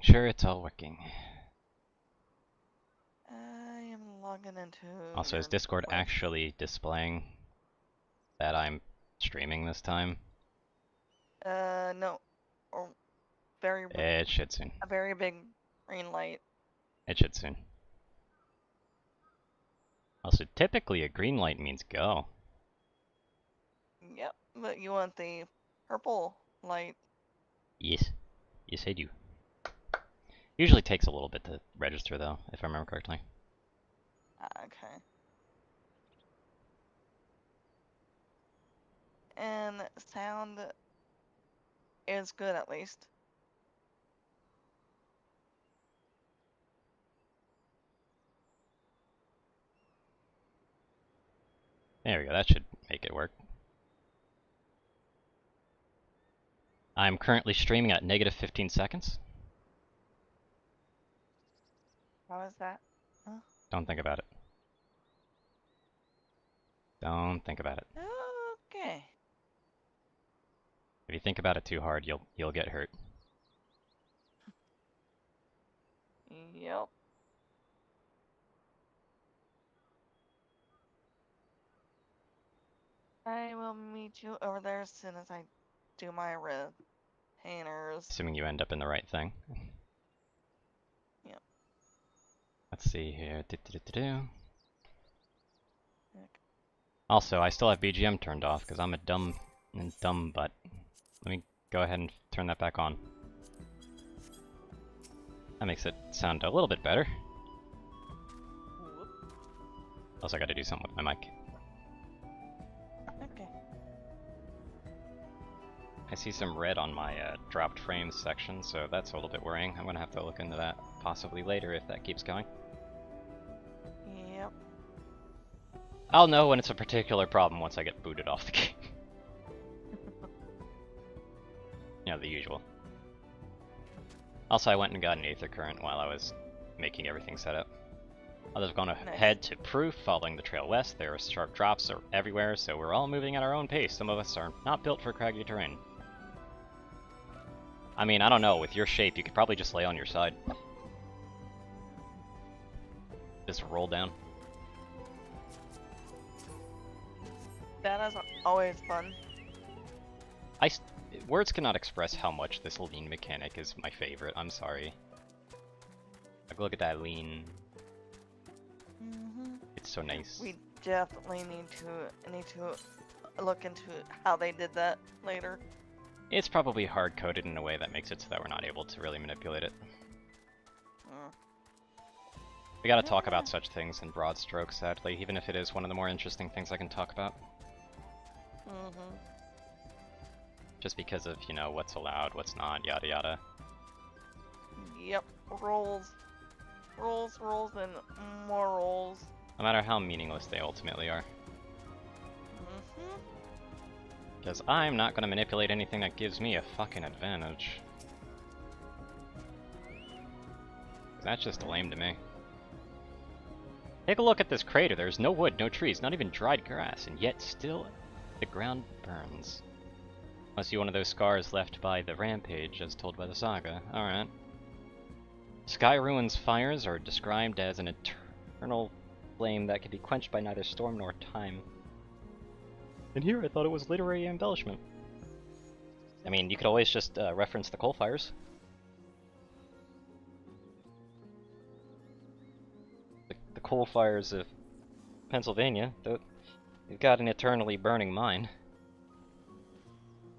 Sure, it's all working. I am logging into. Also, is Discord actually displaying that I'm streaming this time? No. Or very. It should soon. A very big green light. It should soon. Also, typically a green light means go. Yep, but you want the purple light. Yes. Yes, I do. Usually takes a little bit to register, though, if I remember correctly. Okay. And sound is good at least. There we go, that should make it work. I'm currently streaming at negative 15 seconds. How is that? Huh? Don't think about it. Don't think about it. Okay. If you think about it too hard, you'll get hurt. Yep. I will meet you over there as soon as I do my retainers. Assuming you end up in the right thing. Yep. Let's see here. Okay. Also, I still have BGM turned off because I'm a dumb butt. Let me go ahead and turn that back on. That makes it sound a little bit better. Whoop. Also, I gotta do something with my mic. Okay. I see some red on my dropped frames section, so that's a little bit worrying. I'm gonna have to look into that possibly later if that keeps going. Yep. I'll know when it's a particular problem once I get booted off the game. You know, the usual. Also, I went and got an Aether Current while I was making everything set up. Others are going to head to Proof, following the trail west. There are sharp drops everywhere, so we're all moving at our own pace. Some of us are not built for craggy terrain. I mean, I don't know, with your shape, you could probably just lay on your side. Just roll down. That is always fun. Words cannot express how much this lean mechanic is my favorite. I'm sorry. Like, look at that lean. It's so nice. We definitely need to look into how they did that later. It's probably hard-coded in a way that makes it so that we're not able to really manipulate it. We gotta talk about such things in broad strokes, sadly, even if it is one of the more interesting things I can talk about. Just because of, you know, what's allowed, what's not, yada yada. Yep, rolls, and more rolls. No matter how meaningless they ultimately are. Because I'm not gonna manipulate anything that gives me a fucking advantage. That's just lame to me. Take a look at this crater. There's no wood, no trees, not even dried grass, and yet still the ground burns. Must be one of those scars left by the rampage, as told by the saga. Alright. Sky Ruin's fires are described as an eternal flame that can be quenched by neither storm nor time. And here I thought it was literary embellishment. I mean, you could always just reference the coal fires. The coal fires of Pennsylvania. They've got an eternally burning mine.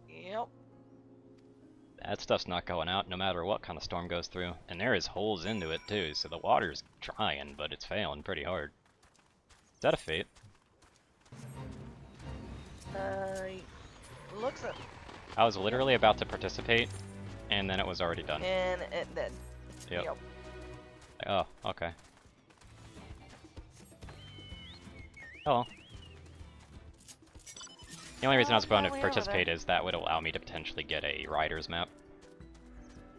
Yep. That stuff's not going out no matter what kind of storm goes through. And there is holes into it too, so the water's trying, but it's failing pretty hard. Is that a fate? Looks at. I was literally about to participate, and then it was already done. And it did. Yep. Oh, okay. Oh well. The only reason I was going to participate is that would allow me to potentially get a rider's map.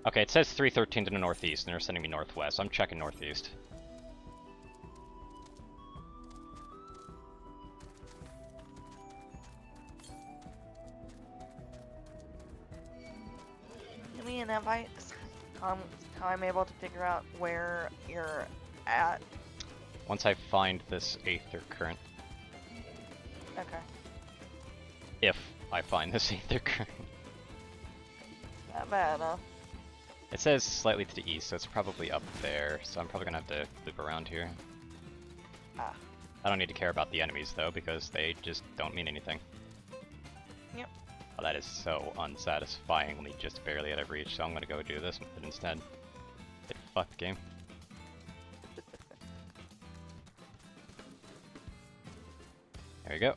Okay, it says 313 to the northeast, and they're sending me northwest, so I'm checking northeast. Give me an invite. how I'm able to figure out where you're at? Once I find this Aether Current. Okay. If I find this Aether Current. Not bad, huh? It says slightly to the east, so it's probably up there, so I'm probably gonna have to loop around here. Ah. I don't need to care about the enemies, though, because they just don't mean anything. Yep. Oh, that is so unsatisfyingly just barely out of reach, so I'm gonna go do this instead. Get fucked, game. There we go.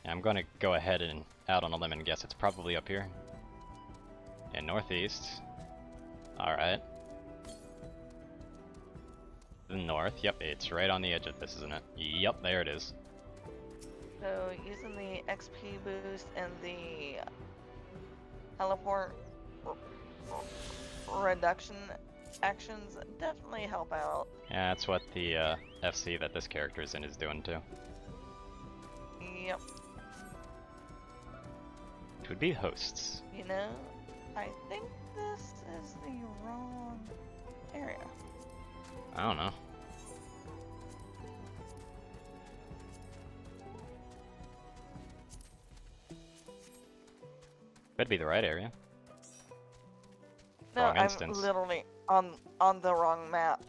And I'm gonna go ahead and out on a limb and guess it's probably up here. In northeast. Alright. The north, yep, it's right on the edge of this, isn't it? Yep, there it is. So using the XP boost and the teleport reduction actions definitely help out. Yeah, that's what the FC that this character is in is doing too. Yep. Which would be hosts. You know, I think this is the wrong area. I don't know. Could be the right area. No, Wrong I'm instance. literally on the wrong map.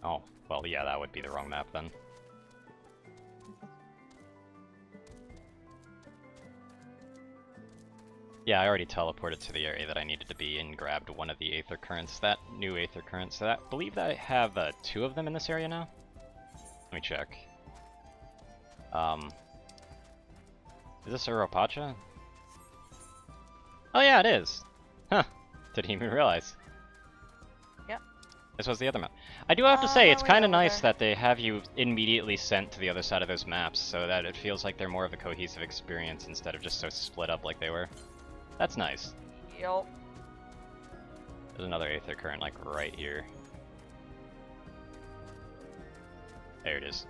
Oh, well, yeah, that would be the wrong map then. Yeah, I already teleported to the area that I needed to be and grabbed one of the Aether Currents, that new Aether Current. So I believe that I have 2 of them in this area now. Let me check. Is this Uropacha? Oh yeah, it is! Huh, didn't even realize. Yep. This was the other map. I do have to say, it's way kind of over nice there. that they have you immediately sent to the other side of those maps, so that it feels like they're more of a cohesive experience instead of just so split up like they were. That's nice. Yup. There's another Aether Current, like, right here. There it is.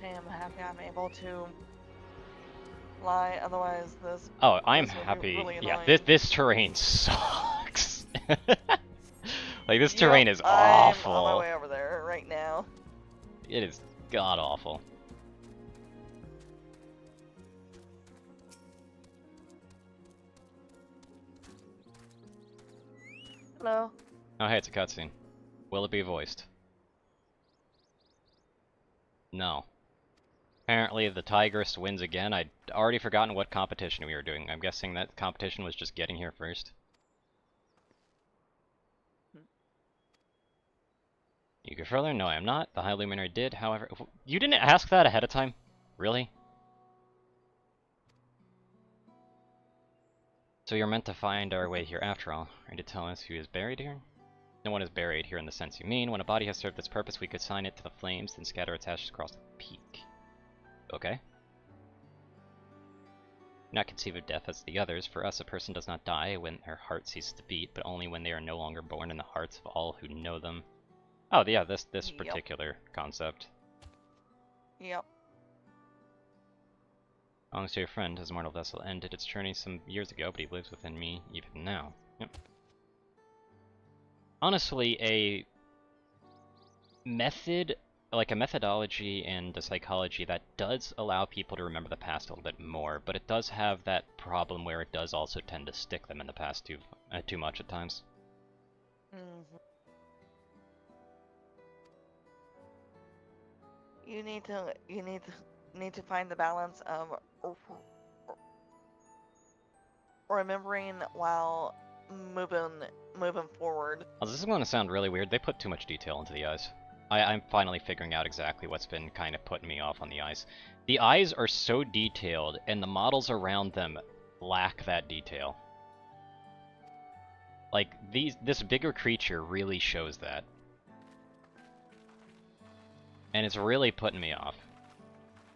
I'm happy I'm able to fly, otherwise this Oh, I'm this would be happy. really Yeah, annoying. this terrain sucks. Like, this Yep, terrain is I'm on my awful. way over there right now. It is god-awful. Hello. Oh, hey, it's a cutscene. Will it be voiced? No. Apparently the Tigress wins again. I'd already forgotten what competition we were doing. I'm guessing that competition was just getting here first. You go further? No, I am not. The High Luminary did, however... You didn't ask that ahead of time? Really? So you're meant to find our way here after all. Are you to tell us who is buried here? No one is buried here in the sense you mean. When a body has served its purpose, we could sign it to the flames, then scatter its ashes across the peak. Okay. Not conceive of death as the others. For us, a person does not die when their heart ceases to beat, but only when they are no longer born in the hearts of all who know them. Oh, yeah, this Yep. particular concept. Yep. Belongs to your friend. His mortal vessel ended its journey some years ago, but he lives within me even now. Yep. Honestly, a method, like a methodology and a psychology that does allow people to remember the past a little bit more, but it does have that problem where it does also tend to stick them in the past too much at times. Mm-hmm. You need to find the balance of remembering while moving forward. Well, this is going to sound really weird. They put too much detail into the eyes. I'm finally figuring out exactly what's been kind of putting me off on the eyes. The eyes are so detailed, and the models around them lack that detail. Like, this bigger creature really shows that. And it's really putting me off.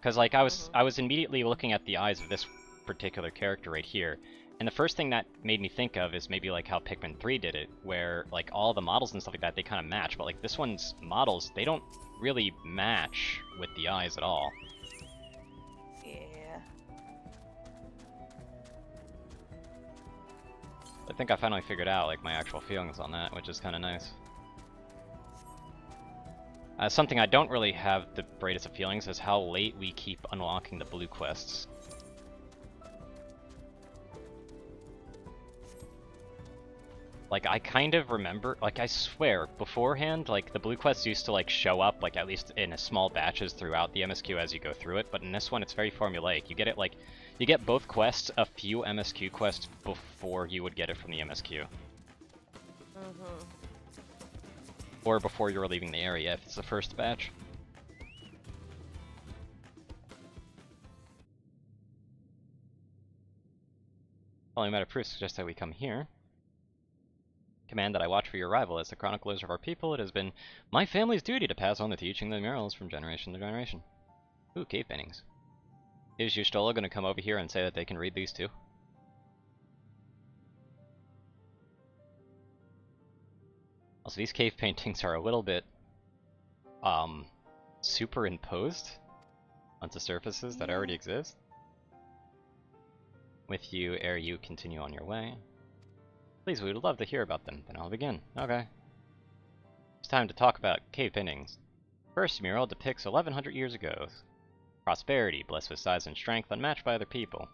Because, like, I was immediately looking at the eyes of this particular character right here, and the first thing that made me think of is maybe like how Pikmin 3 did it, where like all the models and stuff like that, they kind of match, but like this one's models, they don't really match with the eyes at all. Yeah. I think I finally figured out like my actual feelings on that, which is kind of nice. Something I don't really have the greatest of feelings is how late we keep unlocking the blue quests. Like, I kind of remember, like, I swear, beforehand, like, the blue quests used to, like, show up, like, at least in a small batches throughout the MSQ as you go through it, but in this one, it's very formulaic. You get it, like, you get both quests a few MSQ quests before you would get it from the MSQ. Mm-hmm. Or before you're leaving the area, if it's the first batch. Following matter proof suggests that we come here. Command that I watch for your arrival. As the chroniclers of our people, it has been my family's duty to pass on the teaching of the murals from generation to generation. Ooh, cave paintings. Is Yustola gonna come over here and say that they can read these too? Also, these cave paintings are a little bit, superimposed onto surfaces that already exist. With you, ere you continue on your way. Please, we would love to hear about them. Then I'll begin. Okay. It's time to talk about cave paintings. First mural depicts 1100 years ago. Prosperity, blessed with size and strength, unmatched by other people.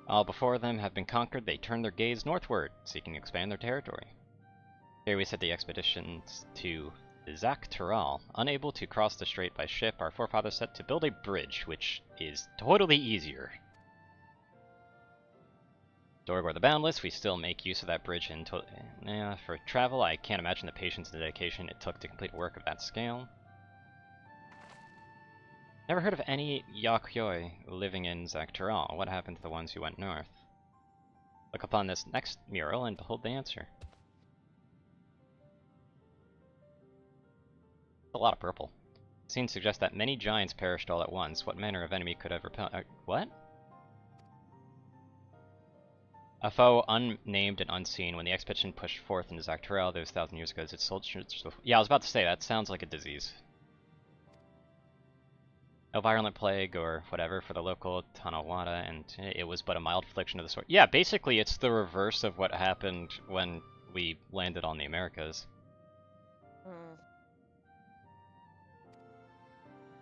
All before them have been conquered, they turn their gaze northward, seeking to expand their territory. Here we set the expeditions to Dawntrail. Unable to cross the strait by ship, our forefathers set to build a bridge, which is totally easier. Dorg or the Boundless, we still make use of that bridge for travel. I can't imagine the patience and dedication it took to complete work of that scale. Never heard of any Yakyoi living in Dawntrail. What happened to the ones who went north? Look upon this next mural and behold the answer. A lot of purple. Scenes suggest that many giants perished all at once. What manner of enemy could have repelled? What? A foe unnamed and unseen. When the expedition pushed forth into Dawntrail, those 1,000 years ago, its soldiers. Yeah, I was about to say that sounds like a disease. No virulent plague or whatever for the local Tanawada, and it was but a mild affliction of the sort. Yeah, basically it's the reverse of what happened when we landed on the Americas.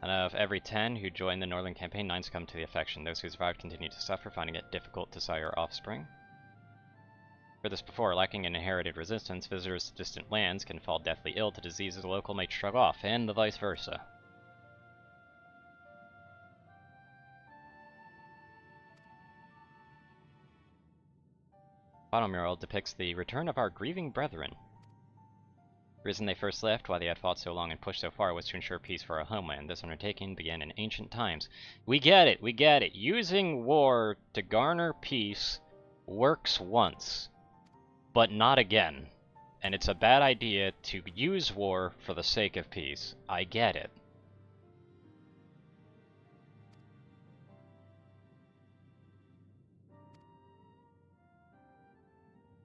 And of every 10 who joined the Northern Campaign, 9 succumbed to the affection. Those who survived continue to suffer, finding it difficult to sire offspring. For this before, lacking in inherited resistance, visitors to distant lands can fall deathly ill to diseases the local may shrug off, and the vice versa. Bottom mural depicts the return of our grieving brethren. The reason they first left, why they had fought so long and pushed so far, was to ensure peace for our homeland. This undertaking began in ancient times. We get it, we get it. Using war to garner peace works once, but not again. And it's a bad idea to use war for the sake of peace. I get it.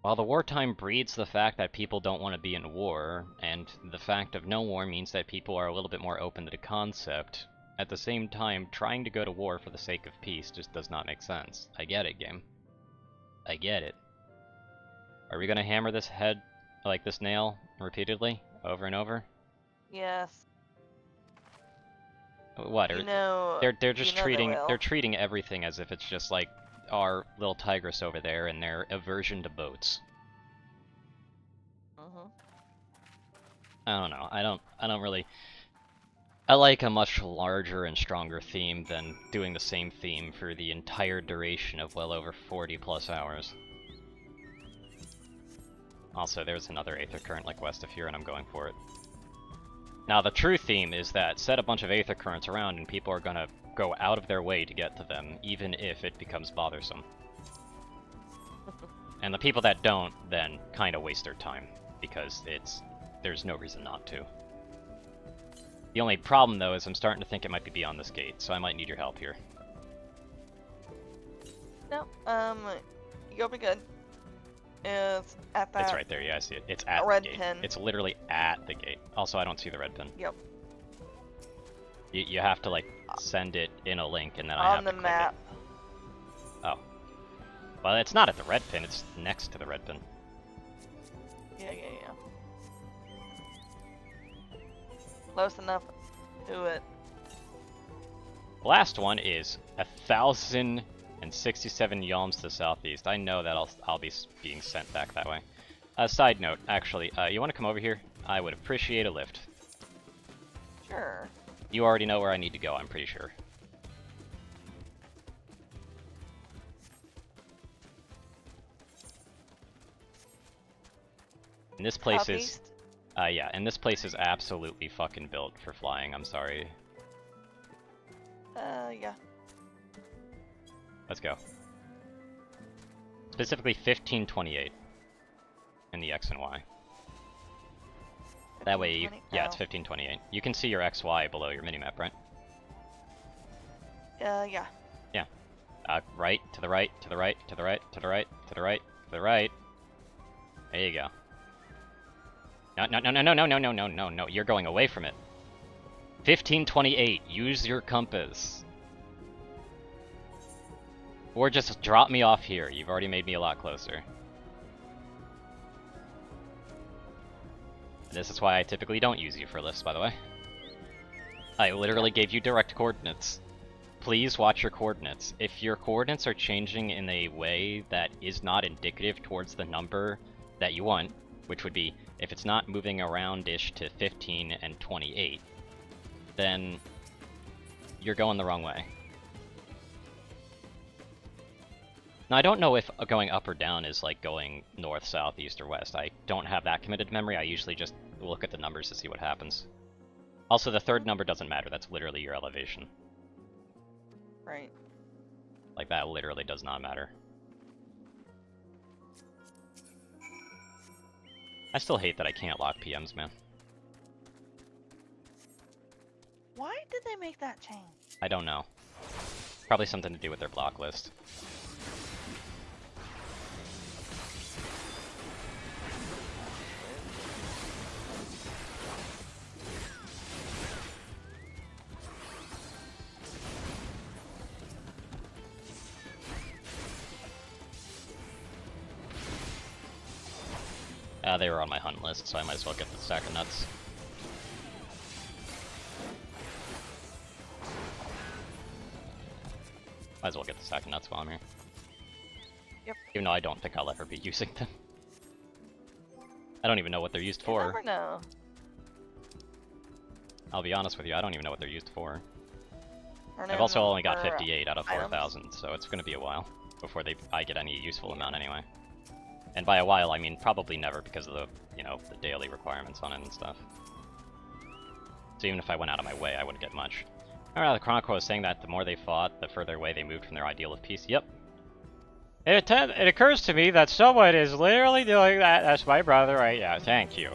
While the wartime breeds the fact that people don't want to be in war, and the fact of no war means that people are a little bit more open to the concept, at the same time, trying to go to war for the sake of peace just does not make sense. I get it, game. I get it. Are we gonna hammer this head, like this nail, repeatedly, over and over? Yes. What? You know, they're just treating they will. they're treating everything as if it's just like our little tigress over there and their aversion to boats. I don't know. I don't really. I like a much larger and stronger theme than doing the same theme for the entire duration of well over 40 plus hours. Also, there's another Aether Current like west of here, and I'm going for it. Now, the true theme is that set a bunch of Aether Currents around and people are gonna go out of their way to get to them, even if it becomes bothersome. And the people that don't, then kind of waste their time, because there's no reason not to. The only problem, though, is I'm starting to think it might be beyond this gate, so I might need your help here. No, you'll be good. It's at that. It's right there, yeah, I see it. It's at red the gate. pin. It's literally at the gate. Also, I don't see the red pin. Yep. You have to, like, send it in a link, and then I have to click it. On the map. Oh. Well, it's not at the red pin, it's next to the red pin. Yeah. Close enough. Do it. The last one is 1,067 yalms to the southeast. I know that I'll be being sent back that way. Side note, actually, you want to come over here? I would appreciate a lift. Sure. You already know where I need to go, I'm pretty sure. And this place Southeast? is... yeah, and this place is absolutely fucking built for flying, I'm sorry. Yeah. Let's go. Specifically 1528 in the X and Y. That way, you, yeah, it's 1528. You can see your XY below your minimap, right? Yeah. Yeah. Right, to the right, to the right, to the right, to the right, to the right, to the right. There you go. No, you're going away from it. 1528, use your compass. Or just drop me off here, you've already made me a lot closer. This is why I typically don't use you for lifts, by the way. I literally gave you direct coordinates. Please watch your coordinates. If your coordinates are changing in a way that is not indicative towards the number that you want, which would be if it's not moving around-ish to 15 and 28, then you're going the wrong way. Now, I don't know if going up or down is like going north, south, east, or west. I don't have that committed to memory. I usually just look at the numbers to see what happens. Also, the third number doesn't matter. That's literally your elevation. Right. Like, that literally does not matter. I still hate that I can't lock PMs, man. Why did they make that change? I don't know. Probably something to do with their block list. They were on my hunt list, so I might as well get the stack of nuts. Might as well get the stack of nuts while I'm here. Yep. Even though I don't think I'll ever be using them. I don't even know what they're used for. You never know. I'll be honest with you, I don't even know what they're used for. Or I've also no, only got or 58 out of items. 4,000, so it's gonna be a while before I get any useful amount anyway. And by a while, I mean probably never because of the, you know, the daily requirements on it and stuff. So even if I went out of my way, I wouldn't get much. Alright, the Chronicle was saying that the more they fought, the further away they moved from their ideal of peace. Yep. It occurs to me that someone is literally doing that. That's my brother, right? Yeah, thank you.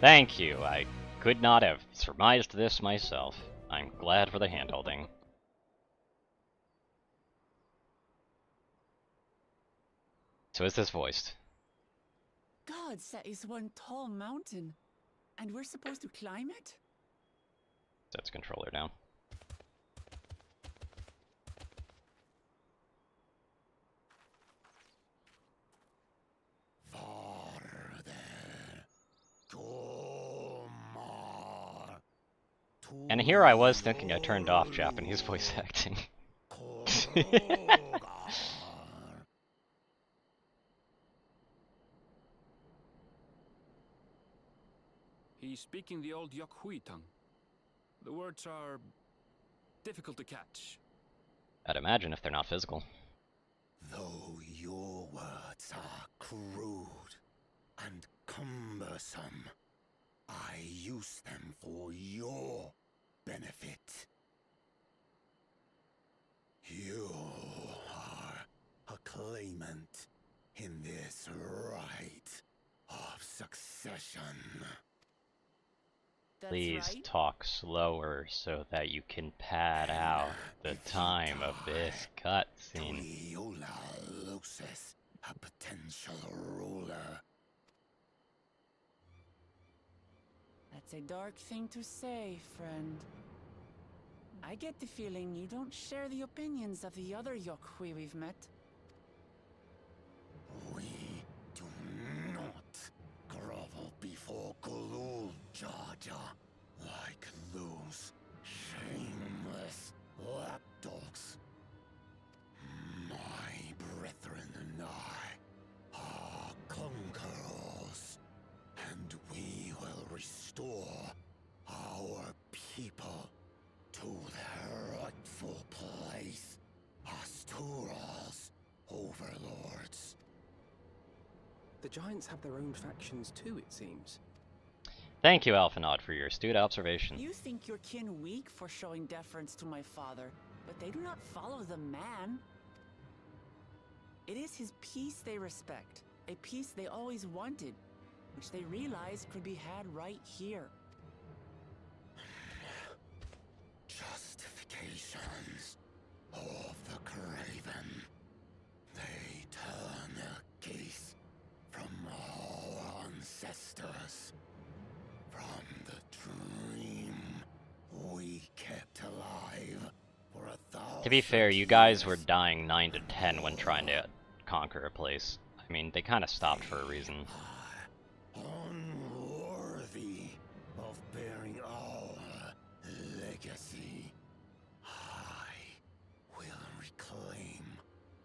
Thank you. I could not have surmised this myself. I'm glad for the handholding. So is this voiced? Gods, that is one tall mountain. And we're supposed to climb it? Sets controller down. And here I was thinking I turned off Japanese voice acting. He's speaking the old Yokhui tongue. The words are difficult to catch. I'd imagine if they're not physical. Though your words are crude and cumbersome, I use them for your benefit. You are a claimant in this right of succession. That's Please right. talk slower so that you can pad out the time of this cutscene. Tuiola loses a potential ruler. That's a dark thing to say, friend. I get the feeling you don't share the opinions of the other Yokhui we've met. Jaja like those shameless lapdogs. My brethren and I are conquerors, and we will restore our people to their rightful place as Tural's overlords. The giants have their own factions too, it seems. Thank you, Alphinaud, for your astute observation. You think your kin weak for showing deference to my father, but they do not follow the man. It is his peace they respect, a peace they always wanted, which they realize could be had right here. Justifications of the craven. They turn their gaze from our ancestors, from the dream we kept alive for 1,000 To be fair, you guys were dying 9 to 10 when trying to conquer a place. I mean, they kind of stopped for a reason. unworthy of bearing our legacy. I will reclaim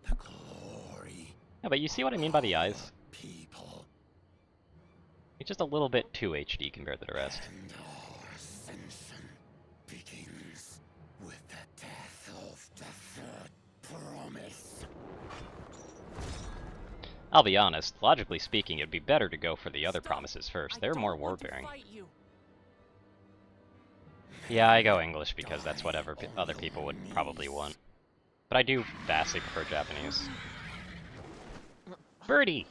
the glory Yeah, but you see what I mean by the eyes? people It's just a little bit too HD compared to the rest. and our ascension begins with the death of the third promise. I'll be honest, logically speaking, it'd be better to go for the other Stop. promises first. I They're don't more want to war-bearing. fight you. Yeah, I go English because that's what other people would probably want. But I do vastly prefer Japanese. Birdie!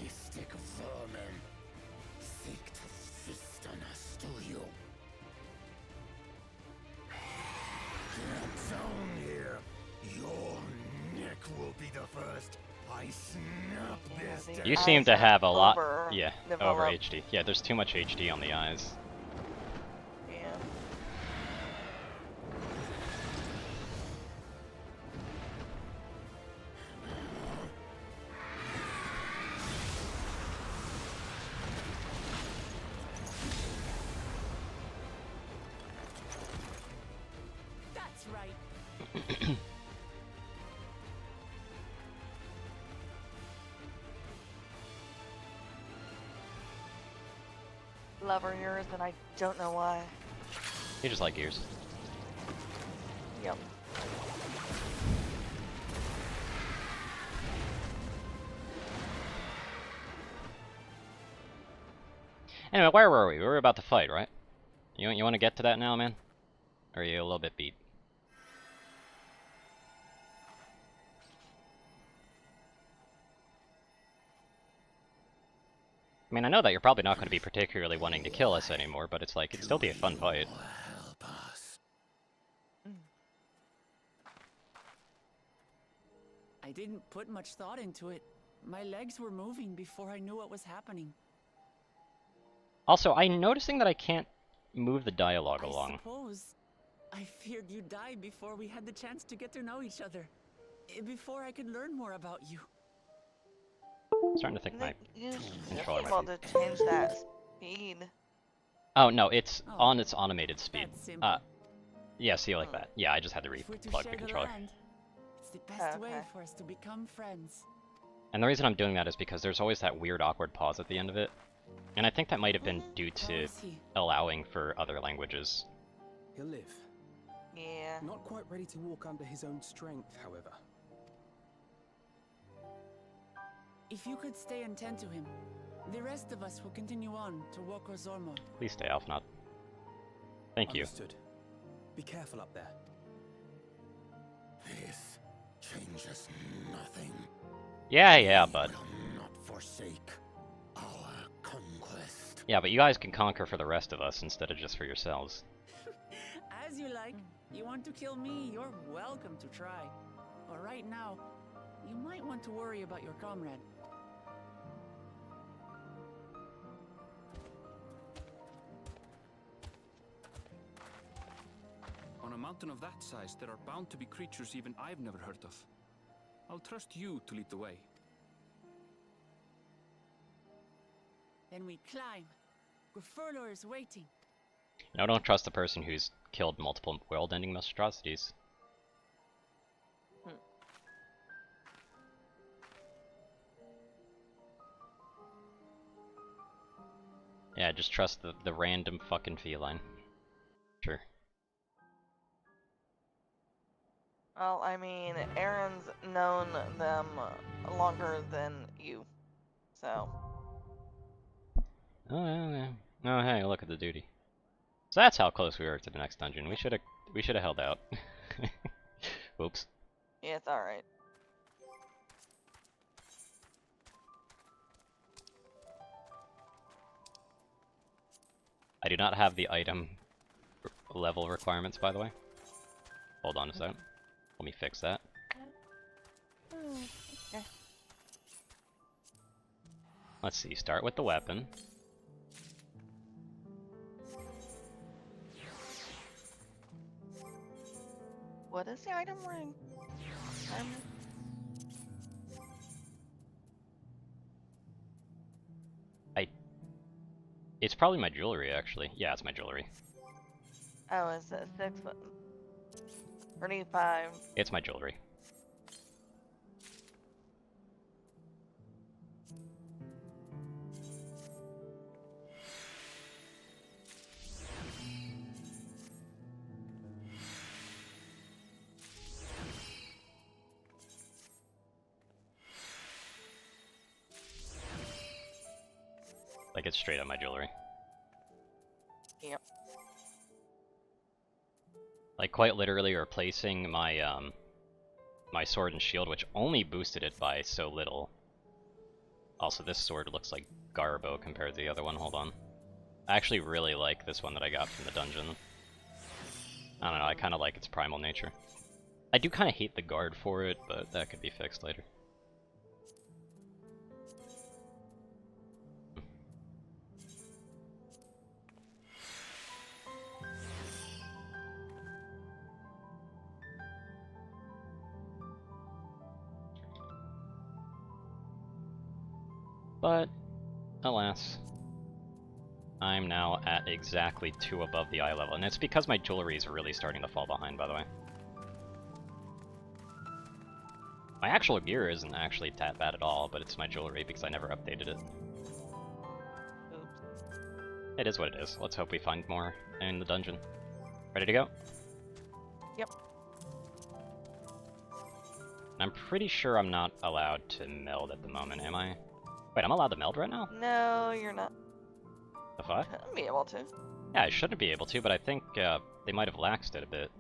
Mystic vermin seek to feast on us, do you? Get down here. Your neck will be the first. I snap this the down. You seem eyes to are have a lot. over Yeah, over developed. HD. Yeah, there's too much HD on the eyes. Yeah. That's right. Love are yours, and I don't know why. You just like ears. Yep. Anyway, where were we? We were about to fight, right? You want to get to that now, man? Or are you a little bit beat? I mean, I know that you're probably not going to be particularly wanting to kill us anymore, but it's like, it'd still be a fun fight. Help us. I didn't put much thought into it. My legs were moving before I knew what was happening. Also, I'm noticing that I can't move the dialogue I along. suppose I feared you'd die before we had the chance to get to know each other. Before I could learn more about you. I'm starting to think my... You should controller be might able to change that speed. Oh, no, it's Oh, on its automated speed. That's simple. Yeah, see, like that. Yeah, I just had to If we're to replug share the controller. land, it's the best way Okay. for us to become friends. And the reason I'm doing that is because there's always that weird awkward pause at the end of it. And I think that might have been due How to is he? allowing for other languages. He'll live. Yeah. Not quite ready to walk under his own strength, however. If you could stay and tend to him, the rest of us will continue on to Woko Zormo. Please stay, Alphinaud. Thank you. Understood. Be careful up there. This changes nothing. Yeah, We but... will not forsake our conquest. Yeah, but you guys can conquer for the rest of us instead of just for yourselves. As you like. You want to kill me, you're welcome to try. But right now, you might want to worry about your comrade. On a mountain of that size, there are bound to be creatures even I've never heard of. I'll trust you to lead the way. Then we climb. Grufurlor is waiting. No, don't trust the person who's killed multiple world-ending monstrosities. Yeah, just trust the random fucking feline. Sure. Well, I mean, Aaron's known them longer than you, so. Oh, yeah. Oh, hey, look at the duty. So that's how close we were to the next dungeon. We should have held out. Oops. Yeah, it's alright. I do not have the item level requirements, by the way. Hold on a second. Let me fix that. Okay. Let's see, start with the weapon. What is the item ring? It's probably my jewelry, actually. Yeah, it's my jewelry. Oh, it's a 6 foot. 35. It's my jewelry. Like, it's straight up my jewelry. Yep. Like, quite literally replacing my, my sword and shield, which only boosted it by so little. Also, this sword looks like Garbo compared to the other one. Hold on. I actually really like this one that I got from the dungeon. I don't know, I kind of like its primal nature. I do kind of hate the guard for it, but that could be fixed later. But, alas, I'm now at exactly 2 above the eye level, and it's because my jewelry is really starting to fall behind, by the way. My actual gear isn't actually that bad at all, but it's my jewelry because I never updated it. Oops. It is what it is. Let's hope we find more in the dungeon. Ready to go? Yep. I'm pretty sure I'm not allowed to meld at the moment, am I? Wait, I'm allowed to meld right now? No, you're not. The fuck? I'll be able to. Yeah, I shouldn't be able to, but I think they might have laxed it a bit.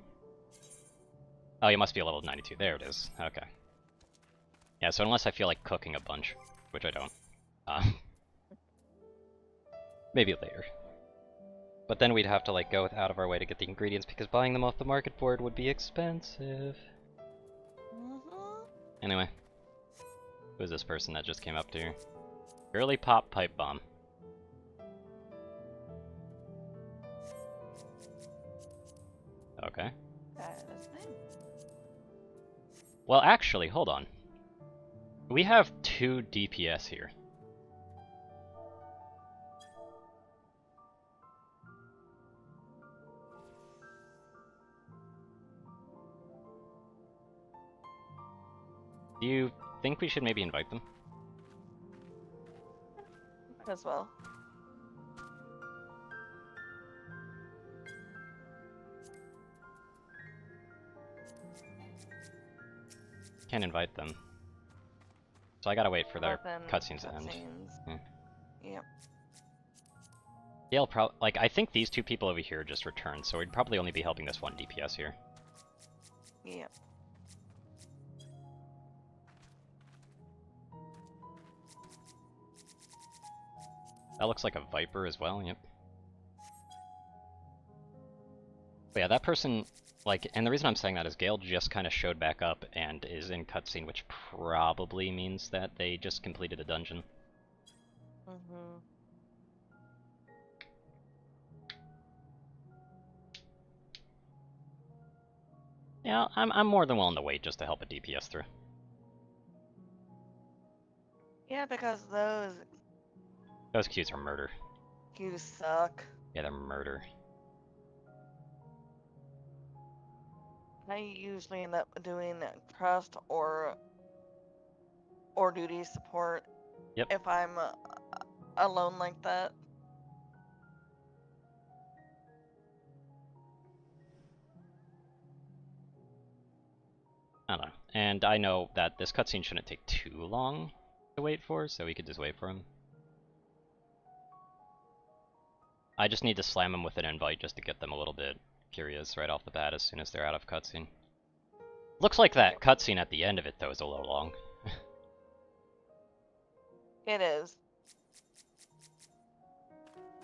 Oh, you must be a level 92. There it is. Okay. Yeah, so unless I feel like cooking a bunch, which I don't, maybe later. But then we'd have to like go out of our way to get the ingredients because buying them off the market board would be expensive. Anyway, who is this person that just came up to here? Girly Pop Pipe Bomb. Okay. That is him. Well, actually, hold on. We have 2 DPS here. Do you think we should maybe invite them? As well. Can't invite them. So I gotta wait for their Open cutscenes to end. cutscenes. Yeah. Yep. They'll probably, like, I think these 2 people over here just returned, so we'd probably only be helping this 1 DPS here. Yep. That looks like a Viper as well, yep. But yeah, that person, like, and the reason I'm saying that is Gale just kind of showed back up and is in cutscene, which probably means that they just completed a dungeon. Mm-hmm. Yeah, I'm more than willing to wait just to help a DPS through. Yeah, because those Those queues are murder. queues suck. Yeah, they're murder. I usually end up doing trust or duty support Yep. if I'm alone like that. I don't know. And I know that this cutscene shouldn't take too long to wait for, so we could just wait for him. I just need to slam him with an invite just to get them a little bit curious right off the bat as soon as they're out of cutscene. Looks like that cutscene at the end of it, though, is a little long. It is.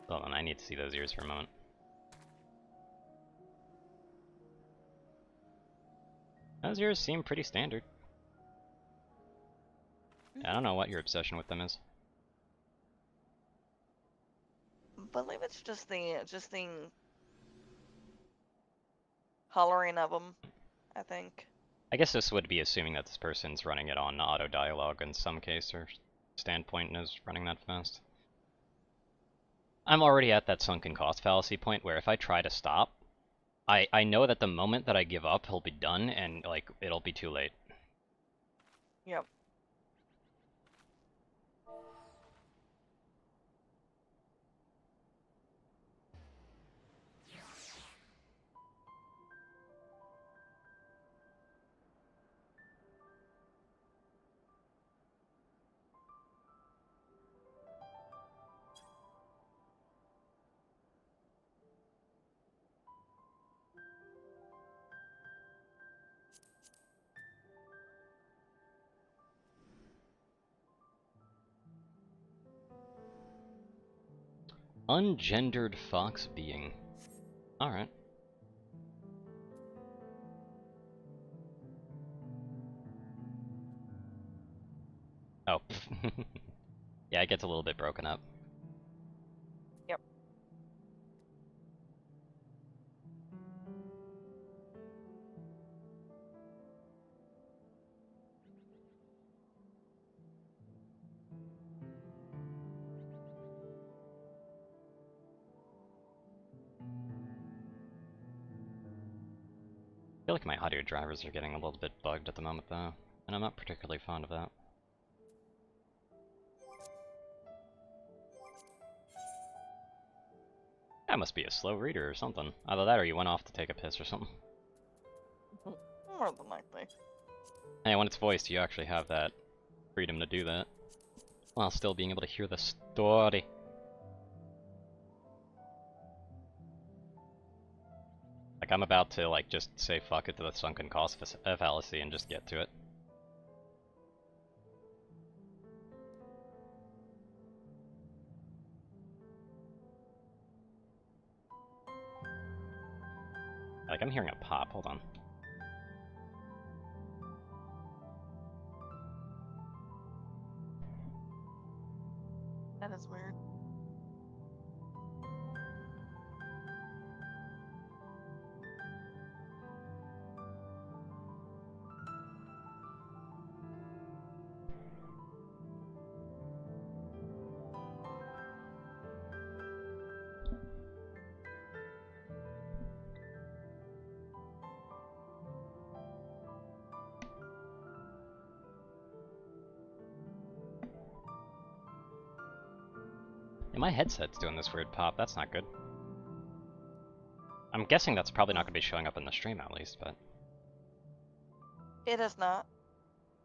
Hold on, I need to see those ears for a moment. Those ears seem pretty standard. I don't know what your obsession with them is. Believe it's just the coloring of them, I think. I guess this would be assuming that this person's running it on auto dialogue in some case, or standpoint and is running that fast. I'm already at that sunken cost fallacy point where if I try to stop, I know that the moment that I give up, he'll be done, and like it'll be too late. Yep. Ungendered fox being. Alright. Oh. Yeah, it gets a little bit broken up. Yep. I feel like my audio drivers are getting a little bit bugged at the moment though, and I'm not particularly fond of that. That must be a slow reader or something. Either that or you went off to take a piss or something. More than likely. Hey, when it's voiced, you actually have that freedom to do that, while still being able to hear the story. Like, I'm about to, like, just say fuck it to the sunken cost fallacy and just get to it. Like, I'm hearing a pop, hold on. That is weird. Yeah, my headset's doing this weird pop, that's not good. I'm guessing that's probably not going to be showing up in the stream at least, but... It is not.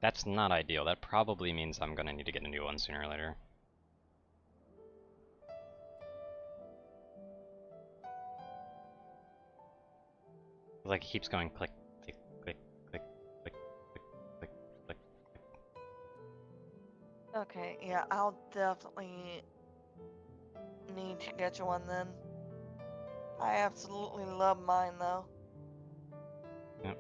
That's not ideal, that probably means I'm going to need to get a new one sooner or later. Like, it keeps going click, click, click, click, click, click, click, click. Okay, yeah, I'll definitely need to get you one then. I absolutely love mine though. Yep.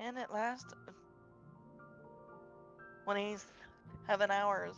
And it lasts 27 hours.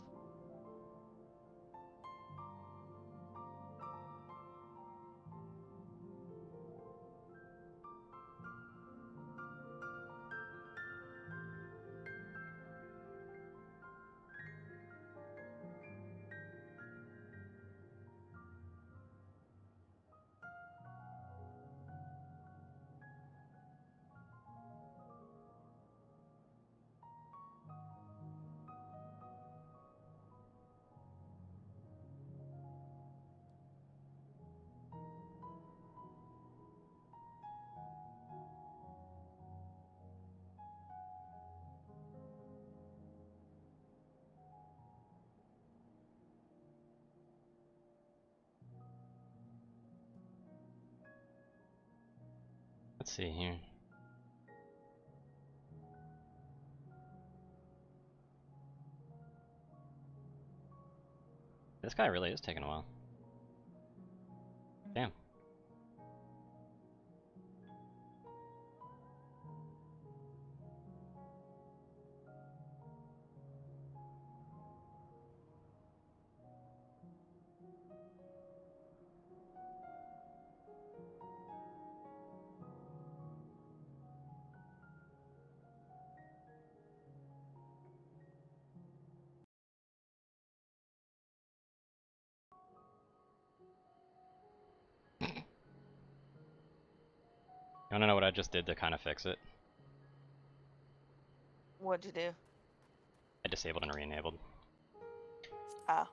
Let's see here. This guy really is taking a while. Damn. You wanna know what I just did to kind of fix it? What'd you do? I disabled and re-enabled. Ah.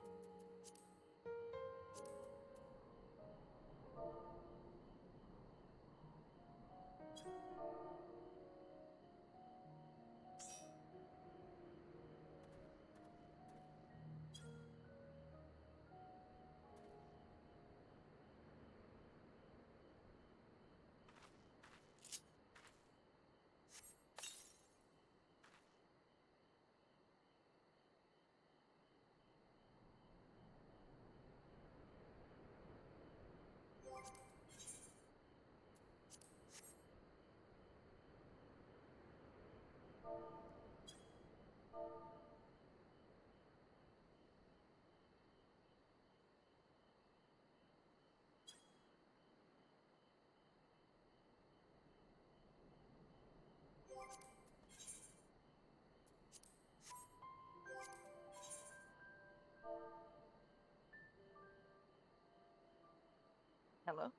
Hello?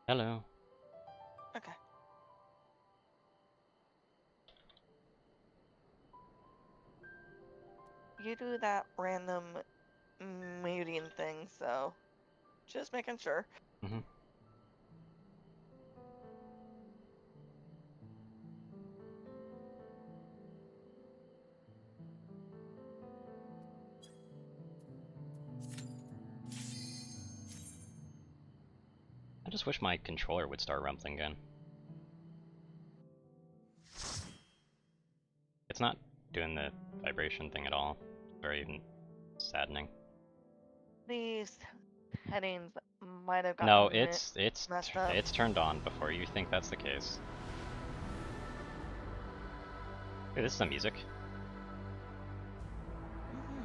Hello. Okay. You do that random muting thing, so just making sure. Mm-hmm. I just wish my controller would start rumbling again. It's not doing the vibration thing at all. It's very even saddening. These headings might have No, gotten messed up. it's turned on before you think that's the case. Hey, this is some music. Mhm.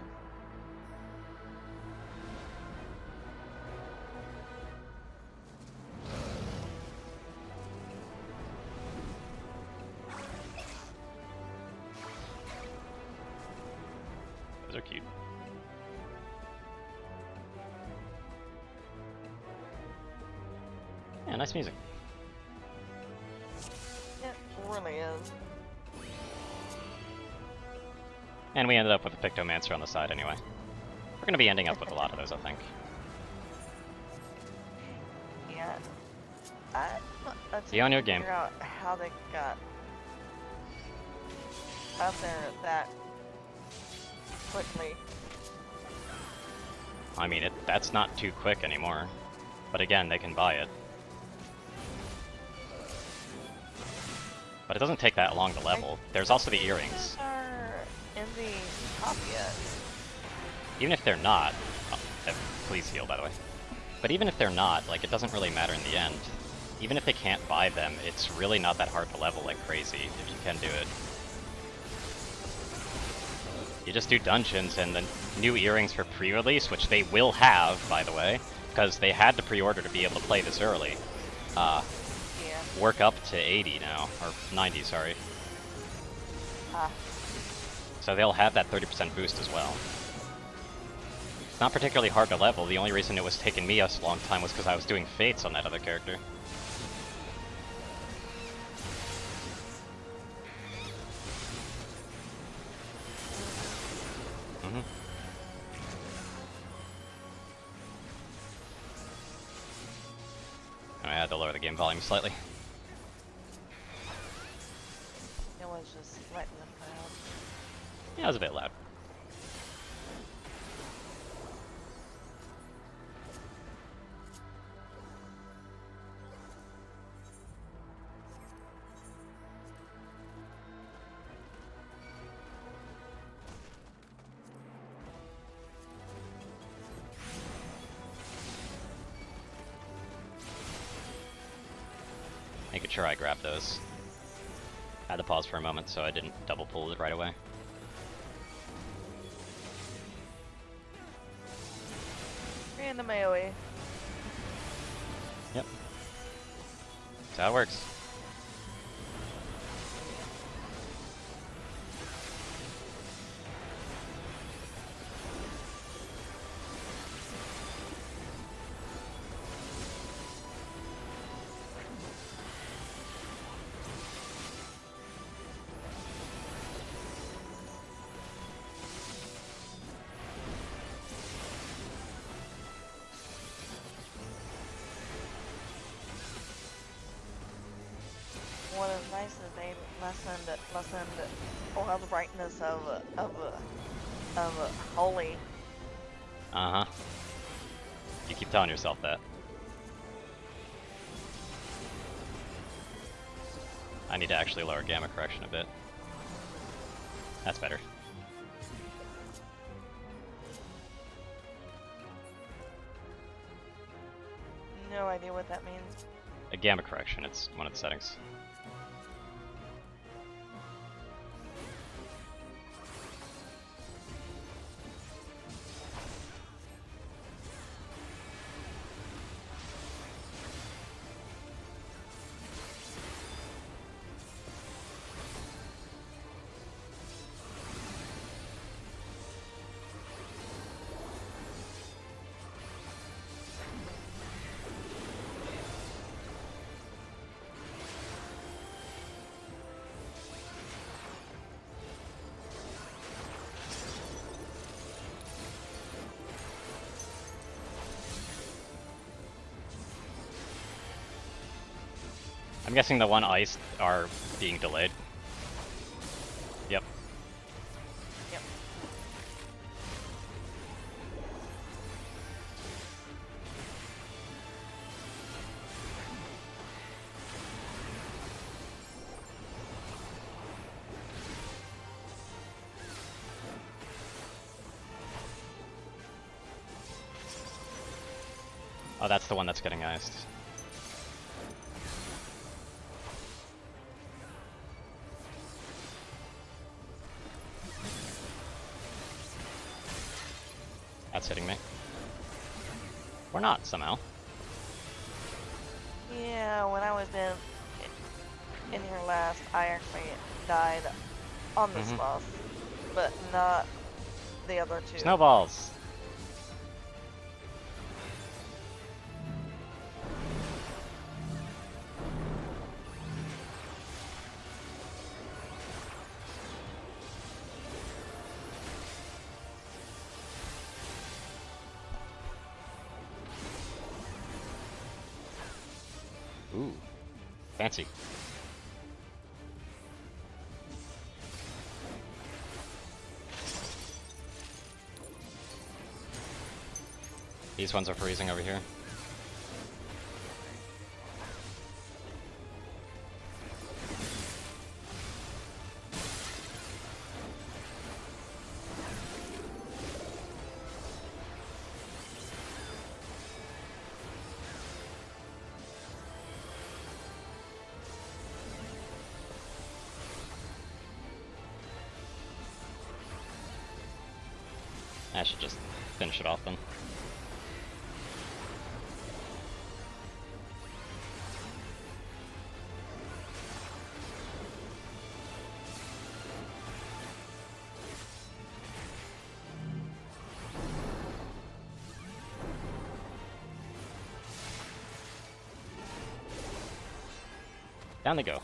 Those are cute. Yeah, nice music. It really is. And we ended up with a Pictomancer on the side anyway. We're gonna be ending up with a lot of those, I think. Yeah. Let's See you on your game. figure out how they got up there that quickly. I mean, that's not too quick anymore. But again, they can buy it. But it doesn't take that long to level. There's also the earrings. Are in the top yet. Even if they're not, please heal by the way. But even if they're not, like, it doesn't really matter in the end. Even if they can't buy them, it's really not that hard to level like crazy if you can do it. You just do dungeons and the new earrings for pre-release, which they will have, by the way, because they had to pre-order to be able to play this early. Yeah. Work up to 80 now, or 90, sorry. Ah. So they'll have that 30% boost as well. It's not particularly hard to level. The only reason it was taking me a long time was because I was doing fates on that other character. Mm-hmm. I had to lower the game volume slightly. It was just letting them out. Yeah, it was a bit loud. making sure I grab those. I had to pause for a moment so I didn't double pull it right away. And the melee. Yep. That's how it works. What is nice is they lessened all the brightness of holy. Uh-huh. You keep telling yourself that. I need to actually lower gamma correction a bit. That's better. No idea what that means. A gamma correction, it's one of the settings. I'm guessing the one iced are being delayed. Yep. Yep. Oh, that's the one that's getting iced. That's hitting me. Or not, somehow. Yeah, when I was in here last, I actually died on this boss, but not the other two. Snowballs! Ooh, fancy. These ones are freezing over here. I should just finish it off then. Down they go.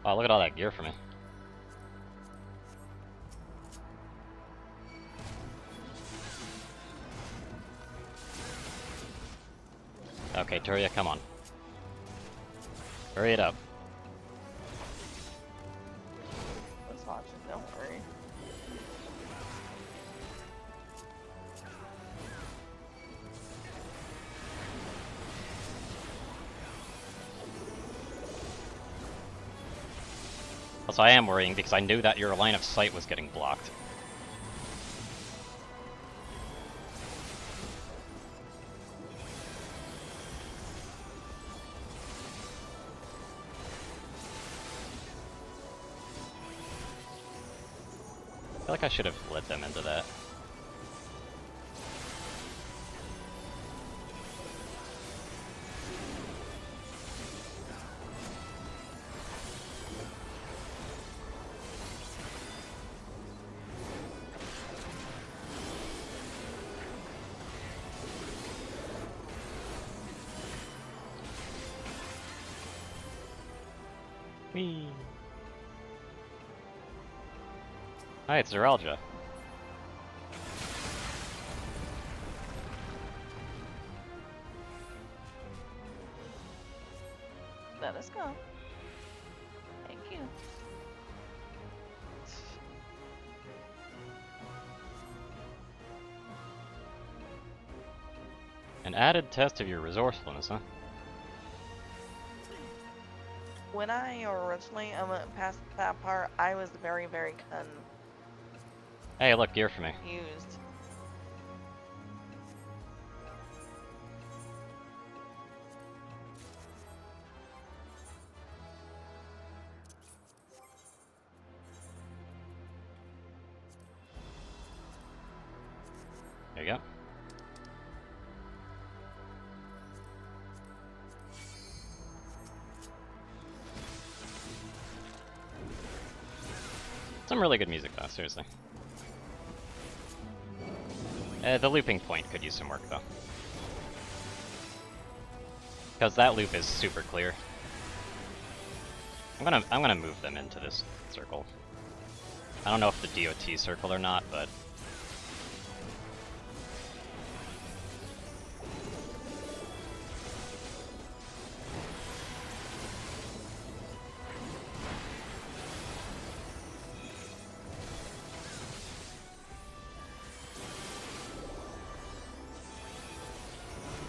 Wow, look at all that gear for me. Okay, Turia, come on. Hurry it up. Let's watch it, don't worry. Also, I am worrying because I knew that your line of sight was getting blocked. feel like I should have led them into that. Whee! Hi, it's Zeralja. Let us go. Thank you. An added test of your resourcefulness, huh? When I originally went past that part, I was very, very Hey, look, gear for me. confused. There you go. Some really good music, though, seriously. The looping point could use some work, though. Because that loop is super clear. I'm gonna move them into this circle. I don't know if the DOT circle or not, but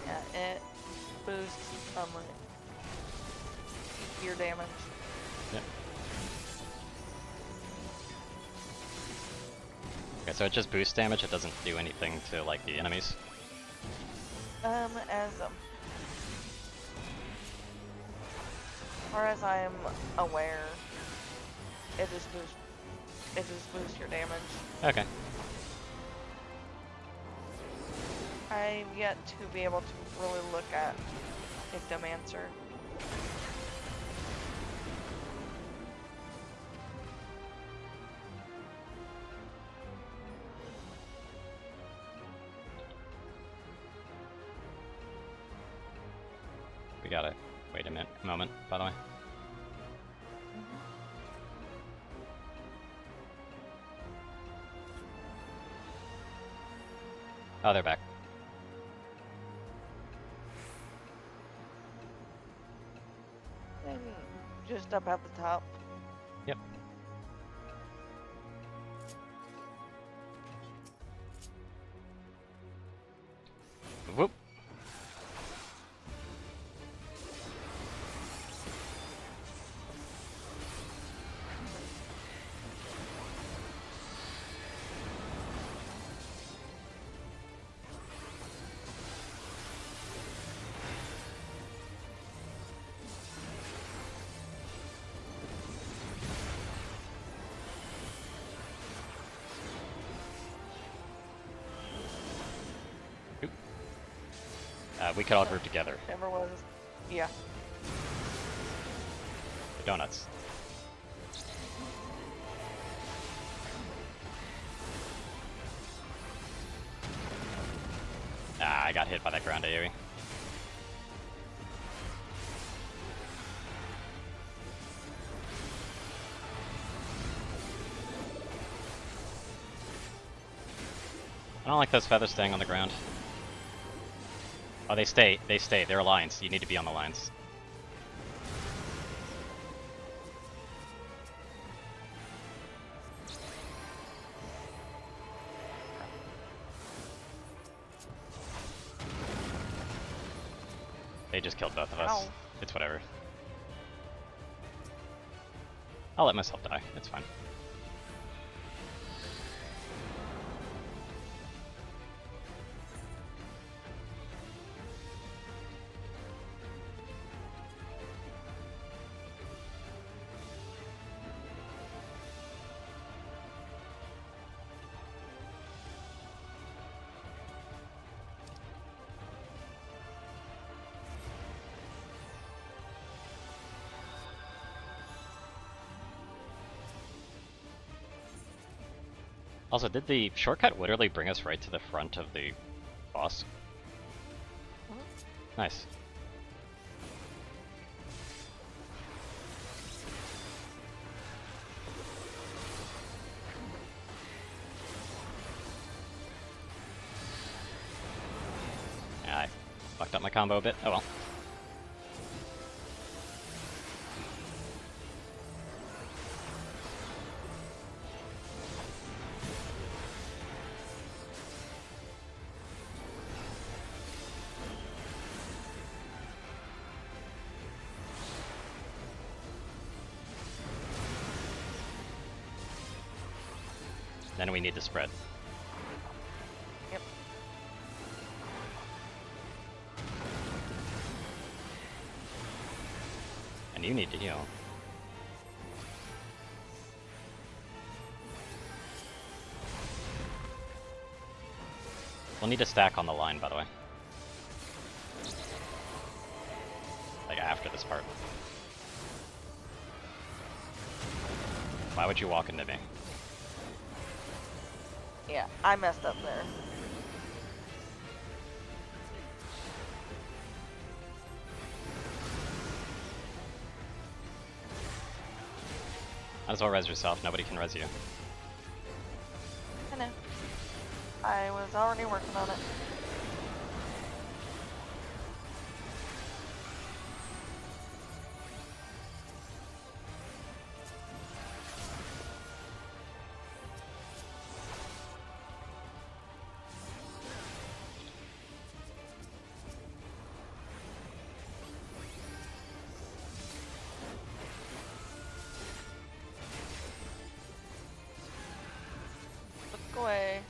Yeah, it boosts your damage. yeah. Okay, so it just boosts damage. It doesn't do anything to like the enemies. As far as I'm aware, it just boosts your damage. Okay. I've yet to be able to really look at Victim Answer. We gotta wait a moment, by the way. Oh, they're back. And just up at the top. Yep. Whoop. We could all group together. Never was. Yeah. The donuts. Ah, I got hit by that ground AoE. I don't like those feathers staying on the ground. Oh, they stay. They're lines. You need to be on the lines. They just killed both of us. Ow. It's whatever. I'll let myself die. It's fine. Also, did the shortcut literally bring us right to the front of the boss? Nice. Yeah, I fucked up my combo a bit. Oh well. Then we need to spread. Yep. And you need to heal. We'll need to stack on the line, by the way. Like after this part. Why would you walk into me? Yeah, I messed up there. Might as well res yourself, nobody can res you. I know. I was already working on it. Look away.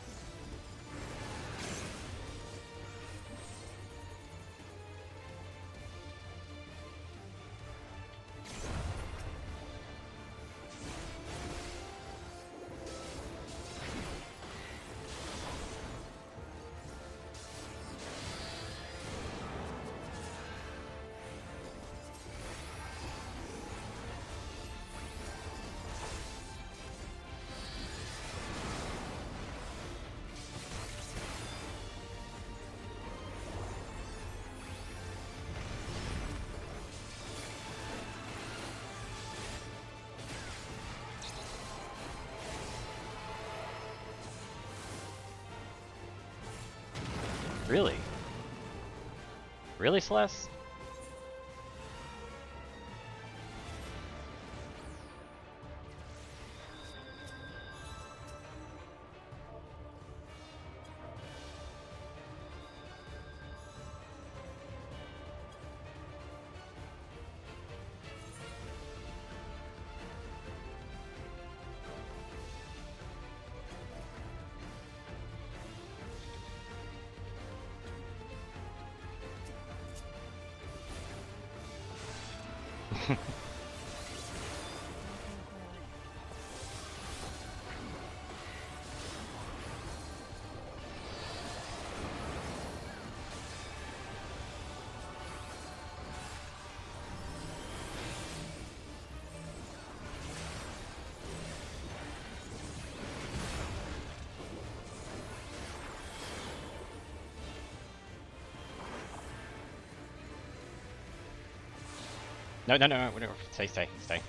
Really? Really, Celeste? No, no, no, no, whatever. Stay, stay, stay.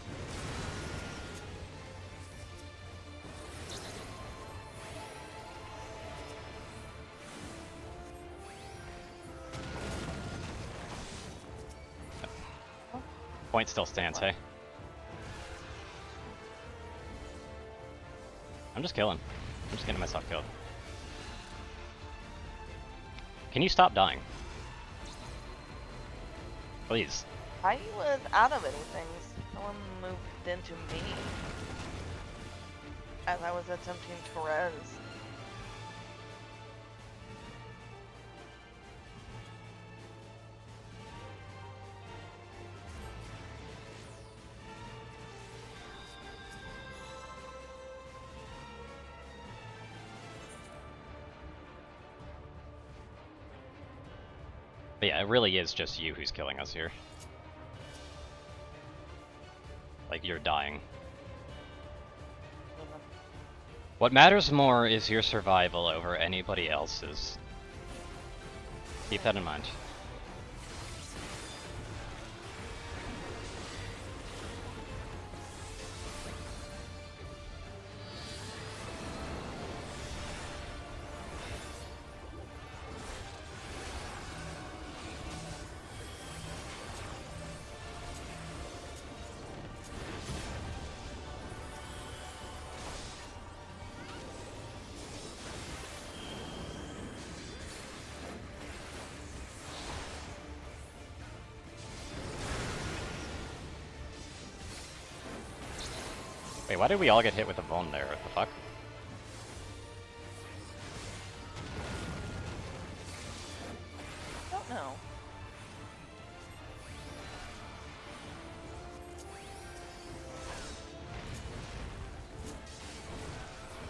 Point still stands, hey? I'm just killing. I'm just getting myself killed. Can you stop dying? Please. I was out of anything. Someone moved into me as I was attempting to res. But yeah, it really is just you who's killing us here. Like, you're dying. What matters more is your survival over anybody else's. Keep that in mind. Wait, why did we all get hit with a bone there? What the fuck? I don't know.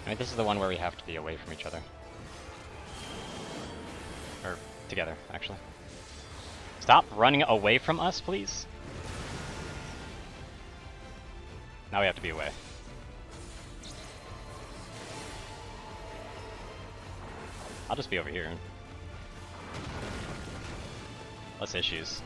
I mean, this is the one where we have to be away from each other. Or together, actually. Stop running away from us, please. Now we have to be away. I'll just be over here. Less issues.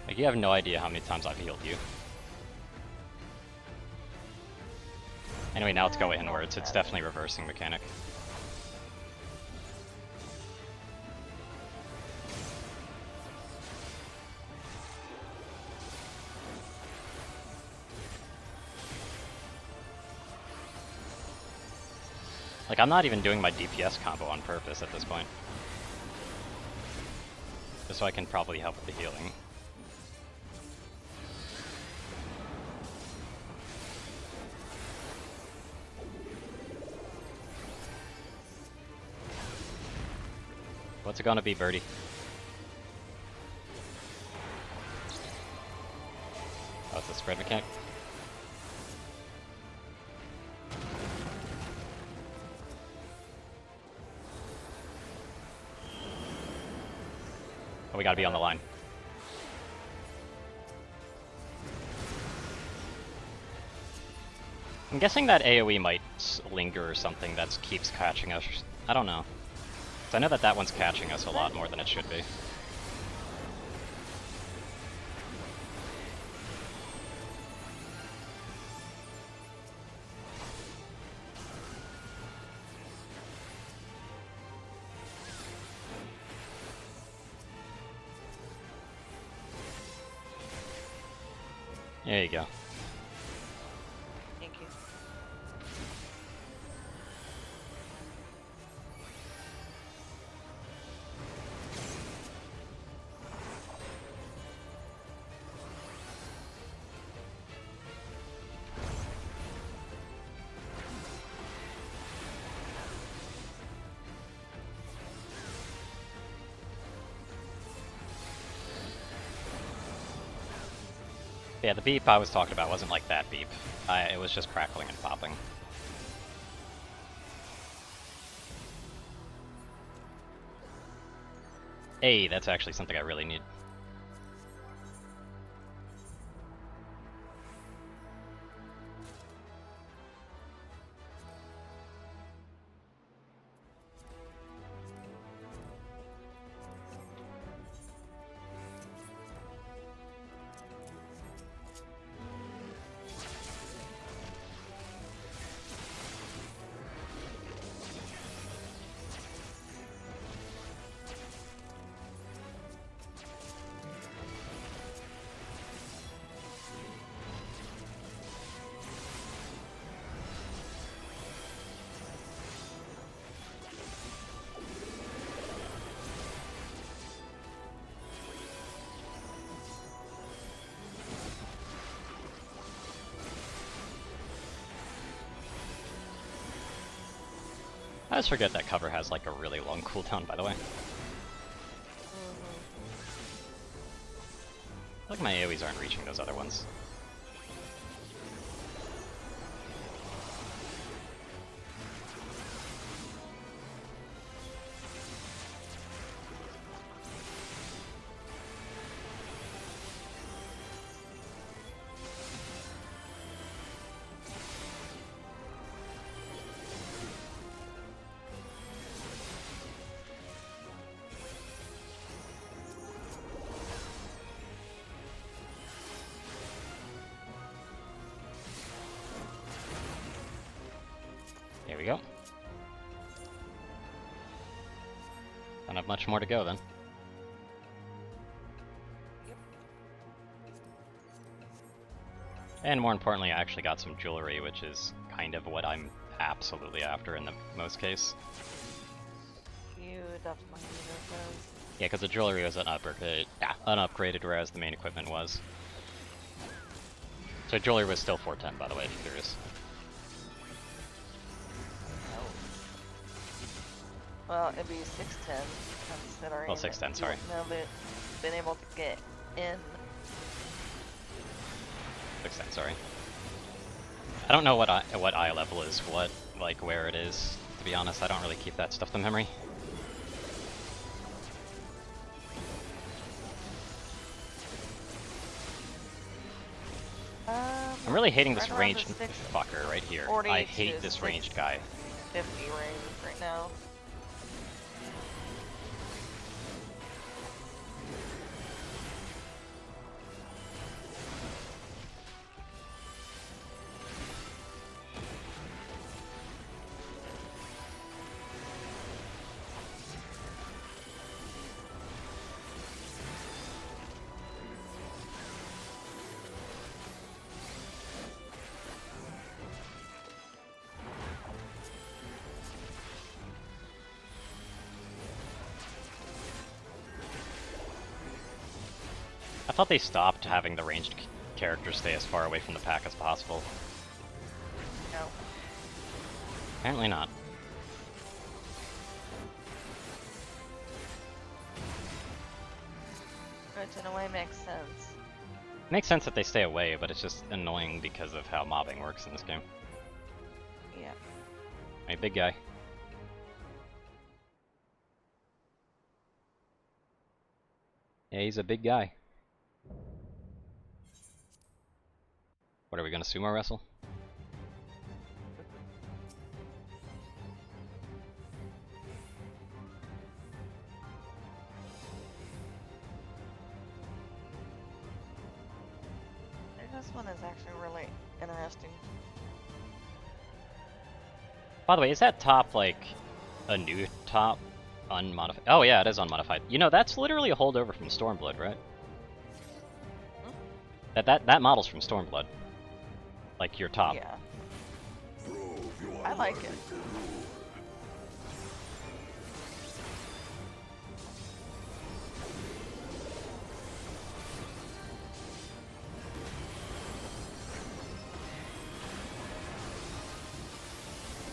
Like, you have no idea how many times I've healed you. Anyway, now let's go inwards. It's definitely reversing mechanic. Like, I'm not even doing my DPS combo on purpose at this point. Just so I can probably help with the healing. What's it gonna be, Birdie? Oh, it's a spread mechanic. Oh, we gotta be on the line. I'm guessing that AoE might linger or something that keeps catching us. I don't know. I know that that one's catching us a lot more than it should be. There you go. Thank you. Yeah, the beep I was talking about wasn't like that beep. It was just crackling and popping. Hey, that's actually something I really need. I just forget that cover has like a really long cooldown, by the way. I feel like my AoEs aren't reaching those other ones. Here we go. Don't have much more to go then. And more importantly, I actually got some jewelry, which is kind of what I'm absolutely after in the most case. You definitely need those. Yeah, because the jewelry was unupgraded, whereas the main equipment was. So jewelry was still 410, by the way, if you're curious. Well, it'd be 610, considering. Well, 610, sorry. Been able to get in. 610, sorry. I don't know what eye level is, where it is. To be honest, I don't really keep that stuff to memory. I'm really hating this ranged fucker right here. I hate this ranged guy. 50 range right now. I thought they stopped having the ranged characters stay as far away from the pack as possible. No. Apparently not. Which in a way makes sense. Makes sense that they stay away, but it's just annoying because of how mobbing works in this game. Yeah. Hey, big guy. Yeah, he's a big guy. What, are we gonna sumo wrestle? This one is actually really interesting. By the way, is that top like a new top? Unmodified? Oh yeah, it is unmodified. You know, that's literally a holdover from Stormblood, right? Hmm? That model's from Stormblood. Like your top. Yeah. I like it.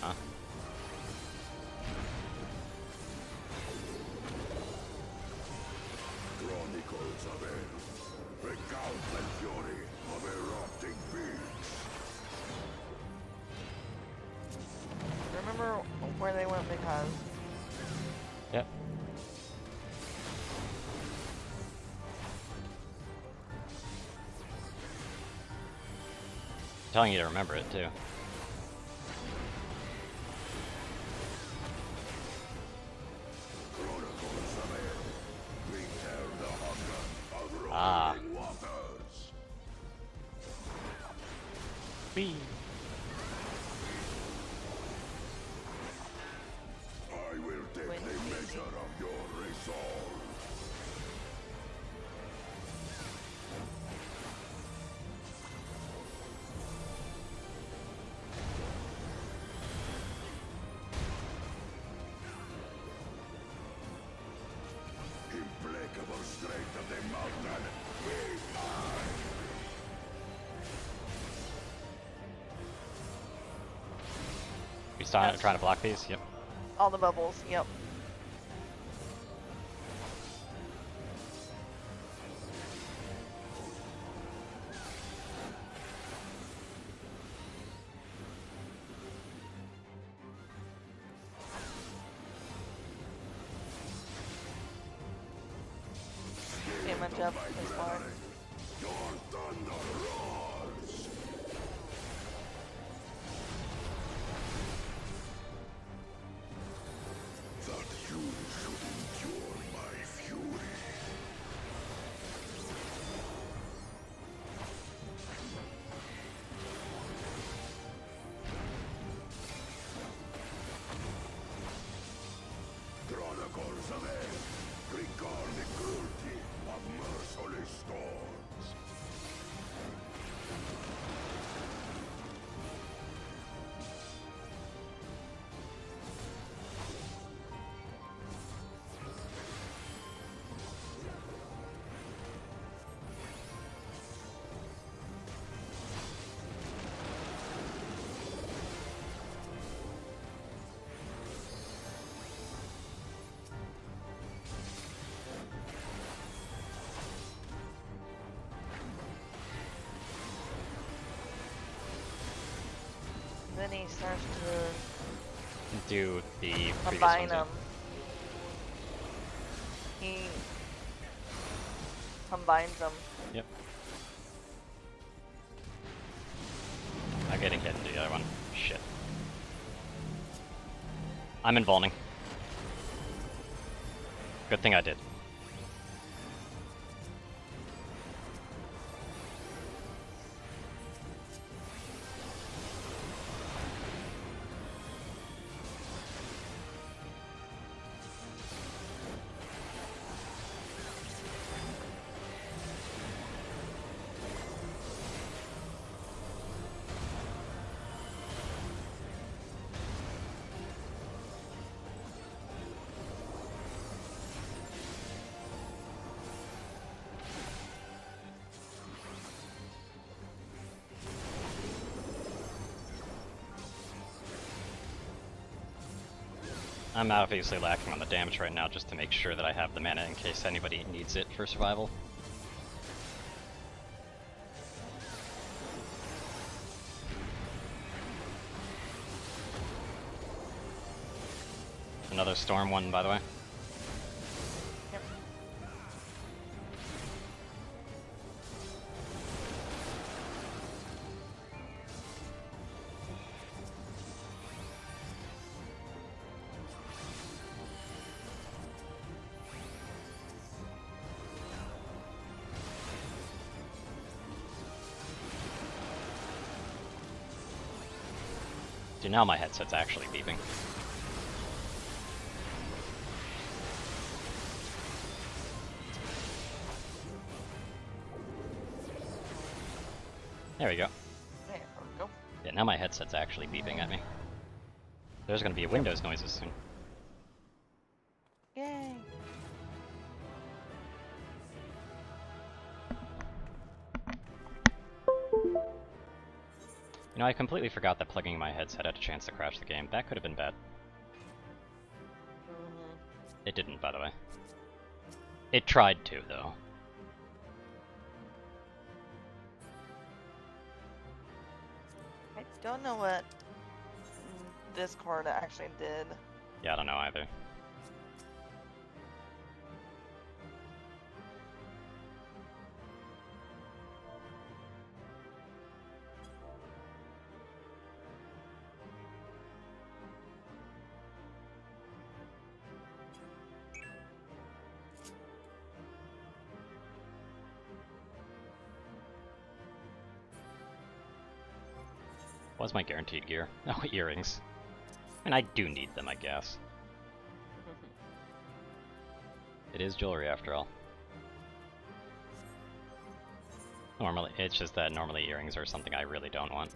Huh? Chronicles of Hell. Recount the fury of erupting beasts. Remember where they went because Yep. Telling you to remember it too. Chronicles of Hell. Retell the hunger of Ah. roaring waters. Whee. I will take the measure of your resolve. Implacable strength of the mountain. Be mine. We started trying to block these? Yep. All the bubbles, yep. Damage up is far. Then he starts to Do the previous combine ones. Yeah. them. He combines them. Yep. I'm getting hit into the other one. Shit. I'm involving. Good thing I did. I'm obviously lacking on the damage right now just to make sure that I have the mana in case anybody needs it for survival. Another storm one, by the way. Yep. Dude, now my headset's actually beeping. There we go. There we go. Yeah, now my headset's actually beeping at me. There's gonna be a Windows noises soon. Yay. You know, I completely forgot that plugging my headset had a chance to crash the game. That could have been bad. It didn't, by the way. It tried to, though. I don't know what Discord actually did. Yeah, I don't know either. What's my guaranteed gear? Oh, earrings. And I do need them, I guess. It is jewelry after all. Normally, it's just that normally earrings are something I really don't want.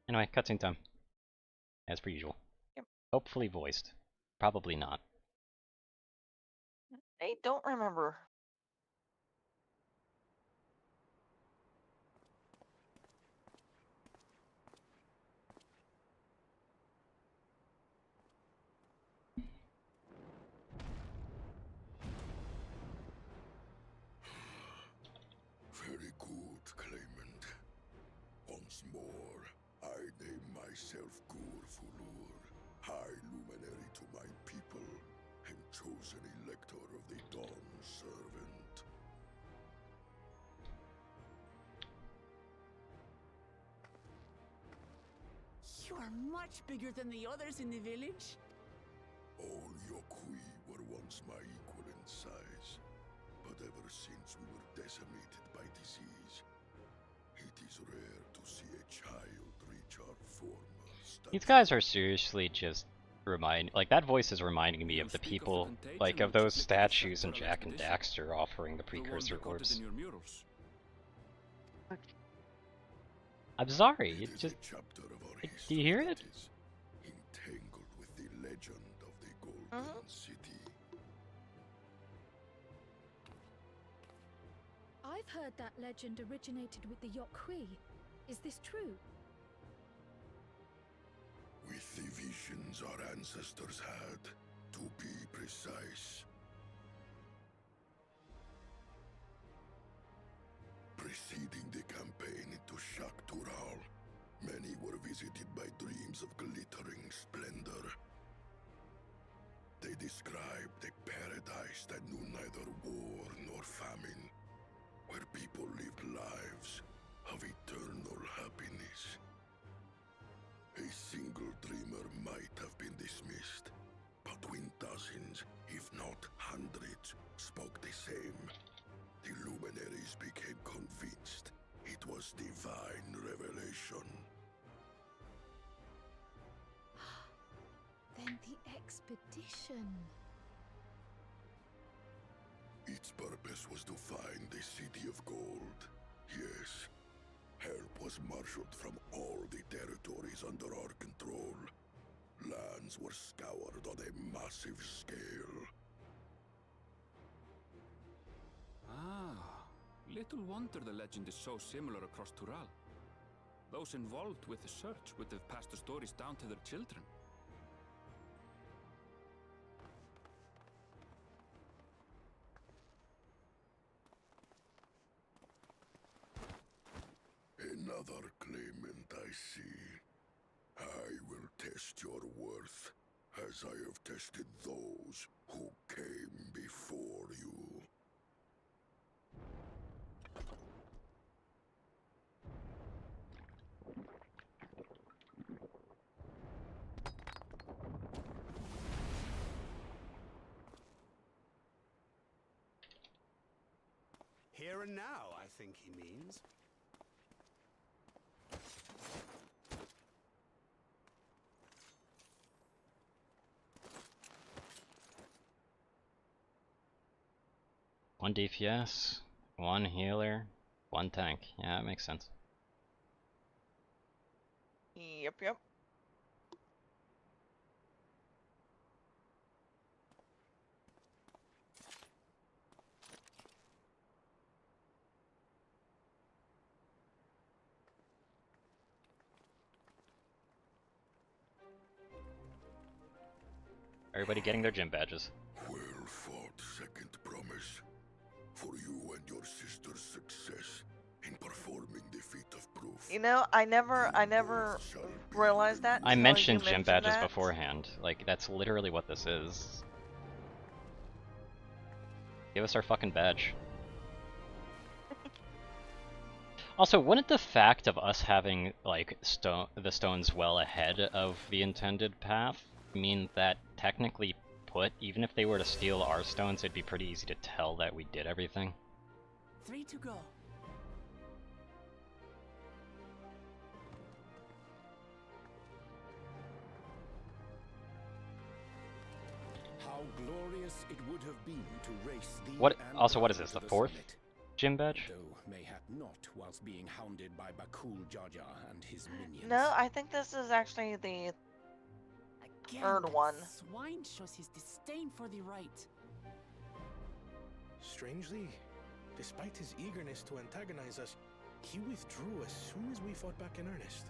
Anyway, cutscene time. As per usual. Yep. Hopefully voiced. Probably not. I don't remember. myself Gur Fulur, High Luminary to my people, and chosen Elector of the Dawn Servant. You are much bigger than the others in the village. All Yokui were once my equal in size, but ever since we were decimated by disease, it is rare to see a child reach our former stature. These guys are seriously just like that voice is reminding me of the people, like of those statues in Jack and Daxter offering the precursor orbs. I'm sorry, it just. Do you hear it? Entangled with the legend of the Golden City. I've heard that legend originated with the Yokui. Is this true? With the visions our ancestors had, to be precise. Preceding the campaign into Shaktural, many were visited by dreams of glittering splendor. They described a paradise that knew neither war nor famine, where people lived lives of eternal happiness. A single dreamer might have been dismissed, but when dozens, if not hundreds, spoke the same, the luminaries became convinced it was divine revelation. Then the expedition. Its purpose was to find the City of Gold. Yes, help was marshaled from all the territories under our control. Lands were scoured on a massive scale. Ah, little wonder the legend is so similar across Tural. Those involved with the search would have passed the stories down to their children. Another claimant, I see. I will test your worth, as I have tested those who came before you. Here and now, I think he means. One DPS, one healer, one tank. Yeah, that makes sense. Yep, yep. Everybody getting their gym badges. Well fought, second promise. For you and your sister's success in performing the feat of proof. You know, I never realized that. I until mentioned you gym mentioned badges that. beforehand. Like, that's literally what this is. Give us our fucking badge. Also, wouldn't the fact of us having, like, the stones well ahead of the intended path mean that, technically put, even if they were to steal our stones, it'd be pretty easy to tell that we did everything? 3 to go. How glorious it would have been to race thee What? and Also, what is Brian this? to The fourth summit, gym badge? though mayhap not whilst being hounded by Bakul Jaja and his minions. No, I think this is actually the Again, third that one. Swine shows his disdain for the right. Strangely, despite his eagerness to antagonize us, he withdrew as soon as we fought back in earnest.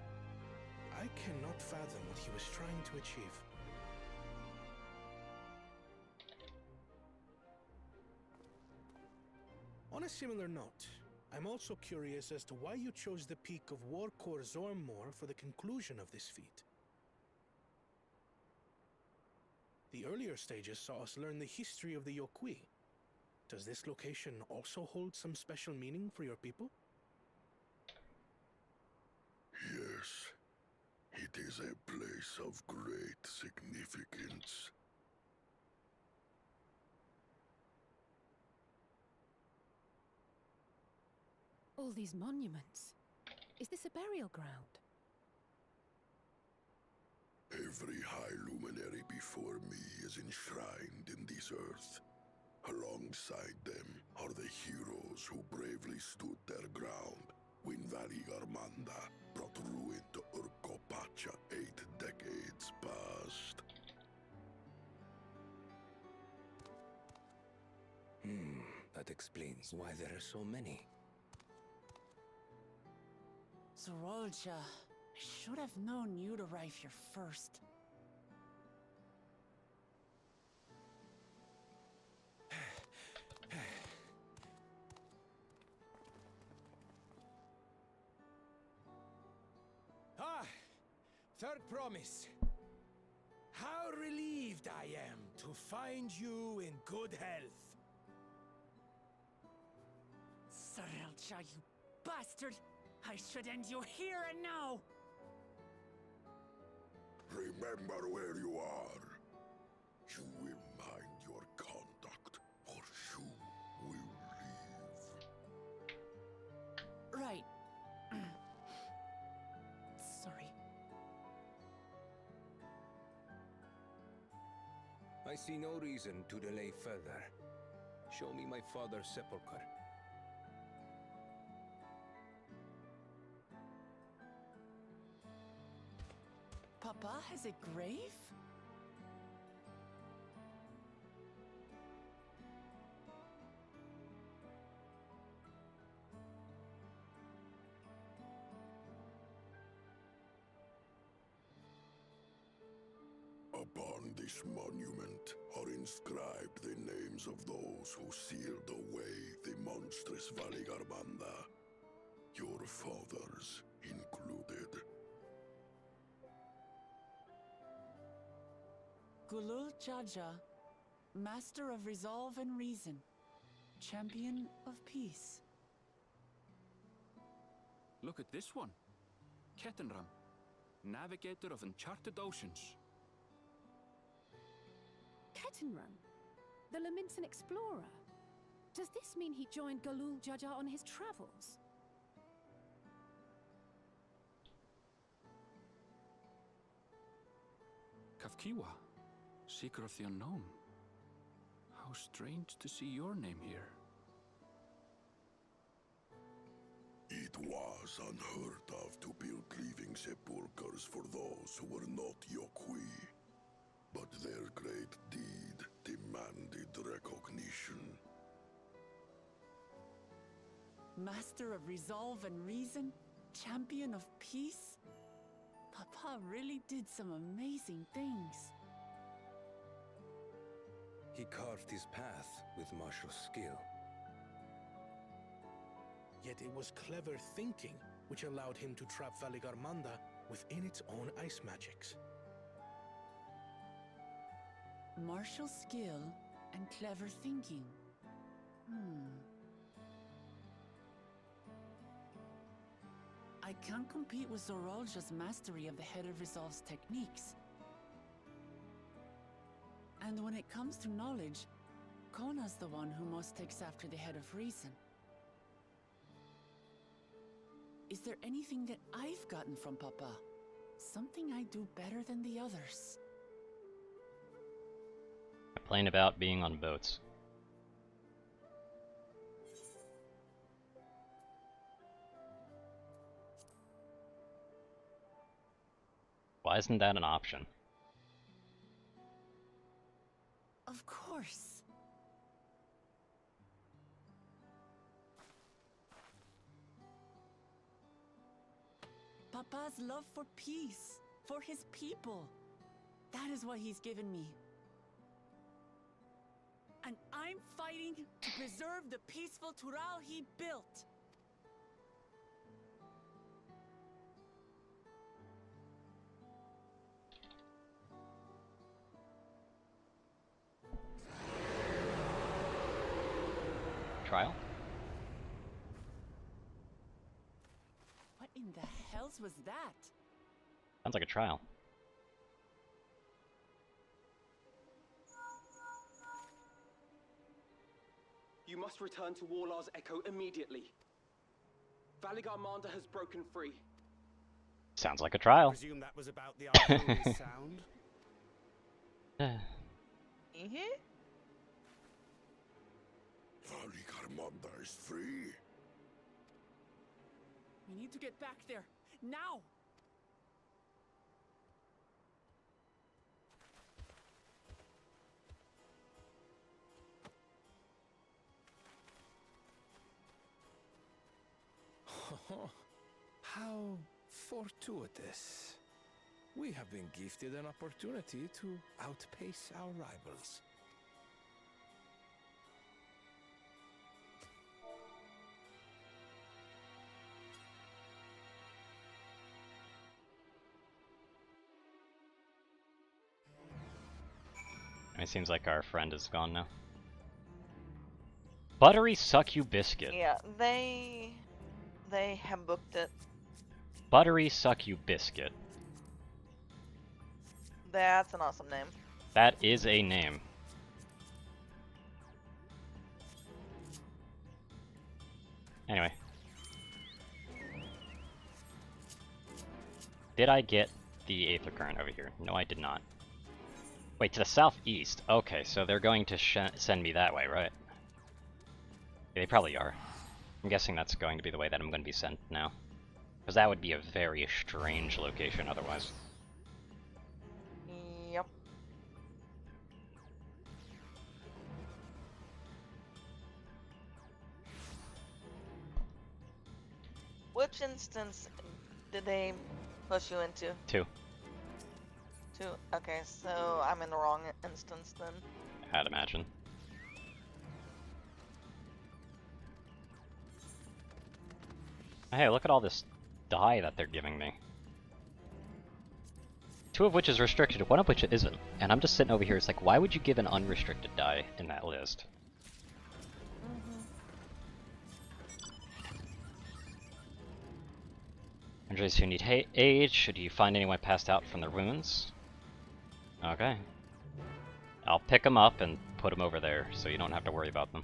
I cannot fathom what he was trying to achieve. On a similar note, I'm also curious as to why you chose the peak of Warkor Zormor for the conclusion of this feat. The earlier stages saw us learn the history of the Yokui. Does this location also hold some special meaning for your people? Yes, it is a place of great significance. All these monuments. Is this a burial ground? Every high luminary before me is enshrined in this earth. Alongside them are the heroes who bravely stood their ground when Varigarmanda brought ruin to Urkopacha 8 decades past. That explains why there are so many. Zorolja, I should have known you'd arrive here first. Third promise. How relieved I am to find you in good health. Zorolja, you bastard! I should end you here and now! Remember where you are. You will mind your conduct, or you will leave. Right. Sorry. I see no reason to delay further. Show me my father's sepulchre. Papa has a grave? Upon this monument are inscribed the names of those who sealed away the monstrous Varigarmanda, your fathers included. Gulul Jaja, Master of Resolve and Reason, Champion of Peace. Look at this one. Kettenram, Navigator of Uncharted Oceans. Kettenram, the Laminsan explorer. Does this mean he joined Gulul Jaja on his travels? Kafkiwa, Seeker of the Unknown. How strange to see your name here. It was unheard of to build living sepulchres for those who were not Yokui. But their great deed demanded recognition. Master of Resolve and Reason, Champion of Peace? Papa really did some amazing things. He carved his path with martial skill. Yet it was clever thinking which allowed him to trap Varigarmanda within its own ice magics. Martial skill and clever thinking. I can't compete with Zorolja's mastery of the Head of Resolve's techniques. And when it comes to knowledge, Kona's the one who most takes after the Head of Reason. Is there anything that I've gotten from Papa? Something I do better than the others? Complain about being on boats. Why isn't that an option? Of course. Papa's love for peace, for his people. That is what he's given me. And I'm fighting to preserve the peaceful Tural he built. trial? What in the hells was that? Sounds like a trial. You must return to Warlar's Echo immediately. Valigarmanda has broken free. Sounds like a trial. Presume that was about the artillery sound. Valigarmanda is free. We need to get back there. Now! How fortuitous. We have been gifted an opportunity to outpace our rivals. It seems like our friend is gone now. Buttery suck you biscuit. Yeah, they have booked it. Buttery suck you biscuit. That's an awesome name. That is a name. Anyway. Did I get the Aether Current over here? No, I did not. Wait, to the southeast. Okay, so they're going to send me that way, right? Yeah, they probably are. I'm guessing that's going to be the way that I'm going to be sent now. Because that would be a very strange location otherwise. Yep. Which instance did they push you into? 2. 2? Okay, so I'm in the wrong instance then. I'd imagine. Hey, look at all this dye that they're giving me. 2 of which is restricted, 1 of which isn't. And I'm just sitting over here, it's like, why would you give an unrestricted dye in that list? Injuries who need aid, should you find anyone passed out from their wounds? Okay. I'll pick them up and put them over there, so you don't have to worry about them.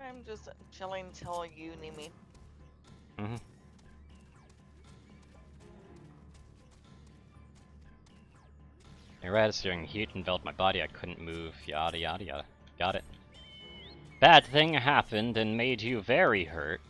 I'm just chilling till you need me. Mm-hmm. Erratic during heat enveloped my body, I couldn't move, yada yada yada. Got it. Bad thing happened and made you very hurt.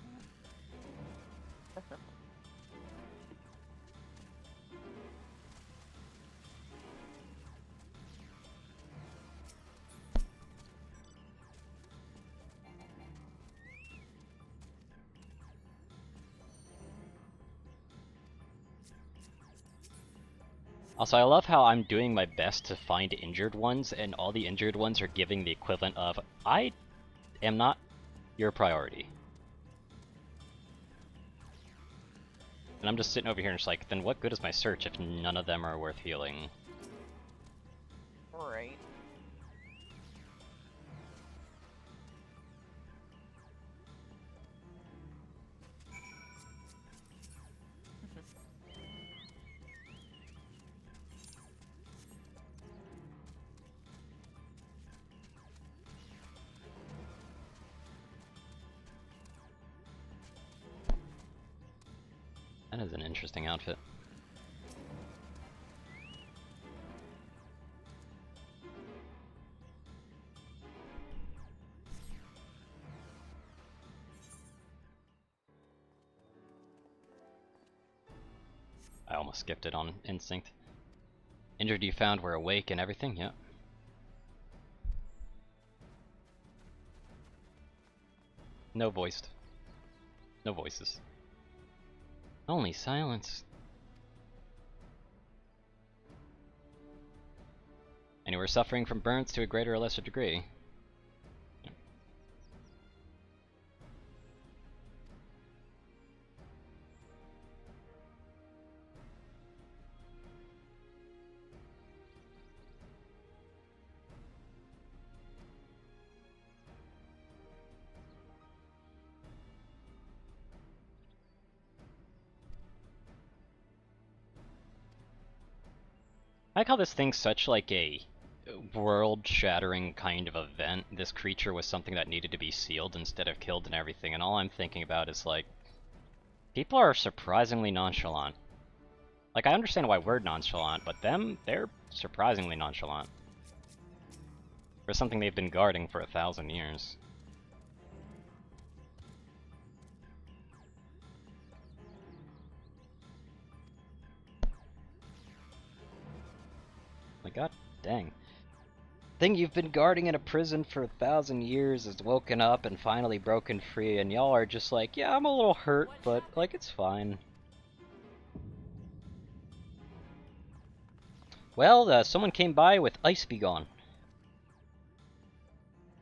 Also, I love how I'm doing my best to find injured ones, and all the injured ones are giving the equivalent of, I am not your priority. And I'm just sitting over here and just like, then what good is my search if none of them are worth healing? Right. That is an interesting outfit. I almost skipped it on instinct. Injured you found were awake and everything? Yep. No voiced. No voices. Only silence. And you were suffering from burns to a greater or lesser degree. I like how this thing's such like a world-shattering kind of event. This creature was something that needed to be sealed instead of killed and everything, and all I'm thinking about is like, people are surprisingly nonchalant. Like, I understand why we're nonchalant, but they're surprisingly nonchalant. For something they've been guarding for 1,000 years. Like, god dang. Thing you've been guarding in a prison for 1,000 years is woken up and finally broken free, and y'all are just like, yeah, I'm a little hurt, but, like, it's fine. Well, someone came by with Ice Be Gone.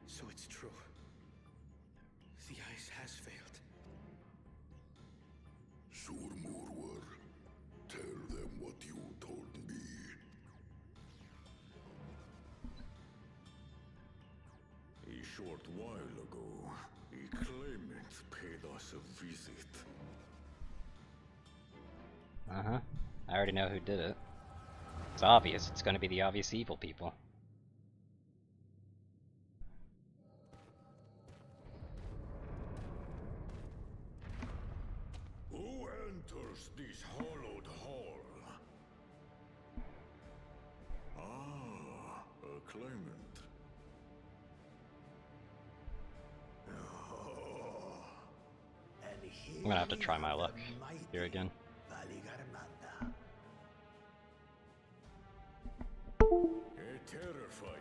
So it's true. The ice has failed. Surmurwar, tell them what you told me. A short while ago, a claimant paid us a visit. Uh-huh. I already know who did it. It's obvious. It's gonna be the obvious evil people. Who enters this hollowed hall? Ah, a claimant. I'm gonna have to try my luck here again.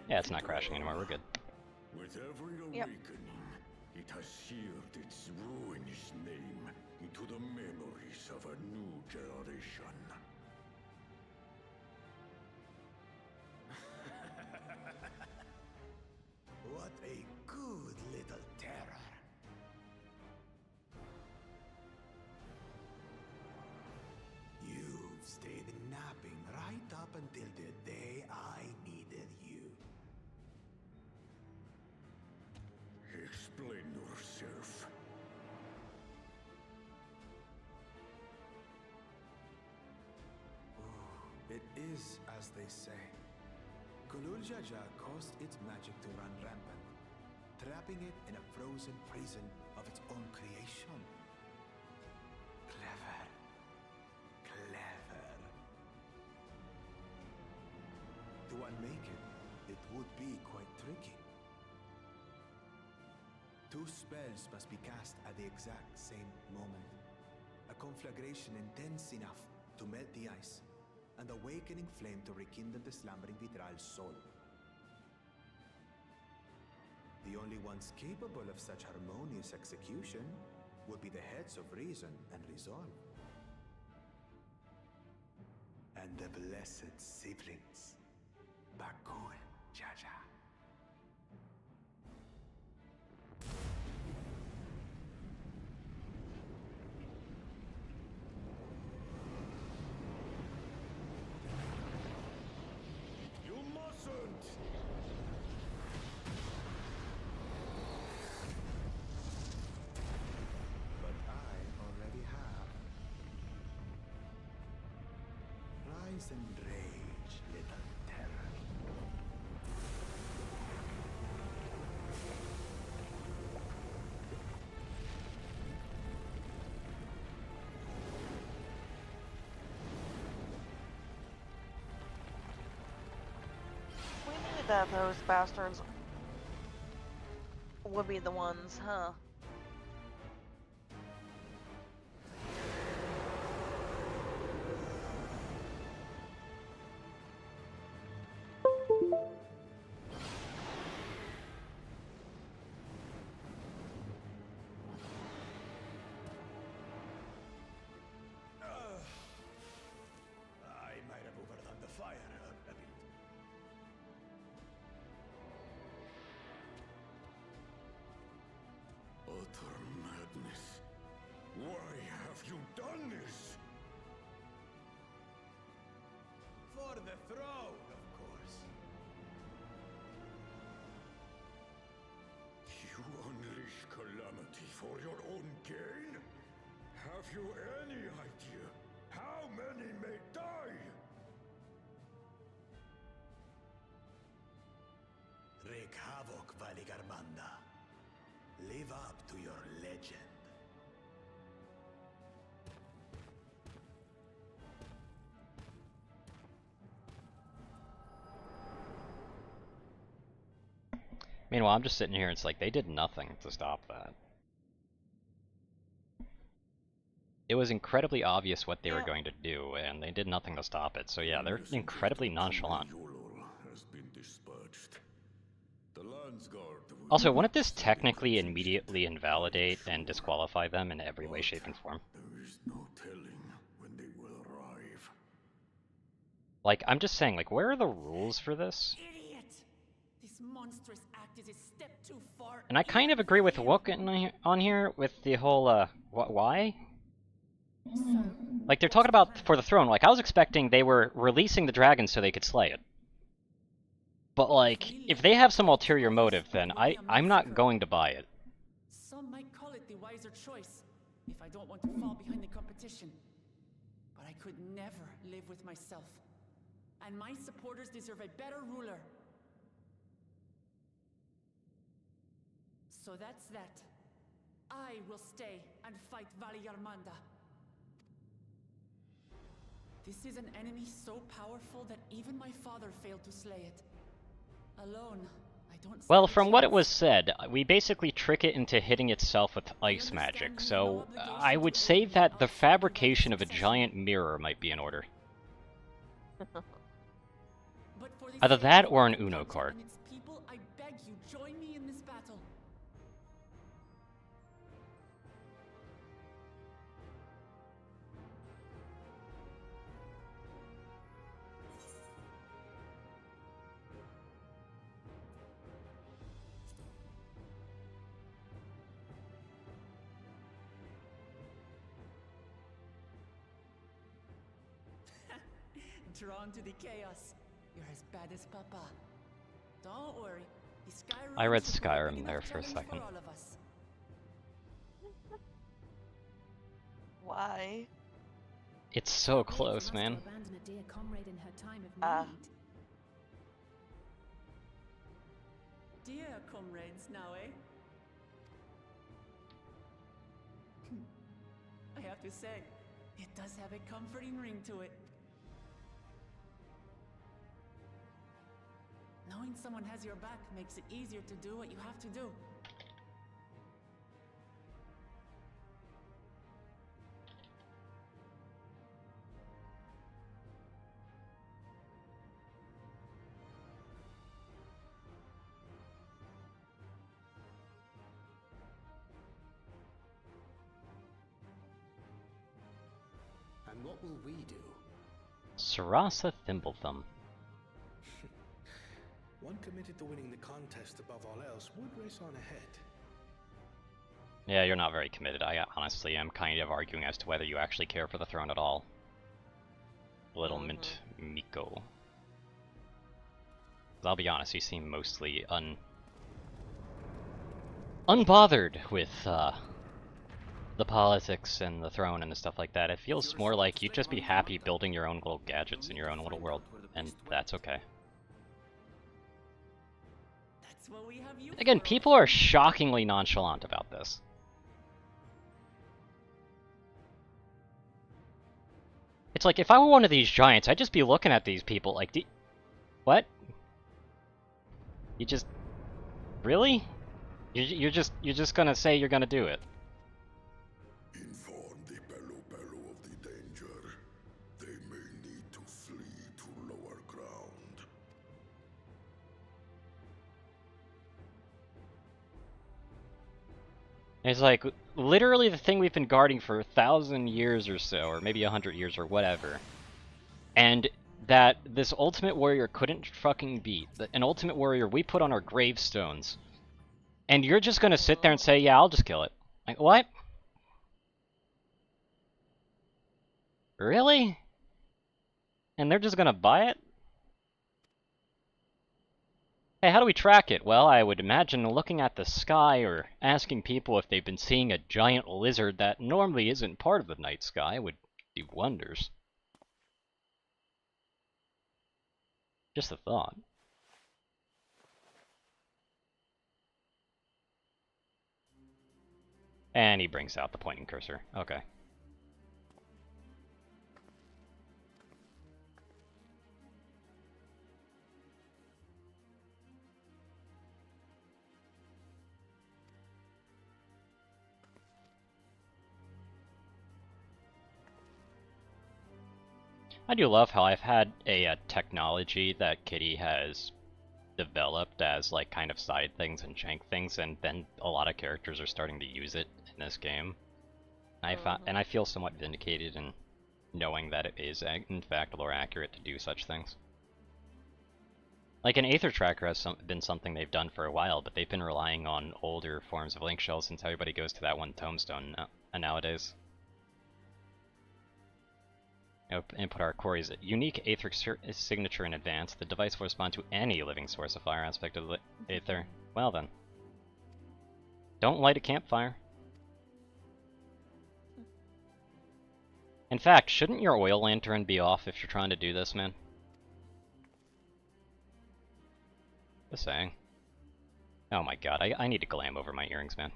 Yeah, it's not crashing anymore, we're good. With every awakening, it has seared its ruinous name into the memories of a new generation. What a good little terror. You've stayed napping right up until the day I needed you. Explain yourself. It is as they say. Kulul Jaja caused its magic to run rampant, trapping it in a frozen prison of its own creation. Clever. Clever. To unmake it, it would be quite tricky. 2 spells must be cast at the exact same moment. A conflagration intense enough to melt the ice, and awakening flame to rekindle the slumbering Vitral's soul. The only ones capable of such harmonious execution would be the heads of reason and resolve. And the blessed siblings, Bakul Jaja. You mustn't! But I already have. Rise and rage, little terror. We knew that those bastards would be the ones, huh? I might have overdone the fire a bit. Utter madness. Why have you done this? For the throne, of course. You unleash calamity for your own gain? Have you any idea how many may die? live up to your legend. Meanwhile, I'm just sitting here, it's like, they did nothing to stop that. It was incredibly obvious what they were going to do, and they did nothing to stop it. So yeah, they're incredibly nonchalant. Has been dispatched. The Landsguard will Also, wouldn't this technically immediately invalidate and disqualify them in every way, shape, and form? There is no telling when they will arrive. Like, I'm just saying, like, where are the rules for this? Idiot! This monstrous act is a step too far. And I kind of agree with Woken on here with the whole, why? Like, they're talking about for the throne. Like, I was expecting they were releasing the dragon so they could slay it. But, like, if they have some ulterior motive, then I'm not going to buy it. Some might call it the wiser choice, if I don't want to fall behind the competition. But I could never live with myself. And my supporters deserve a better ruler. So that's that. I will stay and fight Valiarmanda. This is an enemy so powerful that even my father failed to slay it. Alone, I don't. Well, from what it was said, we basically trick it into hitting itself with ice magic, so I would say that the fabrication of a giant mirror might be in order. Either that or an Uno card. People, I beg you, join me in this battle. Drawn to the chaos. You're as bad as Papa. Don't worry. The Skyrim I read will provide Skyrim enough there for a challenge second. all of us. Why? It's so close, man. Abandon a dear comrade in her time of need. Dear comrades now, eh? I have to say, it does have a comforting ring to it. Knowing someone has your back makes it easier to do what you have to do. And what will we do? Sarasa Thimblethumb. One committed to winning the contest above all else would race on ahead. Yeah, you're not very committed. I honestly am kind of arguing as to whether you actually care for the throne at all. Little Mint Miko. 'Cause I'll be honest, you seem mostly unbothered with the politics and the throne and the stuff like that. It feels more like you'd just be happy building your own little gadgets in your own little world, and that's okay. That's what we have you Again, for. people are shockingly nonchalant about this. It's like, if I were one of these giants, I'd just be looking at these people like, what? You just... Really? You're just gonna say you're gonna do it. Inform the Bello of the danger. They may need to flee to lower ground. It's like, literally the thing we've been guarding for 1,000 years or so, or maybe 100 years or whatever. And that this Ultimate Warrior couldn't fucking beat. An Ultimate Warrior we put on our gravestones. And you're just gonna sit there and say, yeah, I'll just kill it. Like, what? Really? And they're just gonna buy it? Hey, how do we track it? Well, I would imagine looking at the sky or asking people if they've been seeing a giant lizard that normally isn't part of the night sky would do wonders. Just a thought. And he brings out the pointing cursor. Okay. I do love how I've had a technology that Kitty has developed as like kind of side things and jank things, and then a lot of characters are starting to use it in this game. And I feel somewhat vindicated in knowing that it is in fact lore accurate to do such things. Like an Aether Tracker has been something they've done for a while, but they've been relying on older forms of Link Shell since everybody goes to that one tombstone nowadays. Input our Corey's unique Aether signature in advance. The device will respond to any living source of fire aspect of the Aether. Well then. Don't light a campfire. In fact, shouldn't your oil lantern be off if you're trying to do this, man? Just saying. Oh my god, I need to glam over my earrings, man.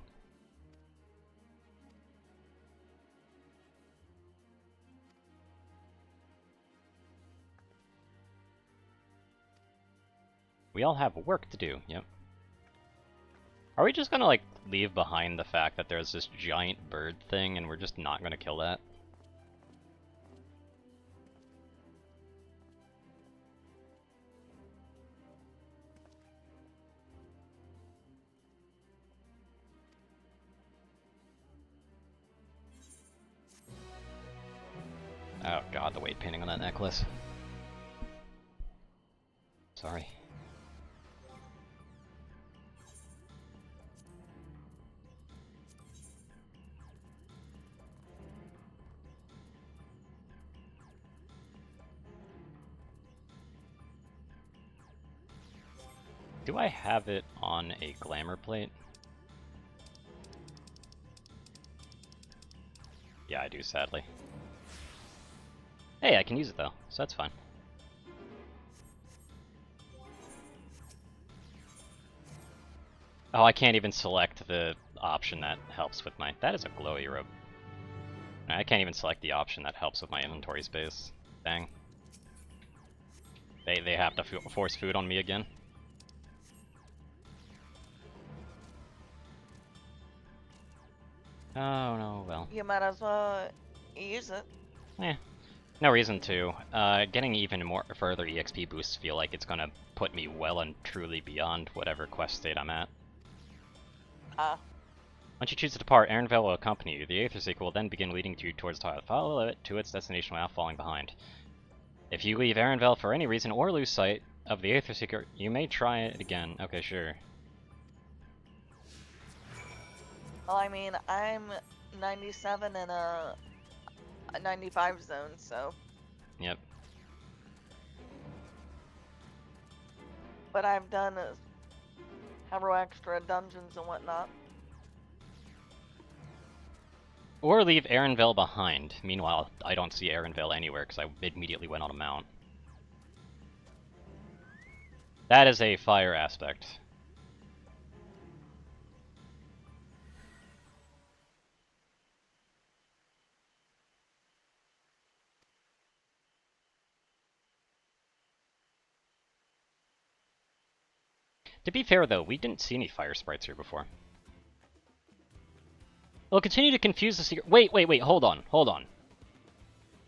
We all have work to do, yep. Are we just gonna, like, leave behind the fact that there's this giant bird thing and we're just not gonna kill that? Oh god, the weight painting on that necklace. Sorry. Do I have it on a glamour plate? Yeah, I do, sadly. Hey, I can use it though, so that's fine. Oh, I can't even select the option that helps with my... That is a glowy robe. I can't even select the option that helps with my inventory space. Dang. They have to force food on me again. Oh no, well. You might as well use it. Eh. No reason to. Getting even more further EXP boosts feel like it's gonna put me well and truly beyond whatever quest state I'm at. Once you choose to depart, Aaronvale will accompany you. The Aether Seeker will then begin leading you towards the toilet. Follow it to its destination without falling behind. If you leave Aaronvale for any reason or lose sight of the Aether Seeker, you may try it again. Okay, sure. Well, I mean, I'm 97 in a 95 zone, so. Yep. But I've done several extra dungeons and whatnot. Or leave Aaronvale behind. Meanwhile, I don't see Aaronvale anywhere because I immediately went on a mount. That is a fire aspect. To be fair though, we didn't see any fire sprites here before. It'll continue to confuse the secret. Wait, hold on.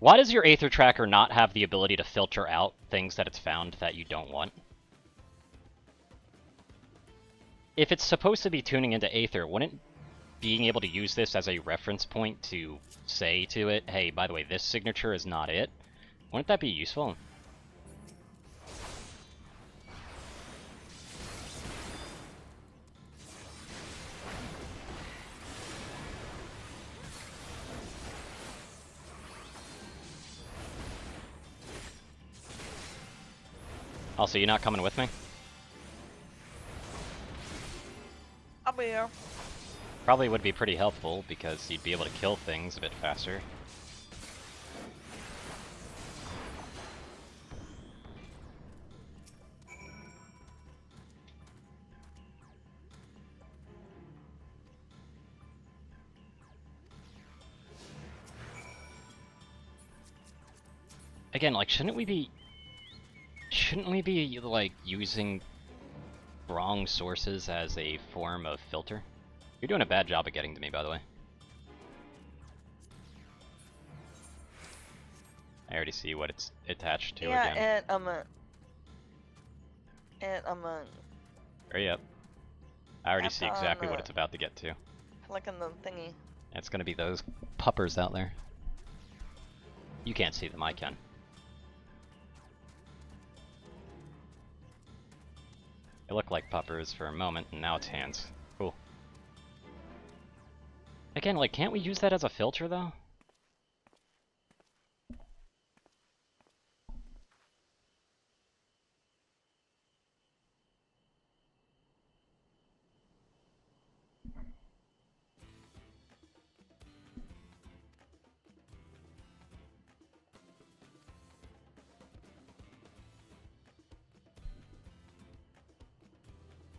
Why does your Aether Tracker not have the ability to filter out things that it's found that you don't want? If it's supposed to be tuning into Aether, wouldn't being able to use this as a reference point to say to it, hey, by the way, this signature is not it? Wouldn't that be useful? Also, you not coming with me? I'll be here. Probably would be pretty helpful because you'd be able to kill things a bit faster. Again, like, shouldn't we be, like, using wrong sources as a form of filter? You're doing a bad job of getting to me, by the way. I already see what it's attached to again. Yeah, and among. Hurry up. I already see That's exactly on, what it's about to get to. Like in the thingy. It's gonna be those puppers out there. You can't see them, I can. It looked like puppers for a moment, and now it's hands. Cool. Again, like, can't we use that as a filter, though?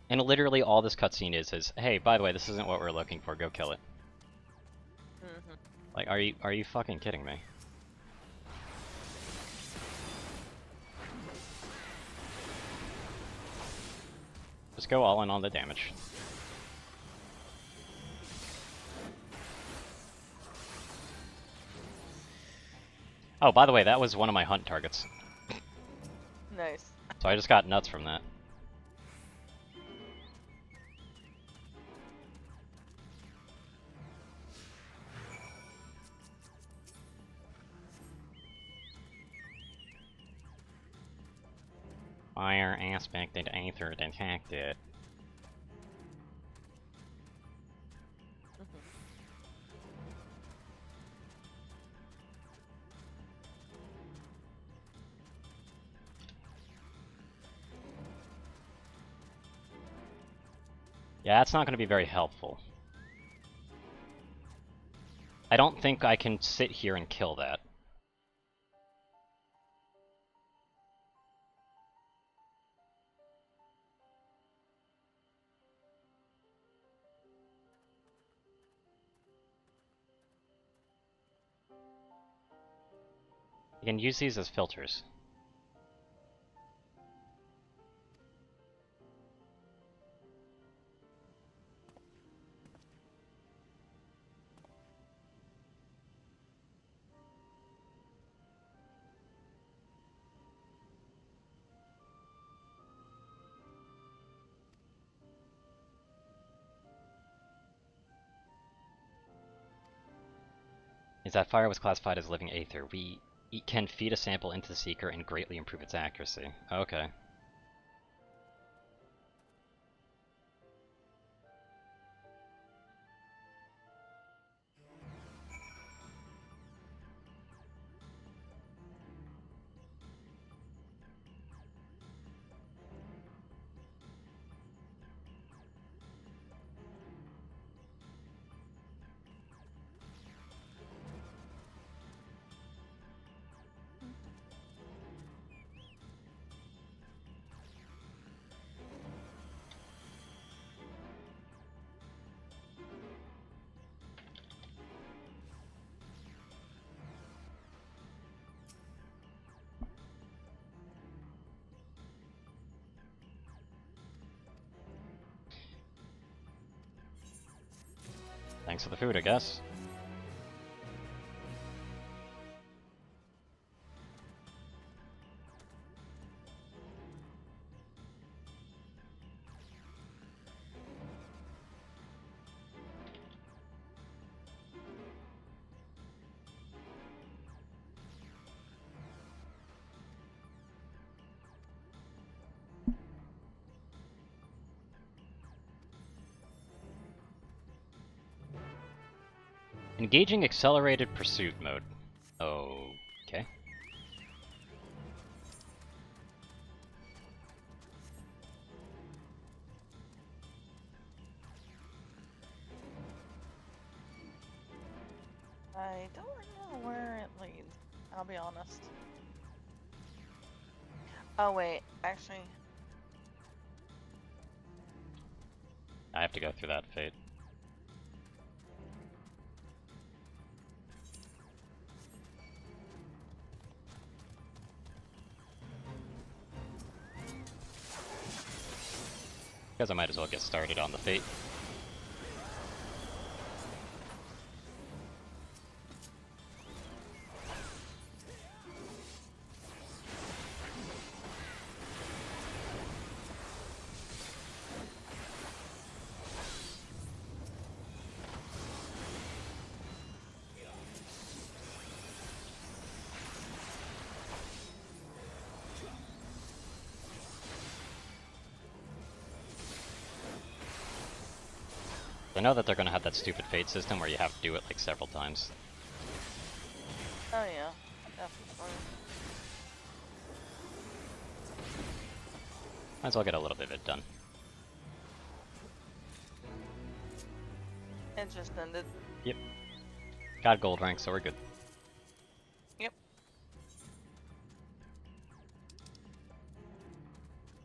And literally all this cutscene is, hey, by the way, this isn't what we're looking for, go kill it. Like, are you fucking kidding me? Just go all in on the damage. Oh, by the way, that was one of my hunt targets. Nice. So I just got nuts from that. Fire aspected aether detected. Yeah, that's not going to be very helpful. I don't think I can sit here and kill that. You can use these as filters. Is that fire was classified as living aether. We can feed a sample into the seeker and greatly improve its accuracy. Okay. Thanks for the food, I guess. Engaging accelerated pursuit mode. Okay. I don't know where it leads, I'll be honest. Oh wait, actually... I have to go through that fate. Guess I might as well get started on the Fate. I know that they're gonna have that stupid Fate system where you have to do it like several times. Oh yeah, definitely. Might as well get a little bit of it done. It just ended. Yep. Got gold rank, so we're good. Yep.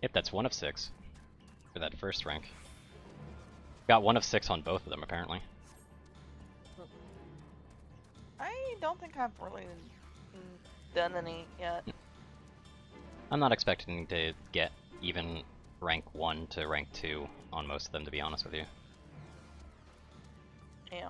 Yep, that's 1 of 6 for that first rank. Got 1 of 6 on both of them, apparently. I don't think I've really done any yet. I'm not expecting to get even rank 1 to rank 2 on most of them, to be honest with you. Yeah.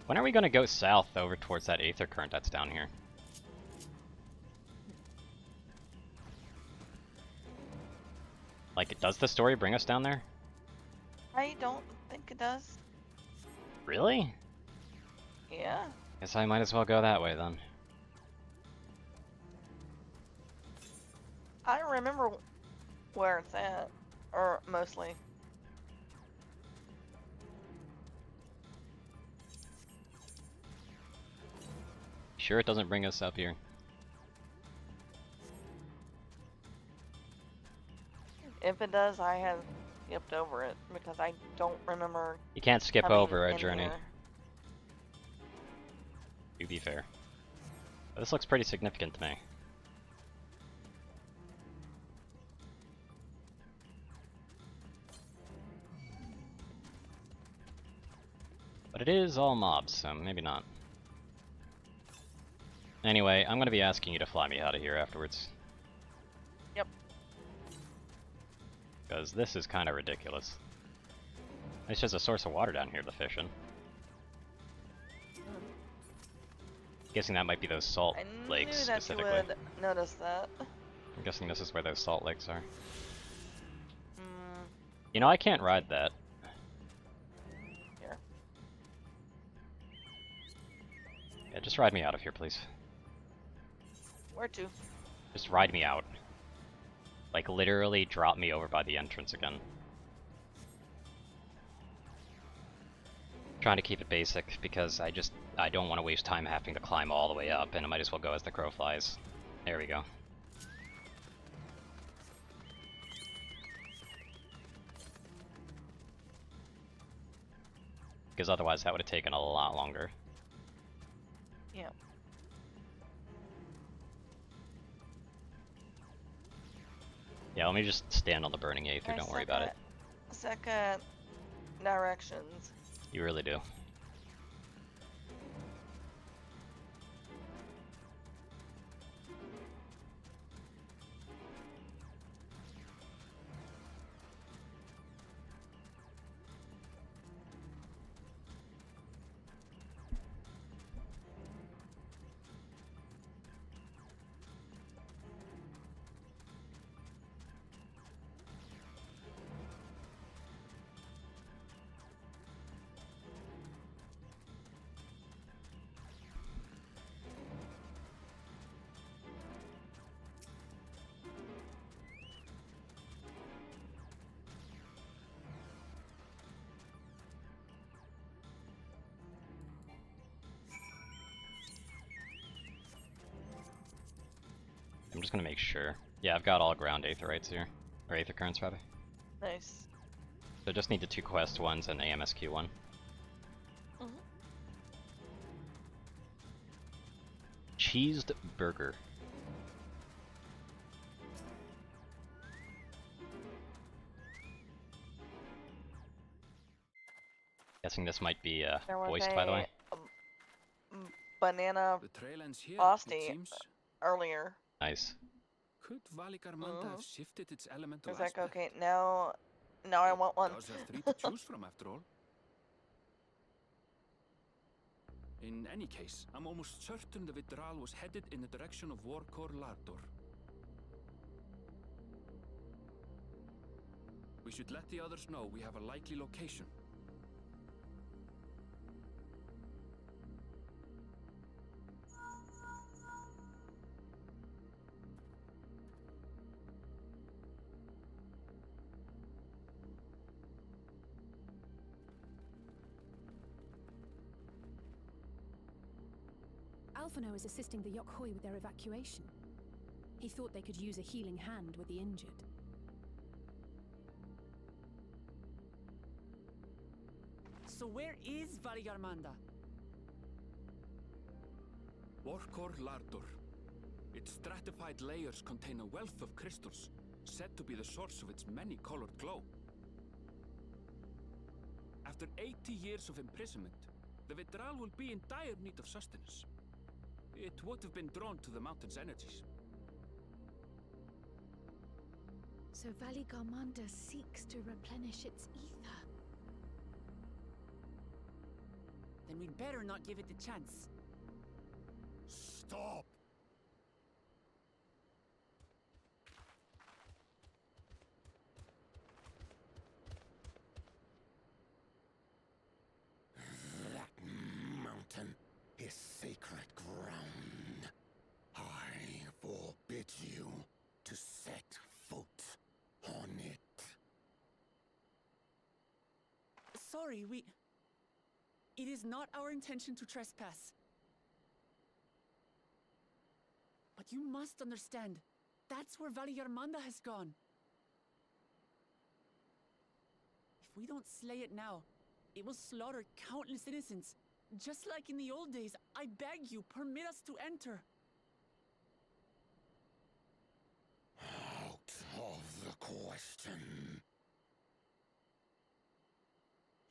When are we gonna go south over towards that Aether Current that's down here? Like, does the story bring us down there? I don't think it does. Really? Yeah. Guess I might as well go that way then. I don't remember where it's at, or mostly. Sure it doesn't bring us up here. If it does, I have skipped over it because I don't remember. You can't skip coming over a in journey. here. To be fair. But this looks pretty significant to me. But it is all mobs, so maybe not. Anyway, I'm gonna be asking you to fly me out of here afterwards. Yep. Because this is kind of ridiculous. It's just a source of water down here to fish in. Guessing that might be those salt I lakes knew that specifically. you would notice that. I'm guessing this is where those salt lakes are. Mm, You know, I can't ride that. here. Yeah, just ride me out of here, please. Where to? Just ride me out. Like, literally drop me over by the entrance again. Trying to keep it basic because I don't want to waste time having to climb all the way up, and I might as well go as the crow flies. There we go. Because otherwise that would have taken a lot longer. Yeah. Yeah, let me just stand on the burning Aether, don't worry about it. Second directions. You really do. I'm just gonna make sure. Yeah, I've got all ground Aetherites here. Or Aether Currents, rather. Nice. So just need the 2 quest ones and the AMSQ one. Mhm. Cheesed burger. Guessing this might be There was voiced, by the way. Banana The trail ends here, it Frosty seems. earlier. Nice. Could Valigarmanda have shifted its elemental It's like, aspect? okay, now I want one. It does have 3 to choose from, after all. In any case, I'm almost certain the Vitral was headed in the direction of Warkor Lardor. We should let the others know we have a likely location. Alphino is assisting the Yokhoi with their evacuation. He thought they could use a healing hand with the injured. So where is Valigarmanda? Warkor Lardor. Its stratified layers contain a wealth of crystals, said to be the source of its many-colored glow. After 80 years of imprisonment, the Vitral will be in dire need of sustenance. It would have been drawn to the mountain's energies. So Valigarmanda seeks to replenish its ether. Then we'd better not give it the chance. Stop! That mountain is sacred ground. I forbid you to set foot on it. Sorry, It is not our intention to trespass. But you must understand, that's where Valigarmanda has gone. If we don't slay it now, it will slaughter countless innocents. Just like in the old days, I beg you, permit us to enter. Out of the question.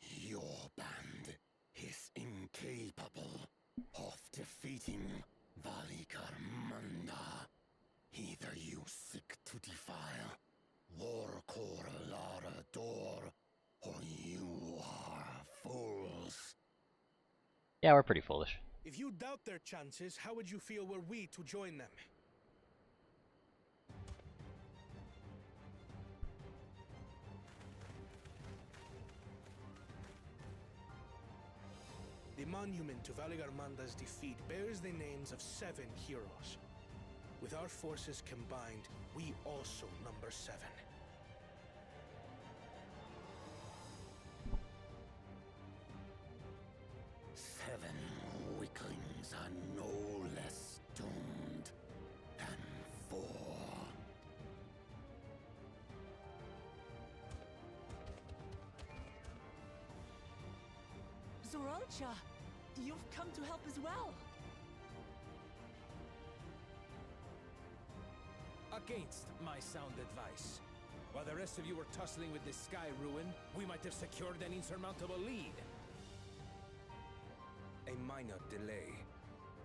Your band is incapable of defeating Valigarmanda. Either you seek to defile Warkor Lardor, or you are fools. Yeah, we're pretty foolish. If you doubt their chances, how would you feel were we to join them? The monument to Valigarmanda's defeat bears the names of 7 heroes. With our forces combined, we also number 7. Seven weaklings are no less doomed than 4. Zoralcha, you've come to help as well. Against my sound advice. While the rest of you were tussling with this sky ruin, we might have secured an insurmountable lead. A minor delay.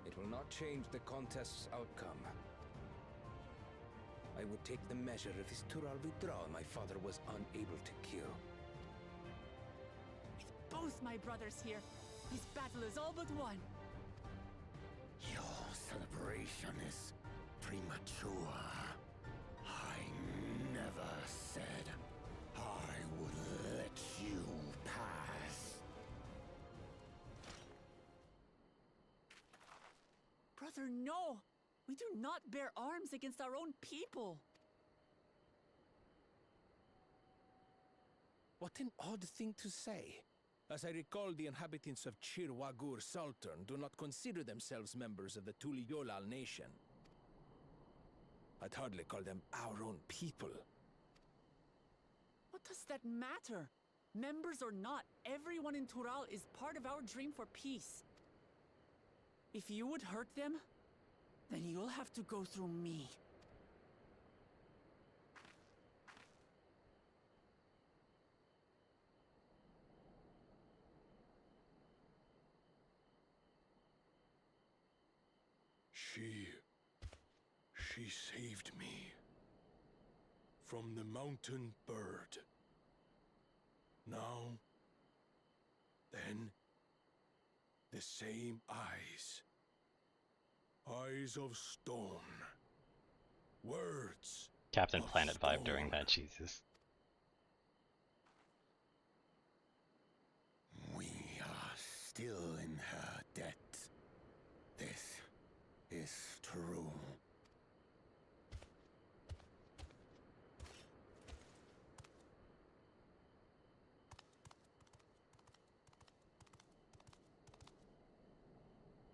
It will not change the contest's outcome. I would take the measure of his Tural Vitral my father was unable to kill. With both my brothers here, this battle is all but won. Your celebration is premature. I never said I would let you pass. Brother, no! We do not bear arms against our own people! What an odd thing to say. As I recall, the inhabitants of Chir Wagur Sultan do not consider themselves members of the Tuliyolal nation. I'd hardly call them our own people. What does that matter? Members or not, everyone in Tural is part of our dream for peace. If you would hurt them, then you'll have to go through me. She saved me from the mountain bird. Now, then, the same eyes. Eyes of stone. Words. Captain of Planet vibe stone. during that, Jesus. We are still in her debt. This is true.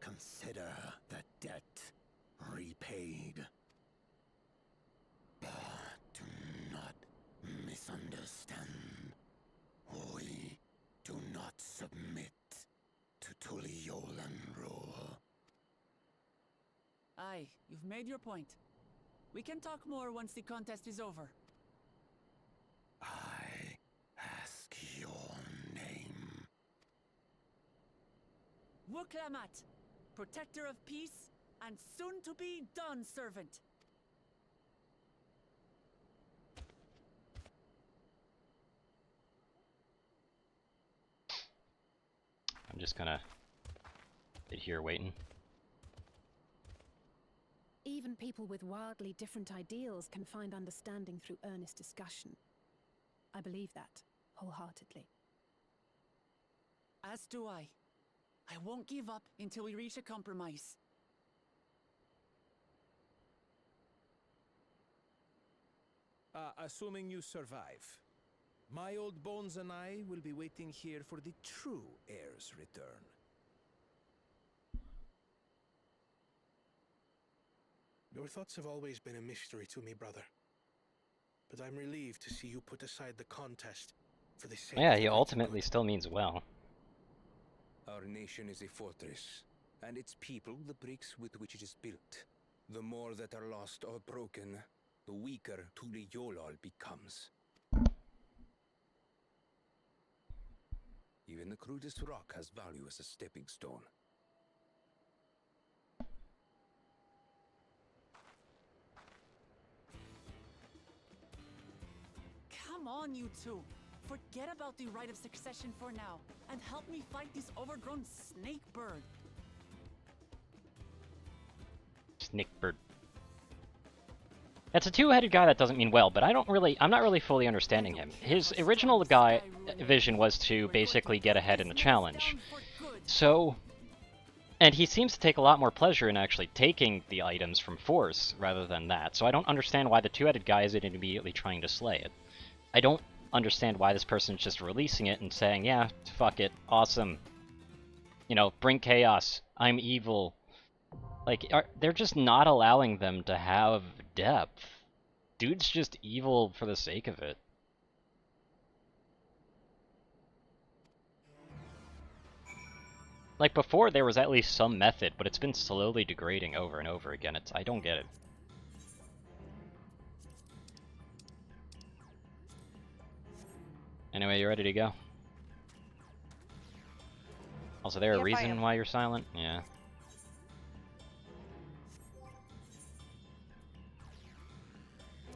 Consider the debt repaid. But do not misunderstand. We do not submit to Tuliolan rule. Aye, you've made your point. We can talk more once the contest is over. I ask your name. Wuklamat, protector of peace, and soon-to-be Dawn servant. I'm just gonna sit here waiting. Even people with wildly different ideals can find understanding through earnest discussion. I believe that, wholeheartedly. As do I. I won't give up until we reach a compromise. Assuming you survive, my old bones and I will be waiting here for the true heir's return. Your thoughts have always been a mystery to me, brother. But I'm relieved to see you put aside the contest for the sake Yeah, of he the greater ultimately good. still means well. Our nation is a fortress, and its people the bricks with which it is built. The more that are lost or broken, the weaker Tuliyolal becomes. Even the crudest rock has value as a stepping stone. Come on, you two. Forget about the right of succession for now, and help me fight this overgrown snake bird. Snake bird. That's a two-headed guy that doesn't mean well, but I'm not really fully understanding him. His original vision was to basically get ahead in the challenge. So, and he seems to take a lot more pleasure in actually taking the items from Force rather than that. So I don't understand why the two-headed guy isn't immediately trying to slay it. I don't understand why this person's just releasing it and saying, yeah, fuck it, awesome. You know, bring chaos, I'm evil. Like, they're just not allowing them to have depth. Dude's just evil for the sake of it. Like, before there was at least some method, but it's been slowly degrading over and over again. I don't get it. Anyway, you ready to go? Also, there a reason why you're silent? Yeah.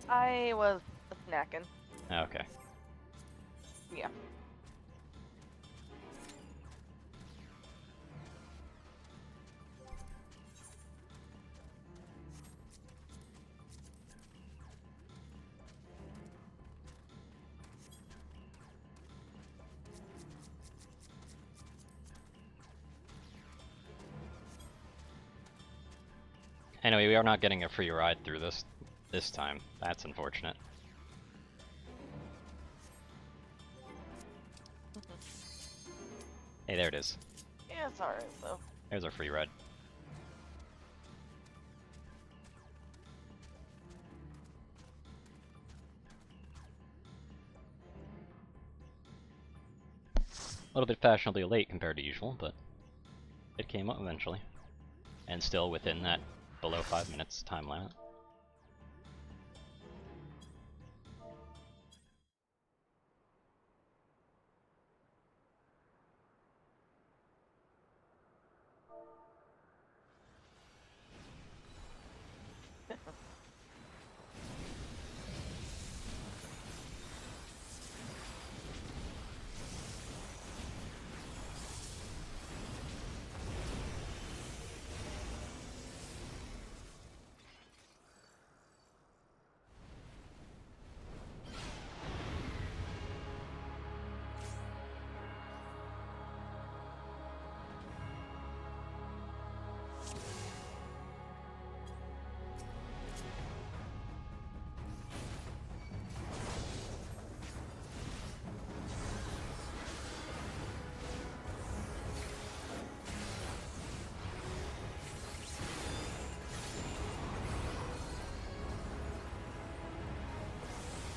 I was snacking. Okay. Yeah. Anyway, we are not getting a free ride through this time. That's unfortunate. Hey, there it is. Yeah, it's alright though. There's our free ride. A little bit fashionably late compared to usual, but it came up eventually. And still within that below 5 minutes time limit.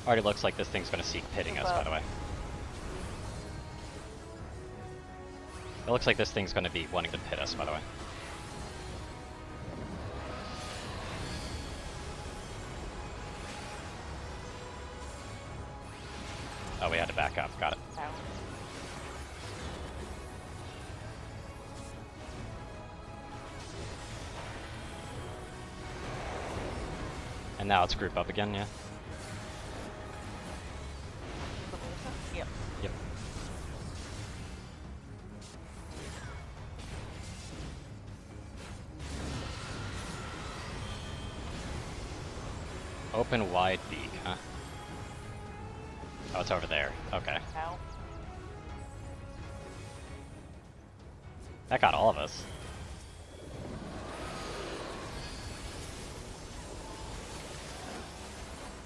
Already looks like this thing's gonna seek pitting us, by the way. It looks like this thing's gonna be wanting to pit us, by the way. Oh, we had to back up. Got it. And now let's group up again, yeah? Yep. Yep. Open wide beak, huh? Oh, it's over there. Okay. Ow. That got all of us.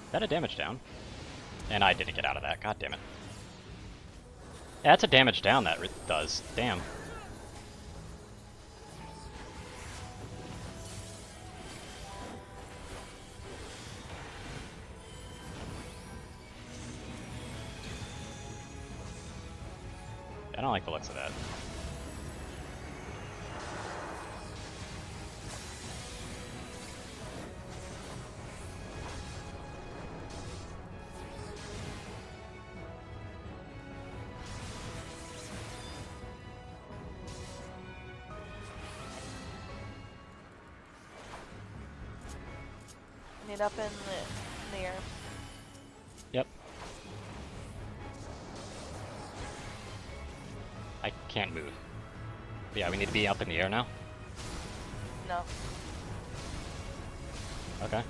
Is that a damage down? And I didn't get out of that. God damn it. Yeah, that's a damage down that does. Damn. I don't like the looks of that. Need up in the air. Yep. I can't move. But yeah, we need to be up in the air now. No. Okay.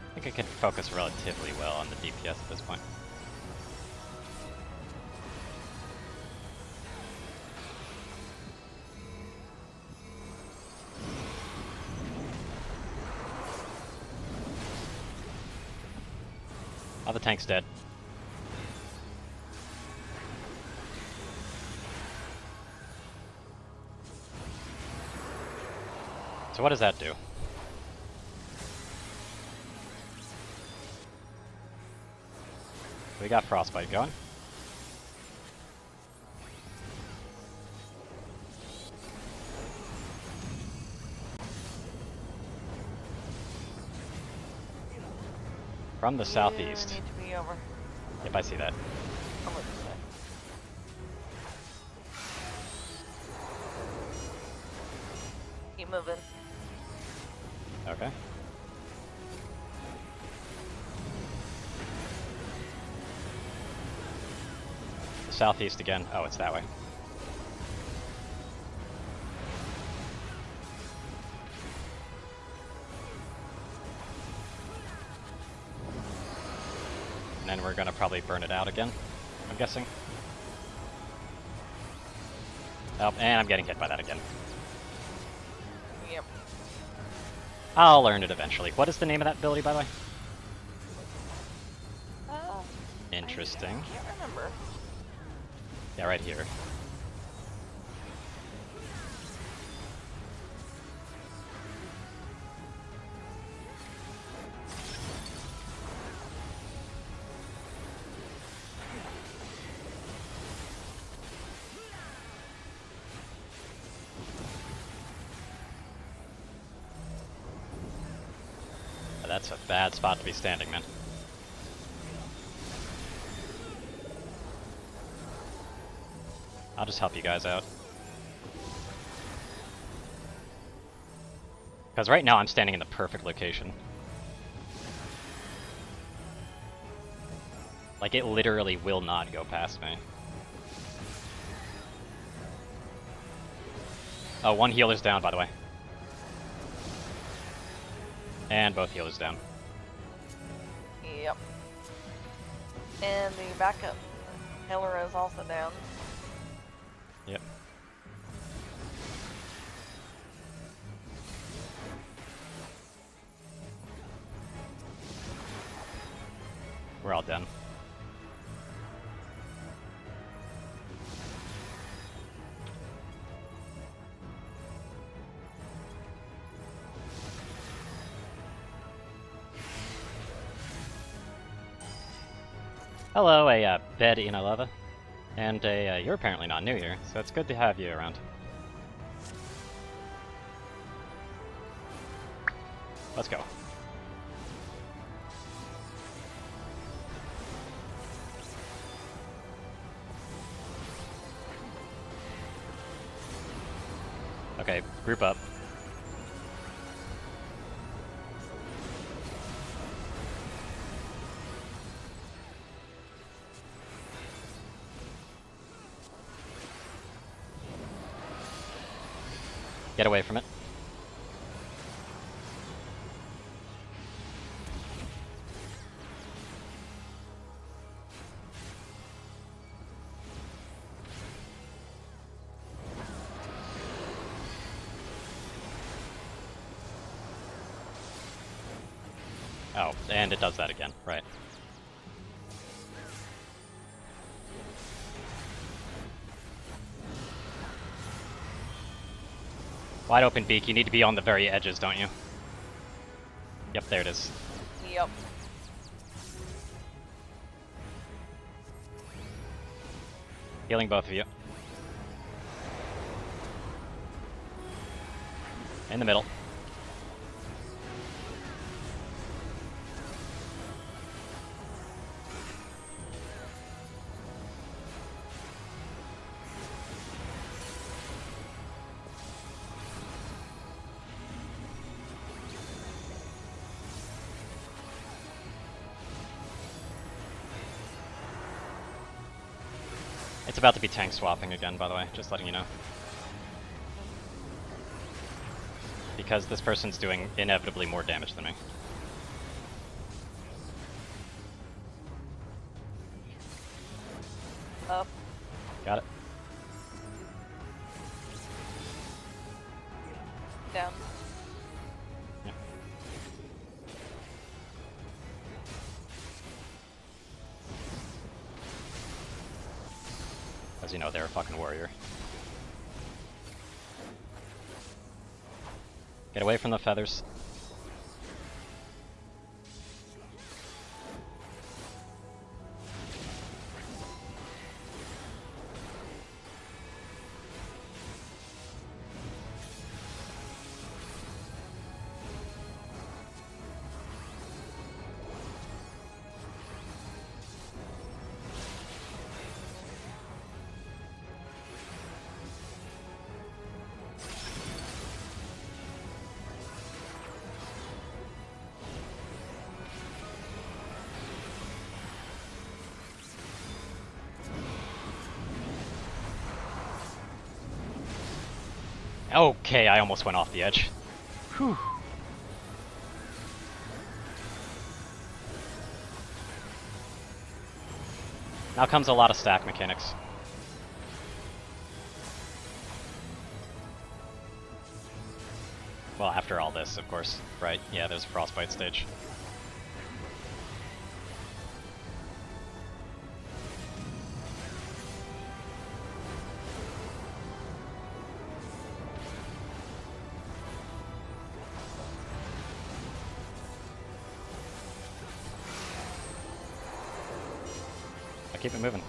I think I can focus relatively well on the DPS at this point. Oh, the tank's dead. So what does that do? We got frostbite going. From the southeast. You need to be over. Yep, I see that. I'll look this way. Keep moving. Okay. Southeast again. Oh, it's that way. And then we're gonna probably burn it out again, I'm guessing. Oh, and I'm getting hit by that again. Yep. I'll learn it eventually. What is the name of that ability, by the way? Interesting. I can't remember. Yeah, right here. That's a bad spot to be standing, man. I'll just help you guys out. Because right now I'm standing in the perfect location. Like, it literally will not go past me. Oh, one healer's down, by the way. And both healers down. Yep. And the backup healer is also down. Yep. We're all done. Hello, a bed in Aleva. And you're apparently not new here, so it's good to have you around. Let's go. Okay, group up. Get away from it. Oh, and it does that again, right. Wide open beak, you need to be on the very edges, don't you? Yep, there it is. Yep. Healing both of you. In the middle. It's about to be tank swapping again, by the way, just letting you know. Because this person's doing inevitably more damage than me. Up. Got it. Down. Yeah. As you know, they're a fucking warrior. Get away from the feathers. Okay, I almost went off the edge. Whew. Now comes a lot of stack mechanics. Well, after all this, of course. Right, yeah, there's a frostbite stage. Keep it moving.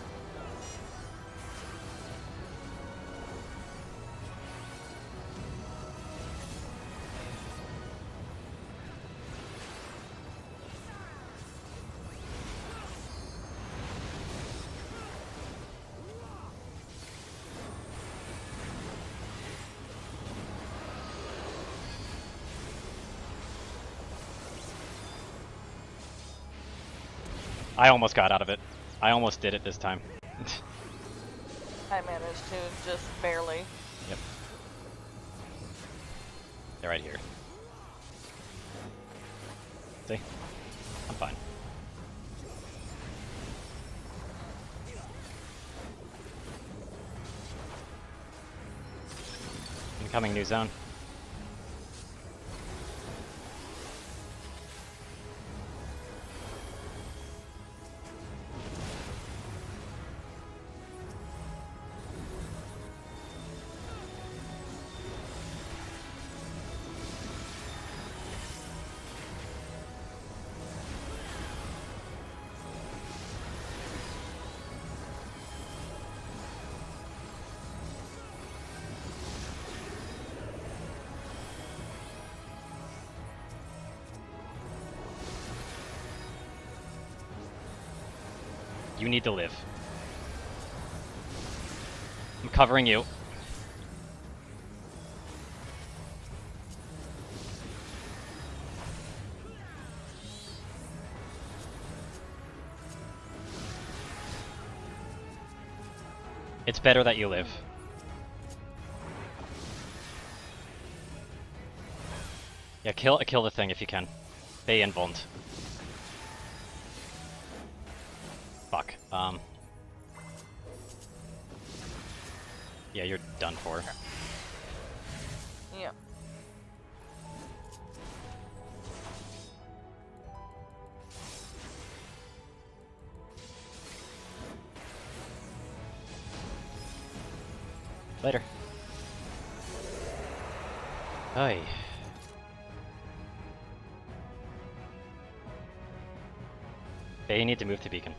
I almost got out of it. I almost did it this time. I managed to, just barely. Yep. They're right here. See? I'm fine. Incoming new zone. You need to live. I'm covering you. It's better that you live. Yeah, kill the thing if you can. Bay and Bond. Fuck. Yeah, you're done for. Yeah. Later. Hey. They need to move to beacon.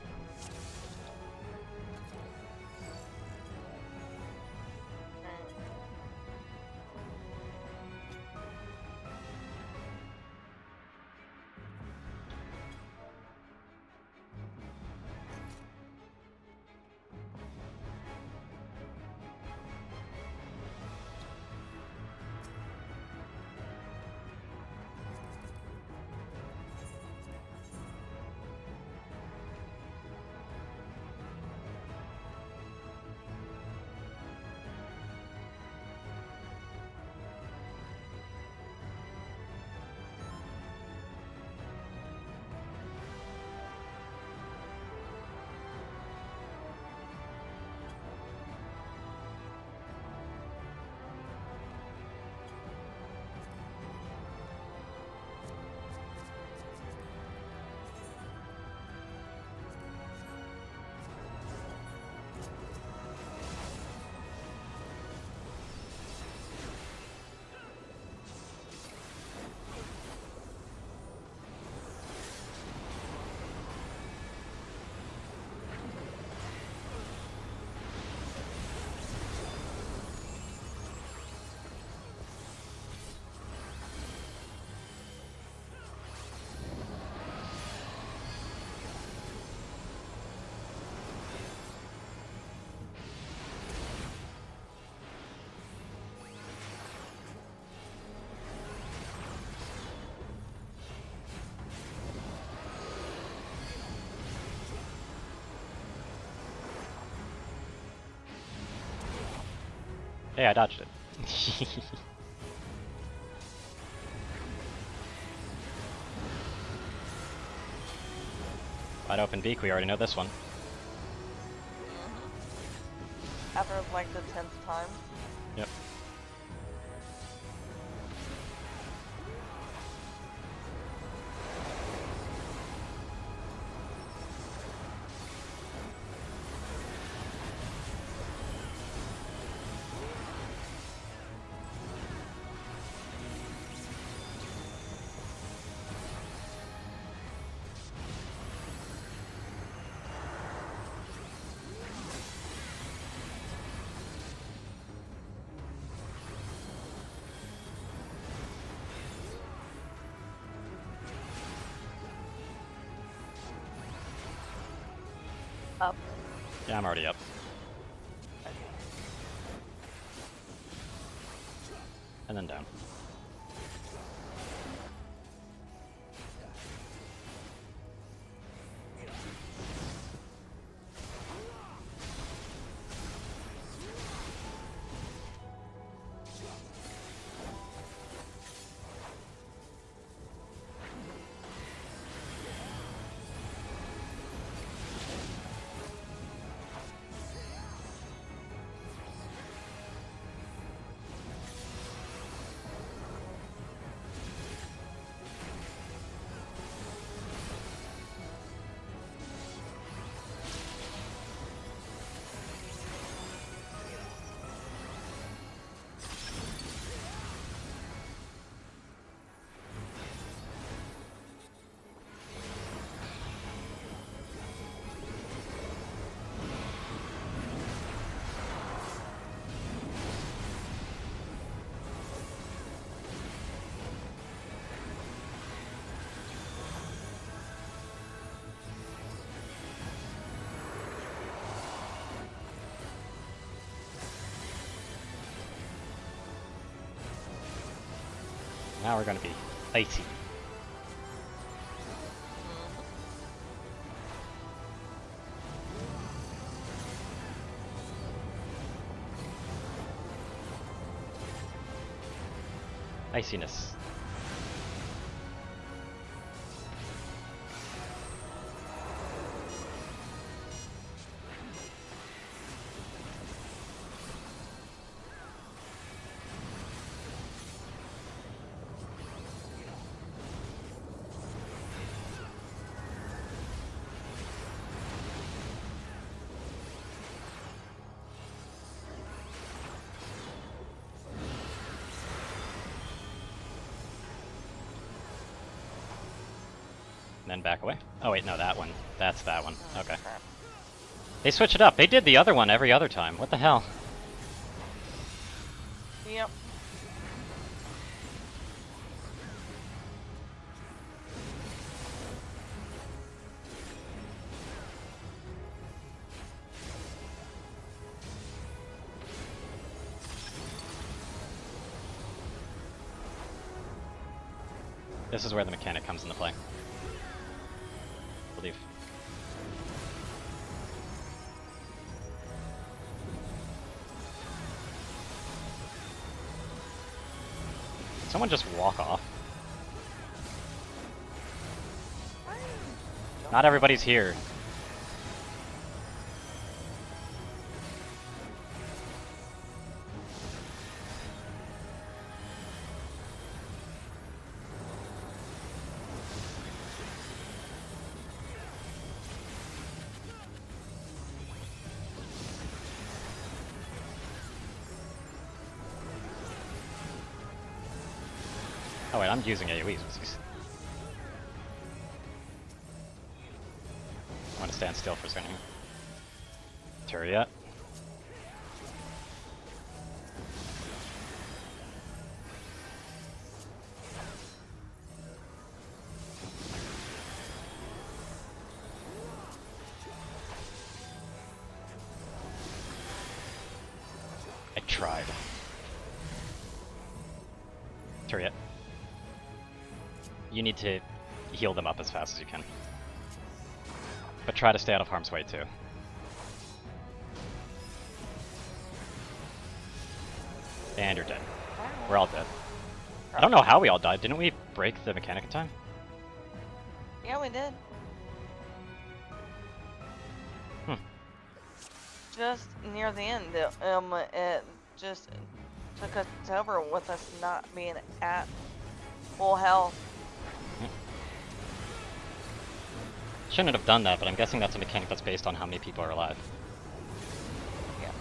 Hey, I dodged it. Wide open beak, we already know this one. After like the 10th time. Yep. Up. Yeah, I'm already up. And then down. Now we're gonna be icy. Iciness. And then back away. Oh wait, no, that one. That's that one. Okay. They switch it up. They did the other one every other time. What the hell? Yep. This is where the mechanic comes into play. I believe. Someone just walk off. Not everybody's here. Oh wait, I'm using AoEs. I want to stand still for a second here. Turia. I tried. Turia. You need to heal them up as fast as you can. But try to stay out of harm's way too. And you're dead. We're all dead. I don't know how we all died. Didn't we break the mechanic in time? Yeah, we did. Just near the end, it just took us over with us not being at full health. Shouldn't have done that, but I'm guessing that's a mechanic that's based on how many people are alive. Yeah.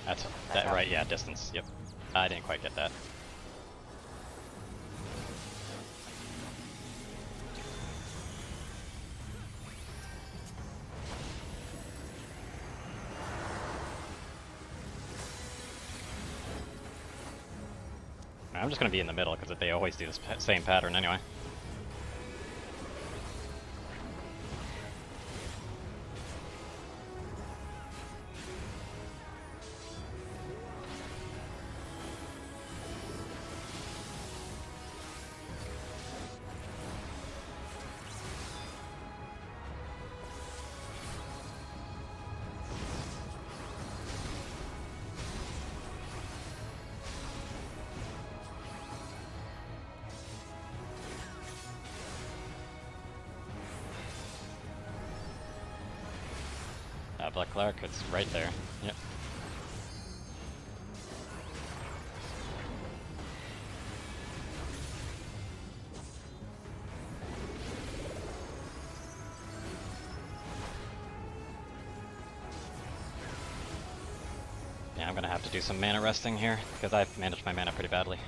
That's that right, yeah, distance. Yep. I didn't quite get that. I'm just gonna be in the middle because they always do this same pattern anyway. Yeah, Black Cleric, it's right there. Yep. Yeah, I'm gonna have to do some mana resting here, because I've managed my mana pretty badly.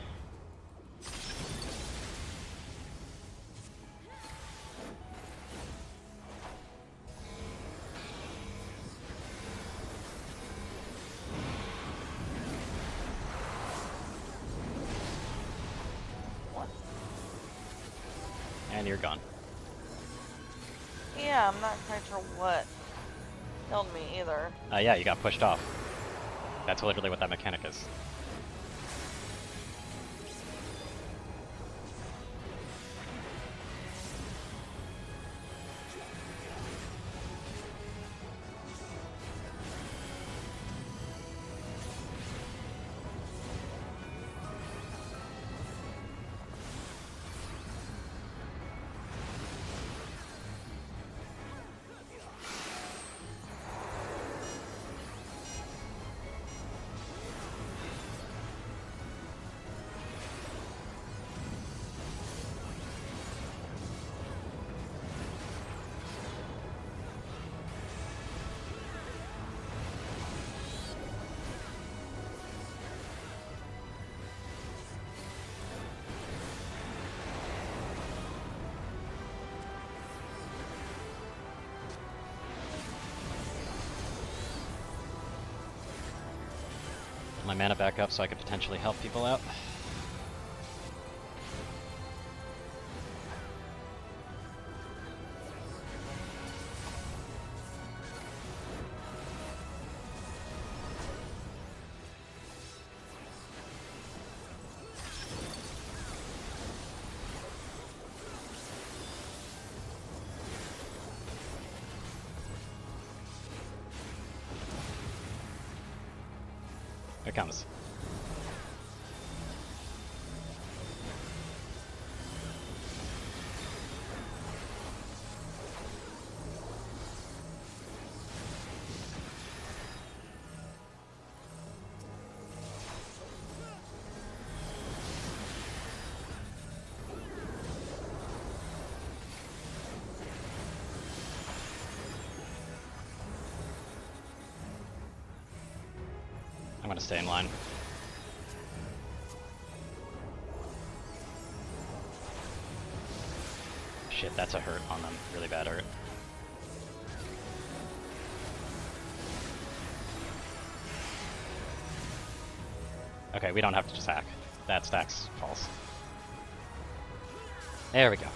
And you're gone. Yeah, I'm not quite sure what killed me either. Yeah, you got pushed off. That's literally what that mechanic is. My mana back up so I could potentially help people out. Here it comes. I'm gonna stay in line. Shit, that's a hurt on them. Really bad hurt. Okay, we don't have to just hack. That stack's false. There we go.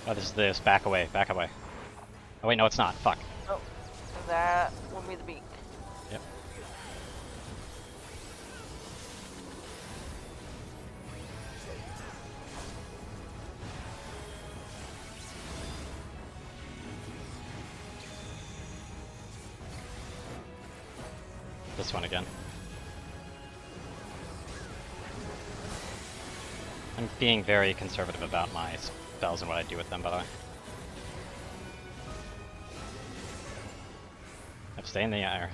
Oh, this is this. Back away, back away. Oh wait, no it's not. Fuck. Oh, that will be the beak. Yep. This one again. I'm being very conservative about my spells and what I do with them, by the way. Stay in the air.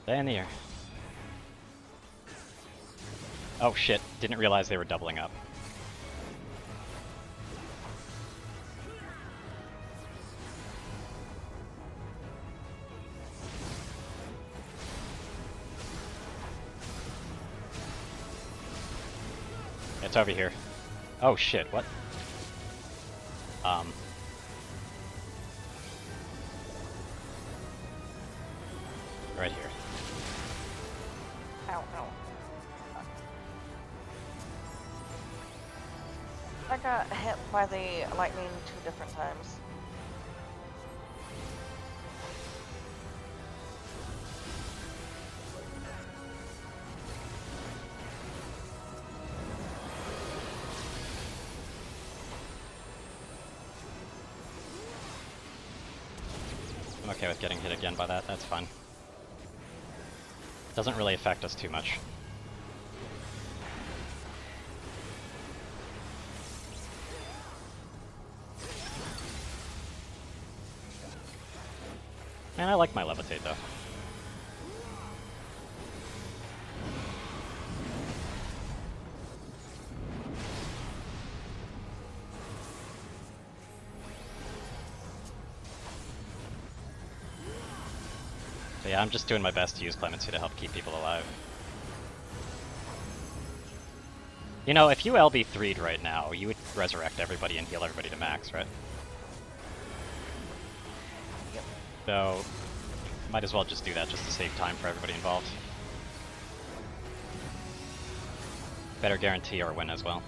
Stay in the air. Oh shit, didn't realize they were doubling up. It's over here. Oh shit, what? Right here. Ow, ow. I got hit by the lightning 2 different times. I'm okay with getting hit again by that, that's fine. Doesn't really affect us too much. Man, I like my levitate though. So yeah, I'm just doing my best to use clemency to help keep people alive. You know, if you LB3'd right now, you would resurrect everybody and heal everybody to max, right? Yep. So, might as well just do that just to save time for everybody involved. Better guarantee our win as well.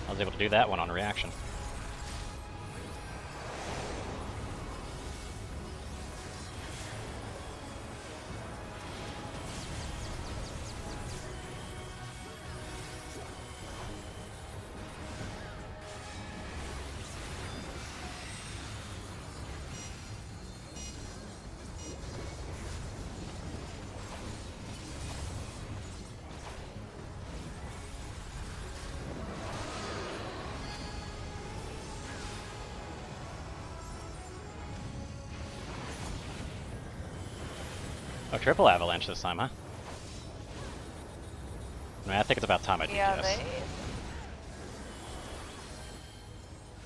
I was able to do that one on reaction. Oh, triple avalanche this time, huh? I mean, I think it's about time I DPS. Yeah, they...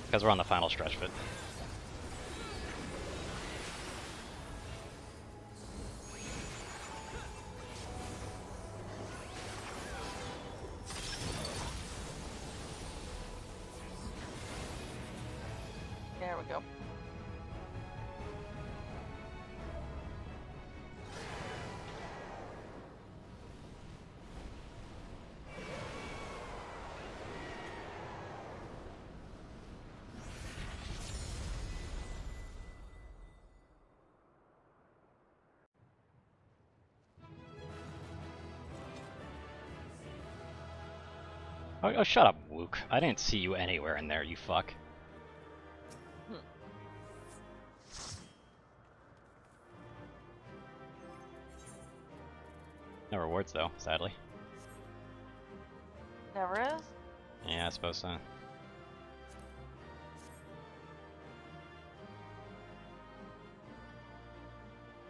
Because we're on the final stretch of it. There we go. Oh, shut up, Wook. I didn't see you anywhere in there, you fuck. No rewards though, sadly. Never is? Yeah, I suppose so.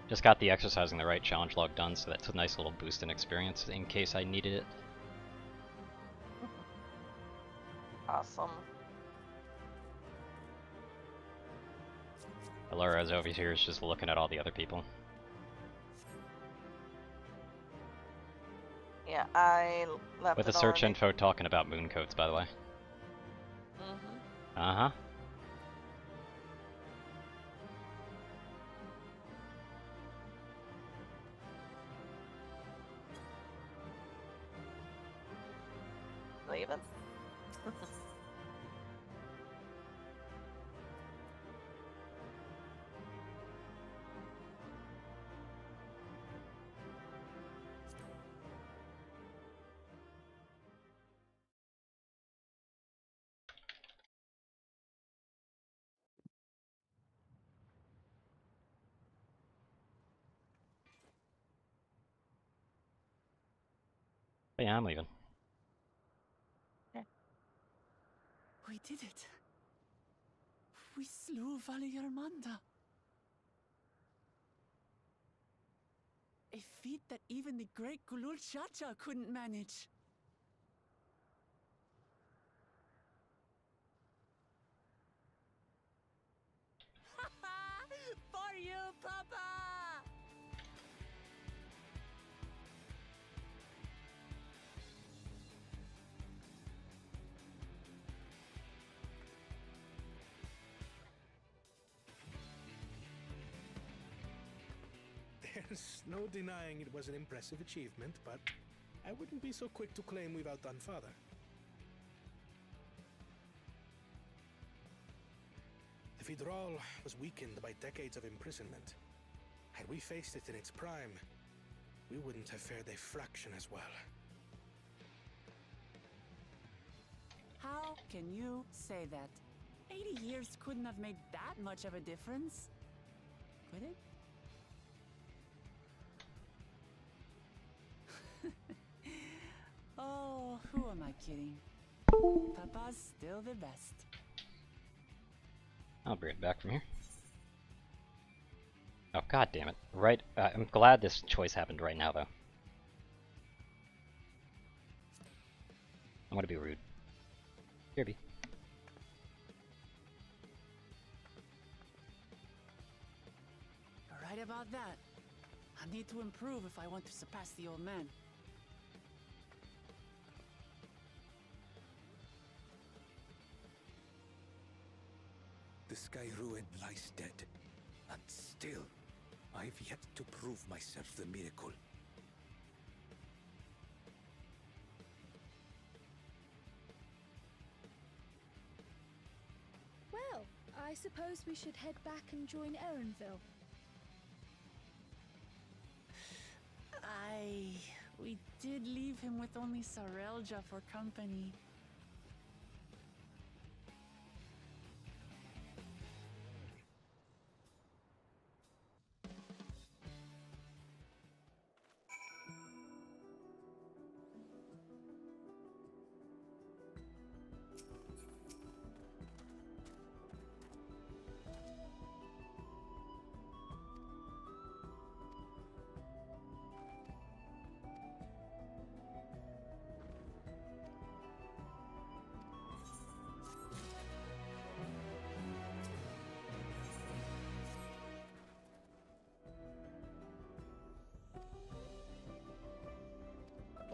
Just got the exercising the right challenge log done, so that's a nice little boost in experience in case I needed it. Awesome. Allura's over here is just looking at all the other people. Yeah, I left With it the search already. info talking about mooncoats, by the way. Mm-hmm. Uh-huh. Leaving? But yeah, I'm leaving. We did it. We slew Valigarmanda. A feat that even the great Gulul Chacha couldn't manage. For you, Papa! There's no denying it was an impressive achievement, but I wouldn't be so quick to claim we've outdone Father. The Federal was weakened by decades of imprisonment. Had we faced it in its prime, we wouldn't have fared a fraction as well. How can you say that? 80 years couldn't have made that much of a difference. Could it? Oh, who am I kidding? Papa's still the best. I'll bring it back from here. Oh, god damn it. Right, I'm glad this choice happened right now, though. I'm gonna be rude. Kirby. You're right about that. I need to improve if I want to surpass the old man. The Sky Ruin lies dead, and still, I've yet to prove myself the miracle. Well, I suppose we should head back and join Erenville. We did leave him with only Sarelja for company.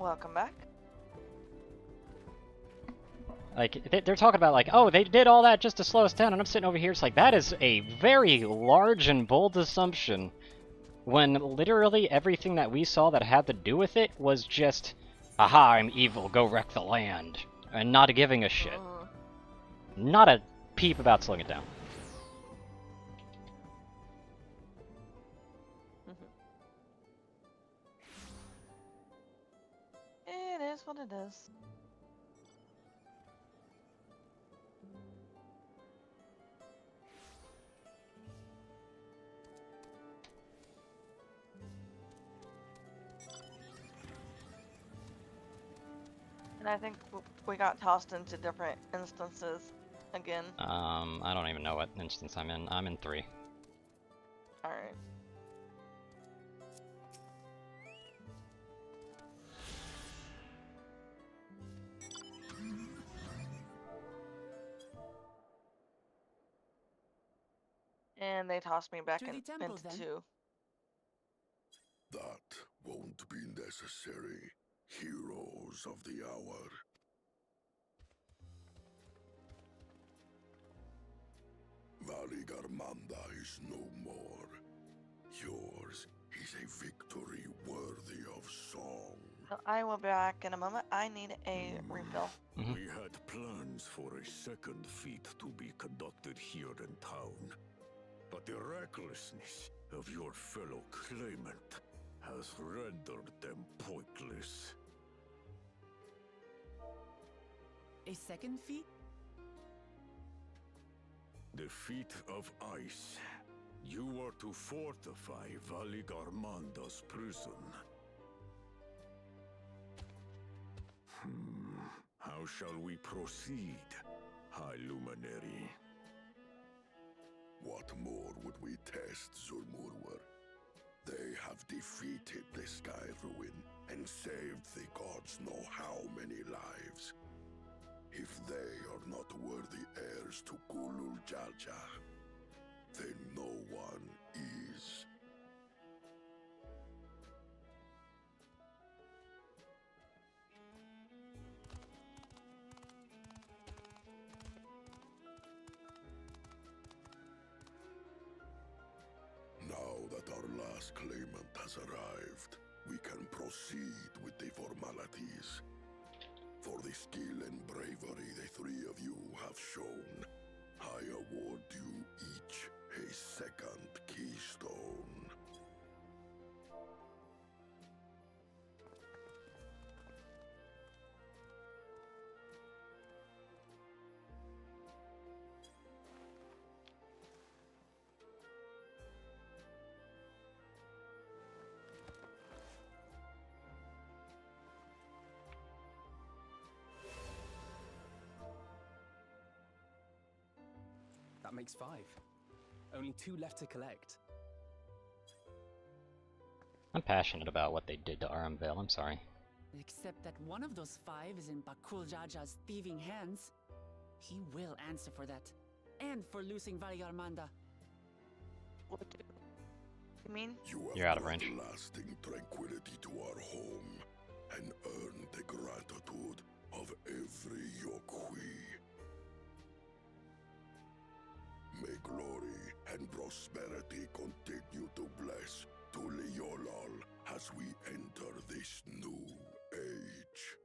Welcome back. Like, they're talking about, like, oh, they did all that just to slow us down, and I'm sitting over here, it's like, that is a very large and bold assumption, when literally everything that we saw that had to do with it was just, aha, I'm evil, go wreck the land, and not giving a shit. Not a peep about slowing it down. It is what it is. And I think we got tossed into different instances again. I don't even know what instance I'm in. I'm in 3. Alright. And they tossed me back into 2. That won't be necessary, heroes of the hour. Valigarmanda is no more. Yours is a victory worthy of song. So I will be back in a moment. I need a refill. We had plans for a second feat to be conducted here in town. But the recklessness of your fellow claimant has rendered them pointless. A second feat? The feat of ice. You are to fortify Valigarmanda's prison. How shall we proceed, High Luminary? What more would we test, Zulmurwer? They have defeated the Sky Ruin and saved the gods know how many lives. If they are not worthy heirs to Gulul Jaja, then no one is. Now that our last claimant has arrived. We can proceed with the formalities. For the skill and bravery the three of you have shown, I award you each a second keystone. That makes 5. Only 2 left to collect. I'm passionate about what they did to Aramvale, I'm sorry. Except that one of those 5 is in Bakul Jaja's thieving hands. He will answer for that. And for losing Valigarmanda. What do you mean? You're out of range. Lasting tranquility to our home and earned the gratitude of every Yokui. May glory and prosperity continue to bless Tuliolal as we enter this new age.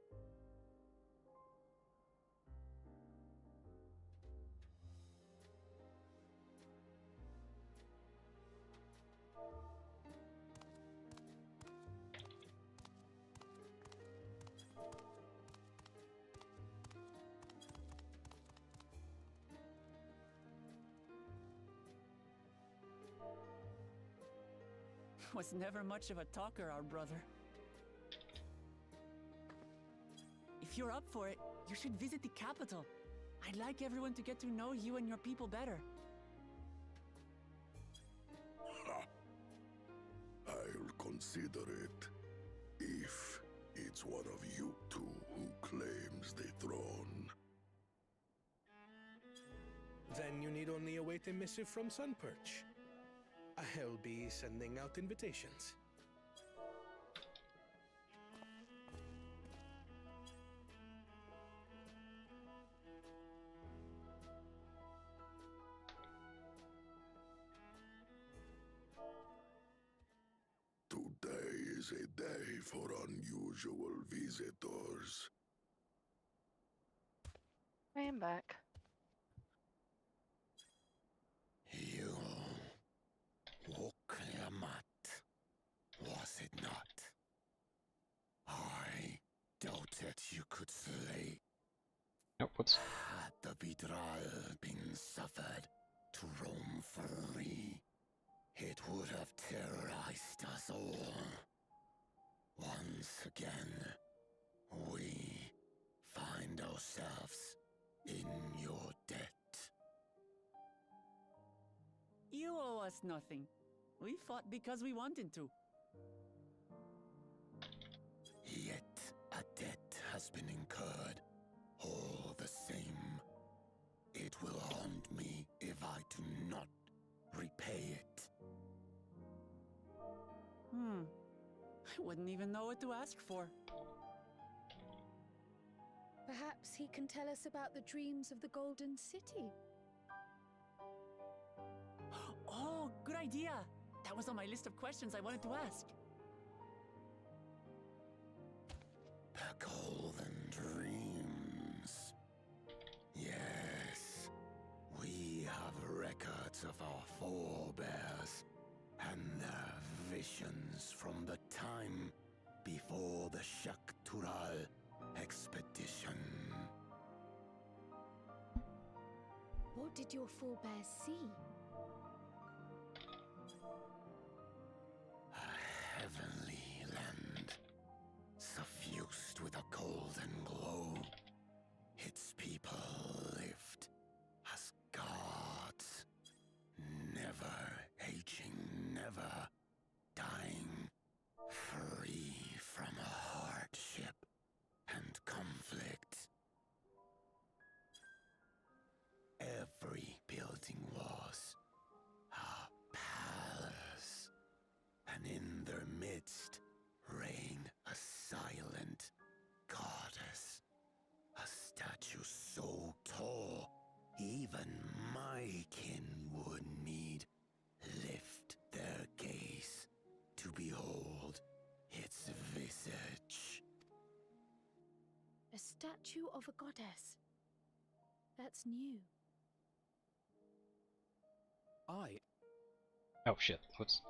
Was never much of a talker, our brother. If you're up for it, you should visit the capital. I'd like everyone to get to know you and your people better. I'll consider it if it's one of you two who claims the throne. Then you need only await a missive from Sunperch. I'll be sending out invitations. Today is a day for unusual visitors. I am back. You Woklamat, was it not? I doubted you could slay. Oh, whoops. Had the Vidral been suffered to roam free, it would have terrorized us all. Once again, we find ourselves in your debt. You owe us nothing. We fought because we wanted to. Yet a debt has been incurred. All the same, it will haunt me if I do not repay it. I wouldn't even know what to ask for. Perhaps he can tell us about the dreams of the Golden City. Oh, good idea! That was on my list of questions I wanted to ask. The Golden Dreams. Yes, we have records of our forebears and their visions from the time before the Shaktural expedition. What did your forebears see? A heavenly land, suffused with a golden glow. Its people lived as gods, never aging, never dying, free from hardship and conflict. Every building was a palace, and in their midst reigned a silent goddess, a statue so tall even my kin would need lift their gaze to behold. statue of a goddess. That's new. Oh shit, whoops.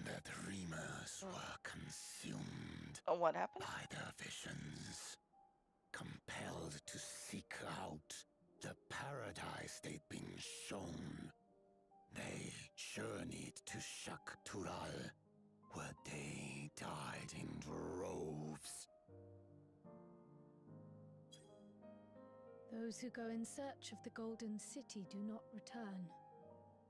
The dreamers were consumed Oh, what happened? by their visions, compelled to seek out the paradise they'd been shown. They journeyed to Shak Tural, where they died in droves. Those who go in search of the Golden City do not return.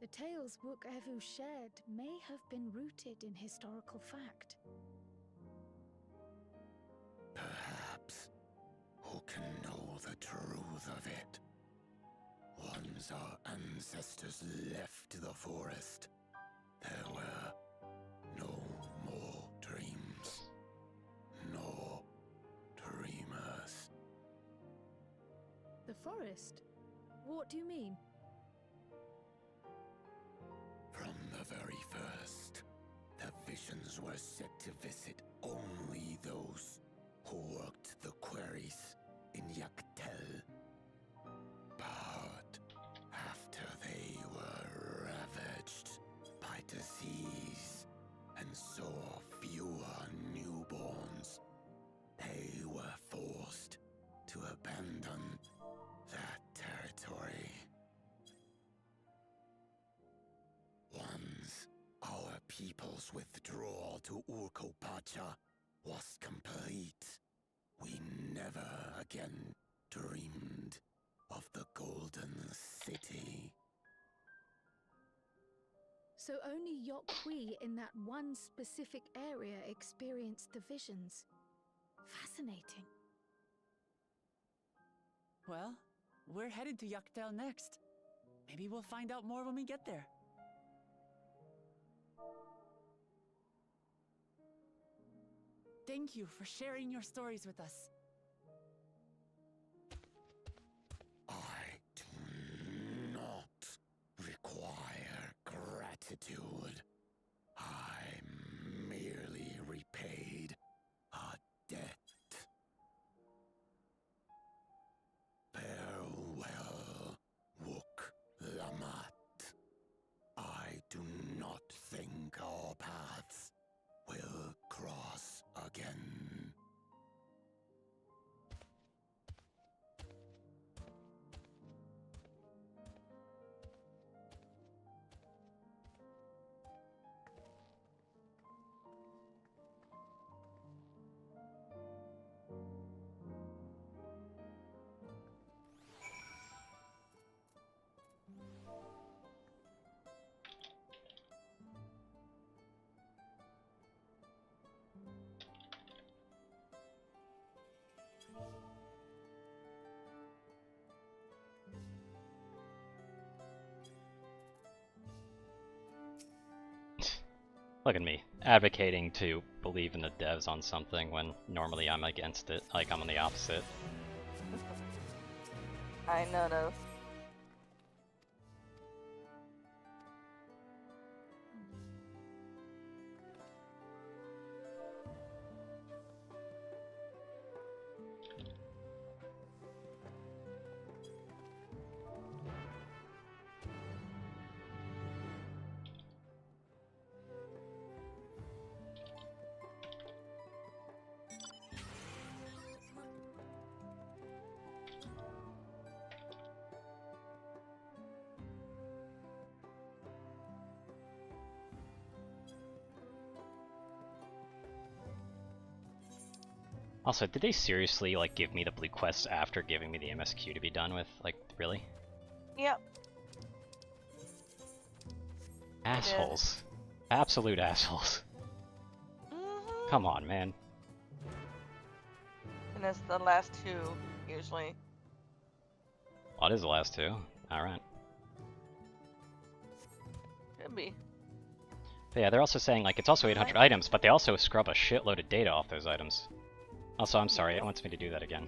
The tales Wook Evu shared may have been rooted in historical fact. Perhaps. Who can know the truth of it? Once our ancestors left the forest, there were no more dreams. No dreamers. The forest? What do you mean? From the very first, the visions were set to visit only those who worked the quarries in Yaktel. But after they were ravaged by disease and saw fewer newborns, they were forced to abandon that territory. Once our people's withdrawal to Urkopacha was complete, we never again dreamed of the Golden City. So only Yokwi in that one specific area experienced the visions. Fascinating. Well, we're headed to Yaktel next. Maybe we'll find out more when we get there. Thank you for sharing your stories with us. I do not require gratitude. I merely repaid a debt. Farewell, Wook Lamat. I do not think our paths will cross again. Look at me, advocating to believe in the devs on something when normally I'm against it, like I'm on the opposite. I noticed. Also, did they seriously, like, give me the blue quests after giving me the MSQ to be done with? Like, really? Yep. Assholes. Absolute assholes. Mm-hmm. Come on, man. And it's the last two, usually. What is the last two? Alright. Could be. But yeah, they're also saying, like, it's also 800 items, but they also scrub a shitload of data off those items. Also, I'm sorry, it wants me to do that again.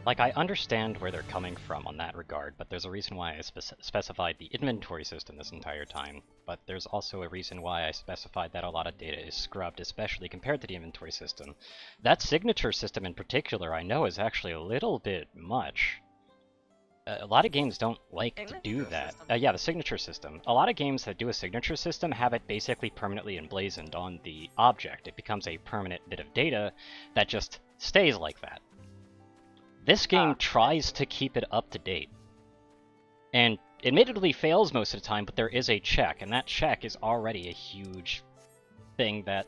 Like, I understand where they're coming from on that regard, but there's a reason why I specified the inventory system this entire time. But there's also a reason why I specified that a lot of data is scrubbed, especially compared to the inventory system. That signature system in particular, I know, is actually a little bit much. A lot of games don't like to do that. Yeah, the signature system. A lot of games that do a signature system have it basically permanently emblazoned on the object. It becomes a permanent bit of data that just stays like that. This game tries to keep it up to date. And admittedly fails most of the time, but there is a check, and that check is already a huge thing that,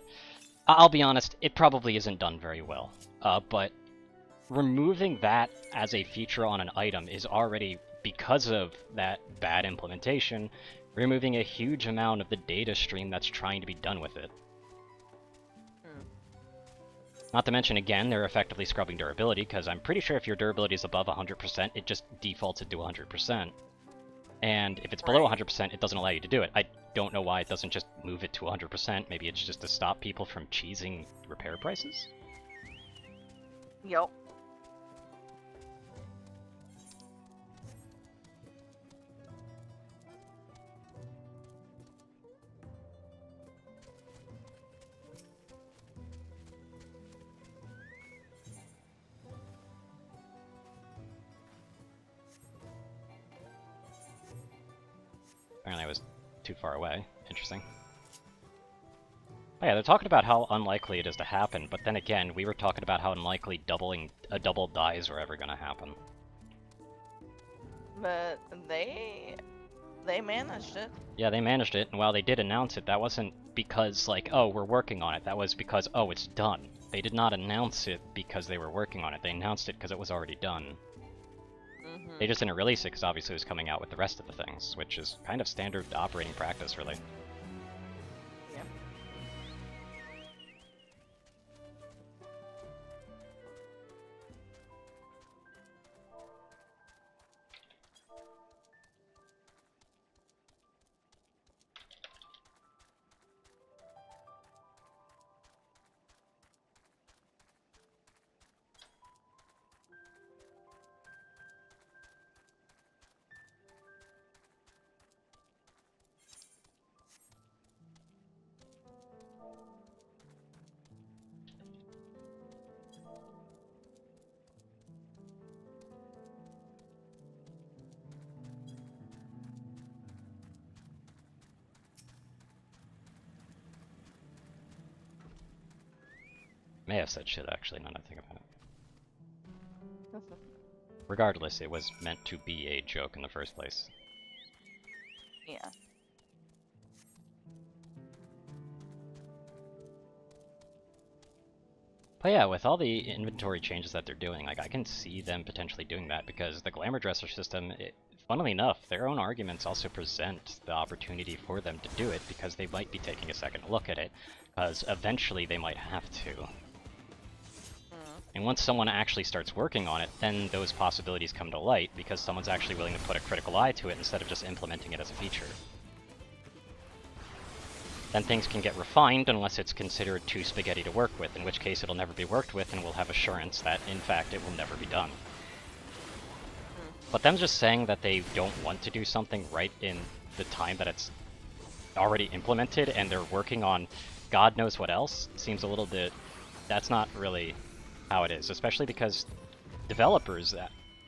I'll be honest, it probably isn't done very well. But removing that as a feature on an item is already, because of that bad implementation, removing a huge amount of the data stream that's trying to be done with it. Not to mention, again, they're effectively scrubbing durability, because I'm pretty sure if your durability is above 100%, it just defaults it to 100%. And if it's below 100%, it doesn't allow you to do it. I don't know why it doesn't just move it to 100%. Maybe it's just to stop people from cheesing repair prices? Yup. Apparently I was too far away. Interesting. Oh yeah, they're talking about how unlikely it is to happen, but then again, we were talking about how unlikely double dies are ever gonna happen. But they managed it. Yeah, they managed it, and while they did announce it, that wasn't because, like, oh, we're working on it. That was because, oh, it's done. They did not announce it because they were working on it. They announced it because it was already done. They just didn't release it because obviously it was coming out with the rest of the things, which is kind of standard operating practice, really. Yeah. May have said shit, actually, now that I think about it. Regardless, it was meant to be a joke in the first place. Yeah. But yeah, with all the inventory changes that they're doing, like, I can see them potentially doing that, because the Glamour Dresser system, funnily enough, their own arguments also present the opportunity for them to do it, because they might be taking a second look at it, because eventually they might have to. And once someone actually starts working on it, then those possibilities come to light, because someone's actually willing to put a critical eye to it instead of just implementing it as a feature. Then things can get refined unless it's considered too spaghetti to work with, in which case it'll never be worked with and we'll have assurance that, in fact, it will never be done. But them just saying that they don't want to do something right in the time that it's already implemented and they're working on God knows what else seems a little bit... That's not really how it is, especially because developers,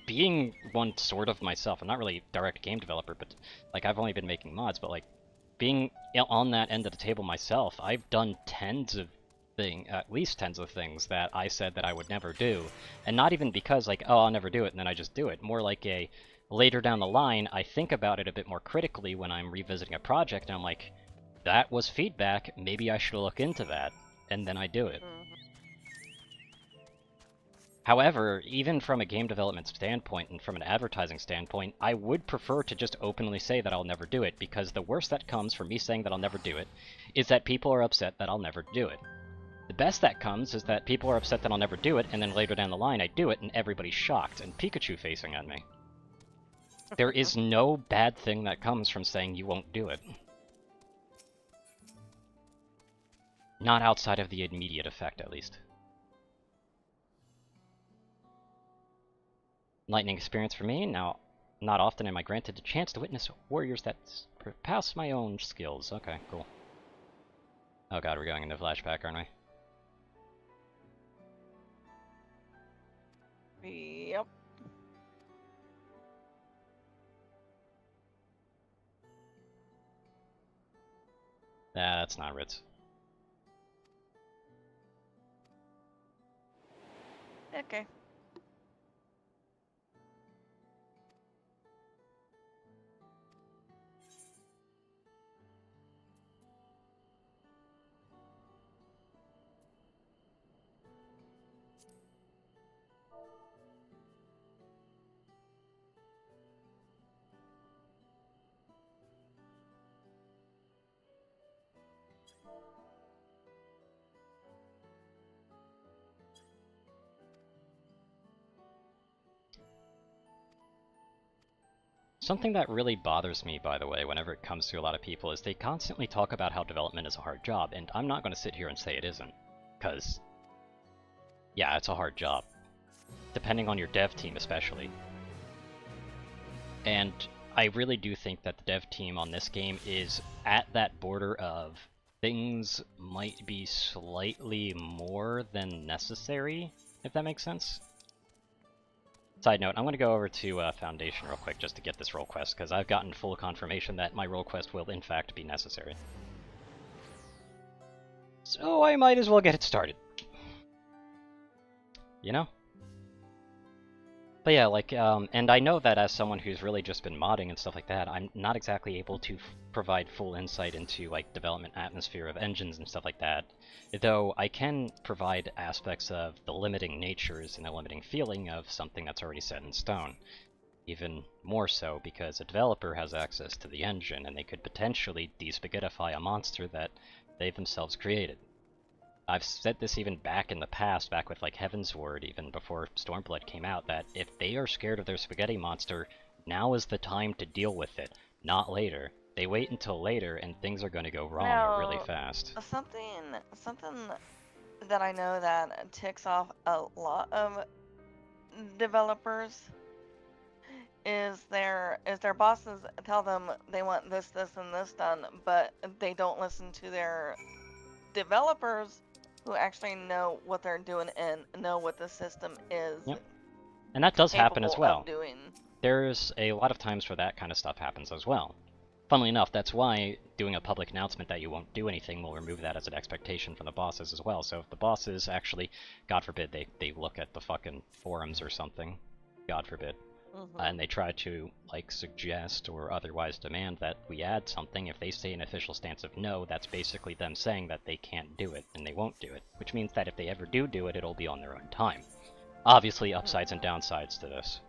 being one sort of myself, I'm not really a direct game developer, but like I've only been making mods, but like being on that end of the table myself, I've done at least tens of things that I said that I would never do, and not even because like, oh, I'll never do it, and then I just do it. More like a, later down the line, I think about it a bit more critically when I'm revisiting a project, and I'm like, that was feedback, maybe I should look into that, and then I do it. However, even from a game development standpoint and from an advertising standpoint, I would prefer to just openly say that I'll never do it, because the worst that comes from me saying that I'll never do it is that people are upset that I'll never do it. The best that comes is that people are upset that I'll never do it, and then later down the line I do it and everybody's shocked and Pikachu facing at me. There is no bad thing that comes from saying you won't do it. Not outside of the immediate effect, at least. Enlightening experience for me. Now, not often am I granted a chance to witness warriors that surpass my own skills. Okay, cool. Oh god, we're going into flashback, aren't we? Yep. That's not Ritz. Okay. Something that really bothers me, by the way, whenever it comes to a lot of people, is they constantly talk about how development is a hard job, and I'm not going to sit here and say it isn't. Because, yeah, it's a hard job. Depending on your dev team, especially. And I really do think that the dev team on this game is at that border of things might be slightly more than necessary, if that makes sense. Side note, I'm going to go over to Foundation real quick just to get this role quest, because I've gotten full confirmation that my role quest will in fact be necessary. So I might as well get it started. You know? But yeah, like, and I know that as someone who's really just been modding and stuff like that, I'm not exactly able to provide full insight into, like, development atmosphere of engines and stuff like that. Though I can provide aspects of the limiting natures and the limiting feeling of something that's already set in stone. Even more so because a developer has access to the engine and they could potentially despaghettify a monster that they themselves created. I've said this even back in the past, back with like Heaven's Ward, even before Stormblood came out, that if they are scared of their spaghetti monster, now is the time to deal with it, not later. They wait until later and things are going to go wrong really fast. Something that I know that ticks off a lot of developers is their bosses tell them they want this, and this done, but they don't listen to their developers who actually know what they're doing and know what the system is. Yep. And that does happen as well. Doing. There's a lot of times where that kind of stuff happens as well. Funnily enough, that's why doing a public announcement that you won't do anything will remove that as an expectation from the bosses as well. So if the bosses actually, God forbid, they look at the fucking forums or something, God forbid, and they try to, like, suggest or otherwise demand that we add something, if they say an official stance of no, that's basically them saying that they can't do it, and they won't do it. Which means that if they ever do it, it'll be on their own time. Obviously, upsides and downsides to this.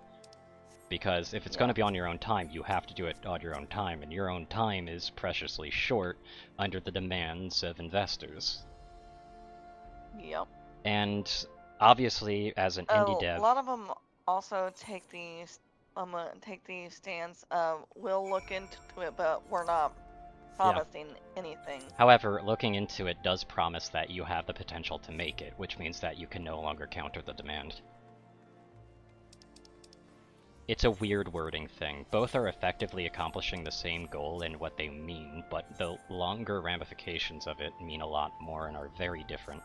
Because if it's going to be on your own time, you have to do it on your own time, and your own time is preciously short under the demands of investors. Yep. And obviously, as an indie dev... A lot of them also take the stance of, we'll look into it, but we're not promising anything. However, looking into it does promise that you have the potential to make it, which means that you can no longer counter the demand. It's a weird wording thing. Both are effectively accomplishing the same goal in what they mean, but the longer ramifications of it mean a lot more and are very different.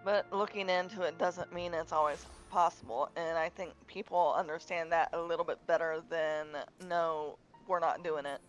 But looking into it doesn't mean it's always possible, and I think people understand that a little bit better than, no, we're not doing it.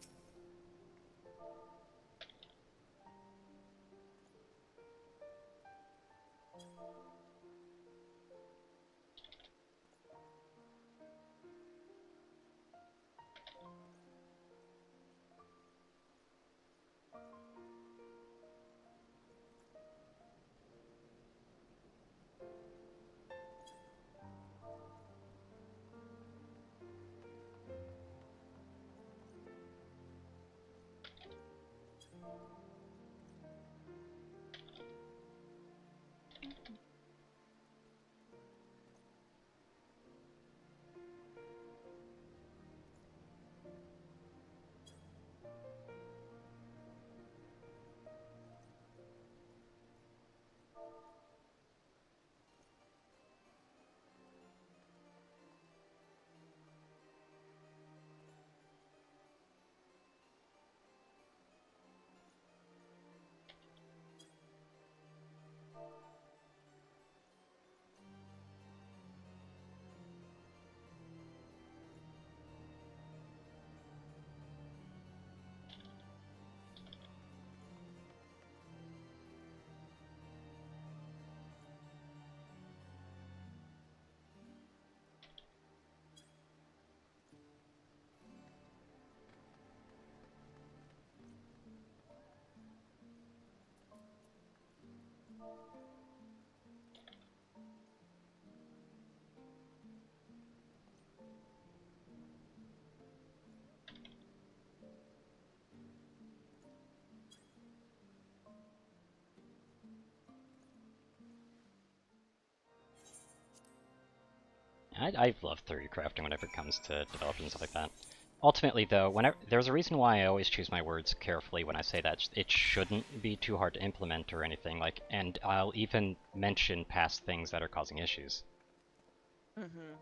I love theory crafting whenever it comes to developing stuff like that. Ultimately, though, there's a reason why I always choose my words carefully when I say that it shouldn't be too hard to implement or anything, like, and I'll even mention past things that are causing issues. Mm-hmm.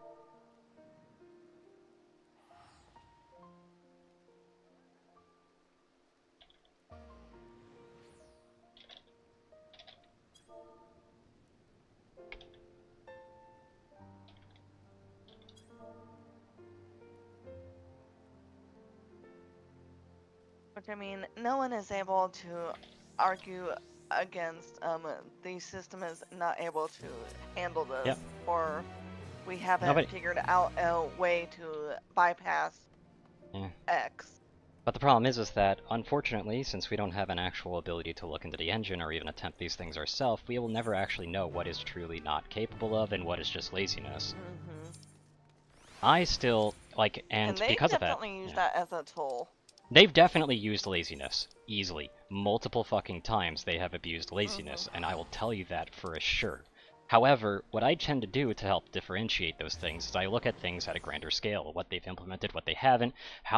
Which, I mean, no one is able to argue against the system is not able to handle this, Yep. or we haven't Nobody. figured out a way to bypass X. But the problem is that, unfortunately, since we don't have an actual ability to look into the engine or even attempt these things ourselves, we will never actually know what is truly not capable of and what is just laziness. Mm-hmm. I still, like, and they because of that... definitely use that as a tool. They've definitely used laziness. Easily. Multiple fucking times they have abused laziness, and I will tell you that for a sure. However, what I tend to do to help differentiate those things is I look at things at a grander scale, what they've implemented, what they haven't,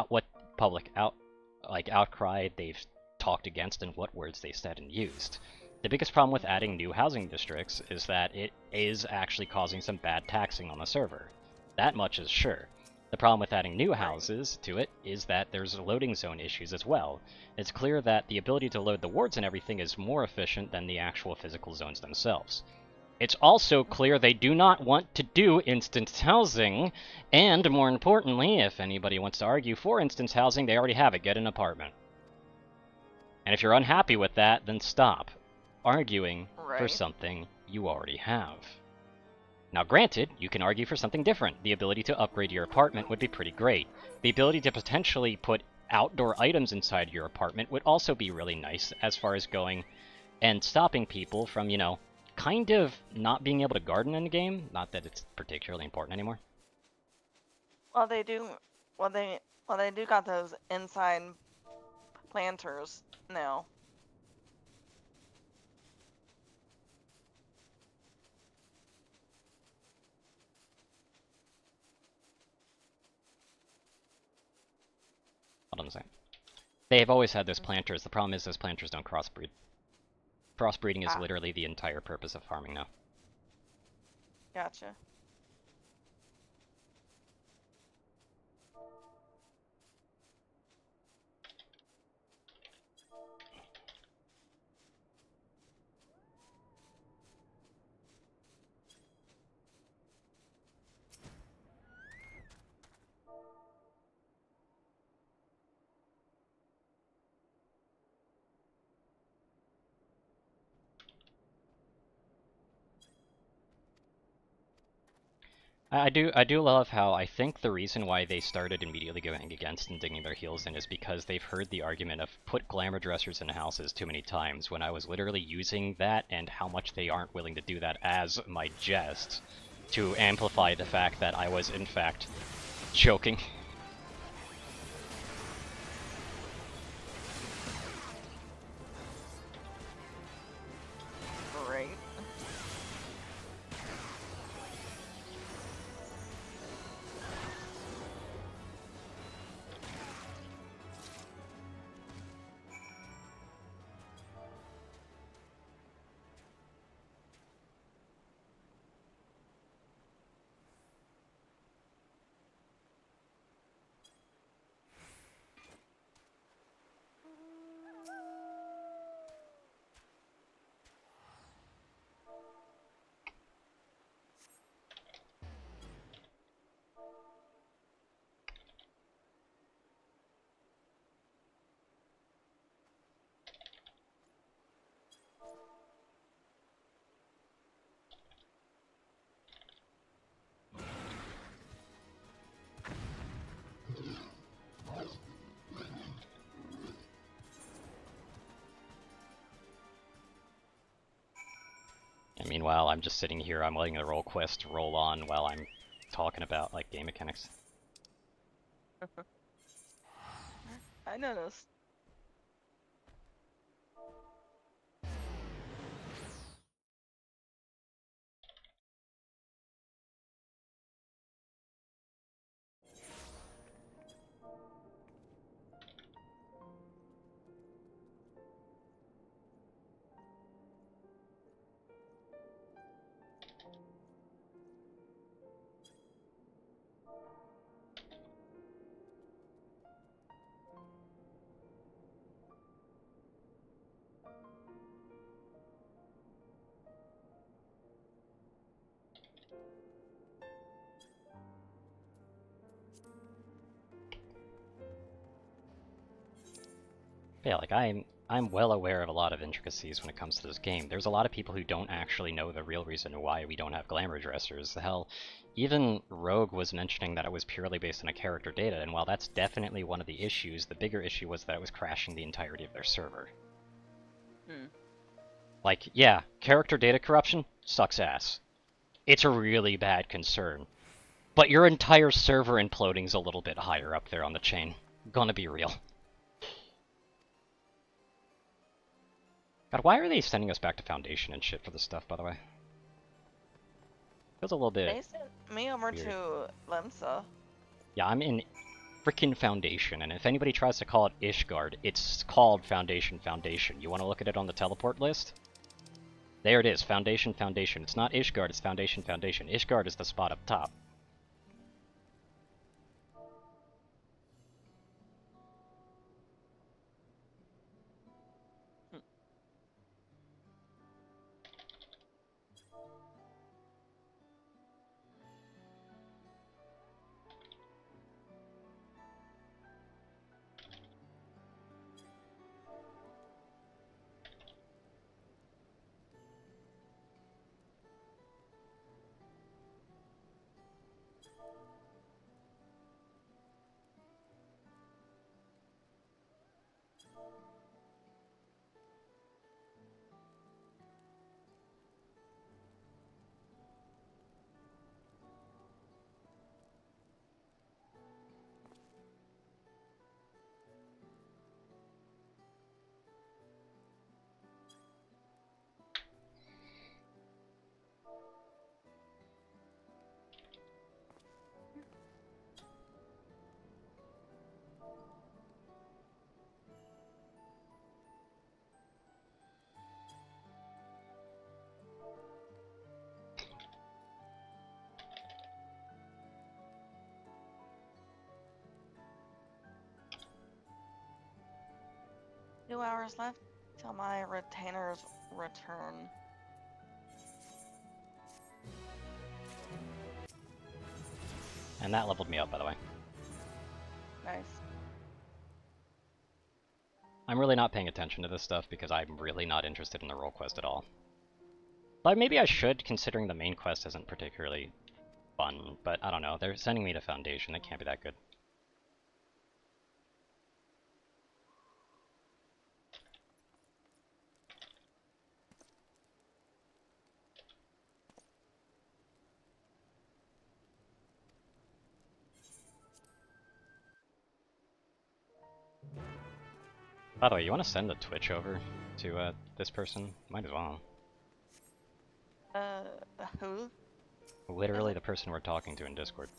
what public outcry they've talked against, and what words they said and used. The biggest problem with adding new housing districts is that it is actually causing some bad taxing on the server. That much is sure. The problem with adding new houses to it is that there's loading zone issues as well. It's clear that the ability to load the wards and everything is more efficient than the actual physical zones themselves. It's also clear they do not want to do instance housing, and more importantly, if anybody wants to argue for instance housing, they already have it. Get an apartment. And if you're unhappy with that, then stop arguing for something you already have. Now granted, you can argue for something different. The ability to upgrade your apartment would be pretty great. The ability to potentially put outdoor items inside your apartment would also be really nice as far as going and stopping people from, you know, kind of not being able to garden in the game. Not that it's particularly important anymore. Well, they do. Well, they do got those inside planters now. Hold on a second. They have always had those planters. The problem is those planters don't crossbreed. Crossbreeding is literally the entire purpose of farming now. Gotcha. I do love how I think the reason why they started immediately going against and digging their heels in is because they've heard the argument of put glamour dressers in houses too many times, when I was literally using that and how much they aren't willing to do that as my jest to amplify the fact that I was in fact joking. Great. And meanwhile, I'm just sitting here, I'm letting the roll quest roll on while I'm talking about, like, game mechanics. I noticed. Yeah, like I'm well aware of a lot of intricacies when it comes to this game. There's a lot of people who don't actually know the real reason why we don't have glamour dressers. Hell, even Rogue was mentioning that it was purely based on a character data, and while that's definitely one of the issues, the bigger issue was that it was crashing the entirety of their server. Like, yeah, character data corruption sucks ass. It's a really bad concern. But your entire server imploding's a little bit higher up there on the chain. Gonna be real. God, why are they sending us back to Foundation and shit for this stuff, by the way? Feels a little bit They sent me over weird. to Lemsa. Yeah, I'm in frickin' Foundation, and if anybody tries to call it Ishgard, it's called Foundation. You wanna look at it on the teleport list? There it is, Foundation. It's not Ishgard, it's Foundation. Ishgard is the spot up top. Two hours left till my retainers return. And that leveled me up, by the way. Nice. I'm really not paying attention to this stuff because I'm really not interested in the role quest at all. But maybe I should, considering the main quest isn't particularly fun, but I don't know, they're sending me to Foundation, that can't be that good. By the way, you want to send the Twitch over to this person? Might as well. Who? Literally the person we're talking to in Discord.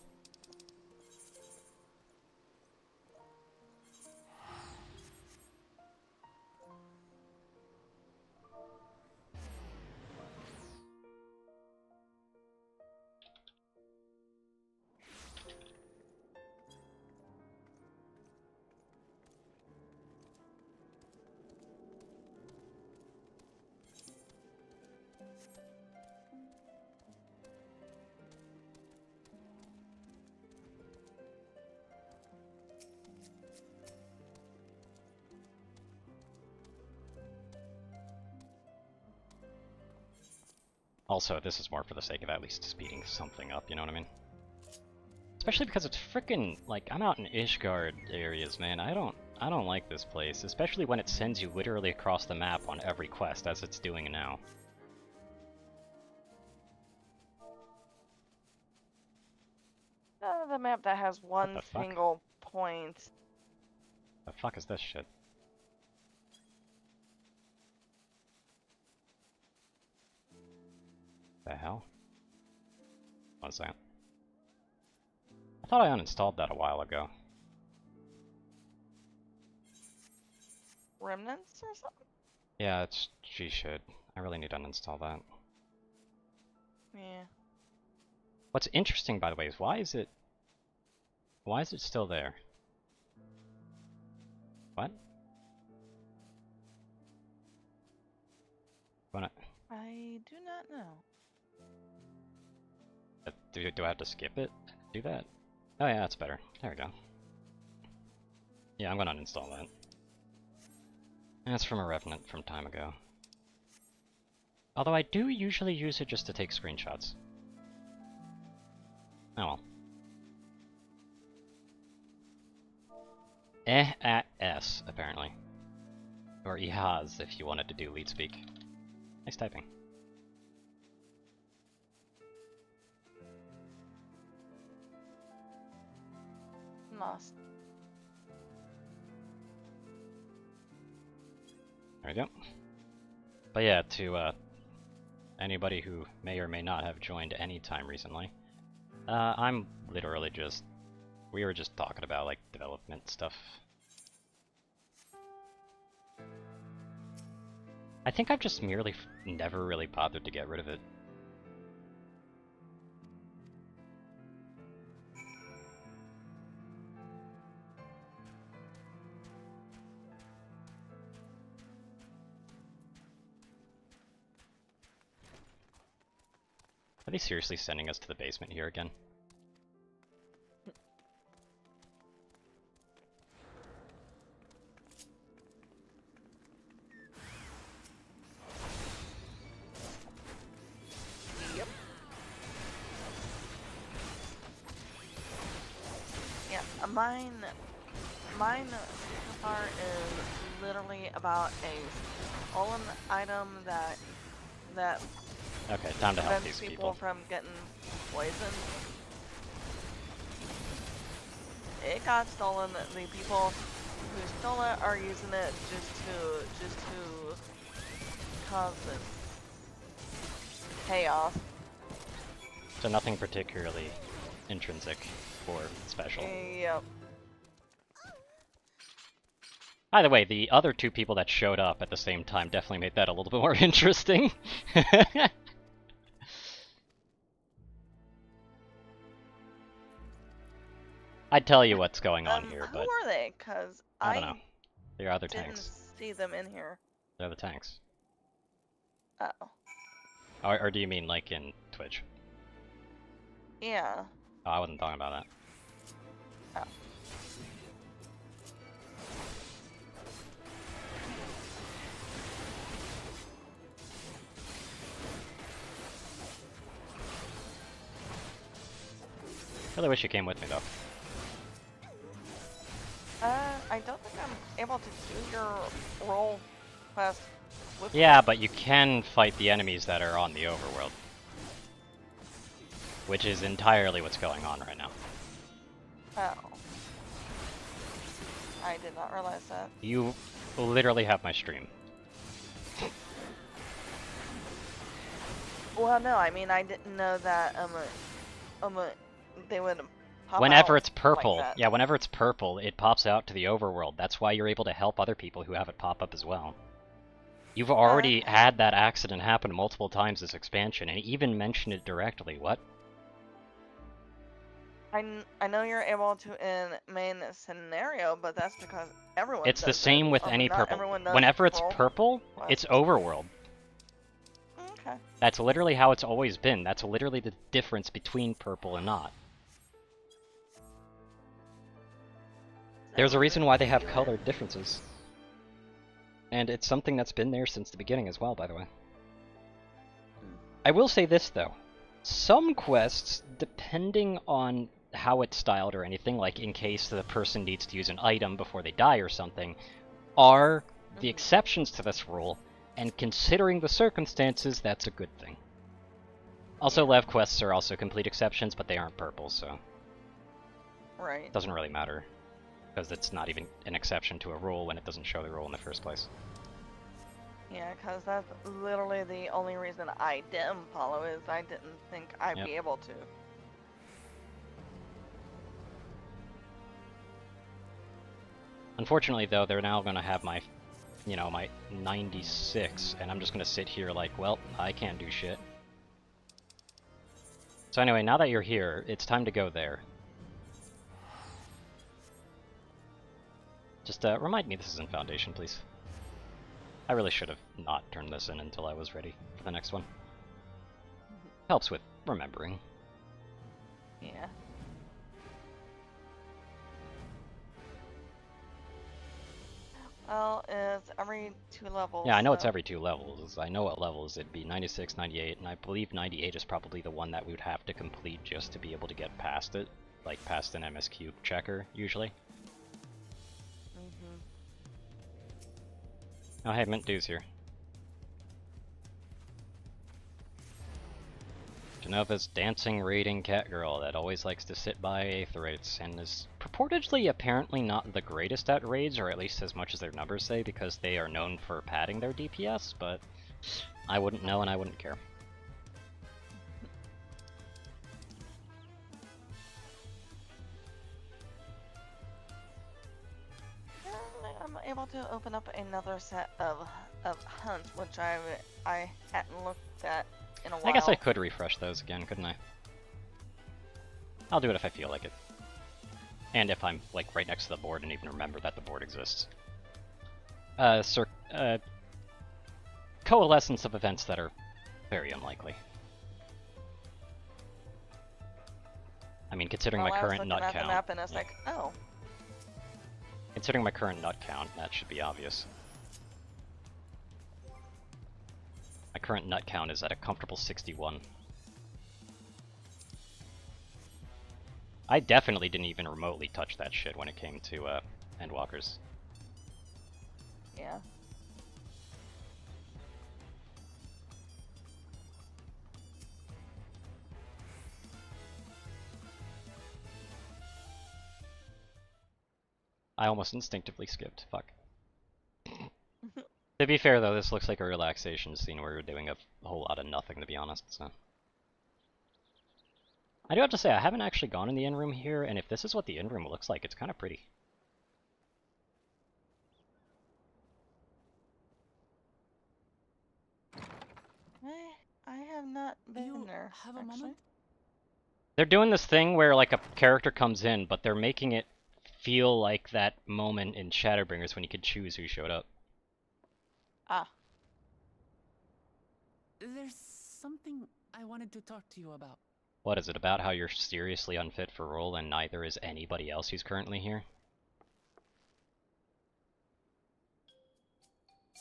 Also, this is more for the sake of at least speeding something up, you know what I mean? Especially because it's frickin' like, I'm out in Ishgard areas, man. I don't like this place, especially when it sends you literally across the map on every quest, as it's doing now. The map that has one single point. The fuck is this shit? The hell? One second. I thought I uninstalled that a while ago. Remnants or something? Yeah, she should. I really need to uninstall that. Yeah. What's interesting, by the way, is why is it still there? What? I do not know. Do I have to skip it? Do that? Oh yeah, that's better. There we go. Yeah, I'm gonna uninstall that. That's from a Revenant from time ago. Although I do usually use it just to take screenshots. Oh well. At S, apparently. Or Ihaz, if you wanted to do lead speak. Nice typing. Lost. There we go. But yeah, to anybody who may or may not have joined any time recently, I'm literally just... We were just talking about, like, development stuff. I think I've just merely never really bothered to get rid of it. Are they seriously sending us to the basement here again? Yep. Yeah, mine so far is literally about a stolen item that Okay, time to help prevents these people people. from getting poisoned. It got stolen. The people who stole it are using it just to cause chaos. So nothing particularly intrinsic or special. Yep. By the way, the other two people that showed up at the same time definitely made that a little bit more interesting. I'd tell you what's going on here, Who but are they? Cause I don't know. They're other didn't tanks. see them in here. They're the tanks. Oh. Or do you mean like in Twitch? Yeah. Oh, I wasn't talking about that. Oh. Really wish you came with me though. I don't think I'm able to do your role quest with Yeah, but you can fight the enemies that are on the overworld. Which is entirely what's going on right now. Oh. I did not realize that. You literally have my stream. Well, no, I mean, I didn't know that, they would pop Whenever out it's purple, like that. yeah, whenever it's purple, it pops out to the overworld. That's why you're able to help other people who have it pop up as well. You've already had that accident happen multiple times this expansion, and even mentioned it directly. What? I know you're able to in main scenario, but that's because everyone It's the does same it. with Not any purple. everyone does Whenever it's role purple, it's overworld. Okay. That's literally how it's always been. That's literally the difference between purple and not. There's a reason why they have colored differences. And it's something that's been there since the beginning as well, by the way. I will say this, though. Some quests, depending on how it's styled or anything, like in case the person needs to use an item before they die or something, are the exceptions to this rule, and considering the circumstances, that's a good thing. Also, Lev quests are also complete exceptions, but they aren't purple, so... Right. It doesn't really matter. Because it's not even an exception to a rule when it doesn't show the rule in the first place. Yeah, because that's literally the only reason I didn't follow is I didn't think I'd be able to. Unfortunately, though, they're now going to have my, you know, my 96, and I'm just going to sit here like, well, I can't do shit. So anyway, now that you're here, it's time to go there. Just remind me this is in Foundation, please. I really should have not turned this in until I was ready for the next one. Helps with remembering. Yeah. Well, it's every 2 levels. Yeah, I know it's so- every 2 levels. I know what levels it'd be, 96, 98, and I believe 98 is probably the one that we would have to complete just to be able to get past it. Like, past an MSQ checker, usually. Oh hey, Mint Dude's here. Genova's dancing, raiding cat girl that always likes to sit by Aetherites and is purportedly apparently not the greatest at raids, or at least as much as their numbers say, because they are known for padding their DPS, but I wouldn't know and I wouldn't care. I'm able to open up another set of hunts, which I hadn't looked at in a while. I guess I could refresh those again, couldn't I? I'll do it if I feel like it. And if I'm, like, right next to the board and even remember that the board exists. Coalescence of events that are very unlikely. I mean, considering my current nut count. The map and it's like, oh. Considering my current nut count, that should be obvious. My current nut count is at a comfortable 61. I definitely didn't even remotely touch that shit when it came to Endwalkers. Yeah. I almost instinctively skipped. Fuck. To be fair though, this looks like a relaxation scene where we're doing a whole lot of nothing, to be honest, so. I do have to say, I haven't actually gone in the inn room here, and if this is what the inn room looks like, it's kind of pretty. I have not been there. Have a moment? They're doing this thing where, like, a character comes in, but they're making it feel like that moment in Shadowbringers when you could choose who showed up. Ah. There's something I wanted to talk to you about. What is it about how you're seriously unfit for role and neither is anybody else who's currently here?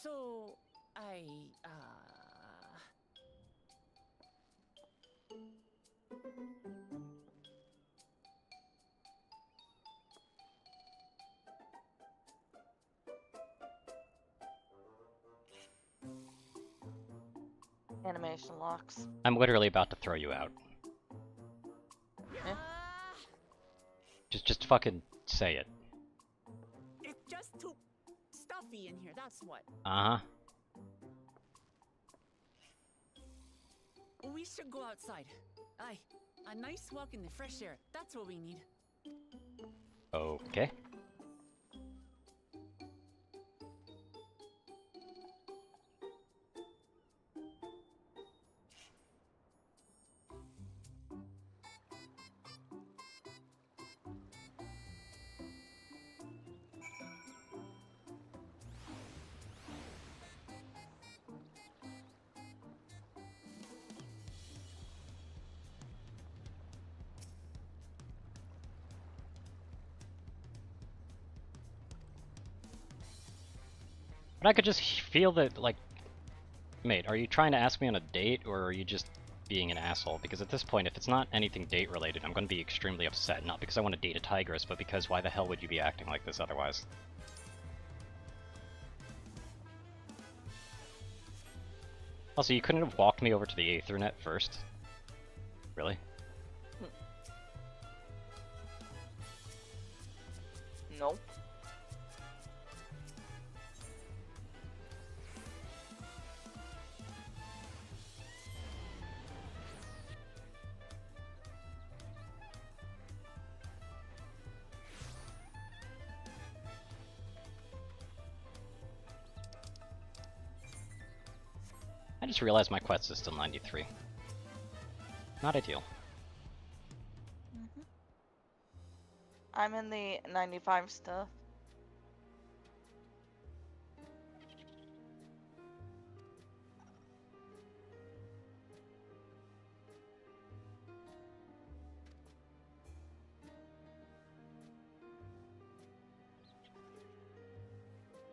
So, Animation locks. I'm literally about to throw you out. Eh? Just fucking say it. It's just too stuffy in here, that's what. Uh-huh. We should go outside. Aye, a nice walk in the fresh air, that's what we need. Okay. But I could just feel that, like, mate, are you trying to ask me on a date, or are you just being an asshole? Because at this point, if it's not anything date related, I'm going to be extremely upset. Not because I want to date a tigress, but because why the hell would you be acting like this otherwise? Also, you couldn't have walked me over to the Aethernet first? Really? Nope. I just realized my quest is still 93. Not ideal. I'm in the 95 stuff.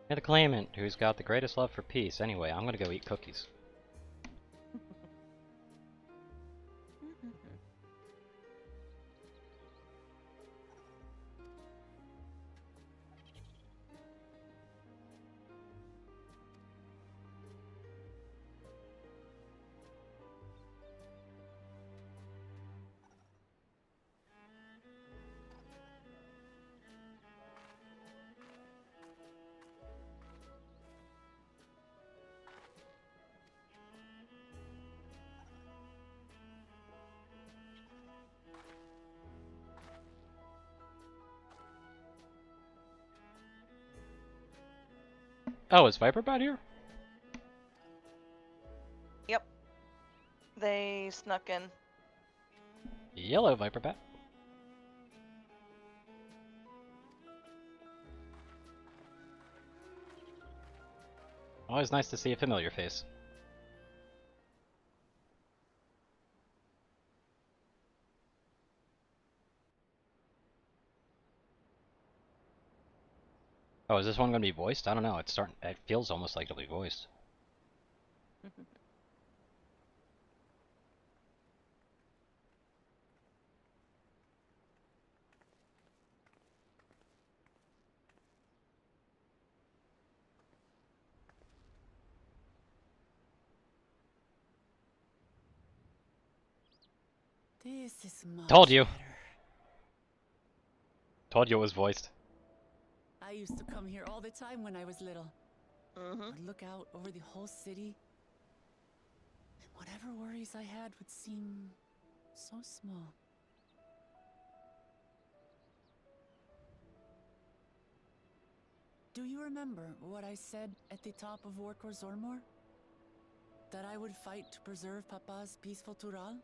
You're the claimant who's got the greatest love for peace. Anyway, I'm gonna go eat cookies. Oh, is Viperbot here? Yep. They snuck in. Yellow Viperbat. Always nice to see a familiar face. Oh, is this one gonna be voiced? I don't know. It's starting. It feels almost like it'll be voiced. This is much Told you. better. Told you it was voiced. I used to come here all the time when I was little. I'd look out over the whole city, and whatever worries I had would seem so small. Do you remember what I said at the top of Warkor Zormor? That I would fight to preserve Papa's peaceful Tural?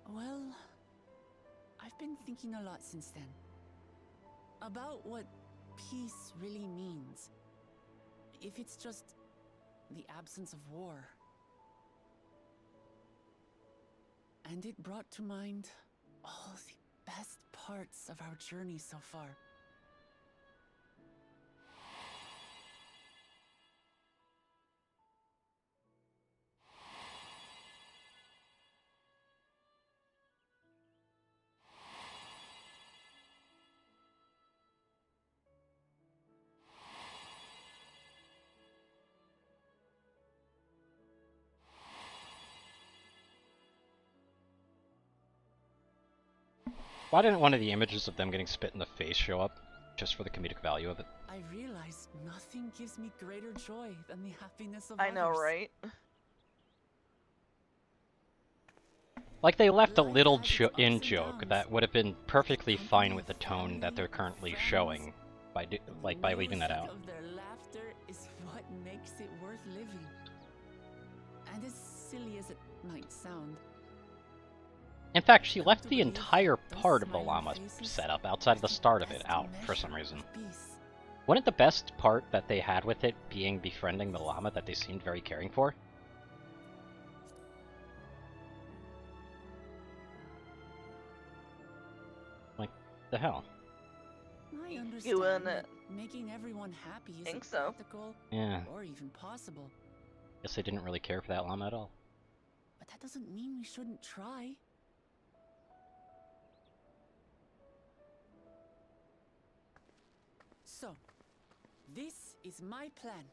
Well, I've been thinking a lot since then. About what peace really means. If it's just the absence of war. And it brought to mind all the best parts of our journey so far. Why didn't one of the images of them getting spit in the face show up? Just for the comedic value of it. I realized nothing gives me greater joy than the happiness of I know, others. right? Like, they left a little in-joke that would have been perfectly fine with the tone that they're currently showing by by leaving that out. Of their laughter is what makes it worth living. And as silly as it might sound, In fact, she left the entire part of the llama setup outside of the start of it out for some reason. Wasn't the best part that they had with it being befriending the llama that they seemed very caring for? Like, the hell? I You understand wouldn't that making everyone happy think isn't so. practical Yeah. or even possible. Guess they didn't really care for that llama at all. But that doesn't mean we shouldn't try. So, this is my plan.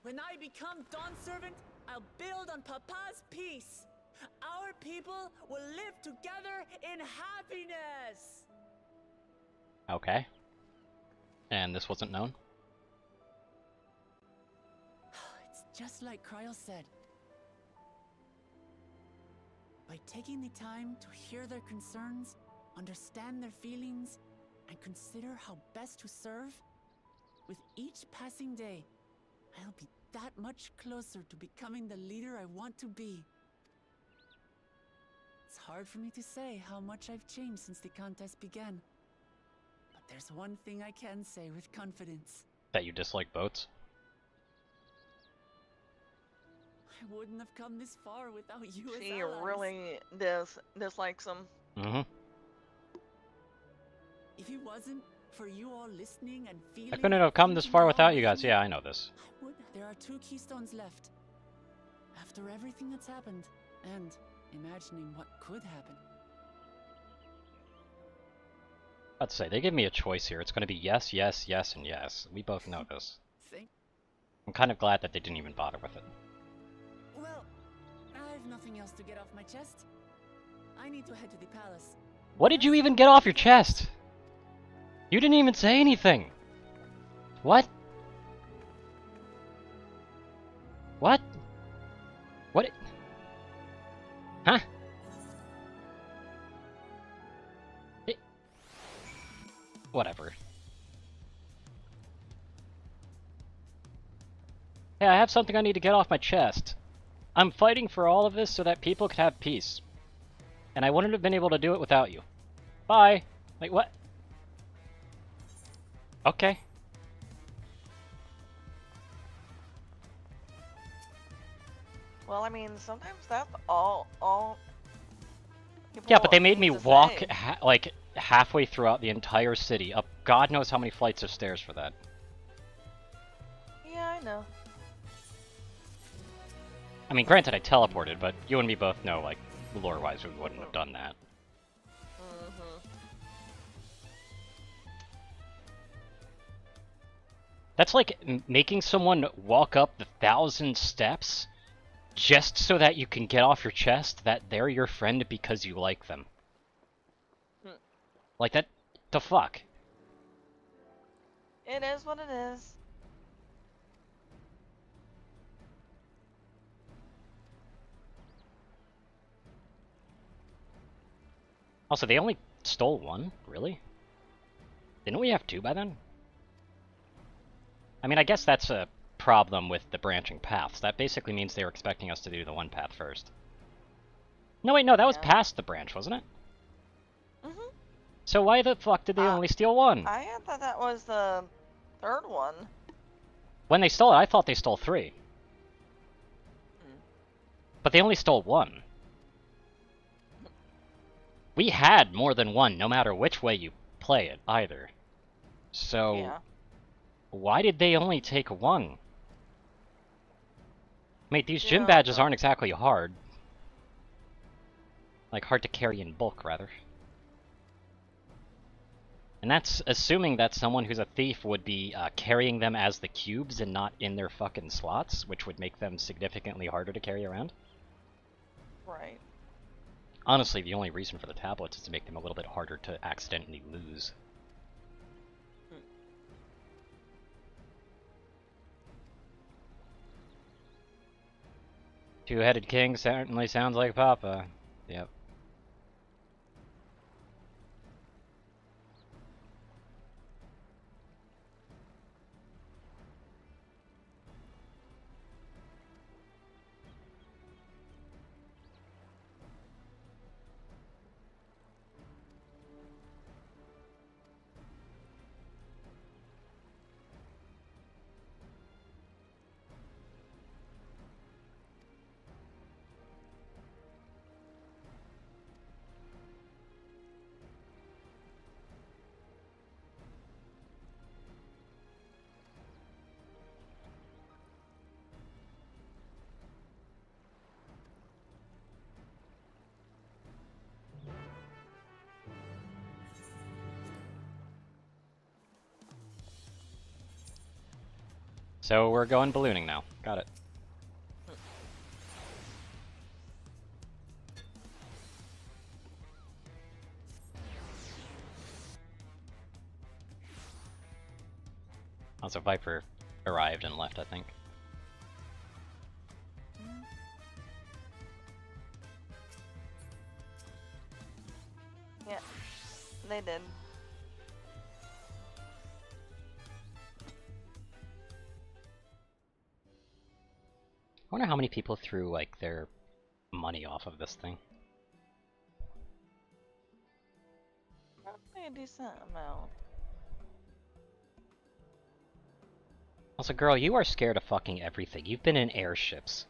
When I become Dawn Servant, I'll build on Papa's peace. Our people will live together in happiness. Okay. And this wasn't known? It's just like Kryl said. By taking the time to hear their concerns, understand their feelings, and consider how best to serve, with each passing day, I'll be that much closer to becoming the leader I want to be. It's hard for me to say how much I've changed since the contest began. But there's one thing I can say with confidence. That you dislike boats? I wouldn't have come this far without you as She allies. really dislikes him. Mm-hmm. If it wasn't for you all listening and feeling, I couldn't have come this thinking far how without you with guys. me, Yeah, I know this. I would. There are 2 keystones left. After everything that's happened, and imagining what could happen. I'd say they give me a choice here. It's going to be yes, yes, yes, and yes. We both know this. I'm kind of glad that they didn't even bother with it. Well, I've nothing else to get off my chest. I need to head to the palace. What did you even get off your chest? You didn't even say anything. What? What? What? Huh? Whatever. Hey, I have something I need to get off my chest. I'm fighting for all of this so that people could have peace. And I wouldn't have been able to do it without you. Bye! Wait, what? Okay. Well, I mean, sometimes that's all Yeah, but they made me need to walk say. like halfway throughout the entire city, up God knows how many flights of stairs for that. Yeah, I know. I mean, granted I teleported, but you and me both know, like, lore-wise we wouldn't have done that. That's like making someone walk up the 1,000 steps just so that you can get off your chest that they're your friend because you like them. Like that, the fuck? It is what it is. Also, they only stole 1? Really? Didn't we have 2 by then? I mean, I guess that's a problem with the branching paths. That basically means they were expecting us to do the 1 path first. No, wait, no, that was past the branch, wasn't it? Mhm. So why the fuck did they only steal 1? I thought that was the 3rd one. When they stole it, I thought they stole 3. But they only stole 1. We had more than 1, no matter which way you play it, either. So, why did they only take 1? Mate, these gym badges aren't exactly hard. Like, hard to carry in bulk, rather. And that's assuming that someone who's a thief would be carrying them as the cubes and not in their fucking slots, which would make them significantly harder to carry around. Right. Honestly, the only reason for the tablets is to make them a little bit harder to accidentally lose. Two-headed king certainly sounds like Papa. Yep. So we're going ballooning now. Got it. Also, Viper arrived and left, I think. Yeah, they did. I wonder how many people threw, like, their money off of this thing. Probably a decent amount. Also, girl, you are scared of fucking everything. You've been in airships.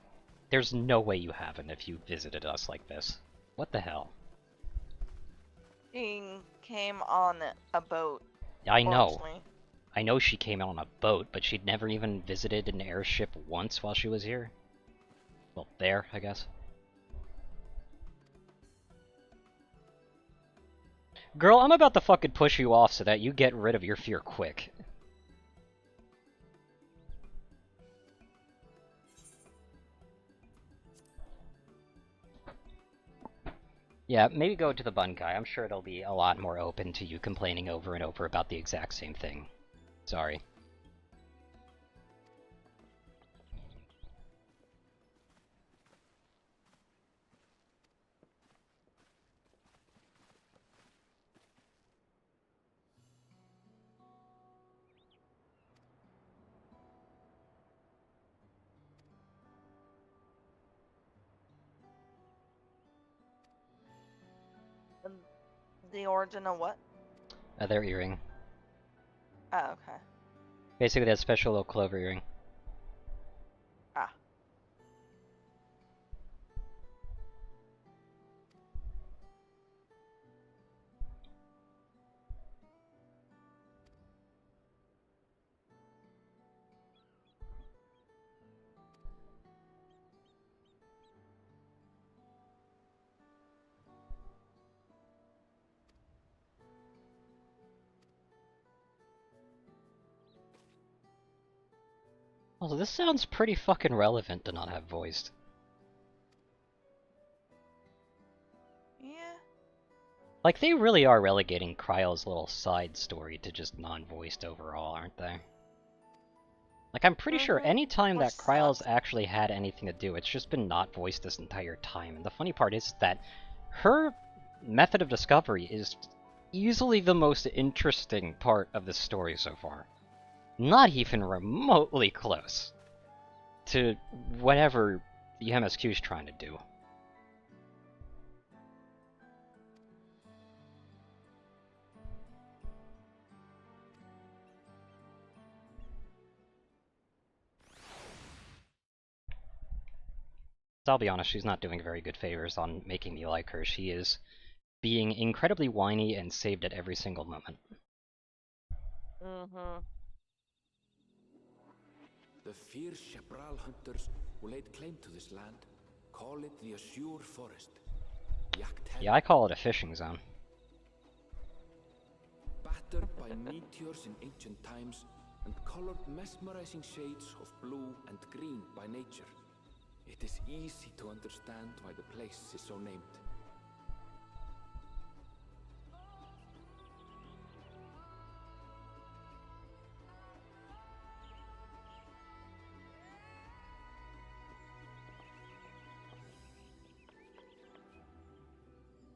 There's no way you haven't if you visited us like this. What the hell? She came on a boat. I know. Mostly. I know she came out on a boat, but she'd never even visited an airship once while she was here. Well, there, I guess. Girl, I'm about to fucking push you off so that you get rid of your fear quick. Yeah, maybe go to the Bunkai. I'm sure it'll be a lot more open to you complaining over and over about the exact same thing. Sorry. The origin of what? Their earring. Oh, okay. Basically that special little clover earring. Ah. Also, this sounds pretty fucking relevant to not have voiced. Yeah. Like, they really are relegating Cryle's little side story to just non-voiced overall, aren't they? Like, I'm pretty sure any time that Cryle's actually had anything to do, it's just been not voiced this entire time. And the funny part is that her method of discovery is easily the most interesting part of the story so far. Not even remotely close to whatever the MSQ is trying to do. So I'll be honest, she's not doing very good favors on making me like her. She is being incredibly whiny and saved at every single moment. Mm-hmm. The fierce Chapral hunters who laid claim to this land call it the Azure Forest. Yeah, I call it a fishing zone. Battered by meteors in ancient times and colored mesmerizing shades of blue and green by nature, it is easy to understand why the place is so named.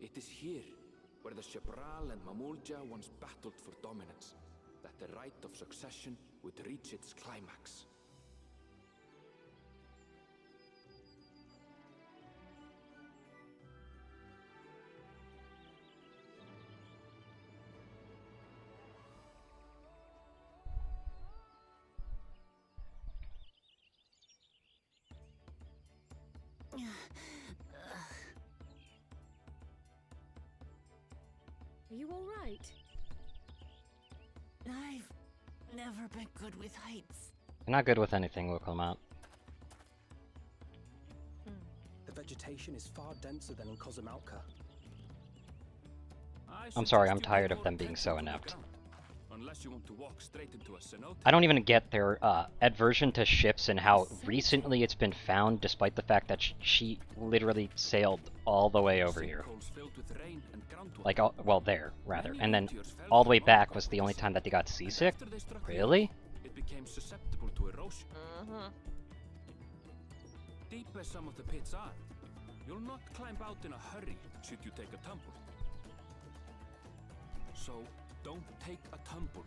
It is here, where the Chapral and Mamulja once battled for dominance, that the right of succession would reach its climax. Are you all right? I've never been good with heights. You're not good with anything, Wuklamot. The vegetation is far denser than in Cozumauca. I'm sorry, I'm tired of them being so inept. Unless you want to walk straight into a cenote. I don't even get their aversion to ships and how recently it's been found, despite the fact that she literally sailed all the way over here. Like, well, there, rather. And then all the way back was the only time that they got seasick? Really? It became susceptible to erosion. Deep as some of the pits are, you'll not climb out in a hurry should you take a tumble. So, don't take a tumble.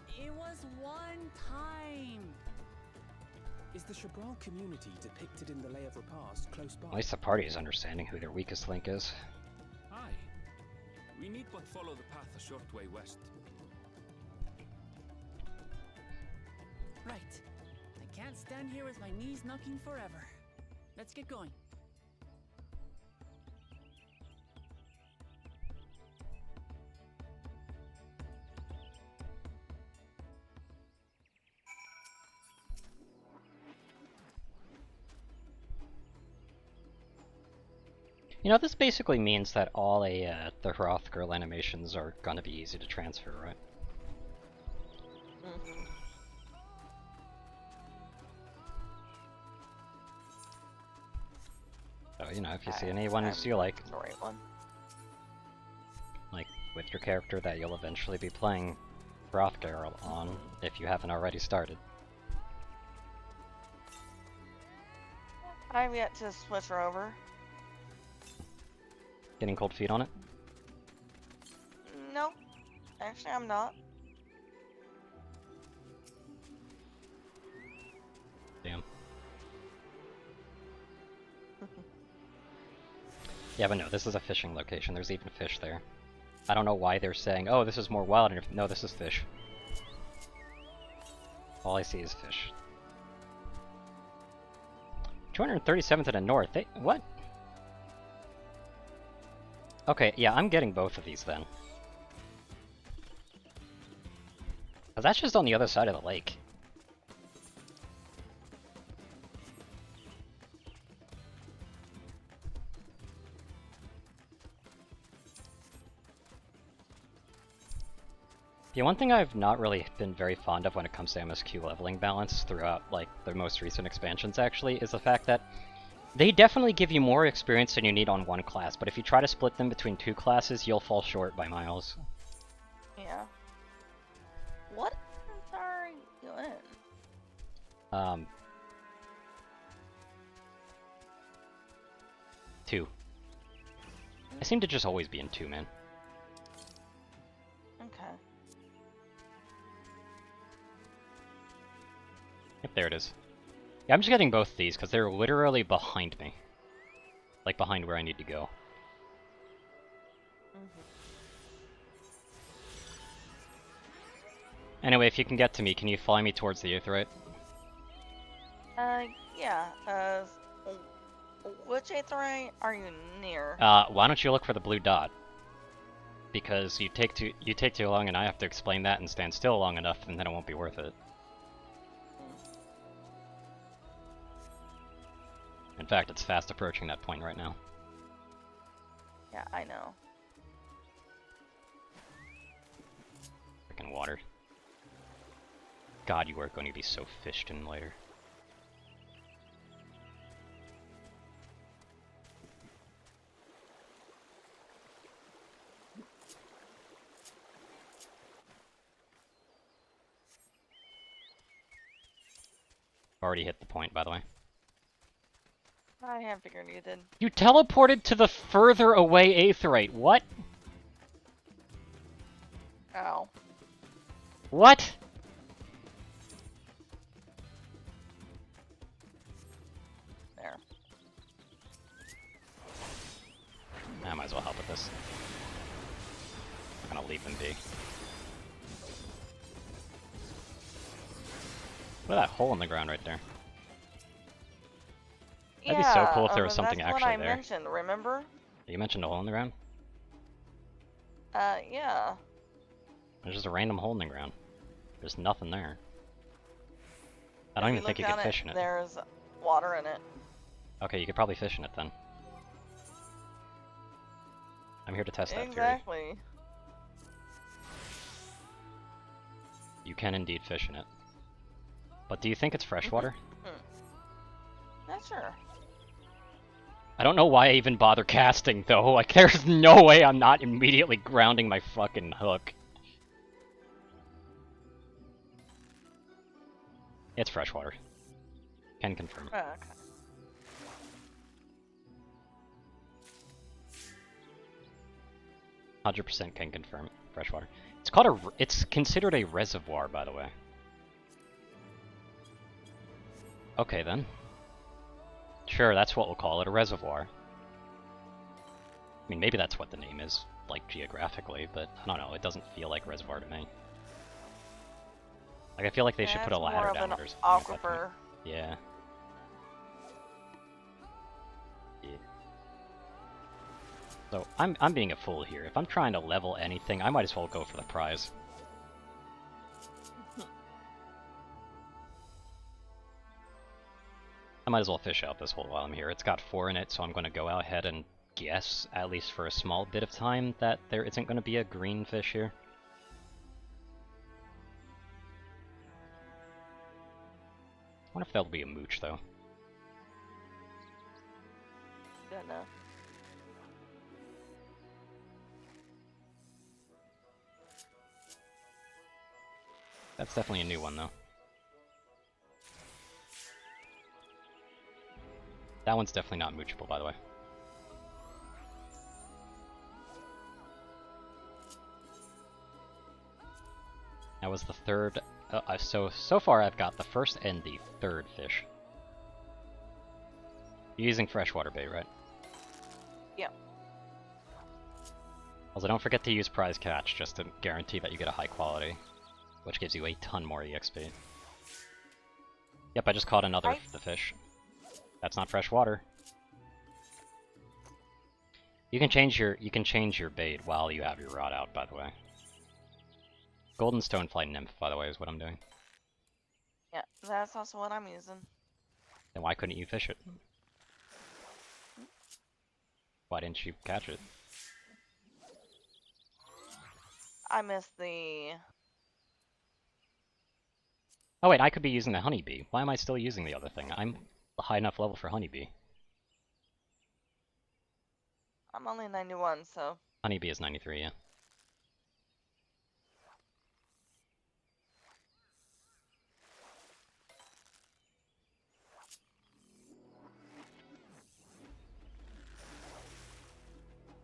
It was one time. Is the Chapral community depicted in the Lay of Repast close by? At least the party is understanding who their weakest link is. Aye. We need but follow the path a short way west. Right. I can't stand here with my knees knocking forever. Let's get going. You know, this basically means that all the Hrothgirl animations are gonna be easy to transfer, right? Mm-hmm. So, you know, if you see any ones you like, the right one. like with your character that you'll eventually be playing Hrothgirl on, if you haven't already started. I've yet to switch her over. Getting cold feet on it? No, actually I'm not. Damn. Yeah, but no, this is a fishing location. There's even fish there. I don't know why they're saying, oh, this is more wild. No, this is fish. All I see is fish. 237 to the north. What? Okay, yeah, I'm getting both of these then. But that's just on the other side of the lake. Yeah, one thing I've not really been very fond of when it comes to MSQ leveling balance throughout, like, the most recent expansions, actually, is the fact that they definitely give you more experience than you need on one class, but if you try to split them between two classes, you'll fall short by miles. Yeah. What are you in? Two. I seem to just always be in two, man. Okay. Yep, there it is. Yeah, I'm just getting both these, because they're literally behind me. Like, behind where I need to go. Anyway, if you can get to me, can you fly me towards the Aetheryte? Yeah, which Aetheryte are you near? Why don't you look for the blue dot? Because you take too long and I have to explain that and stand still long enough, and then it won't be worth it. In fact, it's fast approaching that point right now. Yeah, I know. Freaking water. God, you are going to be so fished in later. Already hit the point, by the way. I have figured you did. You teleported to the further away Aetheryte. What? Ow. What? There. I might as well help with this. I'm gonna leave them be. Look at that hole in the ground right there. That'd be so cool if there was something that's actually what I there. mentioned, remember? You mentioned a hole in the ground? Yeah. There's just a random hole in the ground. There's nothing there. I don't even think you could fish in it. There's water in it. Okay, you could probably fish in it then. I'm here to test that theory. Exactly. You can indeed fish in it. But do you think it's freshwater? Not sure. I don't know why I even bother casting, though. Like, there's no way I'm not immediately grounding my fucking hook. It's freshwater. Can confirm. Okay. 100% can confirm freshwater. It's called a. It's considered a reservoir, by the way. Okay then. Sure, that's what we'll call it, a reservoir. I mean, maybe that's what the name is, like, geographically, but I don't know, it doesn't feel like reservoir to me. Like, I feel like they should Yeah, put a it's ladder more of down an it or something at that point. aquifer. Yeah. Yeah. So, I'm being a fool here. If I'm trying to level anything, I might as well go for the prize. I might as well fish out this hole while I'm here. It's got 4 in it, so I'm going to go out ahead and guess, at least for a small bit of time, that there isn't going to be a green fish here. I wonder if there'll be a mooch, though. Don't know. That's definitely a new one, though. That one's definitely not moochable, by the way. That was the third. So far I've got the first and the third fish. You're using freshwater bait, right? Yeah. Also, don't forget to use prize catch just to guarantee that you get a high quality, which gives you a ton more EXP. Yep, I just caught another of the fish. That's not fresh water. You can change your bait while you have your rod out, by the way. Golden stonefly nymph, by the way, is what I'm doing. Yeah, that's also what I'm using. Then why couldn't you fish it? Why didn't you catch it? I missed the... Oh wait, I could be using the honeybee. Why am I still using the other thing? I'm a high enough level for honeybee. I'm only 91, so... Honeybee is 93, yeah.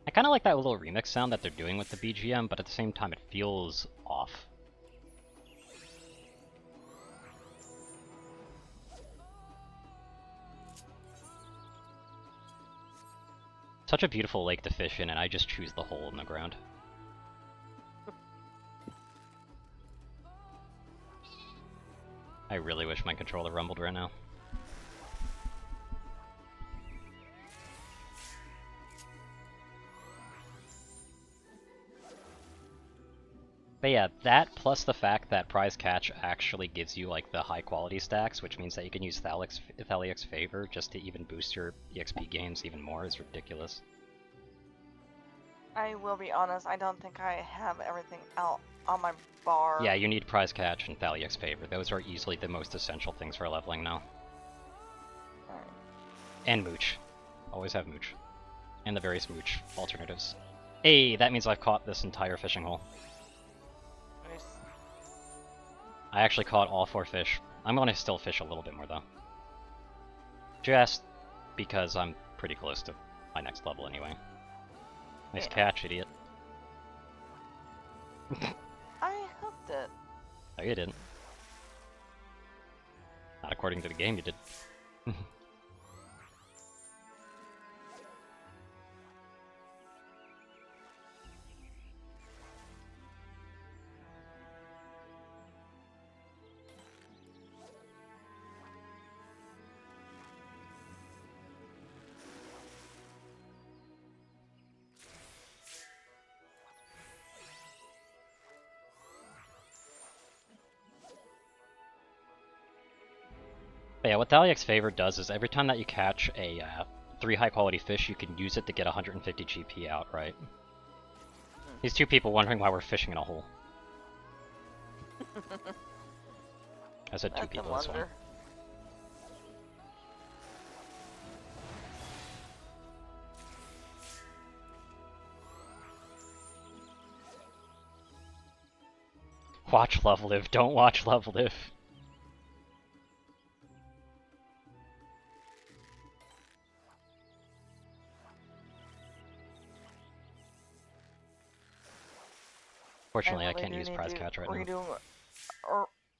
I kind of like that little remix sound that they're doing with the BGM, but at the same time it feels off. Such a beautiful lake to fish in, and I just choose the hole in the ground. I really wish my controller rumbled right now. But yeah, that plus the fact that prize catch actually gives you like the high quality stacks, which means that you can use Thaliac's favor just to even boost your EXP gains even more, is ridiculous. I will be honest, I don't think I have everything out on my bar. Yeah, you need prize catch and Thaliac's favor. Those are easily the most essential things for leveling now. Right. And mooch. Always have mooch. And the various mooch alternatives. Hey, that means I've caught this entire fishing hole. Nice. I actually caught all 4 fish. I'm gonna still fish a little bit more though. Just because I'm pretty close to my next level anyway. Nice catch, idiot. I hooked it. No, you didn't. Not according to the game, you did. But yeah, what Thaliac's favor does is every time that you catch a 3 high quality fish, you can use it to get 150 GP out, right? These 2 people wondering why we're fishing in a hole. I said 2 people, that's why. Watch Love Live, don't watch Love Live. Fortunately, I can't use prize catch right now.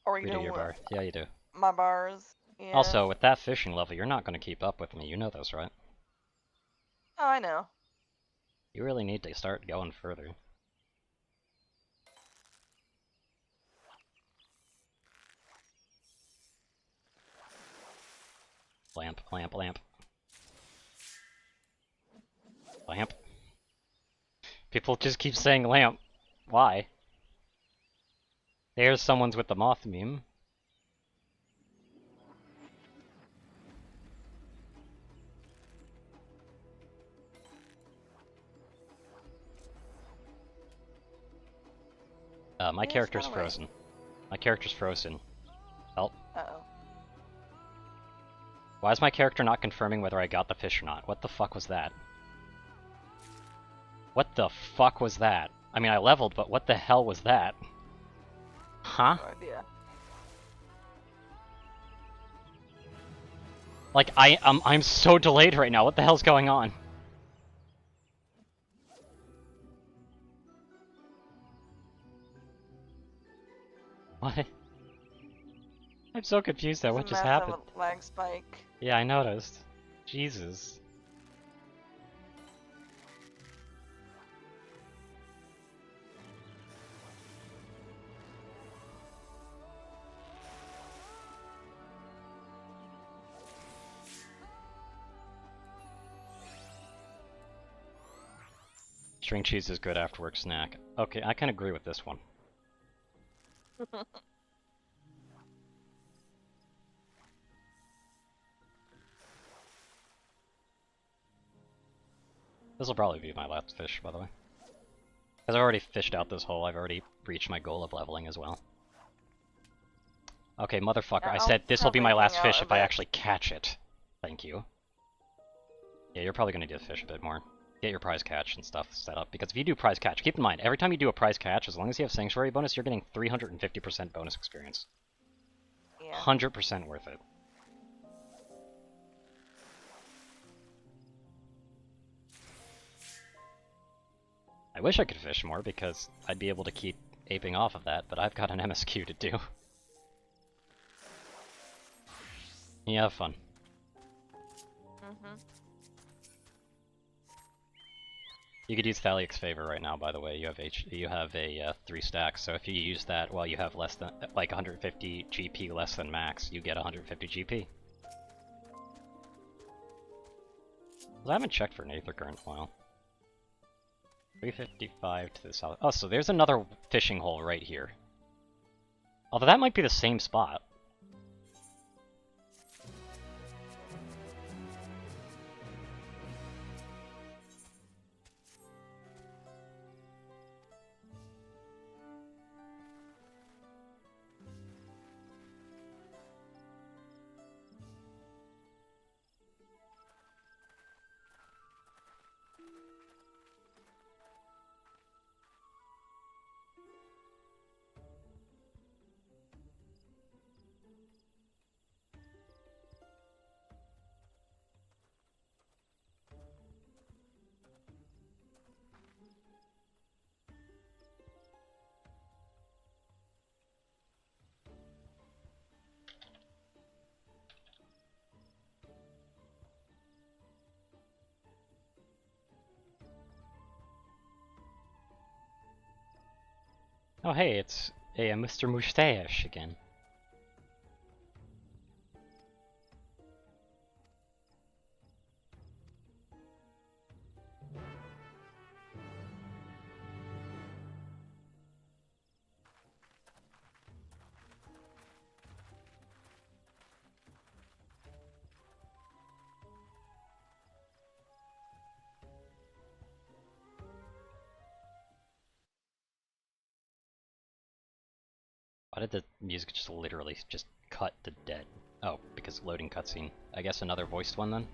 Redo your bar. Yeah, you do. My bars. Yeah. Also, with that fishing level, you're not going to keep up with me. You know this, right? Oh, I know. You really need to start going further. Lamp, lamp, lamp. Lamp. People just keep saying lamp. Why? There's someone's with the moth meme. My character's frozen. My character's frozen. Help. Uh-oh. Why is my character not confirming whether I got the fish or not? What the fuck was that? What the fuck was that? I mean, I leveled, but what the hell was that? Huh? No idea. Like, I'm so delayed right now. What the hell's going on? What? I'm so confused at what just happened. Lag spike. Yeah, I noticed. Jesus. String cheese is good after work snack. Okay, I can agree with this one. This will probably be my last fish, by the way. Because I've already fished out this hole, I've already reached my goal of leveling as well. Okay, motherfucker, I said this will be my last fish if I actually catch it. Thank you. Yeah, you're probably gonna need to fish a bit more. Get your prize catch and stuff set up, because if you do prize catch, keep in mind, every time you do a prize catch, as long as you have Sanctuary bonus, you're getting 350% bonus experience. Yeah. 100% worth it. I wish I could fish more, because I'd be able to keep aping off of that, but I've got an MSQ to do. Yeah, have fun. You could use Thaliac's favor right now, by the way. You have a 3 stack, so if you use that while you have less than like 150 GP less than max, you get 150 GP. Well, I haven't checked for an Aether Current in a while. 355 to the south. Oh, so there's another fishing hole right here. Although that might be the same spot. Oh hey, it's Mr. Mustache again. Why did the music just literally just cut to dead? Oh, because loading cutscene. I guess another voiced one then?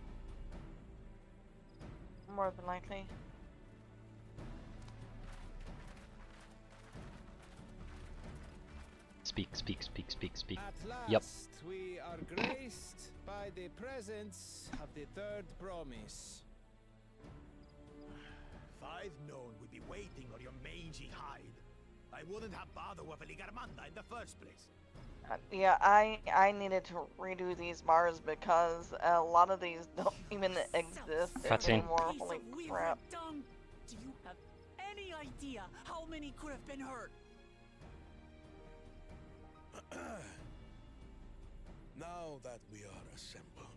More than likely. Speak, speak, speak, speak, speak. At last, yep. We are graced by the presence of the third promise. If I'd known we'd be waiting on your mangy hide, I wouldn't have bothered with Ligarmanda in the first place. Yeah, I needed to redo these bars because a lot of these don't even exist anymore. Holy crap. Do you have any idea how many could have been hurt? Now that we are assembled,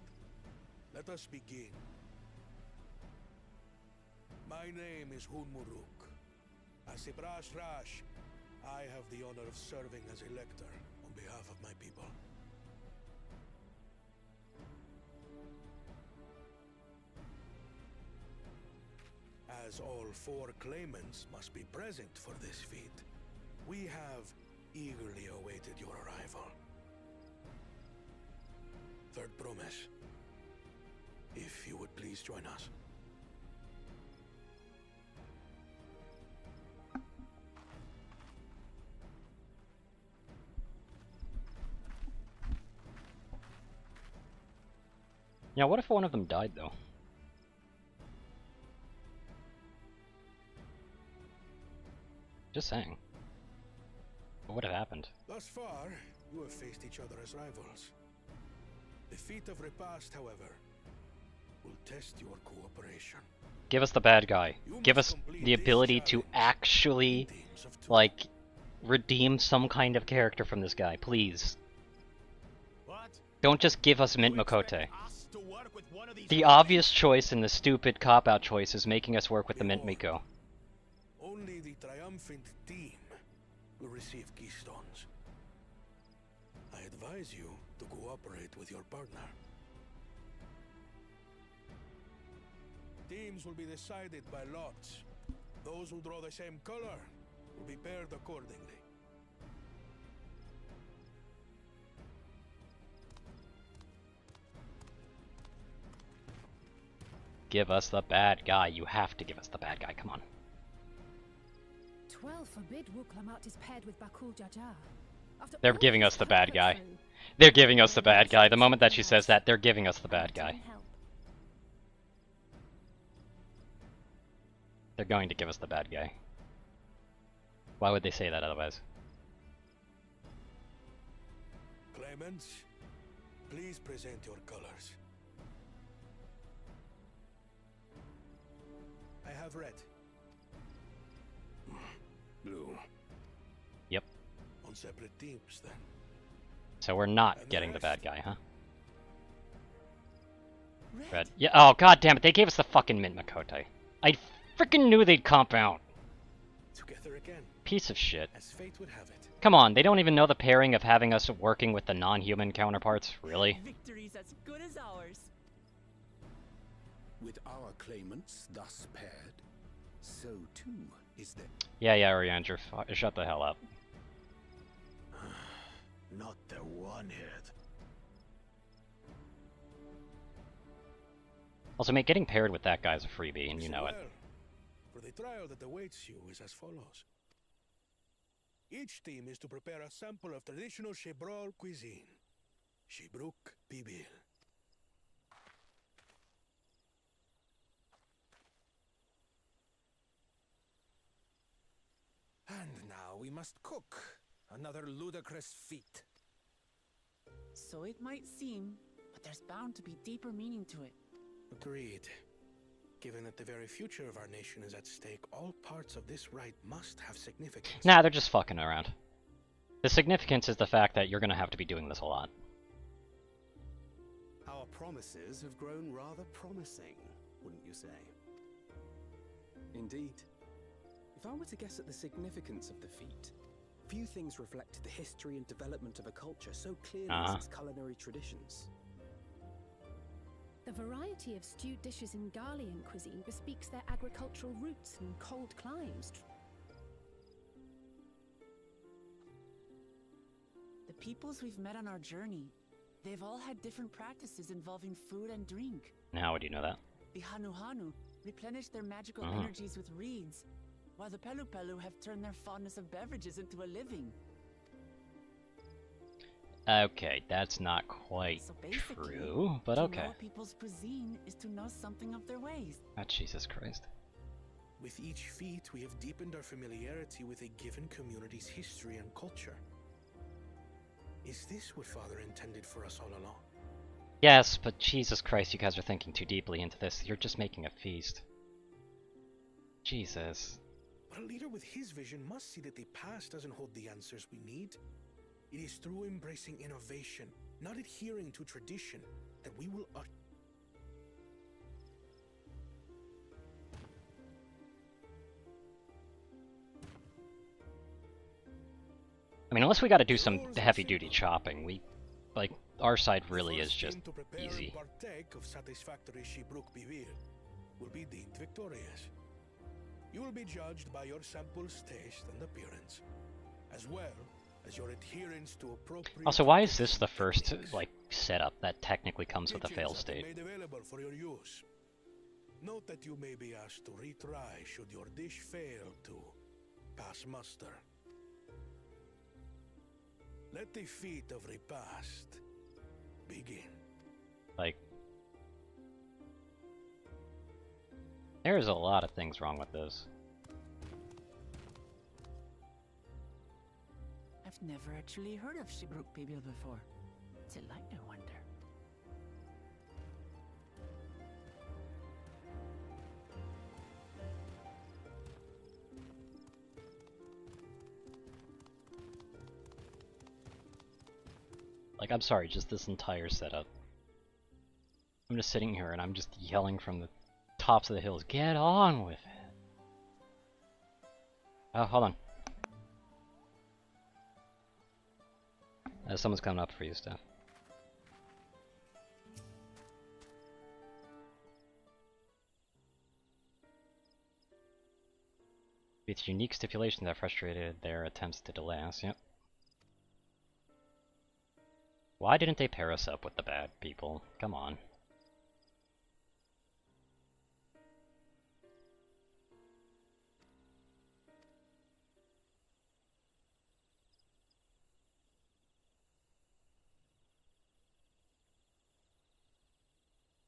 Let us begin. My name is Hunmuruk. As Ibrash Rash, I have the honor of serving as elector on behalf of my people. As all 4 claimants must be present for this feat, we have eagerly awaited your arrival. Third promise. If you would please join us. Yeah, what if one of them died, though? Just saying. What would have happened? Thus far, you have faced each other as rivals. The feat of repast, however, will test your cooperation. Give us the bad guy. Give us the ability to actually, like, redeem some kind of character from this guy, please. Don't just give us Mint Makote. The obvious choice and the stupid cop-out choice is making us work with the Mint Miko. Only the triumphant team will receive keystones. I advise you to cooperate with your partner. Teams will be decided by lots. Those who draw the same color will be paired accordingly. Give us the bad guy. You have to give us the bad guy. Come on. 12 forbid Wuklamat is paired with Bakul Jajar. They're giving us the bad guy. They're giving us the bad guy. The moment that she says that, they're giving us the bad guy. They're going to give us the bad guy. Why would they say that otherwise? Claimants, please present your colors. I have red. Blue. Yep. On separate teams, then. So we're not getting the bad guy, huh? Red. Yeah. Oh, god damn it! They gave us the fucking Mint Makote. I freaking knew they'd comp out. Together again. Piece of shit. As fate would have it. Come on, they don't even know the pairing of having us working with the non-human counterparts. Really? Victory's as good as ours. With our claimants thus paired, so too is there. Yeah, Oriander, shut the hell up. Not the one-head. Also, mate, getting paired with that guy is a freebie, and you know it. For the trial that awaits you is as follows. Each team is to prepare a sample of traditional Shebrol cuisine. Shibruk Bibil. And now we must cook. Another ludicrous feat. So it might seem, but there's bound to be deeper meaning to it. Agreed. Given that the very future of our nation is at stake, all parts of this rite must have significance. Nah, they're just fucking around. The significance is the fact that you're gonna have to be doing this a lot. Our promises have grown rather promising, wouldn't you say? Indeed. If I were to guess at the significance of the feat, few things reflect the history and development of a culture so clearly as its culinary traditions. The variety of stewed dishes in Garlean cuisine bespeaks their agricultural roots and cold climes. The peoples we've met on our journey, they've all had different practices involving food and drink. And how would you know that? The Hanuhanu replenish their magical energies with reeds, while the Pelu have turned their fondness of beverages into a living. Okay, that's not quite true, but okay. To know people's cuisine is to know something of their ways. Oh, Jesus Christ. With each feat, we have deepened our familiarity with a given community's history and culture. Is this what Father intended for us all along? Yes, but Jesus Christ, you guys are thinking too deeply into this. You're just making a feast. Jesus. But a leader with his vision must see that the past doesn't hold the answers we need. It is through embracing innovation, not adhering to tradition, that we will I mean, unless we gotta do some heavy-duty chopping, like, our side really is just easy. Partake of satisfactory Shebruk Bivir will be deemed victorious. You will be judged by your sample's taste and appearance, as well as your adherence to appropriate. Also, why is this the first, like, setup that technically comes with a fail state? Made available for your use. Note that you may be asked to retry should your dish fail to pass muster. Let the feat of repast begin. Like, there's a lot of things wrong with this. I've never actually heard of Shebruk Bibil before. What's it like, I wonder? Like, I'm sorry, just this entire setup. I'm just sitting here and I'm just yelling from the tops of the hills, get on with it! Oh, hold on. Someone's coming up for you, Steph. With unique stipulations that frustrated their attempts to delay us, yep. Why didn't they pair us up with the bad people? Come on.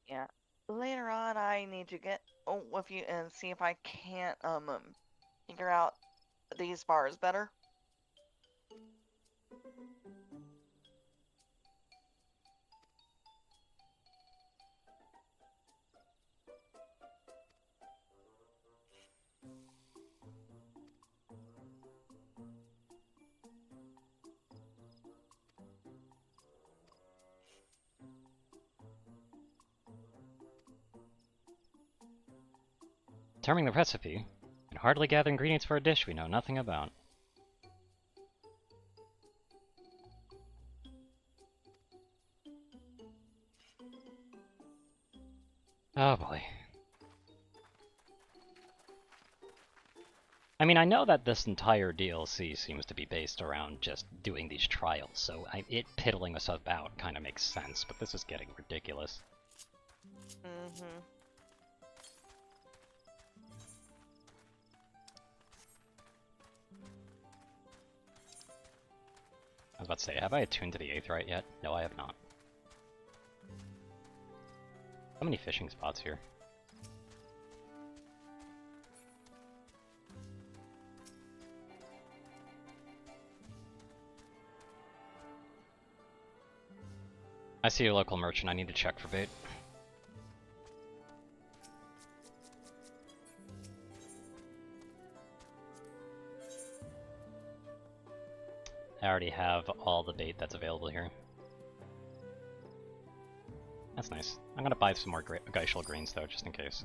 Yeah. Later on, I need to get with you and see if I can't figure out these bars better. Determining the recipe, and hardly gather ingredients for a dish we know nothing about. Oh boy. I mean, I know that this entire DLC seems to be based around just doing these trials, so it piddling us about kind of makes sense, but this is getting ridiculous. Mm-hmm. I was about to say, have I attuned to the 8th right yet? No, I have not. How many fishing spots here? I see a local merchant, I need to check for bait. I already have all the bait that's available here. That's nice. I'm gonna buy some more Geishel greens though, just in case.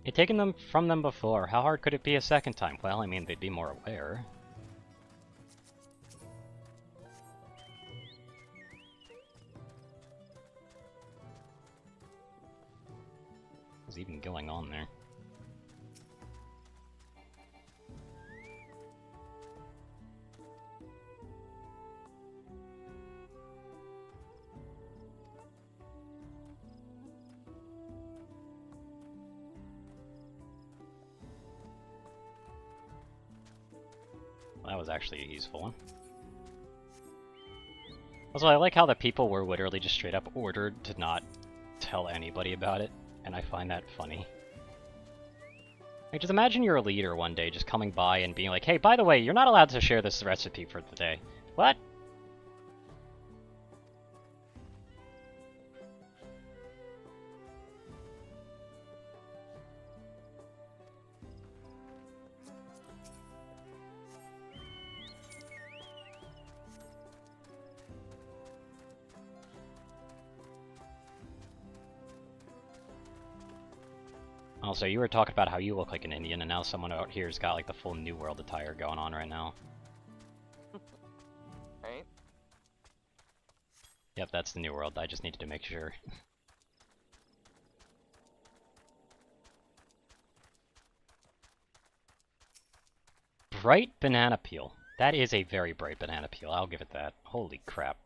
You'd taken them from them before. How hard could it be a second time? Well, I mean, they'd be more aware. What's even going on there? That was actually a useful one. Also, I like how the people were literally just straight up ordered to not tell anybody about it, and I find that funny. Like, just imagine you're a leader one day just coming by and being like, hey, by the way, you're not allowed to share this recipe for today. What? Also, you were talking about how you look like an Indian, and now someone out here's got like the full New World attire going on right now. Right? Yep, that's the New World. I just needed to make sure. Bright banana peel. That is a very bright banana peel. I'll give it that. Holy crap.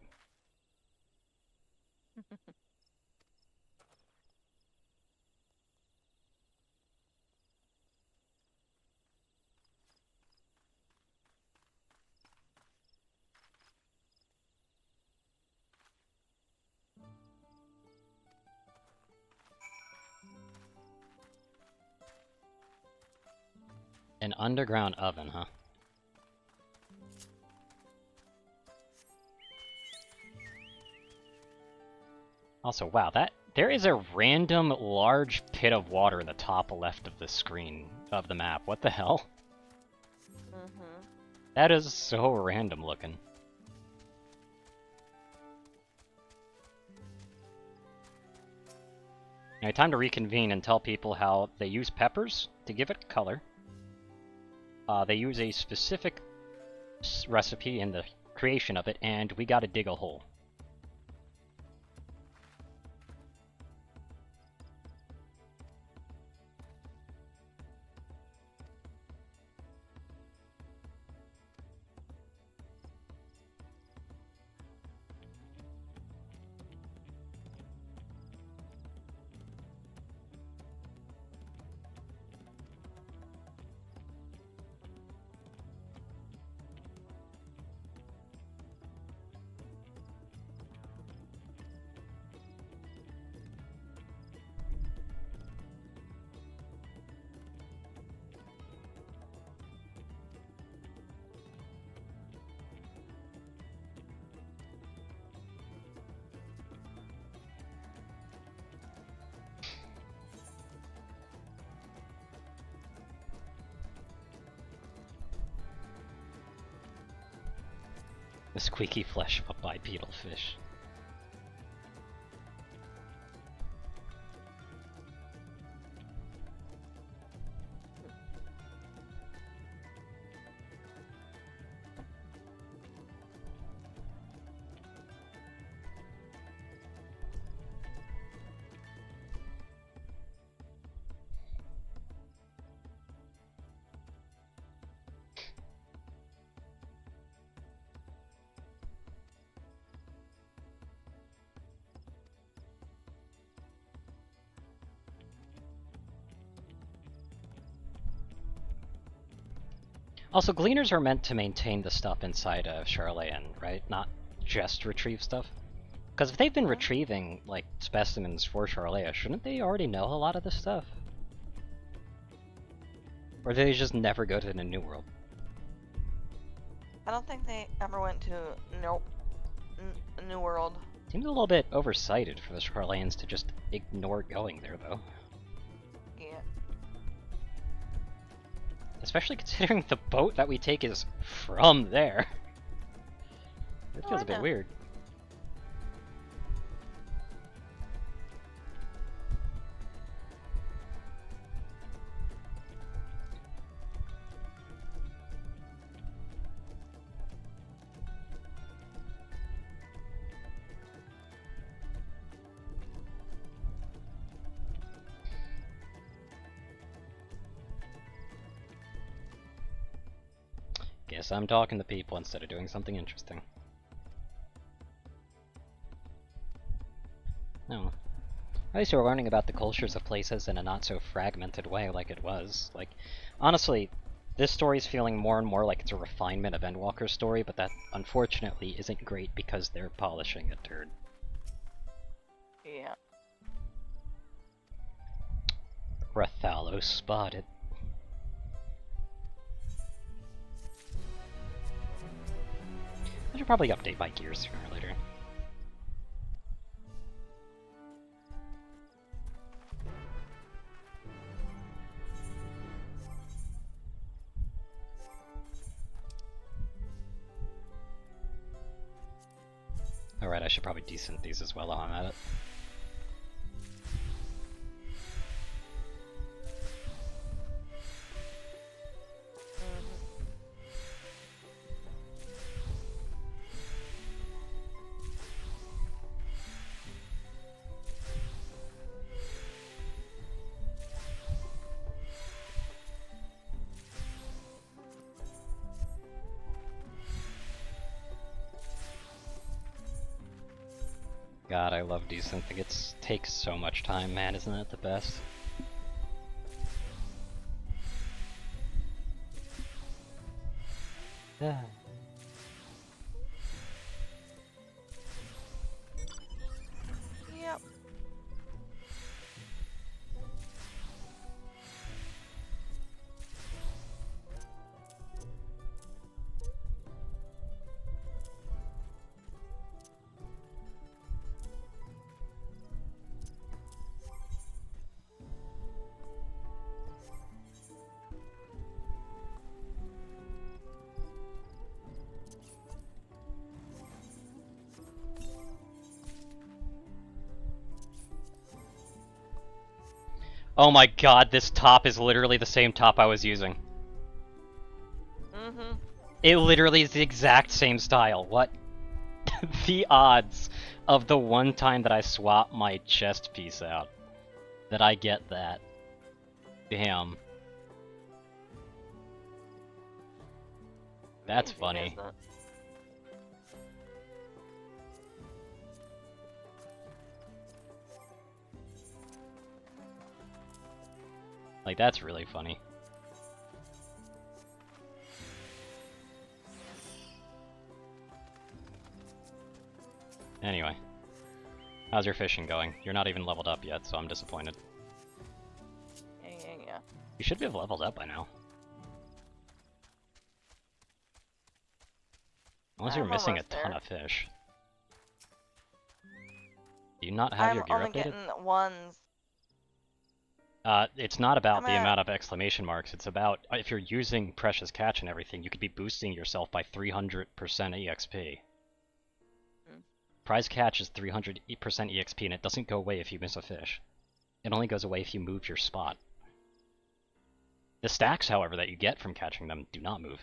An underground oven, huh? Also, wow, there is a random large pit of water in the top left of the screen of the map. What the hell? Mm-hmm. That is so random looking. Alright, time to reconvene and tell people how they use peppers to give it color. They use a specific recipe in the creation of it, and we gotta dig a hole. The squeaky flesh of a bipedal fish. Also, gleaners are meant to maintain the stuff inside of Charlayan, right? Not just retrieve stuff? Because if they've been retrieving, like, specimens for Charlea, shouldn't they already know a lot of this stuff? Or do they just never go to the New World? I don't think they ever went to New World. Seems a little bit oversighted for the Charlayans to just ignore going there, though. Yeah. Especially considering the boat that we take is from there. It feels a bit weird. Guess I'm talking to people instead of doing something interesting. No. At least we're learning about the cultures of places in a not so fragmented way like it was. Like, honestly, this story's feeling more and more like it's a refinement of Endwalker's story, but that unfortunately isn't great because they're polishing a turd. Yeah. Rathalos spotted. I should probably update my gear sooner or later. Alright, I should probably desynth these as well while I'm at it. God, I love desynthing. It takes so much time, man. Isn't it the best? Yeah. Yep. Oh my god, this top is literally the same top I was using. Mm-hmm. It literally is the exact same style. What? The odds of the one time that I swap my chest piece out, that I get that. Damn. That's funny. Like, that's really funny. Anyway. How's your fishing going? You're not even leveled up yet, so I'm disappointed. Yeah. You should have leveled up by now. Unless you're missing a ton of fish. Do you not have your gear I'm only updated? getting ones. It's not about the amount of exclamation marks, it's about if you're using Precious Catch and everything, you could be boosting yourself by 300% EXP. Prize Catch is 300% EXP and it doesn't go away if you miss a fish. It only goes away if you move your spot. The stacks, however, that you get from catching them do not move.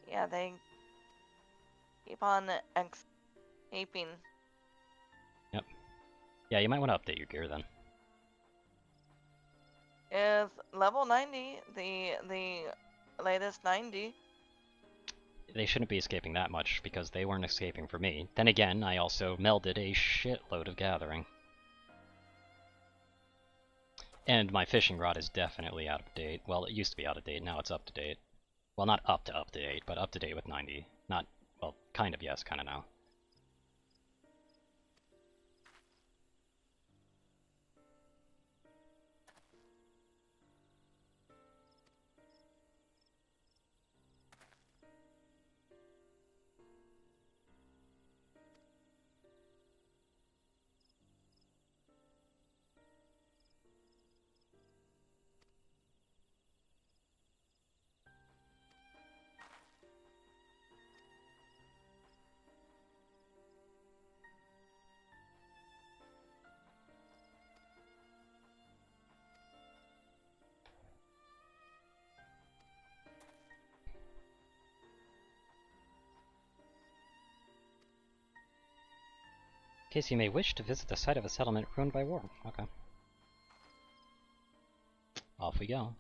Yeah, they keep on escaping. Yep. Yeah, you might want to update your gear then. Is level 90 the latest 90? They shouldn't be escaping that much, because they weren't escaping for me. Then again, I also melded a shitload of gathering. And my fishing rod is definitely out of date. Well, it used to be out of date, now it's up to date. Well, not up to date, but up to date with 90. Not, well, kind of yes, kind of no. In case you may wish to visit the site of a settlement ruined by war. Okay. off we go.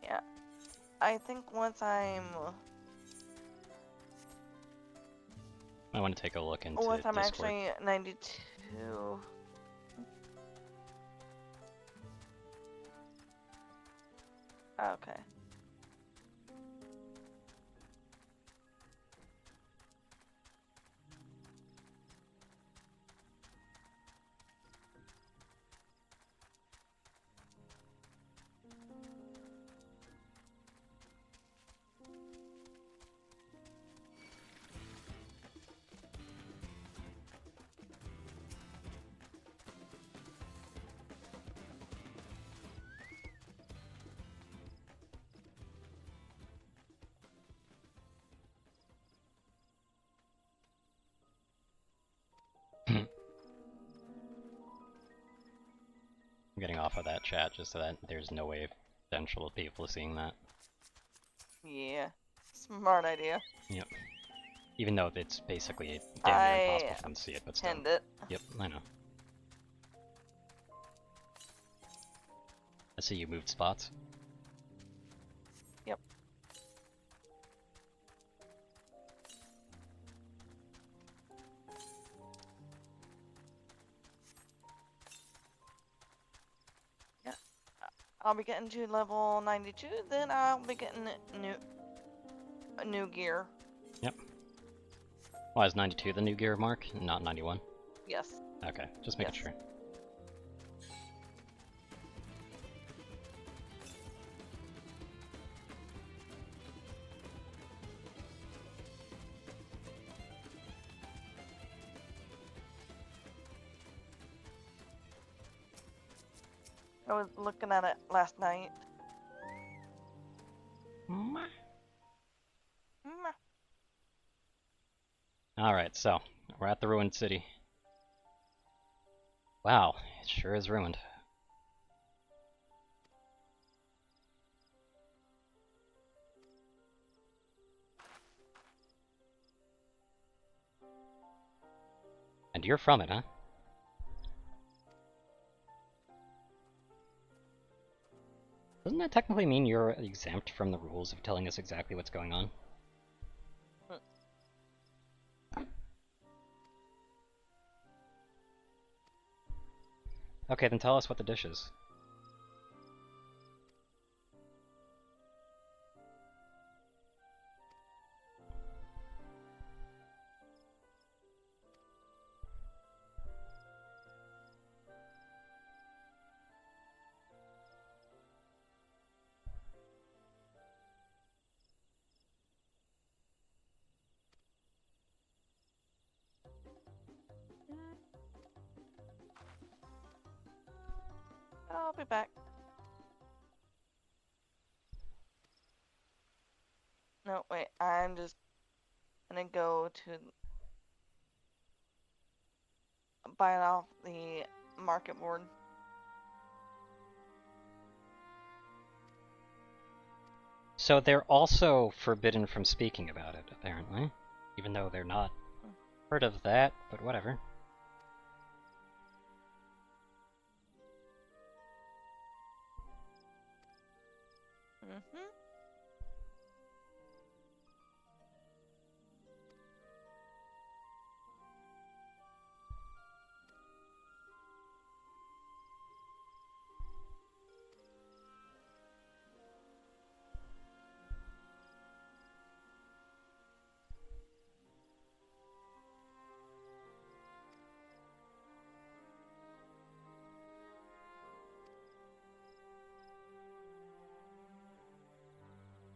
Yeah. I think once I'm I want to take a look into once I'm Discord. actually 92. Okay. I'm getting off of that chat just so that there's no way of potential people seeing that. Yeah. Smart idea. Yep. Even though it's basically damn near impossible for them to see it, but still. Pinned it. Yep, I know. I see you moved spots. Yep. Yeah. I'll be getting to level 92, then I'll be getting new gear. Yep. Why is 92 the new gear mark, not 91? Yes. Okay, just making sure. I was looking at it last night. Alright, so, we're at the ruined city. Wow, it sure is ruined. And you're from it, huh? Doesn't that technically mean you're exempt from the rules of telling us exactly what's going on? Okay, then tell us what the dish is. I'll be back. No, wait, I'm just gonna go to buy it off the market board. So they're also forbidden from speaking about it, apparently. Even though they're not heard of that, but whatever. Mm-hmm.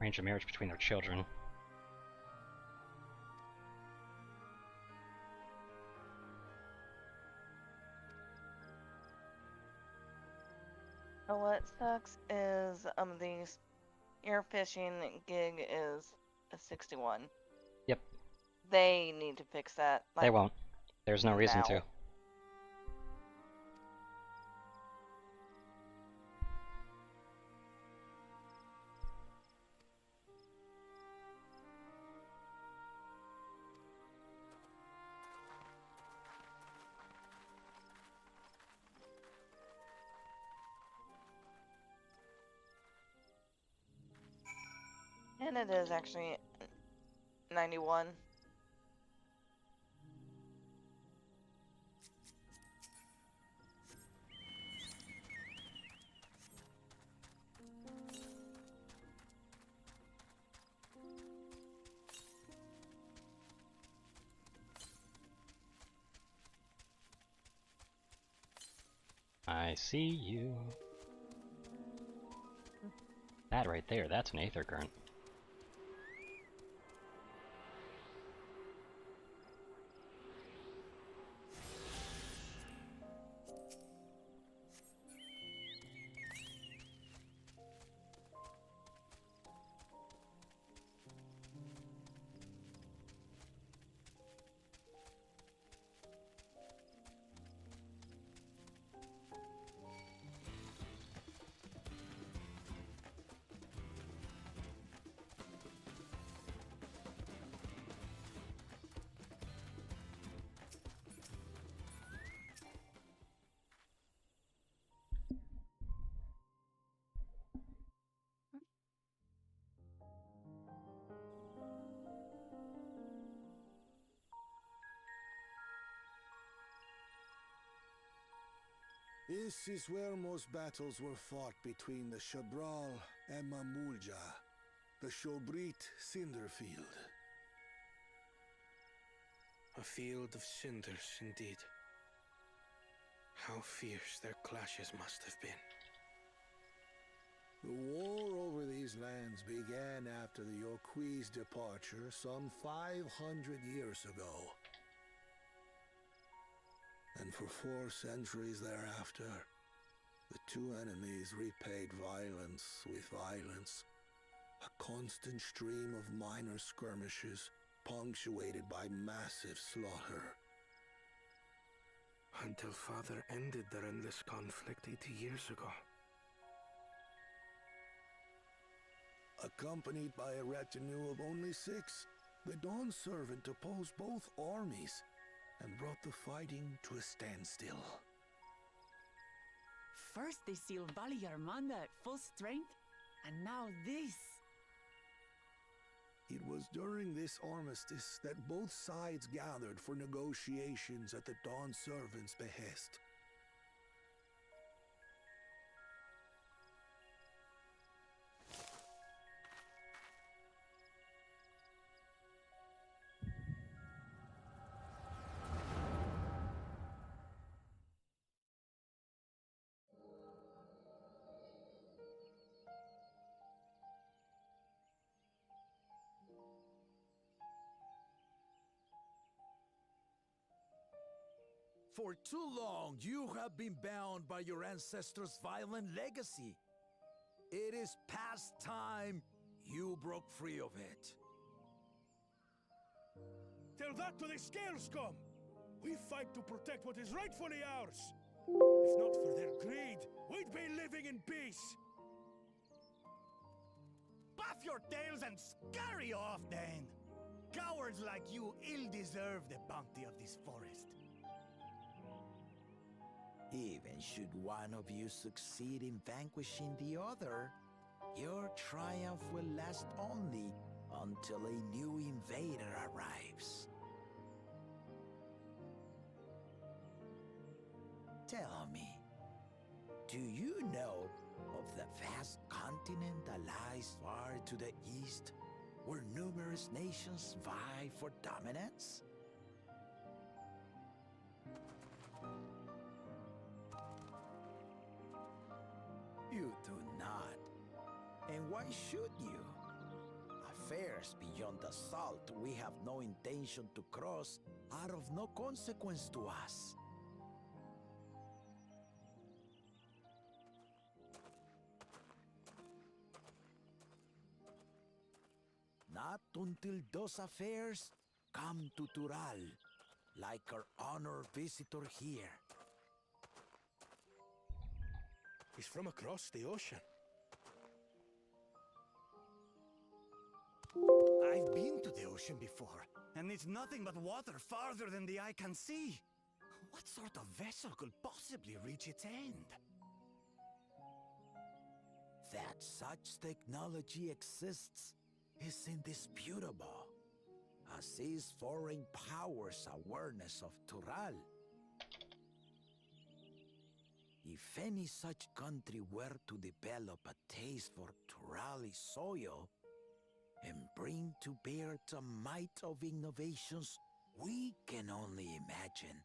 Arrange a marriage between their children. What sucks is the spearfishing gig is a 61. Yep. They need to fix that. They Like, won't. There's no reason now. to. And it is actually 91. I see you. That right there, that's an aether current. This is where most battles were fought between the Shabral and Mamulja, the Shobrit Cinder Field. A field of cinders, indeed. How fierce their clashes must have been. The war over these lands began after the Yoqui's departure some 500 years ago. And for 4 centuries thereafter, the two enemies repaid violence with violence. A constant stream of minor skirmishes, punctuated by massive slaughter. Until Father ended their endless conflict 80 years ago. Accompanied by a retinue of only 6, the Dawn Servant opposed both armies and brought the fighting to a standstill. First they sealed Valley Armanda at full strength, and now this. It was during this armistice that both sides gathered for negotiations at the Dawn Servant's behest. For too long, you have been bound by your ancestors' violent legacy. It is past time you broke free of it. Tell that to the Scale Scum! We fight to protect what is rightfully ours! If not for their greed, we'd be living in peace! Puff your tails and scurry off, then! Cowards like you ill deserve the bounty of this forest. Even should one of you succeed in vanquishing the other, your triumph will last only until a new invader arrives. Tell me, do you know of the vast continent that lies far to the east, where numerous nations vie for dominance? You do not. And why should you? Affairs beyond the salt we have no intention to cross are of no consequence to us. until those affairs come to Tural, like our honored visitor here. He's from across the ocean. I've been to the ocean before, and it's nothing but water farther than the eye can see. What sort of vessel could possibly reach its end? That such technology exists is indisputable, as is foreign powers' awareness of Tural. If any such country were to develop a taste for Turali soil and bring to bear the might of innovations we can only imagine,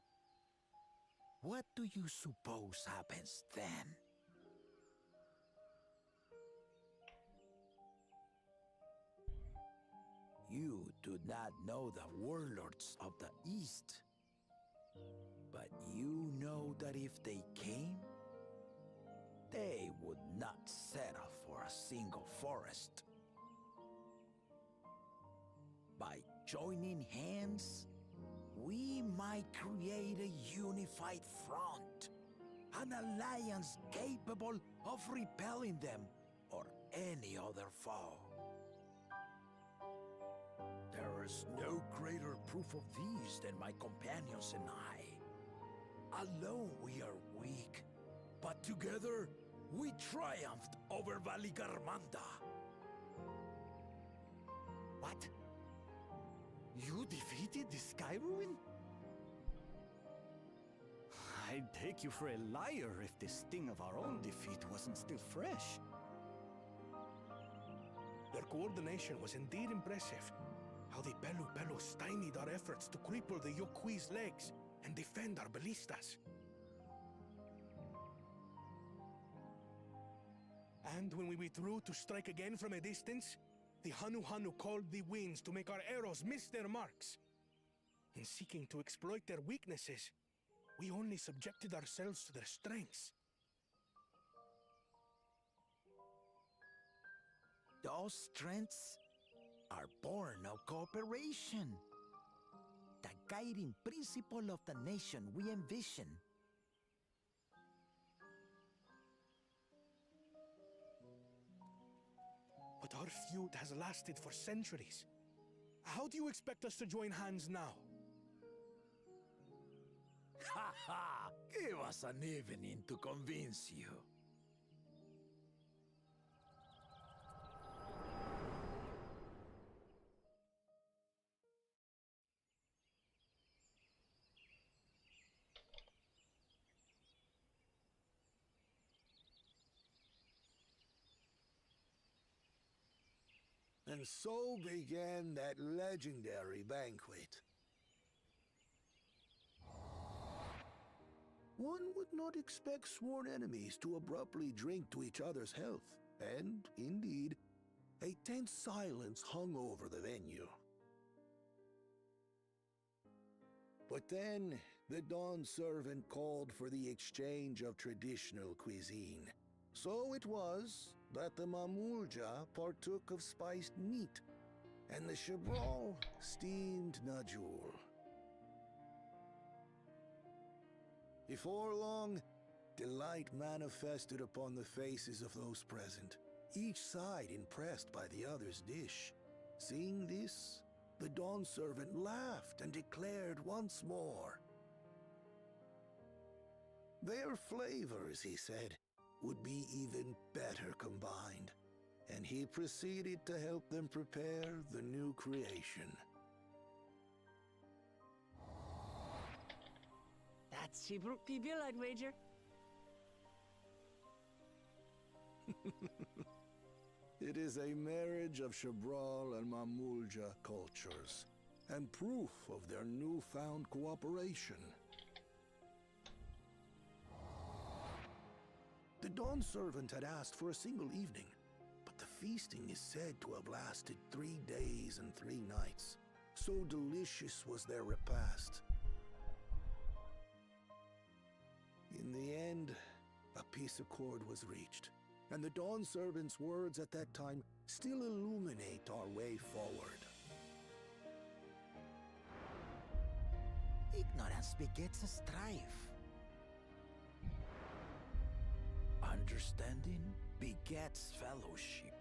what do you suppose happens then? You do not know the warlords of the East, but you know that if they came, they would not settle for a single forest. By joining hands, we might create a unified front, an alliance capable of repelling them or any other foe. There is no greater proof of these than my companions and I. Alone we are weak, but together we triumphed over Valigarmanda. What? You defeated the Sky Ruin? I'd take you for a liar if the sting of our own defeat wasn't still fresh. Their coordination was indeed impressive. How the Belu stymied our efforts to cripple the Yokui's legs and defend our ballistas. And when we withdrew to strike again from a distance, the Hanu called the winds to make our arrows miss their marks. In seeking to exploit their weaknesses, we only subjected ourselves to their strengths. Those strengths are born of cooperation. The guiding principle of the nation we envision. But our feud has lasted for centuries. How do you expect us to join hands now? Ha ha! Give us an evening to convince you. And so began that legendary banquet. One would not expect sworn enemies to abruptly drink to each other's health, and, indeed, a tense silence hung over the venue. But then, the Dawn servant called for the exchange of traditional cuisine. So it was that the Mamulja partook of spiced meat, and the Chabral steamed najul. Before long, delight manifested upon the faces of those present, each side impressed by the other's dish. Seeing this, the Dawn servant laughed and declared once more. Their flavors, he said, would be even better combined, and he proceeded to help them prepare the new creation. That's Shibruk Pibil, I'd wager. It is a marriage of Chabral and Mamulja cultures, and proof of their newfound cooperation. The Dawn servant had asked for a single evening, but the feasting is said to have lasted 3 days and 3 nights. So delicious was their repast. In the end, a peace accord was reached, and the Dawn servant's words at that time still illuminate our way forward. Ignorance begets a strife. Understanding begets fellowship.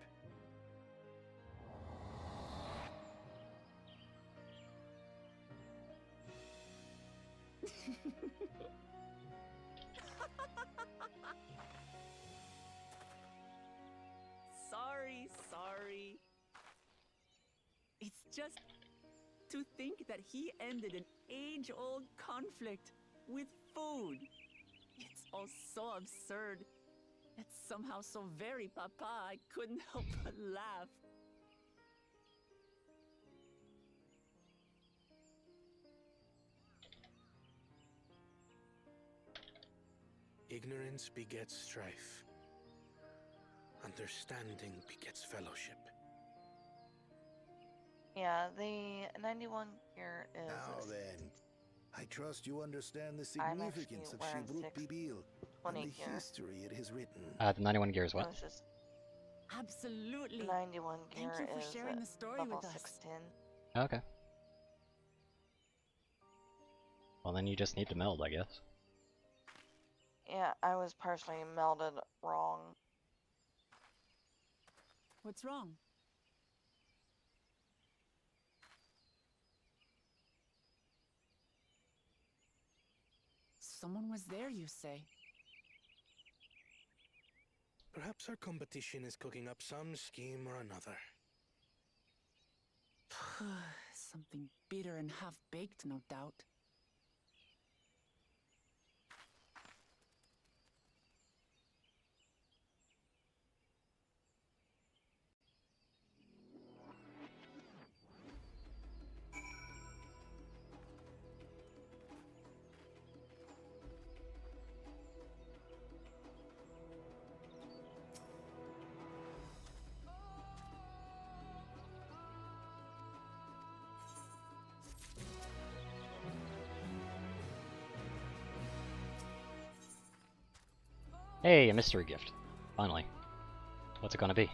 Sorry. It's just to think that he ended an age-old conflict with food. It's all so absurd. It's somehow so very papa, I couldn't help but laugh. Ignorance begets strife. Understanding begets fellowship. Yeah, the 91 gear is. Now then, I trust you understand the I'm significance of actually wearing Shibruk Bibil and 20 the gear. history it has written. The 91 gear is what? No, it's just Absolutely. 91 gear Thank you for is sharing the story level with us. 610. Okay. Well, then you just need to meld, I guess. Yeah, I was partially melded wrong. What's wrong? Someone was there, you say? Perhaps our competition is cooking up some scheme or another. Something bitter and half-baked, no doubt. Hey, a mystery gift. Finally. What's it gonna be?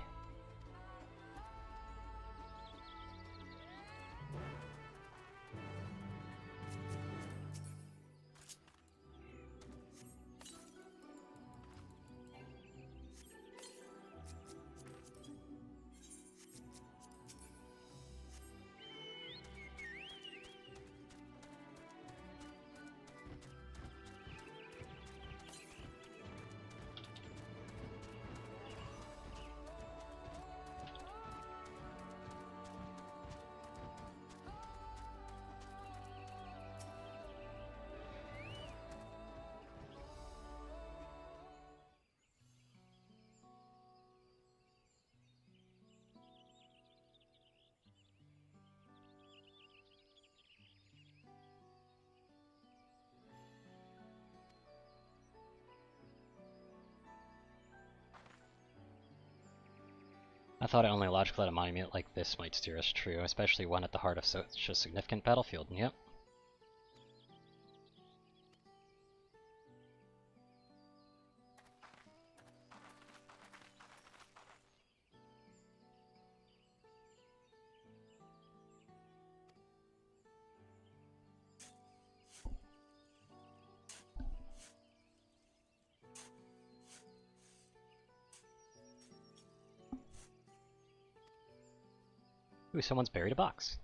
I thought only logical that a monument like this might steer us true, especially one at the heart of such a significant battlefield. Yep. Ooh, someone's buried a box.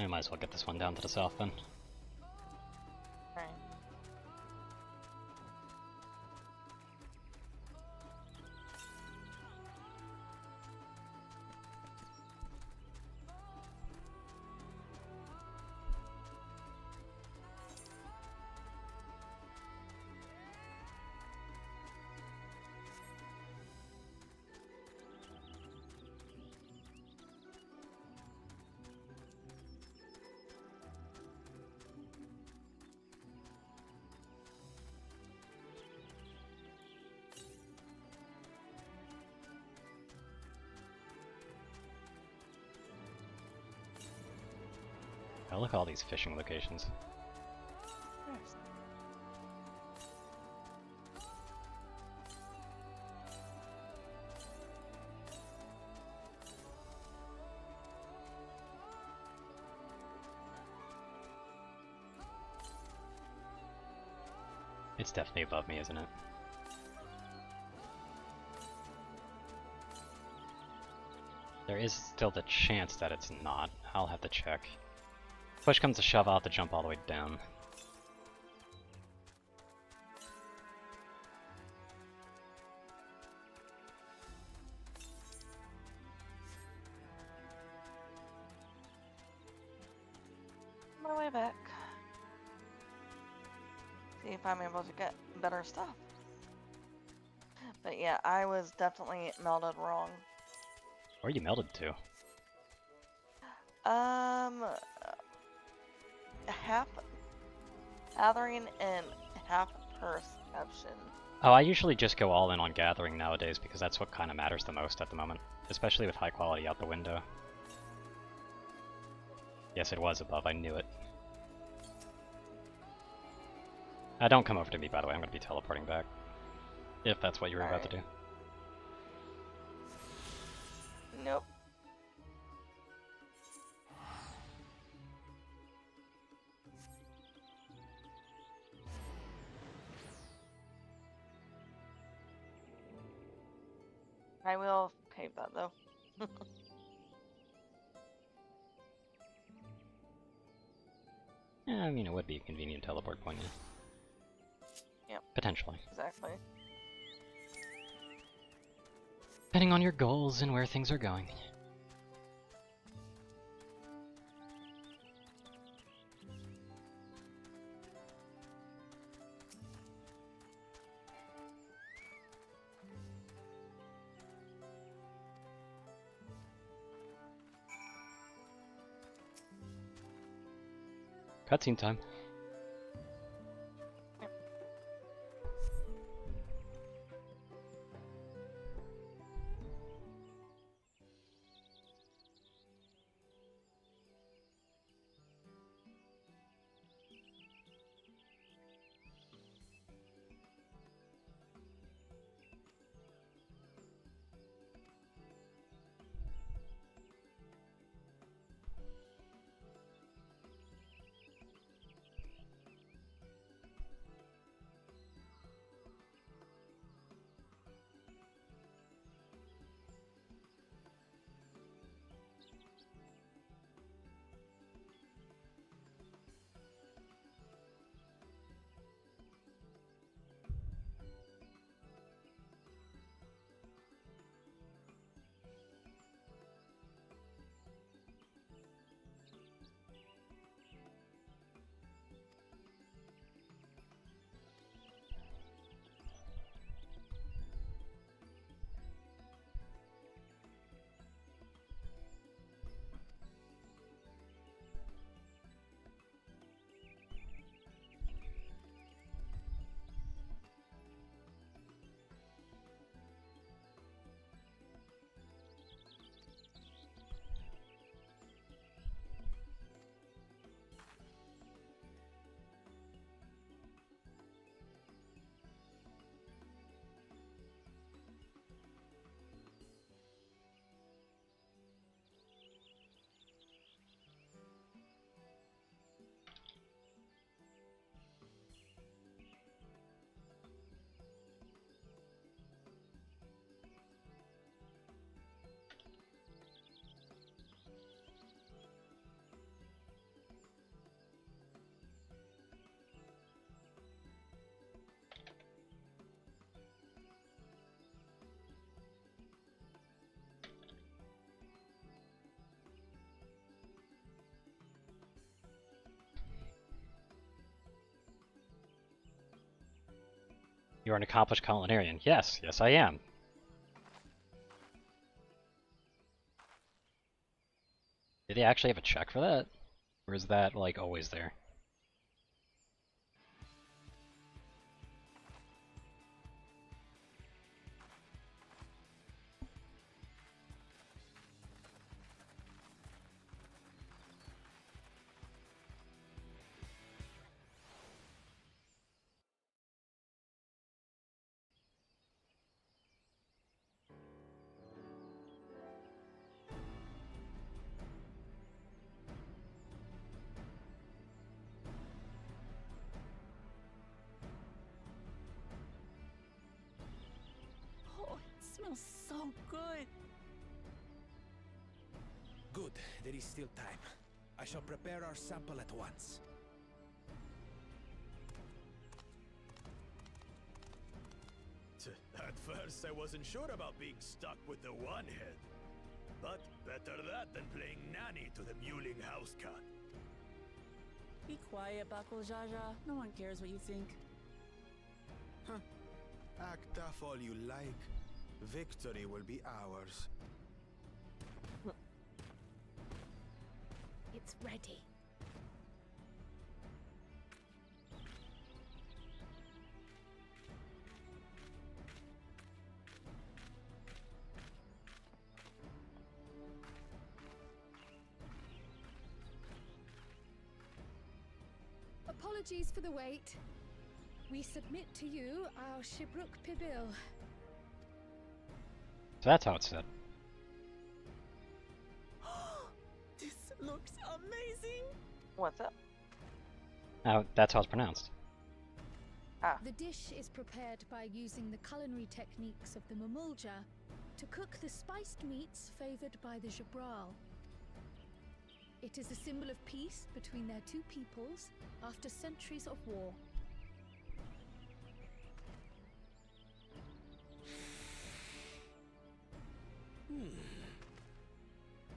I might as well get this one down to the south then. Right. Oh, look at all these fishing locations. Nice. It's definitely above me, isn't it? There is still the chance that it's not. I'll have to check. Push comes to shove, I'll have to jump all the way down. My way back. See if I'm able to get better stuff. But yeah, I was definitely melded wrong. Where are you melded to? Half gathering and half perception. Oh, I usually just go all in on gathering nowadays because that's what kind of matters the most at the moment. Especially with high quality out the window. Yes, it was above, I knew it. Don't come over to me, by the way, I'm going to be teleporting back. If that's what you were about to do. Nope. I will cave that though. Yeah, I mean, it would be a convenient teleport point, yeah. Yep. Potentially. Exactly. Depending on your goals and where things are going. Cutscene time. You're an accomplished culinarian. Yes, yes I am. Did they actually have a check for that? Or is that, like, always there? Oh, it smells so good. Good, there is still time. I shall prepare our sample at once. At first, I wasn't sure about being stuck with the one head. But better that than playing nanny to the mewling house cat. Be quiet, Buckle Jaja. No one cares what you think. Huh. Act tough all you like. Victory will be ours. It's ready. Apologies for the wait. We submit to you our Shibruk Pibil. So that's how it's said. This looks amazing. What's up? That's how it's pronounced. The dish is prepared by using the culinary techniques of the Mamulja to cook the spiced meats favored by the Jabral. It is a symbol of peace between their two peoples after centuries of war.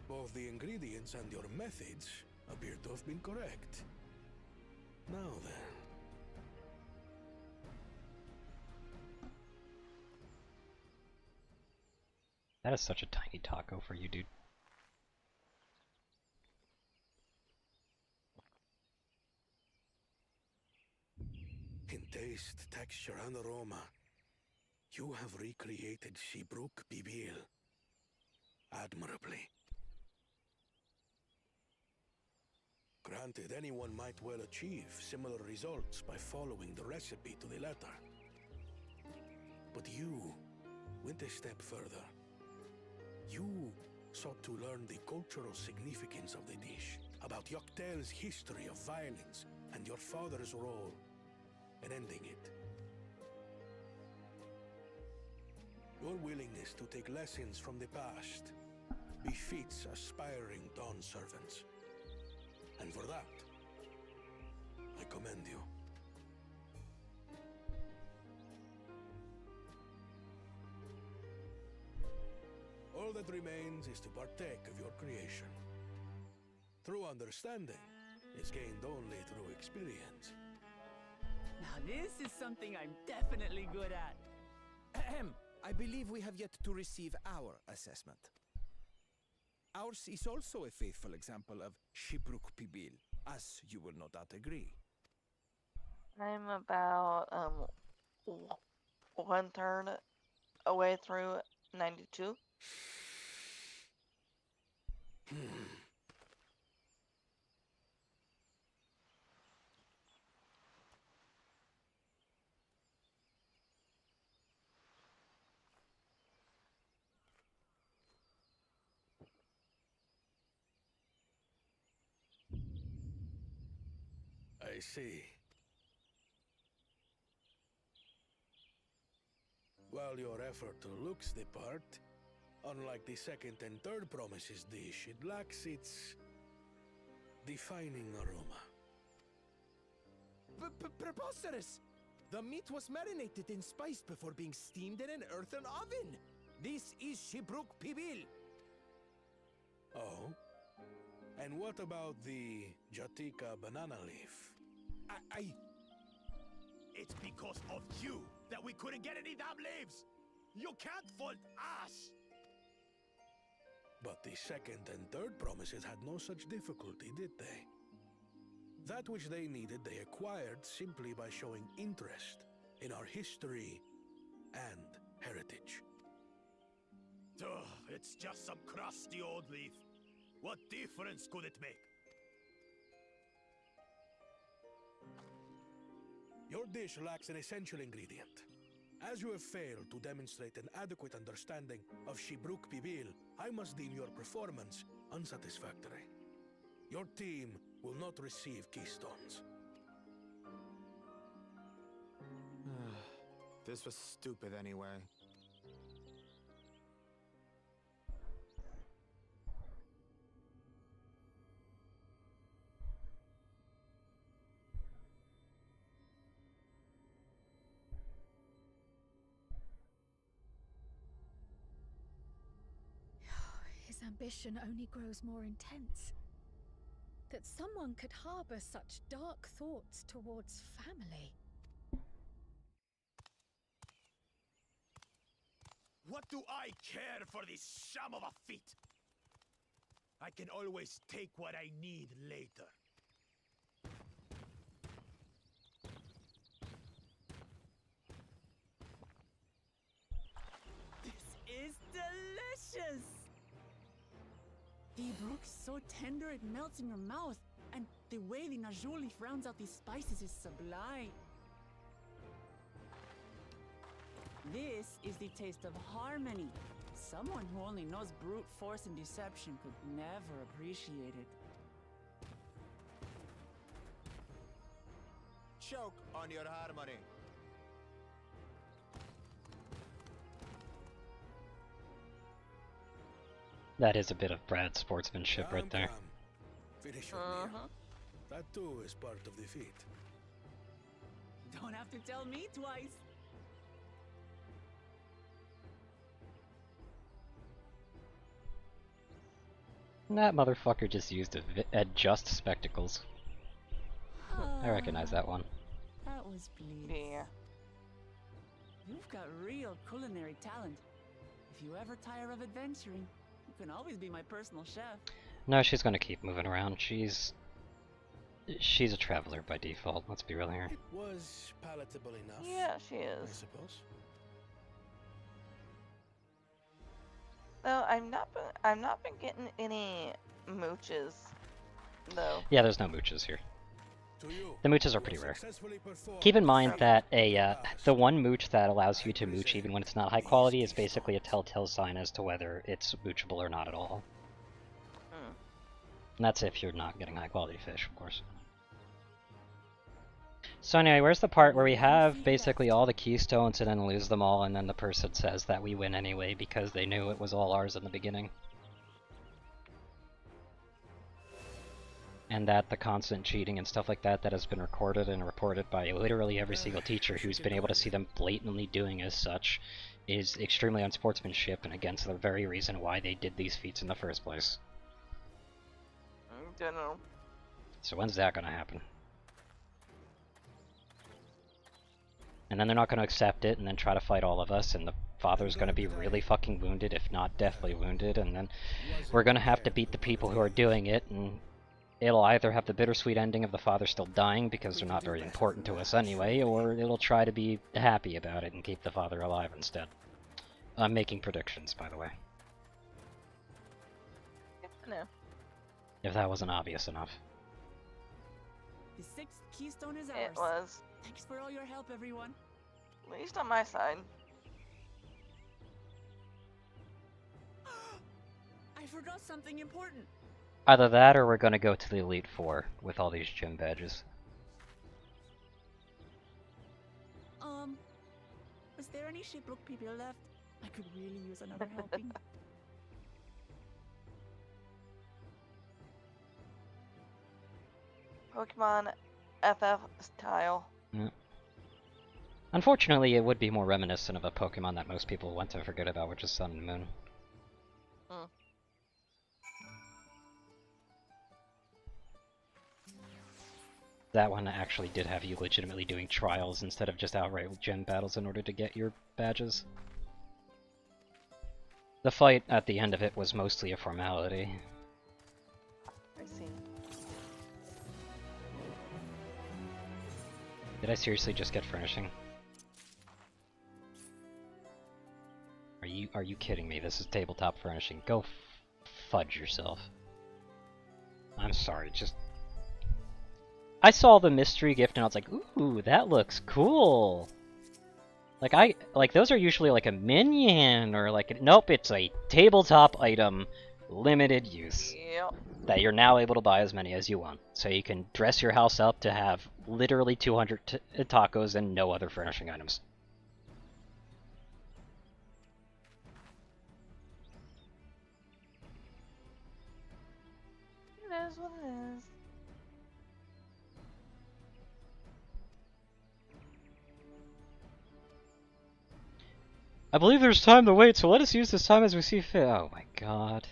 Both the ingredients and your methods appear to have been correct. Now then. That is such a tiny taco for you, dude. In taste, texture, and aroma, you have recreated Shibruk Bibil admirably. Granted, anyone might well achieve similar results by following the recipe to the letter. But you went a step further. You sought to learn the cultural significance of the dish, about Yoctel's history of violence, and your father's role in ending it. Your willingness to take lessons from the past befits aspiring Dawn servants. And for that, I commend you. All that remains is to partake of your creation. True understanding is gained only through experience. Now this is something I'm definitely good at. Ahem. I believe we have yet to receive our assessment. Ours is also a faithful example of Shibruk Pibil, as you will no doubt agree. I'm about 1/3 away through 92. I see. While your effort looks the part, unlike the second and third promises dish, it lacks its defining aroma. Preposterous! The meat was marinated in spice before being steamed in an earthen oven. This is Shibruk Pibil. Oh? And what about the Jatika banana leaf? It's because of you. that we couldn't get any damn leaves. You can't fault us. But the second and third promises had no such difficulty, did they? That which they needed they acquired simply by showing interest in our history and heritage. Ugh, it's just some crusty old leaf. What difference could it make? Your dish lacks an essential ingredient. As you have failed to demonstrate an adequate understanding of Shibruk Pibil, I must deem your performance unsatisfactory. Your team will not receive keystones. This was stupid anyway. His ambition only grows more intense. That someone could harbor such dark thoughts towards family. What do I care for this sham of a feat? I can always take what I need later. This is delicious! The brook is so tender it melts in your mouth, and the way the najou leaf rounds out these spices is sublime. This is the taste of harmony. Someone who only knows brute force and deception could never appreciate it. Choke on your harmony. That is a bit of Brad's sportsmanship right there. Finish your meal. That too is part of the feat. Don't have to tell me twice. That motherfucker just used adjust spectacles. I recognize that one. That was bleed. Yeah. You've got real culinary talent. If you ever tire of adventuring, you can always be my personal chef. No, she's gonna keep moving around. She's a traveler by default, let's be real here. It was palatable enough. Yeah, she is. I suppose. Though I've not been getting any mooches, though. Yeah, there's no mooches here. The mooches are pretty rare. Keep in mind that the one mooch that allows you to mooch even when it's not high quality is basically a telltale sign as to whether it's moochable or not at all. And that's if you're not getting high quality fish, of course. So anyway, where's the part where we have basically all the keystones and then lose them all, and then the person says that we win anyway because they knew it was all ours in the beginning? And that the constant cheating and stuff like that has been recorded and reported by literally every single teacher who's been able to see them blatantly doing as such is extremely unsportsmanship and against the very reason why they did these feats in the first place. Don't know. So when's that gonna happen? And then they're not gonna accept it and then try to fight all of us, and the father's gonna be really fucking wounded, if not deathly wounded, and then we're gonna have to beat the people who are doing it, and it'll either have the bittersweet ending of the father still dying because they're not very important to us anyway, or it'll try to be happy about it and keep the father alive instead. I'm making predictions, by the way. No. If that wasn't obvious enough. The sixth keystone is ours. It was. Thanks for all your help, everyone. At least on my side. I forgot something important. Either that or we're gonna go to the Elite Four with all these gym badges. Was there any Shibruk people left? I could really use another helping. Pokemon FF style. Yeah. Unfortunately, it would be more reminiscent of a Pokemon that most people want to forget about, which is Sun and Moon. That one actually did have you legitimately doing trials instead of just outright gen battles in order to get your badges. The fight at the end of it was mostly a formality. I see. Did I seriously just get furnishing? Are you kidding me? This is tabletop furnishing. Go fudge yourself. I'm sorry, just... I saw the mystery gift and I was like, ooh, that looks cool! Like those are usually like a minion or like nope, it's a tabletop item, limited use. Yep. That you're now able to buy as many as you want. So you can dress your house up to have literally 200 tacos and no other furnishing items. It is what it is. I believe there's time to wait, so let us use this time as we see fit. Oh my god.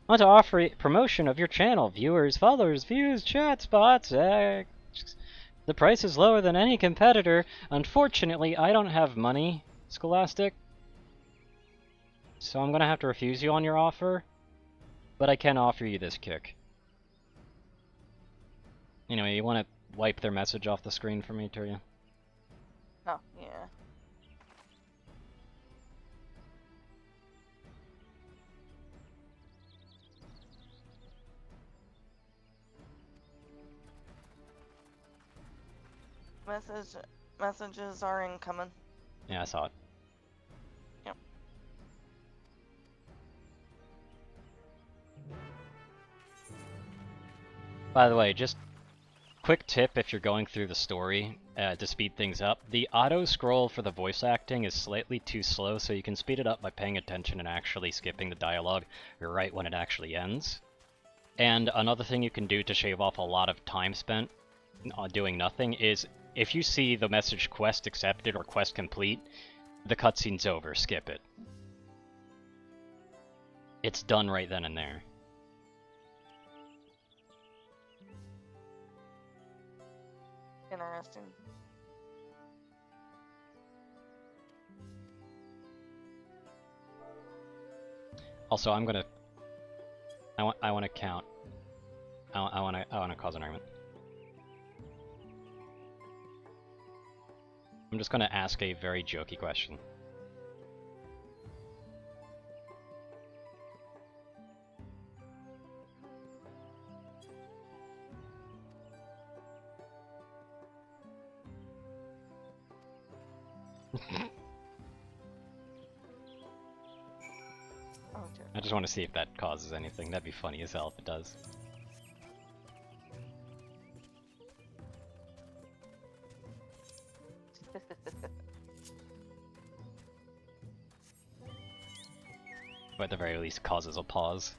I want to offer a promotion of your channel. Viewers, followers, views, chat spots. The price is lower than any competitor. Unfortunately, I don't have money, Scholastic. So I'm gonna have to refuse you on your offer. But I can offer you this kick. Anyway, you want to wipe their message off the screen for me, Tyria? Oh, yeah. Messages are incoming. Yeah, I saw it. Yep. By the way, just quick tip if you're going through the story to speed things up. The auto scroll for the voice acting is slightly too slow, so you can speed it up by paying attention and actually skipping the dialogue right when it actually ends. And another thing you can do to shave off a lot of time spent doing nothing is if you see the message quest accepted or quest complete, the cutscene's over, skip it. It's done right then and there. Interesting. Also, I'm gonna... I want to count. I want to cause an argument. I'm just gonna ask a very jokey question. I just want to see if that causes anything. That'd be funny as hell if it does. Or at the very least causes a pause.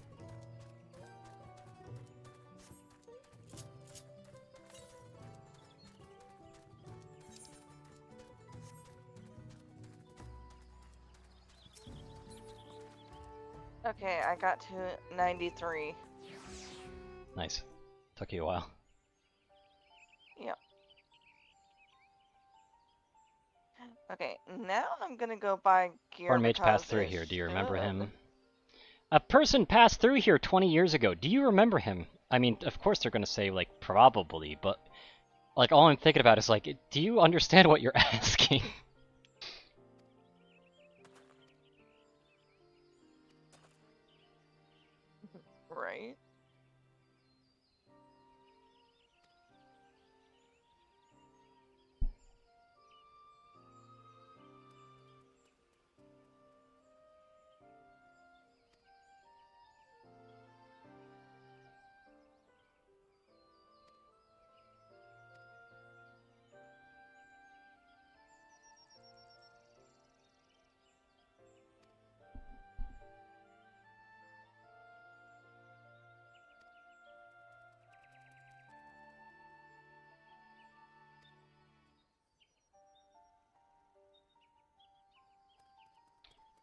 Okay, I got to 93. Nice. Took you a while. Yep. Okay, now I'm gonna go buy gear. Horn Mage passed through here. Do you remember him? A person passed through here 20 years ago. Do you remember him? I mean, of course they're gonna say, like, probably, but... Like, all I'm thinking about is, like, do you understand what you're asking? Right?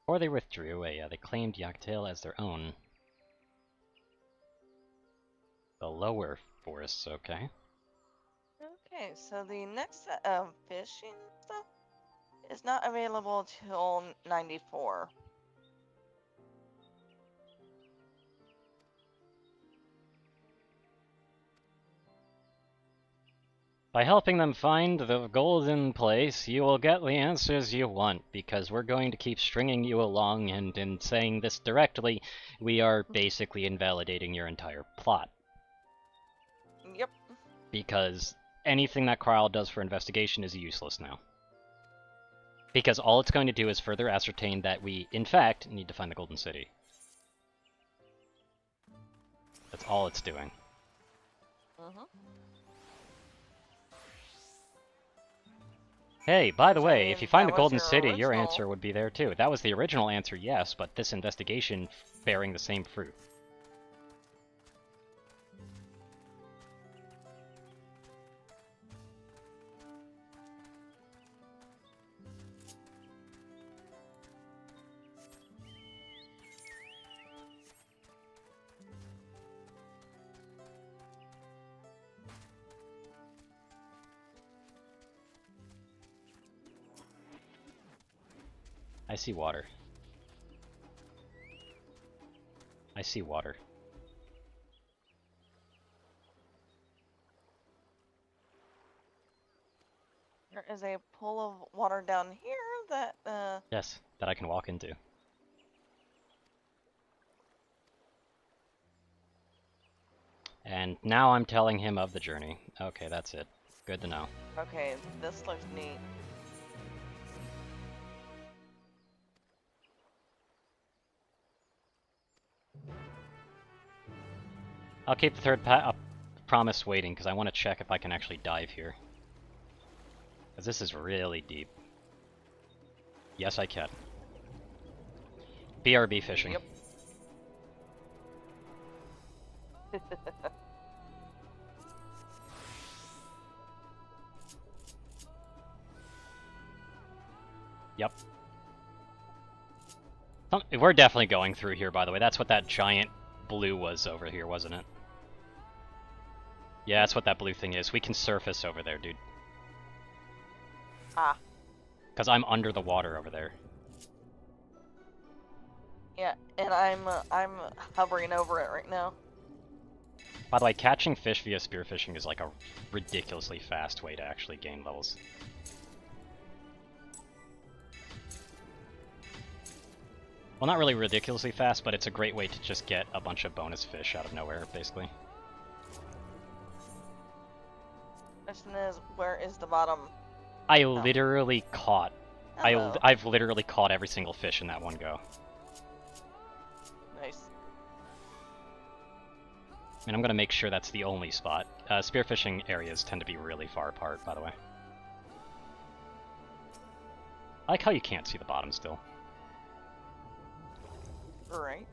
Or they withdrew. They claimed Yaktail as their own. The lower forests, okay. Okay, so the next set of fishing stuff is not available till 94. By helping them find the golden place, you will get the answers you want, because we're going to keep stringing you along, and in saying this directly, we are basically invalidating your entire plot. Yep. Because anything that Carl does for investigation is useless now. Because all it's going to do is further ascertain that we, in fact, need to find the Golden City. That's all it's doing. Hey, by the way, if you find the Golden City, your answer would be there too. That was the original answer, yes, but this investigation bearing the same fruit. I see water. I see water. There is a pool of water down here that, Yes, that I can walk into. And now I'm telling him of the journey. Okay, that's it. Good to know. Okay, this looks neat. I'll keep the third promise waiting, because I want to check if I can actually dive here. Because this is really deep. Yes, I can. BRB fishing. Yep. Yep. We're definitely going through here, by the way. That's what that giant blue was over here, wasn't it? Yeah, that's what that blue thing is. We can surface over there, dude. Ah. Because I'm under the water over there. Yeah, and I'm hovering over it right now. By the way, catching fish via spearfishing is like a ridiculously fast way to actually gain levels. Well, not really ridiculously fast, but it's a great way to just get a bunch of bonus fish out of nowhere, basically. Question is, where is the bottom? I literally caught... Hello. I've literally caught every single fish in that one go. Nice. And I'm gonna make sure that's the only spot. Spearfishing areas tend to be really far apart, by the way. I like how you can't see the bottom still. Right.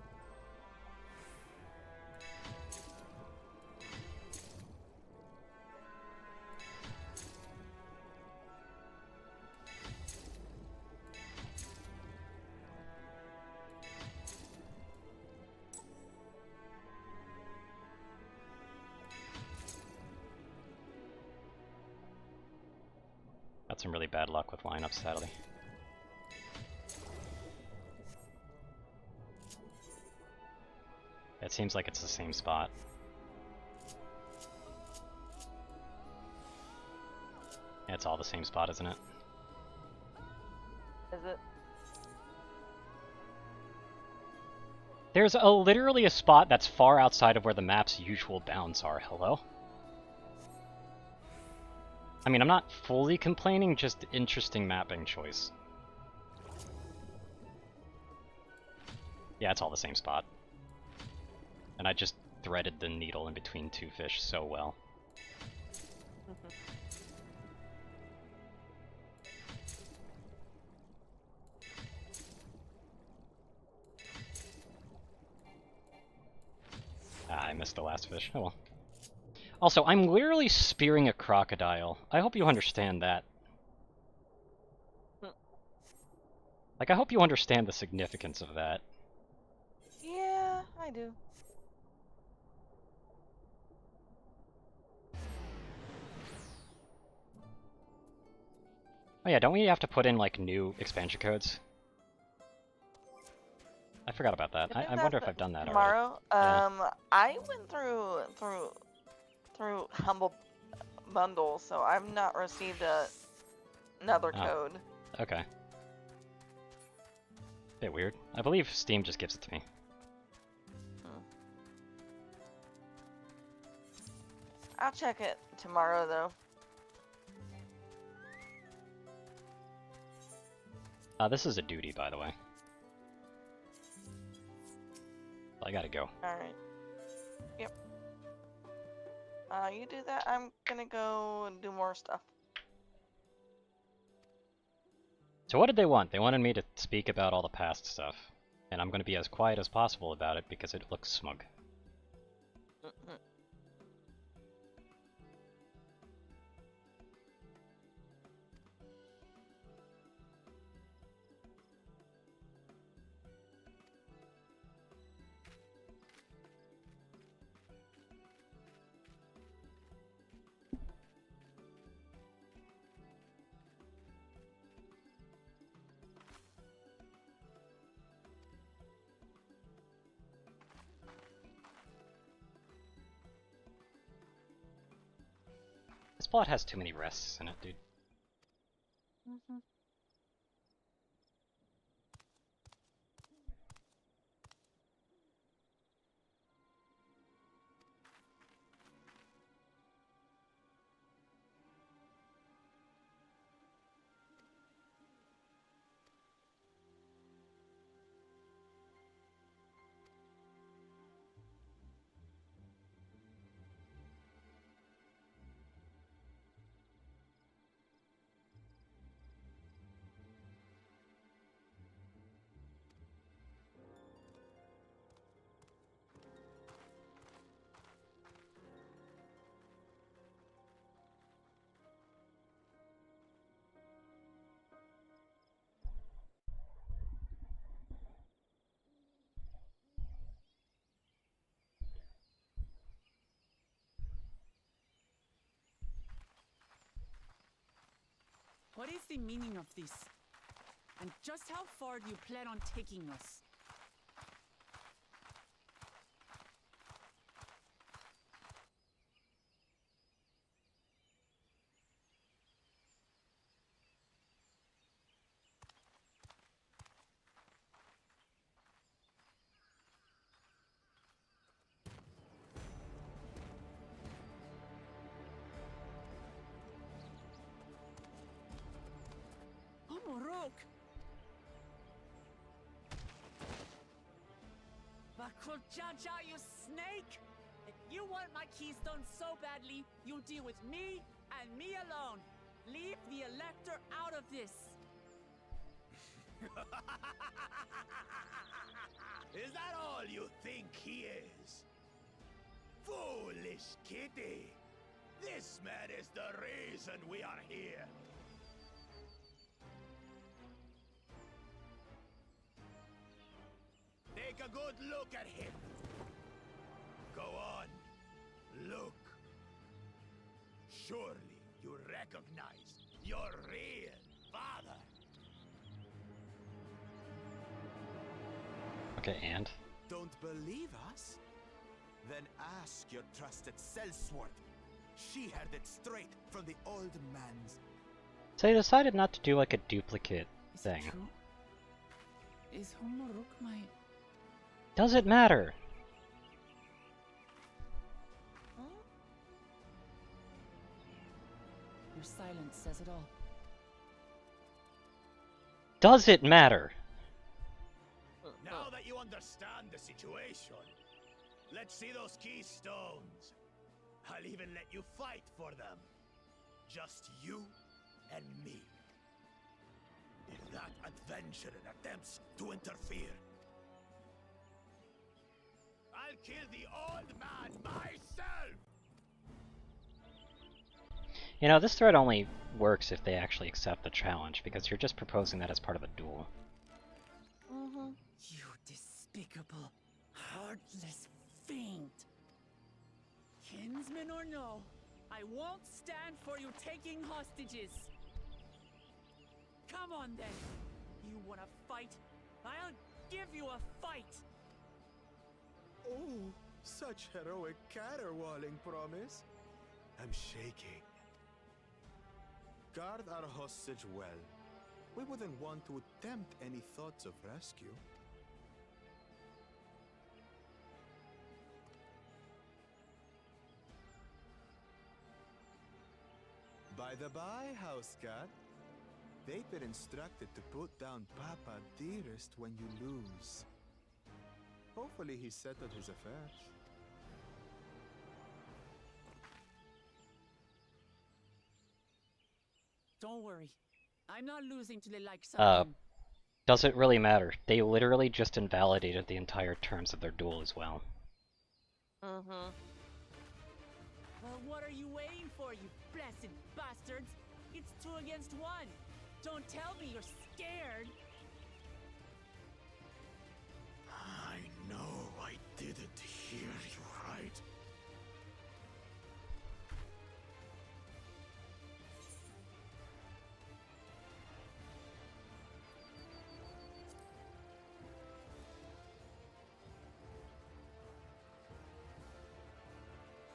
Got some really bad luck with lineups, sadly. It seems like it's the same spot. Yeah, it's all the same spot, isn't it? Is it? There's literally a spot that's far outside of where the map's usual bounds are. Hello? I mean, I'm not fully complaining, just interesting mapping choice. Yeah, it's all the same spot. And I just threaded the needle in between two fish so well. Ah, I missed the last fish. Oh well. Also, I'm literally spearing a crocodile. I hope you understand that. Like, I hope you understand the significance of that. Yeah, I do. yeah, don't we have to put in like new expansion codes? I forgot about that. I wonder if I've done that tomorrow. already. I went through Humble Bundle, so I've not received another code. Okay. Bit weird. I believe Steam just gives it to me. I'll check it tomorrow, though. This is a duty, by the way. I gotta go. Alright. Yep. You do that, I'm gonna go and do more stuff. So what did they want? They wanted me to speak about all the past stuff. And I'm gonna be as quiet as possible about it because it looks smug. This plot has too many rests in it, dude. What is the meaning of this? And just how far do you plan on taking us? Morok! Bakuljaja, you snake! If you want my keystone so badly, you deal with me and me alone. Leave the Elector out of this. Is that all you think he is? Foolish kitty! This man is the reason we are here. Take a good look at him. Go on, look. Surely you recognize your real father. Okay, and? Don't believe us? Then ask your trusted sellsword. She heard it straight from the old man's. So they decided not to do like a duplicate thing. Is Homoruk my... Does it matter? Your silence says it all. Does it matter? Now that you understand the situation, let's see those keystones. I'll even let you fight for them. Just you and me. If that adventurer attempts to interfere, I'll kill the old man myself! You know, this thread only works if they actually accept the challenge, because you're just proposing that as part of a duel. You despicable, heartless fiend! Kinsman or no, I won't stand for you taking hostages! Come on then! You wanna fight? I'll give you a fight! Oh, such heroic caterwauling promise. I'm shaking. Guard our hostage well. We wouldn't want to tempt any thoughts of rescue. By the by, house cat, they've been instructed to put down Papa dearest when you lose. Hopefully he settled his affairs. Don't worry. I'm not losing to the likes of him. Does it really matter? They literally just invalidated the entire terms of their duel as well. Well, what are you waiting for, you blessed bastards? It's 2 against 1. Don't tell me you're scared. I know I didn't hear you right.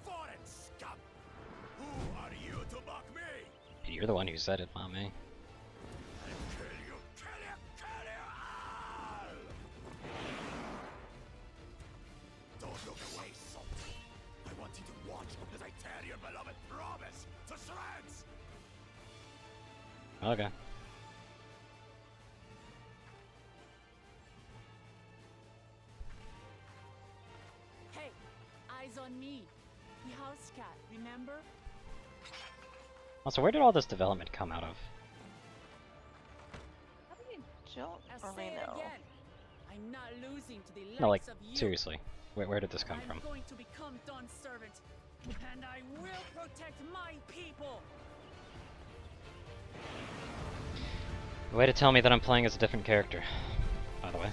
Foreign scum! Who are you to mock me? You're the one who said it, not me. Don't look away, Salty. I want you to watch as I tear your beloved promise to shreds! Okay. Hey, eyes on me. The house cat, remember? Also, where did all this development come out of? Don't I'll say really it know. again. I'm not losing to the likes No, like, of you. seriously. Where did this come from? I'm going to become Dawn's servant, and I will protect my people. Way to tell me that I'm playing as a different character, by the way.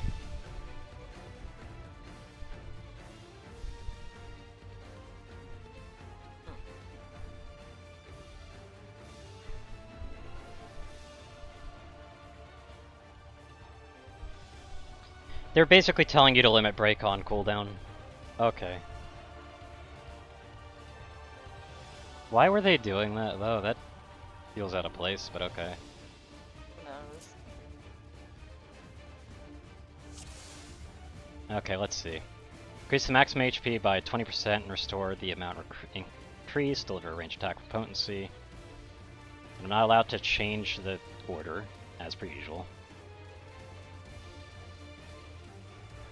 They're basically telling you to limit break on cooldown. Okay. Why were they doing that though? That feels out of place, but okay. Who knows? Okay, let's see. Increase the maximum HP by 20% and restore the amount increased. Deliver a range attack with potency. I'm not allowed to change the order, as per usual.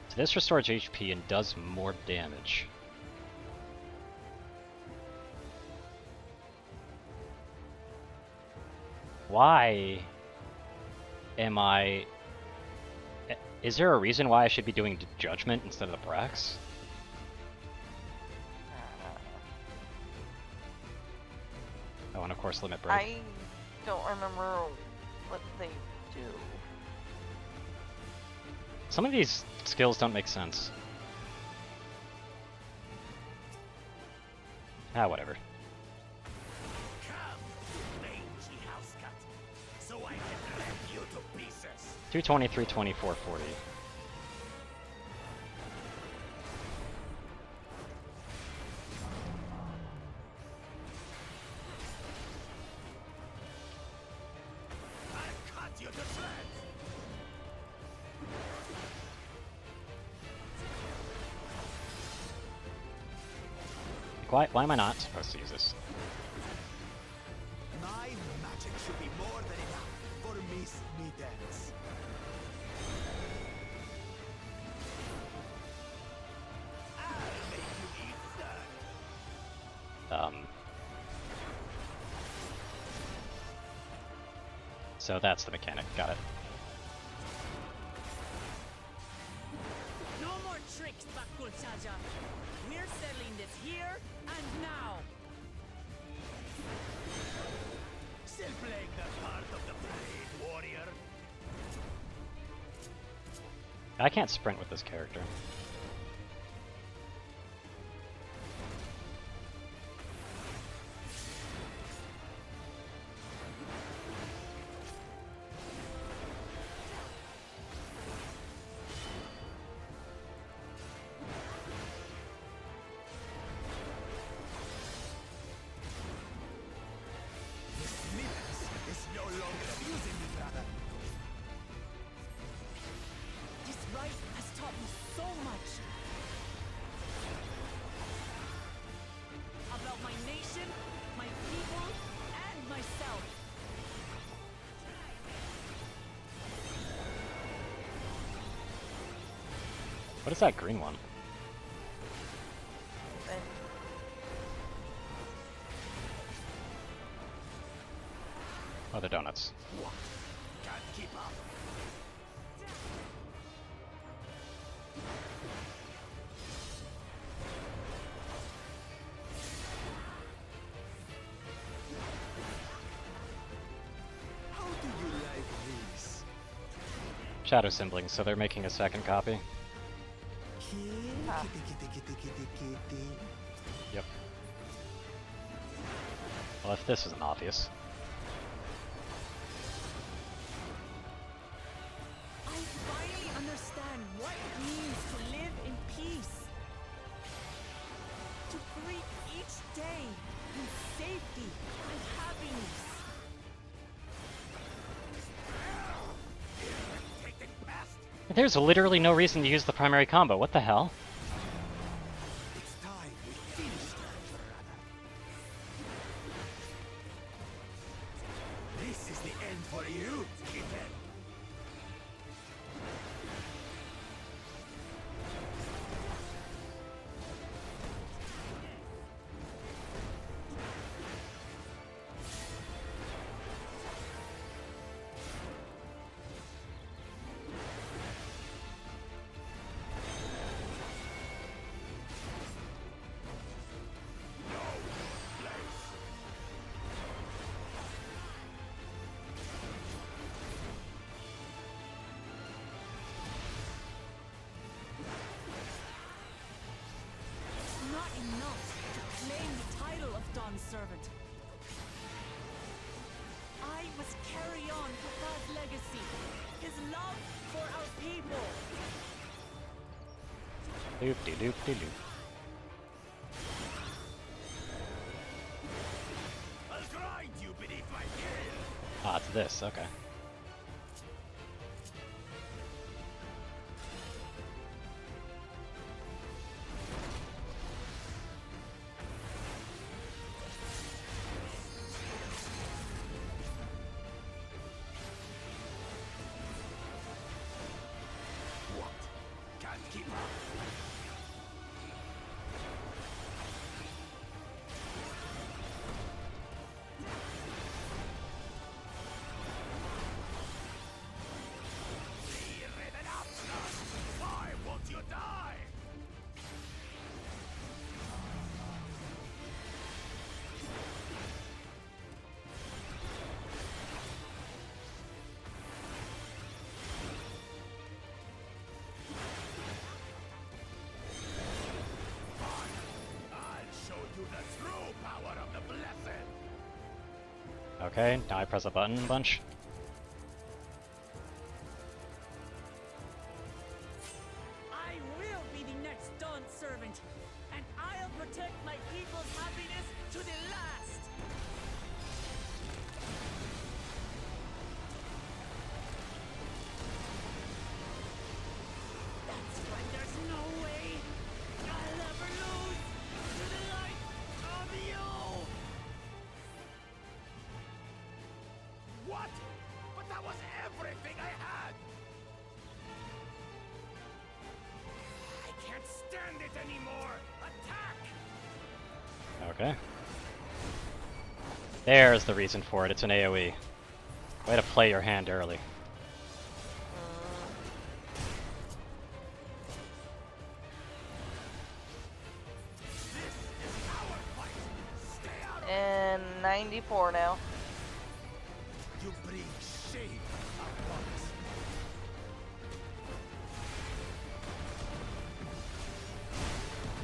So this restores HP and does more damage. Why am I... Is there a reason why I should be doing Judgment instead of the Brax? Oh, and of course limit break. I don't remember what they do. Some of these skills don't make sense. Ah, whatever. Come, mangy house cat, so I can rip you to pieces. 220, 320, 440. I'll cut you to shreds. Why am I not supposed to use this? My magic should be more than enough for Miss Middens. I'll make you eat dirt. So that's the mechanic, got it. No more tricks, Bakul Chaja. We're settling this here and now. Still playing the part of the brave warrior. I can't sprint with this character. What is that green one? Oh, the donuts. Can't keep up. How do you like this? Shadow siblings, so they're making a second copy. Kitty. Yep. Well, if this isn't obvious. I finally understand what it means to live in peace. To greet each day in safety and happiness. There's literally no reason to use the primary combo. What the hell? It's time we finish that, brother. This is the end for you, kitten. Not enough to claim the title of Dawn Servant. I must carry on Papa's legacy, his love for our people. Doop-de-doop-de-doop. I'll grind you beneath my heel. Ah, it's this, okay. What? Can't keep up. Be up, son. Why won't you die? I'll show you the true power of the blessed. Okay, now I press a button a bunch. I will be the next Dawn Servant, and I'll protect my people's happiness to the last. That's when there's no way I'll ever lose to the light of you. What? But that was everything I had! I can't stand it anymore! Attack! Okay. There's the reason for it, it's an AoE. Way to play your hand early. And 94 now. You bring shame upon us.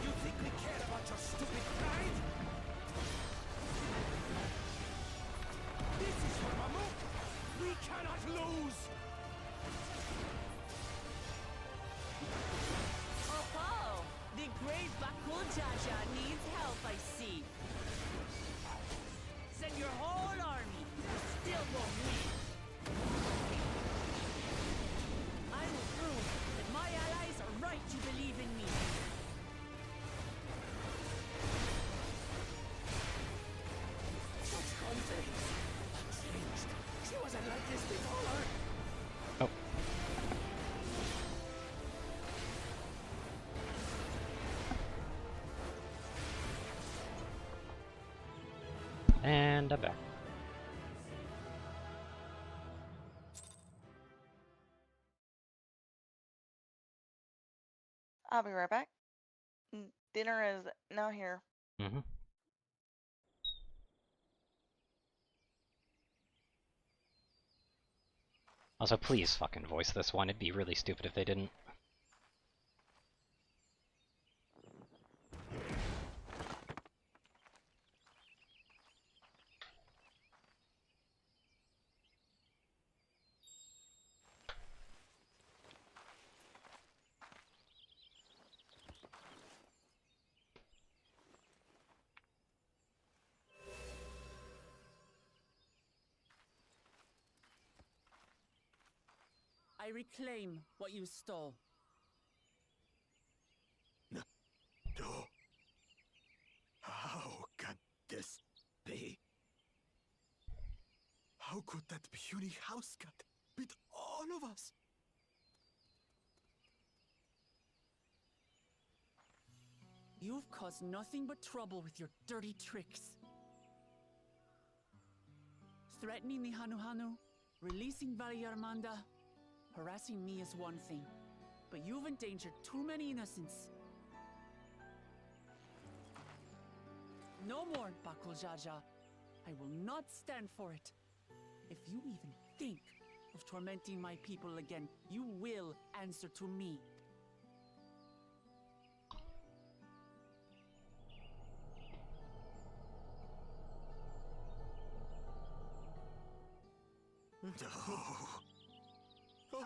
You think we care about your stupid pride? This is for Mamuk! We cannot lose! Oh, the great Bakul Jaja needs help, I see. Send your whole army. Still won't win. I will prove that my allies are right to believe in me. Such confidence! Changed. She wasn't like this before! Oh. And I'm back. I'll be right back. Dinner is now here. Mm-hmm. Also, please fucking voice this one. It'd be really stupid if they didn't. I reclaim what you stole. No. How can this be? How could that puny house cat beat all of us? You've caused nothing but trouble with your dirty tricks. Threatening the Hanuhanu, releasing Valyarmanda, harassing me is one thing, but you've endangered too many innocents. No more, Bakul Jaja. I will not stand for it. If you even think of tormenting my people again, you will answer to me. No. No.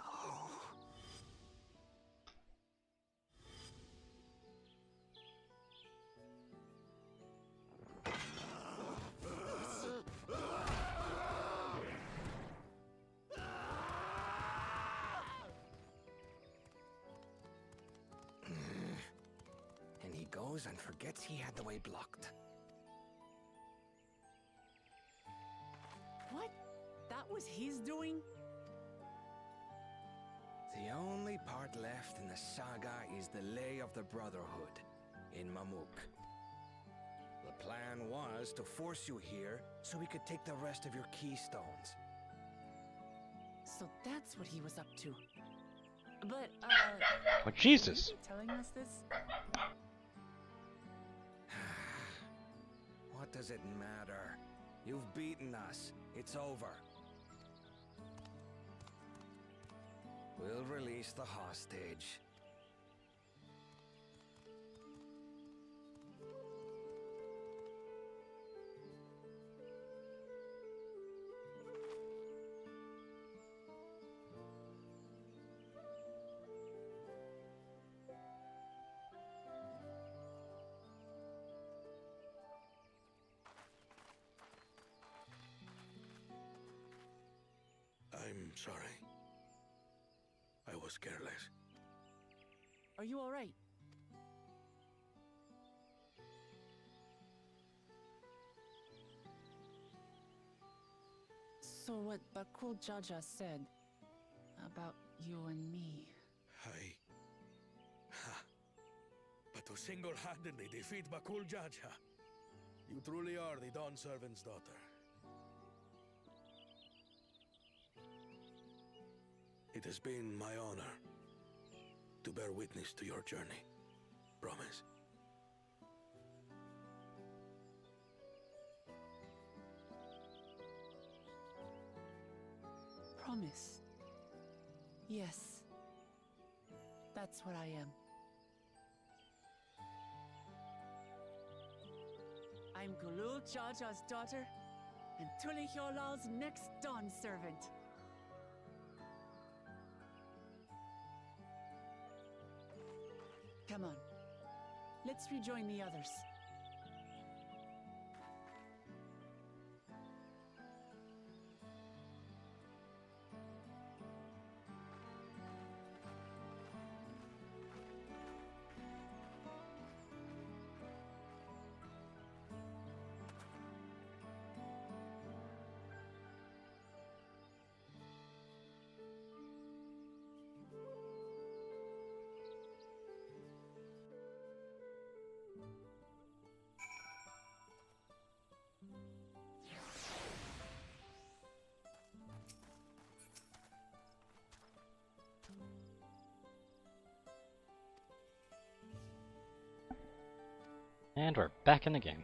And he goes and forgets he had the way blocked. What? That was his doing? The only part left in the saga is the Lay of the Brotherhood in Mamuk. The plan was to force you here so we could take the rest of your keystones. So that's what he was up to. But, Oh, Jesus! Is he telling us this? What does it matter? You've beaten us. It's over. We'll release the hostage. I'm sorry. I was careless. Are you all right? So what Bakul Jaja said about you and me... But to single-handedly defeat Bakul Jaja, you truly are the Dawn Servant's daughter. It has been my honor to bear witness to your journey. Promise. Promise. Yes. That's what I am. I'm Gulul Jaja's daughter, and Tulihyolal's next Dawn servant. Come on. Let's rejoin the others. And we're back in the game.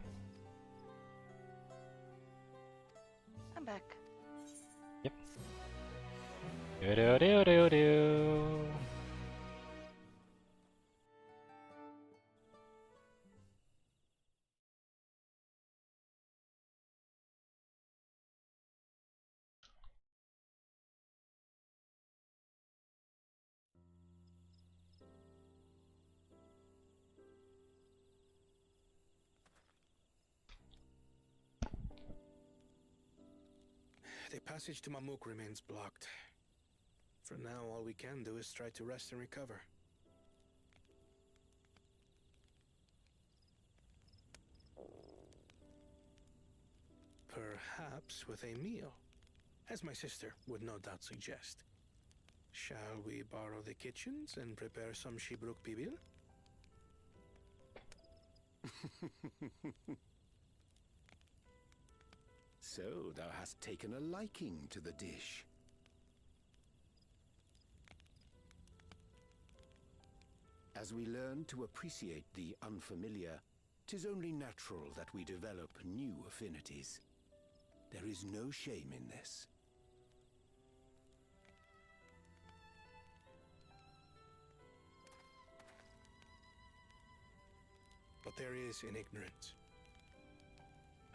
I'm back. Yep. Do-do-do-do-do. The passage to Mamuk remains blocked. For now, all we can do is try to rest and recover. Perhaps with a meal, as my sister would no doubt suggest. Shall we borrow the kitchens and prepare some Shibruk Bibil? So thou hast taken a liking to the dish. As we learn to appreciate the unfamiliar, 'tis only natural that we develop new affinities. There is no shame in this. But there is in ignorance.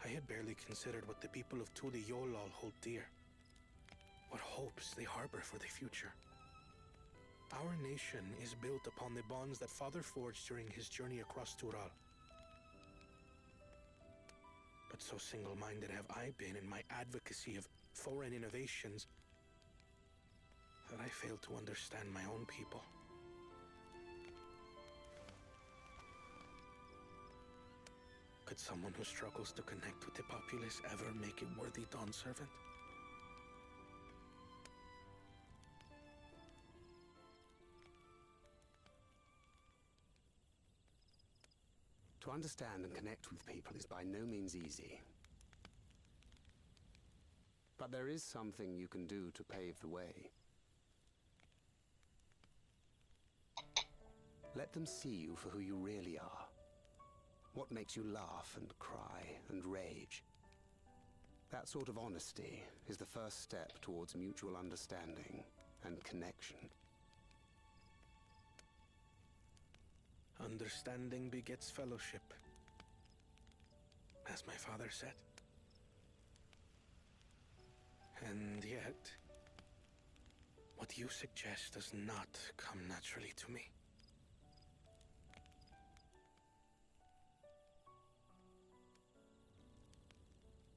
I had barely considered what the people of Tuli Yolal hold dear. What hopes they harbor for the future. Our nation is built upon the bonds that Father forged during his journey across Tural. But so single-minded have I been in my advocacy of foreign innovations that I fail to understand my own people. Could someone who struggles to connect with the populace ever make a worthy Dawn servant? To understand and connect with people is by no means easy. But there is something you can do to pave the way. Let them see you for who you really are. What makes you laugh and cry and rage. That sort of honesty is the first step towards mutual understanding and connection. Understanding begets fellowship, as my father said. And yet, what you suggest does not come naturally to me.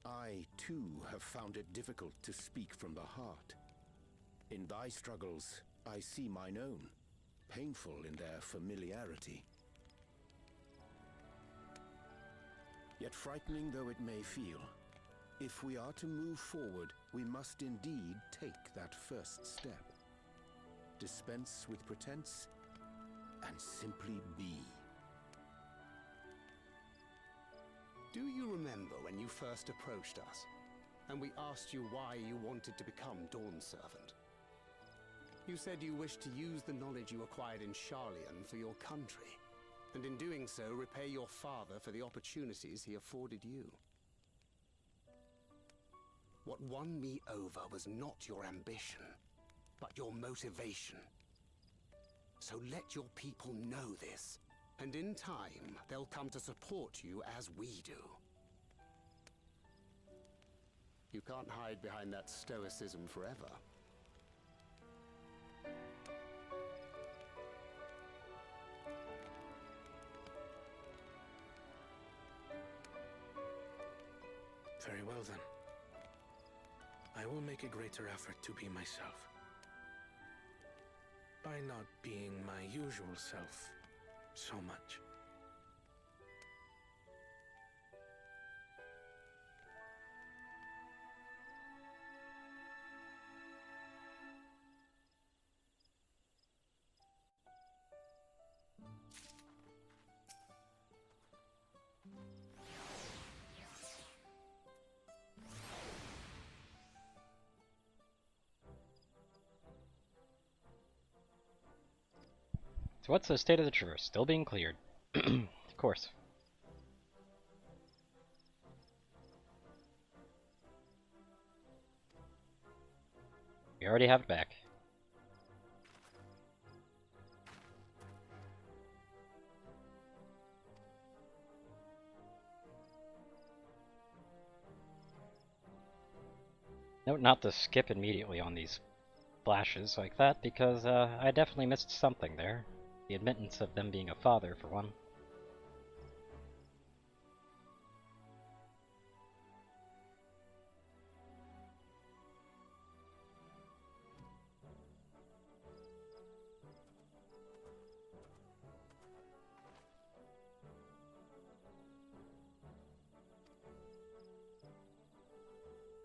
I, too, have found it difficult to speak from the heart. In thy struggles, I see mine own, painful in their familiarity. Yet frightening though it may feel, if we are to move forward, we must indeed take that first step. Dispense with pretense, and simply be. Do you remember when you first approached us, and we asked you why you wanted to become Dawn Servant? You said you wished to use the knowledge you acquired in Sharlayan for your country, and in doing so repay your father for the opportunities he afforded you. What won me over was not your ambition, but your motivation. So let your people know this, and in time they'll come to support you as we do. You can't hide behind that stoicism forever. Very well then. I will make a greater effort to be myself. By not being my usual self so much. So what's the state of the traverse? Still being cleared. Of course. We already have it back. Note not to skip immediately on these flashes like that, because I definitely missed something there. The admittance of them being a father, for one.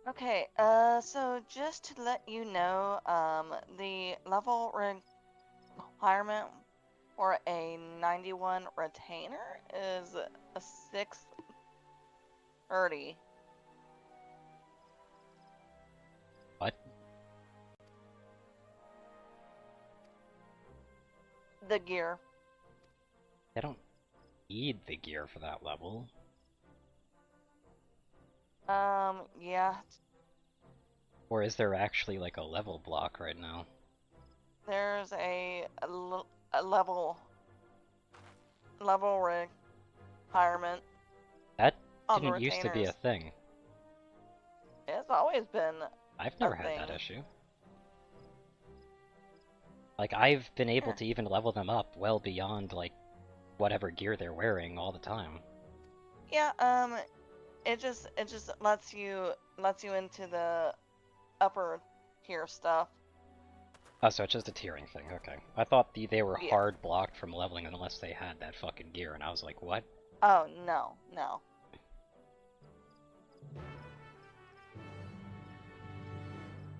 Okay, so just to let you know, the level requirement for a 91 retainer is a 630. What? The gear. I don't need the gear for that level. Yeah. Or is there actually like a level block right now? There's a level requirement. That on the didn't used to be a retainers. thing. It's always been I've never had that issue. Like, I've been able to even level them up well beyond, like, whatever gear they're wearing all the time. Yeah, it just lets you into the upper tier stuff. Oh, so it's just a tiering thing, okay. I thought they were hard blocked from leveling unless they had that fucking gear, and I was like, what? Oh, no, no.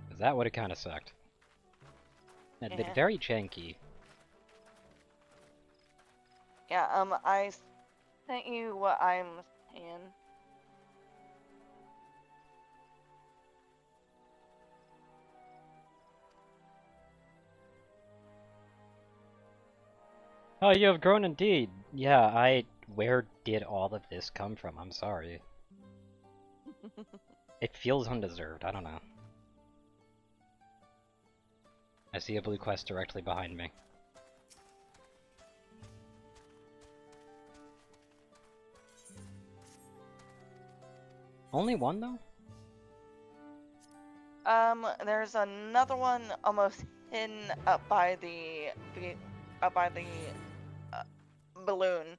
'Cause that would've kinda sucked. That'd been Yeah. very janky. Yeah, I sent you what I'm saying. Oh, you have grown indeed. Yeah, where did all of this come from? I'm sorry. It feels undeserved, I don't know. I see a blue quest directly behind me. Only one, though? There's another one almost hidden up by the balloon.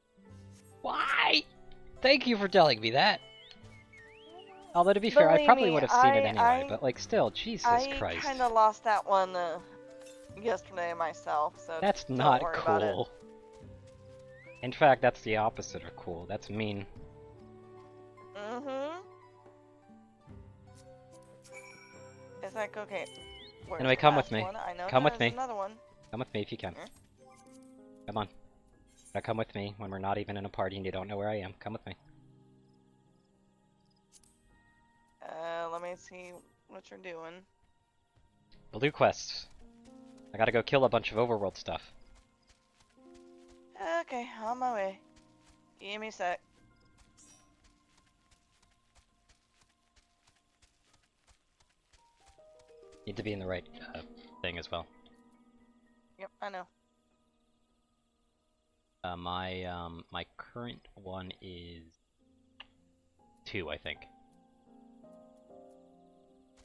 Why? Thank you for telling me that. Although to be fair, I Believe probably me, would have seen it anyway, but like still, Jesus Christ. I kind of lost that one yesterday myself, so That's don't not worry about it. cool. In fact, that's the opposite of cool. That's mean. Mm-hmm. It's like, okay, where's Anyway, the come with last me. one? I know Come with there's me. another one. Come with me if you can. Come on. Now come with me when we're not even in a party and you don't know where I am. Come with me. Let me see what you're doing. Blue quests. I gotta go kill a bunch of overworld stuff. Okay, on my way. Give me a sec. Need to be in the right thing as well. Yep, I know. My current one is 2, I think.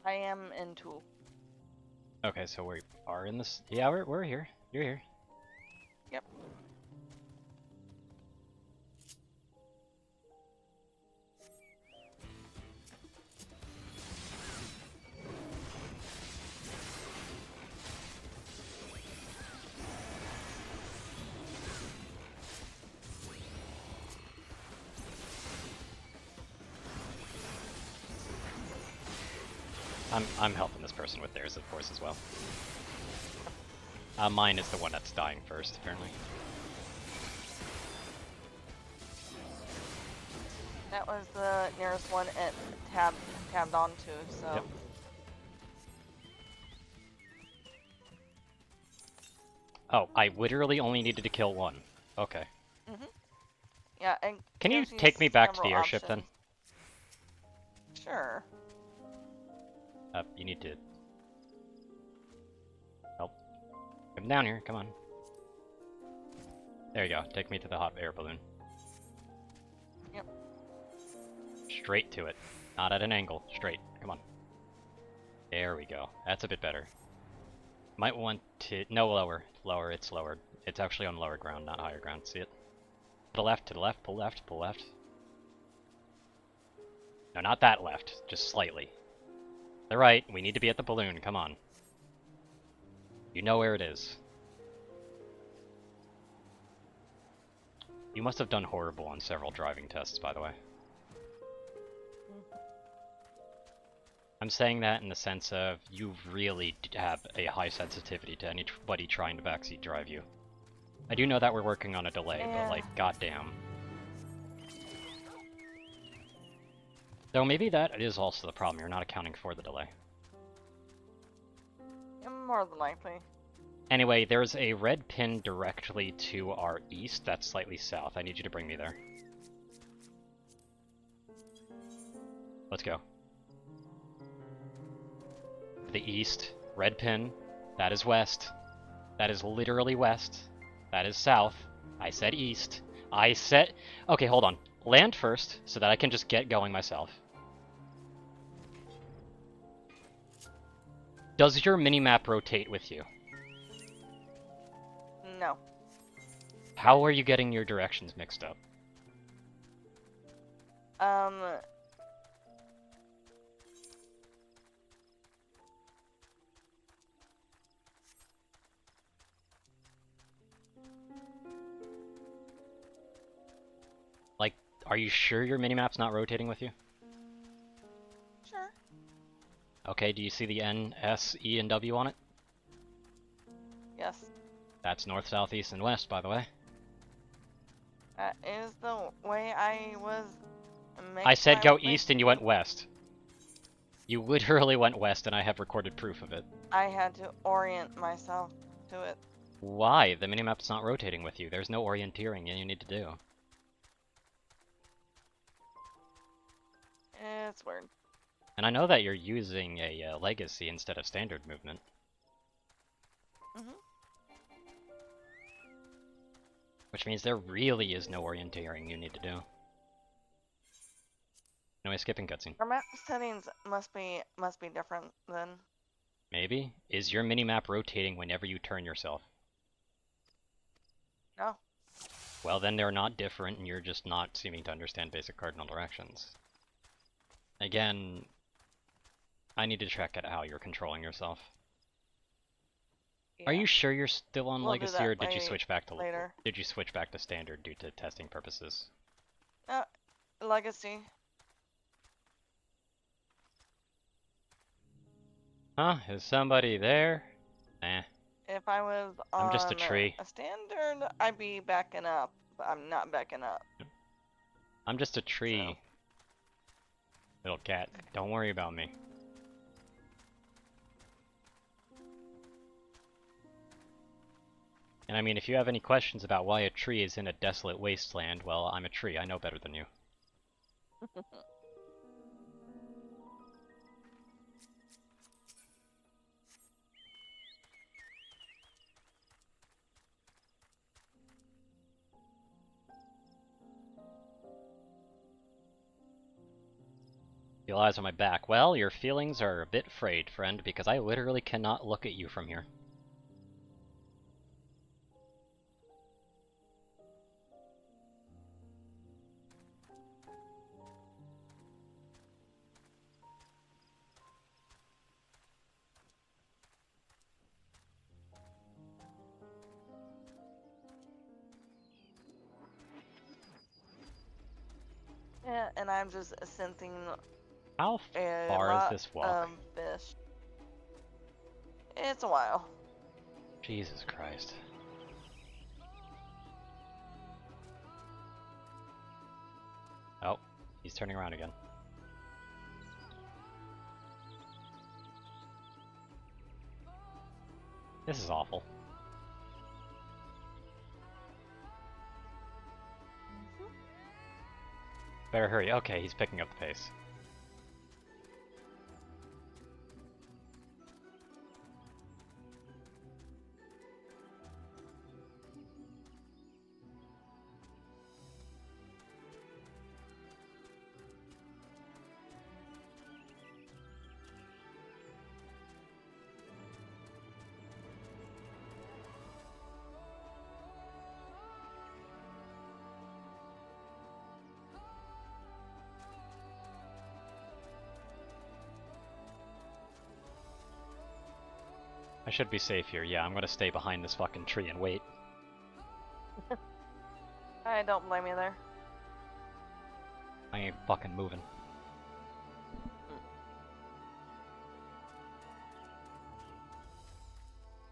I am in 2. Okay, so we are in this. Yeah, we're here. You're here. Yep. I'm helping this person with theirs, of course, as well. Mine is the one that's dying first, apparently. That was the nearest one it tabbed onto, so. Yep. Oh, I literally only needed to kill one. Okay. Mhm. Yeah, and Can you gives take me back to the several airship then? options. Sure. You need to Come down here, come on. There you go, take me to the hot air balloon. Yep. Straight to it. Not at an angle, straight. Come on. There we go. That's a bit better. Might want to... No, lower. Lower, it's lowered. It's actually on lower ground, not higher ground. See it? To the left, pull left, pull left. No, not that left. Just slightly. The right, we need to be at the balloon, come on. You know where it is. You must have done horrible on several driving tests, by the way. I'm saying that in the sense of you really have a high sensitivity to anybody trying to backseat drive you. I do know that we're working on a delay, but like, goddamn. Though maybe that is also the problem, you're not accounting for the delay. More than likely. Anyway, there's a red pin directly to our east that's slightly south. I need you to bring me there. Let's go. The east, red pin, that is west. That is literally west. That is south. I said east. I said... Okay, hold on. Land first, so that I can just get going myself. Does your minimap rotate with you? No. How are you getting your directions mixed up? Like, are you sure your minimap's not rotating with you? Sure. Okay, do you see the N, S, E, and W on it? Yes. That's north, south, east, and west, by the way. That is the way I was... I said go east and you went west. You literally went west and I have recorded proof of it. I had to orient myself to it. Why? The minimap's not rotating with you. There's no orienteering you need to do. It's weird. And I know that you're using a legacy instead of standard movement. Mm-hmm. Which means there really is no orienteering you need to do. Anyway, skipping cutscene. Our map settings must be different then. Maybe? Is your minimap rotating whenever you turn yourself? No. Well, then they're not different and you're just not seeming to understand basic cardinal directions. Again, I need to check out how you're controlling yourself. Yeah. Are you sure you're still on We'll legacy, or did you switch back to later? Did you switch back to standard due to testing purposes? Legacy. Huh? Is somebody there? Eh. If I was on I'm just a tree. a standard, I'd be backing up, but I'm not backing up. I'm just a tree. So. Little cat. Don't worry about me. And I mean, if you have any questions about why a tree is in a desolate wasteland, well, I'm a tree. I know better than you. Feel eyes on my back. Well, your feelings are a bit frayed, friend, because I literally cannot look at you from here. Yeah, and I'm just sensing How far is this walk? Fish. It's a while. Jesus Christ. Oh, he's turning around again. This is awful. Better hurry. Okay, he's picking up the pace. I should be safe here. Yeah, I'm gonna stay behind this fucking tree and wait. I don't blame you there. I ain't fucking moving.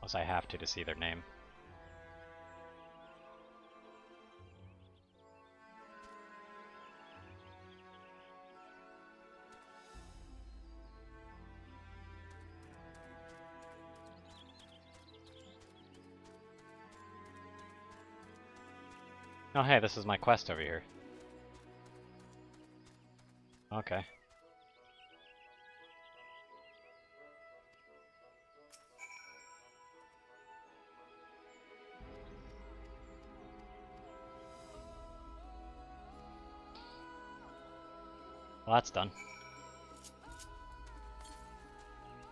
Unless I have to see their name. Oh hey, this is my quest over here. Okay. Well, that's done.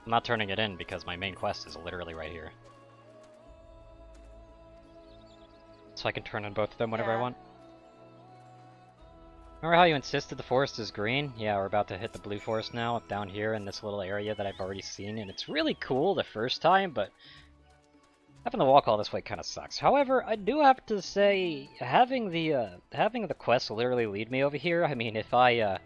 I'm not turning it in because my main quest is literally right here. So I can turn on both of them whenever I want. Remember how you insisted the forest is green? Yeah, we're about to hit the blue forest now, up down here in this little area that I've already seen, and it's really cool the first time, but having to walk all this way kind of sucks. However, I do have to say, having the quest literally lead me over here, I mean, if I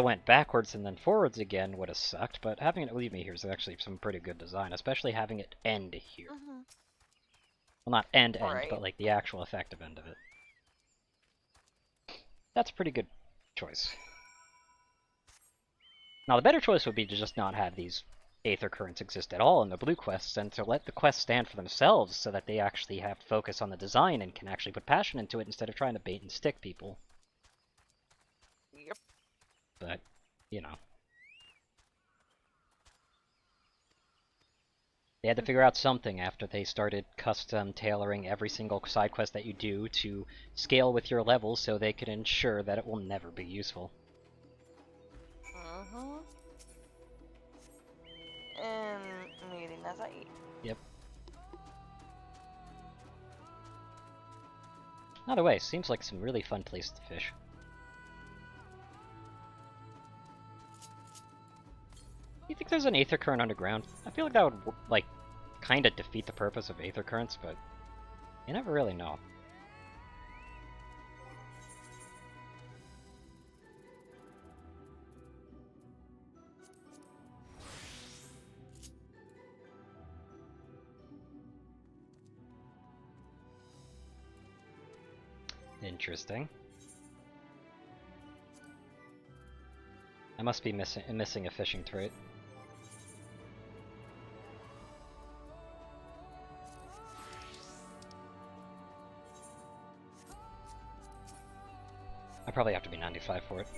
went backwards and then forwards again would have sucked, but having it lead me here is actually some pretty good design, especially having it end here. Well, not end, but like the actual effective end of it. That's a pretty good choice. Now, the better choice would be to just not have these Aether Currents exist at all in the blue quests, and to let the quests stand for themselves so that they actually have to focus on the design and can actually put passion into it instead of trying to bait and stick people. Yep. But, you know. They had to figure out something after they started custom tailoring every single side quest that you do to scale with your levels so they could ensure that it will never be useful. And meeting as I eat. Yep. Either way, seems like some really fun place to fish. You think there's an Aether Current underground? I feel like that would, like, kind of defeat the purpose of Aether Currents, but you never really know. Interesting. I must be missing a fishing trait. I probably have to be 95 for it.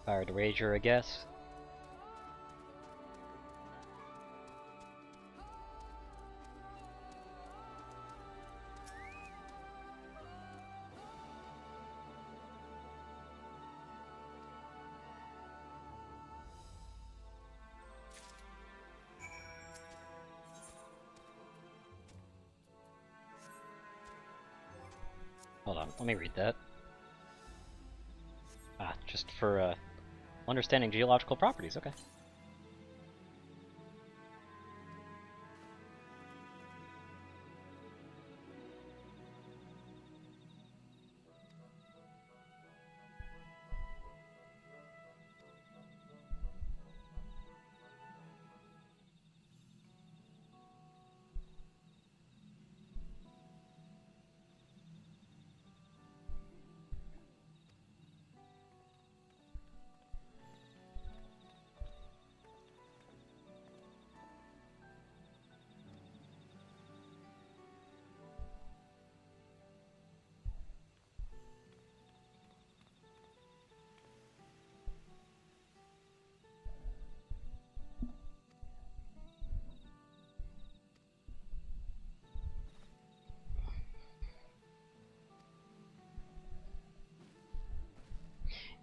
Fired Rager, I guess. Hold on, let me read that. Ah, just for understanding geological properties, okay.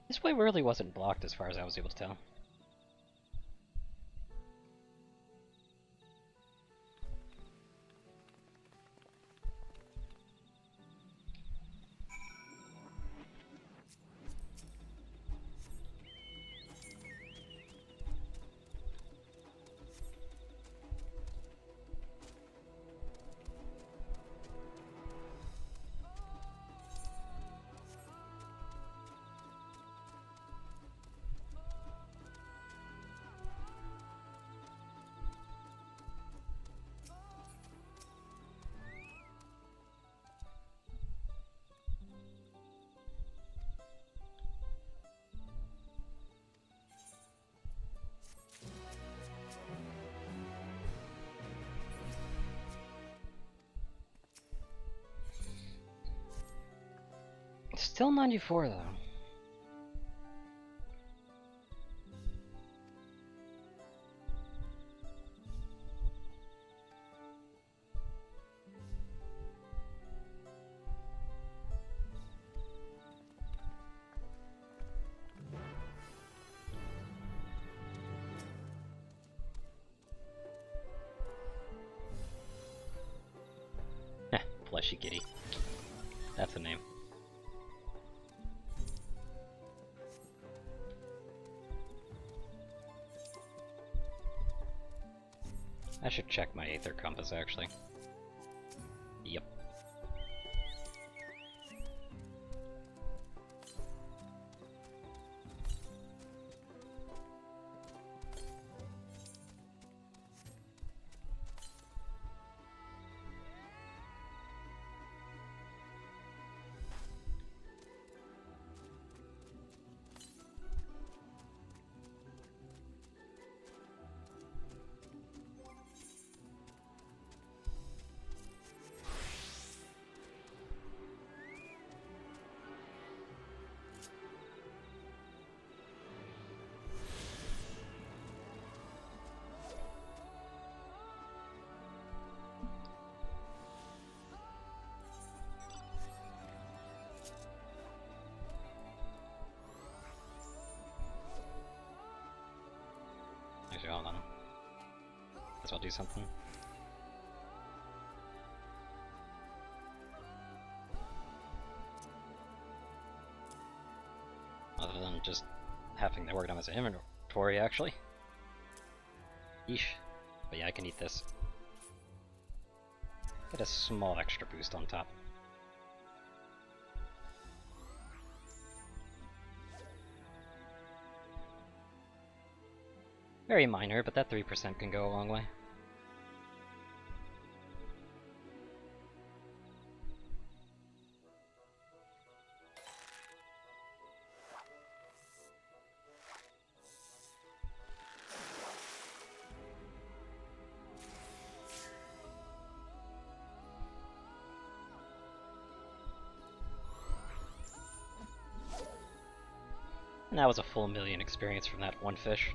This way really wasn't blocked as far as I was able to tell. Still 94 though. Fleshy kitty. That's a name. I should check my Aether Compass, actually. Yep. Actually, hold on. Guess I'll do something. Other than just having that work on as an inventory, actually. Yeesh. But yeah, I can eat this. Get a small extra boost on top. Very minor, but that 3% can go a long way. And that was a full million experience from that one fish.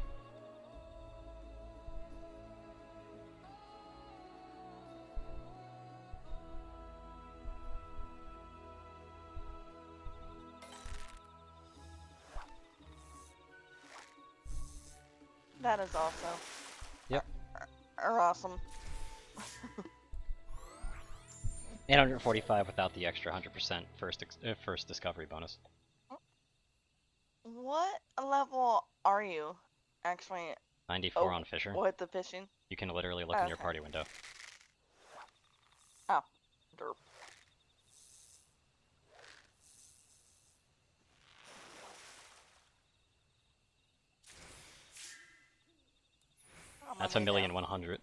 That is also. Yep. Awesome. 845 without the extra 100% first discovery bonus. What level are you, actually? 94 on Fisher. With the fishing? You can literally look in your party window. Oh, derp. That's 1,100,000.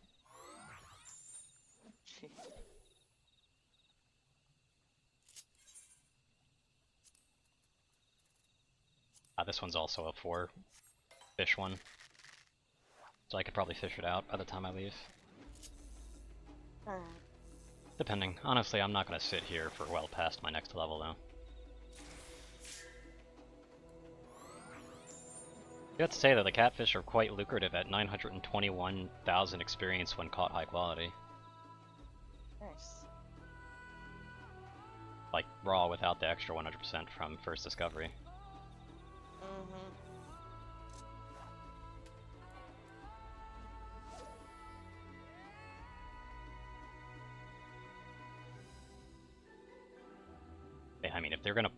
This one's also a 4 fish one. So I could probably fish it out by the time I leave. Depending. Honestly, I'm not going to sit here for well past my next level though. You have to say that the catfish are quite lucrative at 921,000 experience when caught high quality. Nice. Like raw without the extra 100% from first discovery. I mean, if they're gonna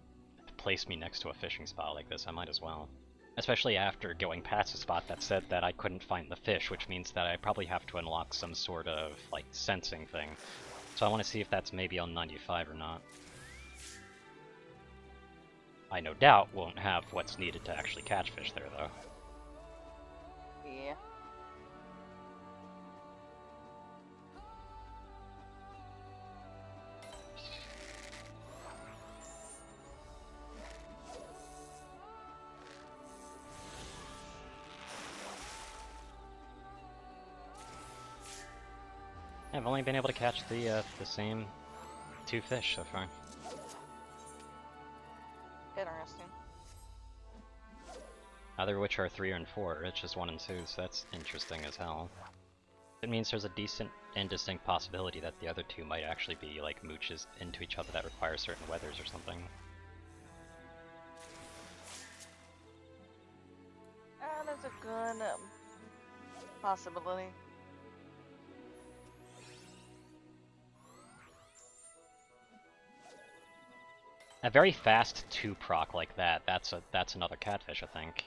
place me next to a fishing spot like this, I might as well. Especially after going past a spot that said that I couldn't find the fish, which means that I probably have to unlock some sort of, like, sensing thing. So I want to see if that's maybe on 95 or not. I no doubt won't have what's needed to actually catch fish there, though. Yeah. I've only been able to catch the same 2 fish so far. Interesting. Neither of which are 3 and 4, it's just 1 and 2, so that's interesting as hell. It means there's a decent and distinct possibility that the other two might actually be like mooches into each other that require certain weathers or something. That is a good possibility. A very fast 2 proc like that's another catfish, I think.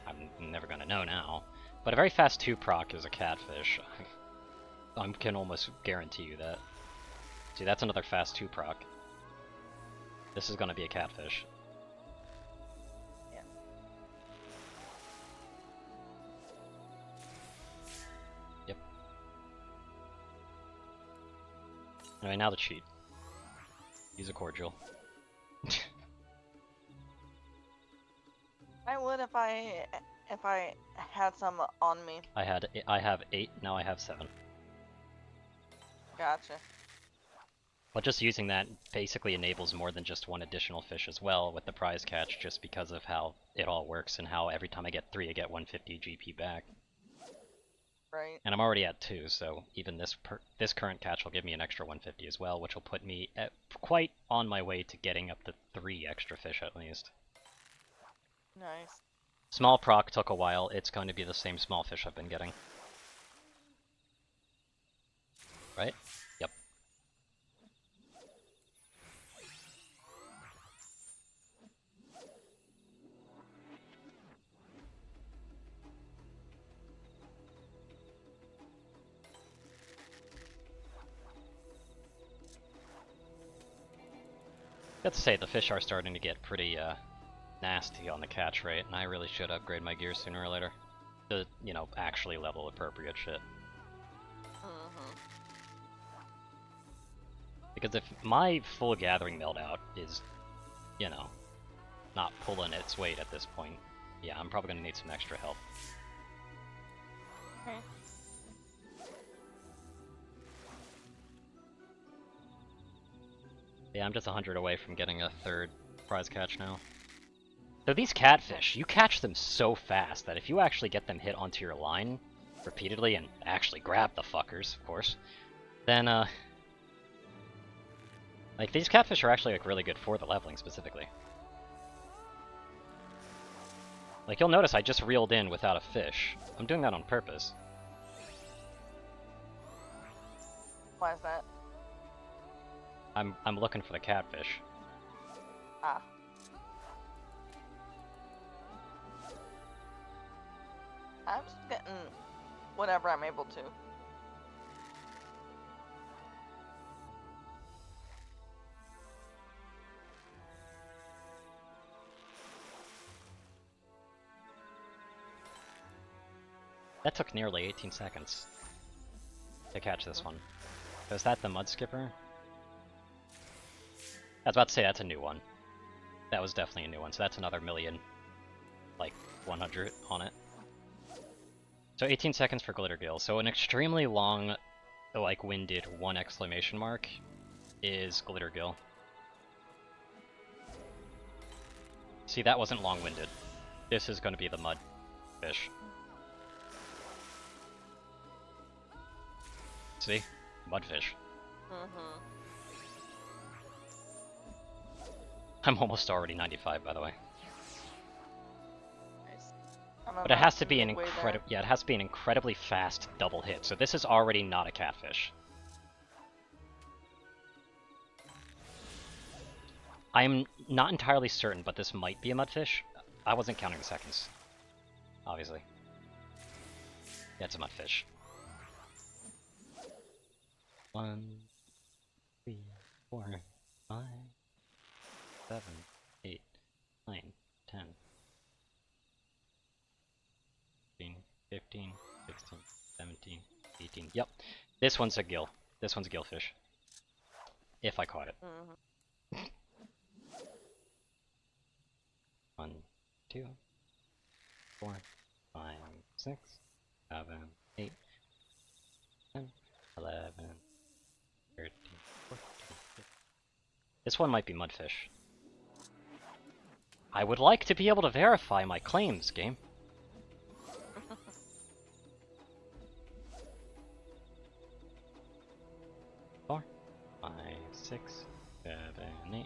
I'm never gonna know now. But a very fast 2 proc is a catfish. I can almost guarantee you that. See, that's another fast 2 proc. This is gonna be a catfish. Yeah. Yep. Anyway, now the cheat. Use a cordial. I would if I had some on me. I have 8, now I have 7. Gotcha. But just using that basically enables more than just one additional fish as well with the prize catch, just because of how it all works and how every time I get 3 I get 150 GP back. Right. And I'm already at 2, so even this current catch will give me an extra 150 as well, which will put me at quite on my way to getting up to 3 extra fish at least. Nice. Small proc took a while, it's going to be the same small fish I've been getting. Right? Yep. Got to say, the fish are starting to get pretty nasty on the catch rate, and I really should upgrade my gear sooner or later to, you know, actually level appropriate shit. Because if my full gathering meltdown is, you know, not pulling its weight at this point, yeah, I'm probably gonna need some extra help. Okay. Yeah, I'm just 100 away from getting a 3rd prize catch now. So these catfish, you catch them so fast that if you actually get them hit onto your line repeatedly and actually grab the fuckers, of course, then like these catfish are actually like really good for the leveling specifically. Like you'll notice I just reeled in without a fish. I'm doing that on purpose. Why is that? I'm looking for the catfish. Ah. I'm just getting whatever I'm able to. That took nearly 18 seconds to catch this one. So is that the mud skipper? I was about to say that's a new one. That was definitely a new one, so that's another million, like 100 on it. So 18 seconds for Glittergill. So an extremely long, like winded 1 exclamation mark is Glittergill. See, that wasn't long-winded. This is going to be the mud fish. See? Mudfish. I'm almost already 95, by the way. But it has to be an it has to be an incredibly fast double hit. So this is already not a catfish. I'm not entirely certain, but this might be a mudfish. I wasn't counting the seconds, obviously. Yeah, it's a mudfish. 1, 3, 4, 5, 7, 8, 9, 10, 15, 16, 17, 18. Yep. This one's a gill. This one's a gillfish. If I caught it. 1, 2, 4, 5, 6, 7, 8, 10, 11, 13, 14, This one might be mudfish. I would like to be able to verify my claims, game. 4, 5, 6, 7, 8.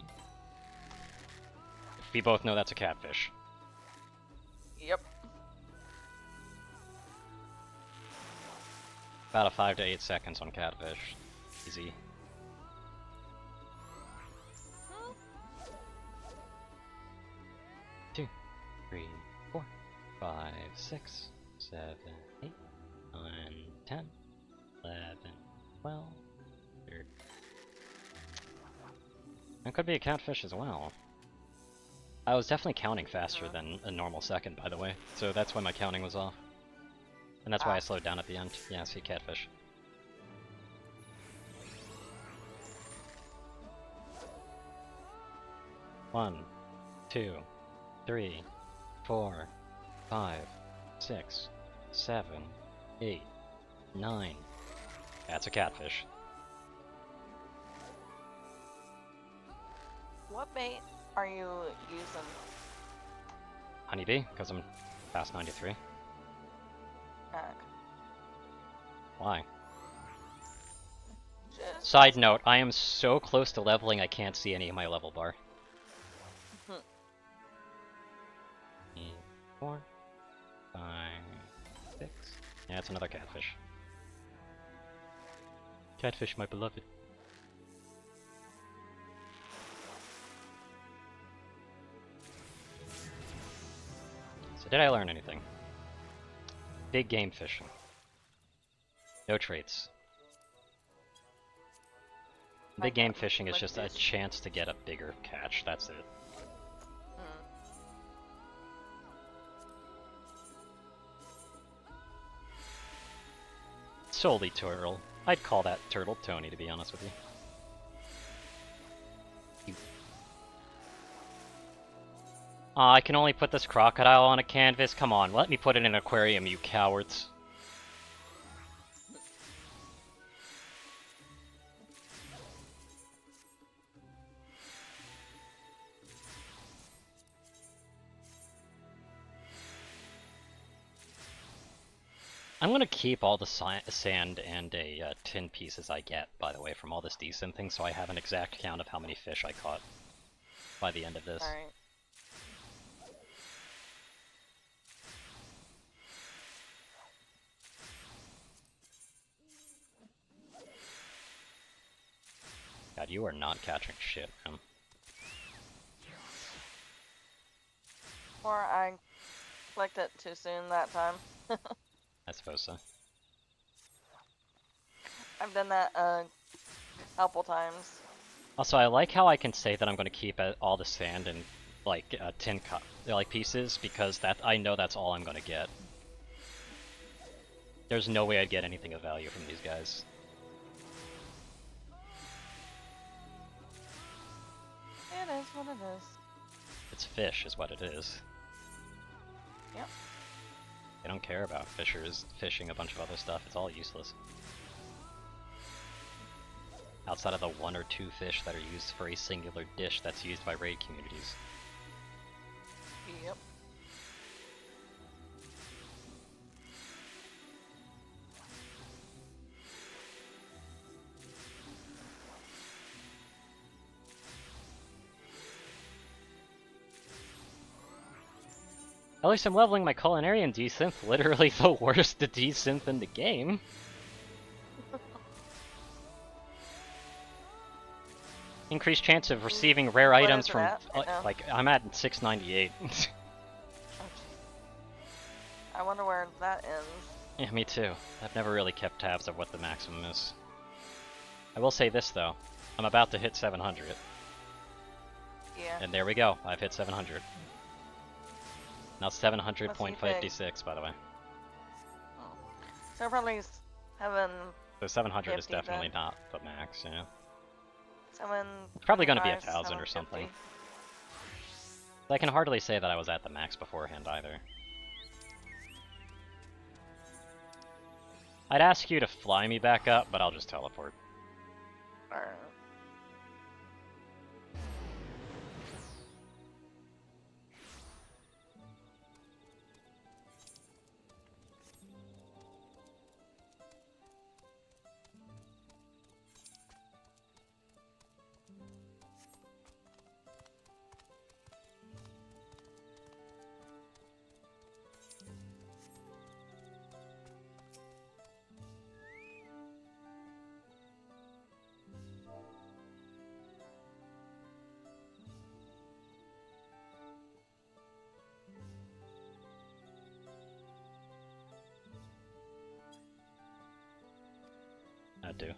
We both know that's a catfish. Yep. About a 5 to 8 seconds on catfish. Easy. Two, 3, 4, 5, 6, 7, 8, 9, 10, 11, 12, 13. That could be a catfish as well. I was definitely counting faster than a normal second, by the way, so that's why my counting was off. And that's why I slowed down at the end. Yeah, see catfish. One, 2, 3, 4, 5, 6, 7, 8, 9. That's a catfish. What bait are you using? Honeybee, because I'm past 93. Why? Side note, I am so close to leveling I can't see any of my level bar. 4, 5, 6. Yeah, it's another catfish. Catfish, my beloved. So did I learn anything? Big game fishing. No traits. Big game fishing is just a chance to get a bigger catch, that's it. Solely turtle. I'd call that turtle Tony, to be honest with you. I can only put this crocodile on a canvas? Come on, let me put it in an aquarium, you cowards. I'm gonna keep all the sand and a tin pieces I get, by the way, from all this desynth thing, so I have an exact count of how many fish I caught by the end of this. Alright. God, you are not catching shit, man. Or I clicked it too soon that time. I suppose so. I've done that a couple times. Also, I like how I can say that I'm going to keep all the sand and like tin pieces because that I know that's all I'm going to get. There's no way I'd get anything of value from these guys. It is what it is. It's fish, is what it is. Yep. They don't care about fishers fishing a bunch of other stuff. It's all useless. Outside of the 1 or 2 fish that are used for a singular dish that's used by raid communities. Yep. At least I'm leveling my culinarian desynth, literally the worst desynth in the game. Increased chance of receiving rare items from, like, I'm at 698. I wonder where that ends. Yeah, me too. I've never really kept tabs of what the maximum is. I will say this though, I'm about to hit 700. Yeah. And there we go, I've hit 700. Now 700.56, by the way. Oh. So probably 7. So 700 is definitely not the max, yeah. It's 7. Probably gonna be 1,000 or something. I can hardly say that I was at the max beforehand either. I'd ask you to fly me back up, but I'll just teleport. do.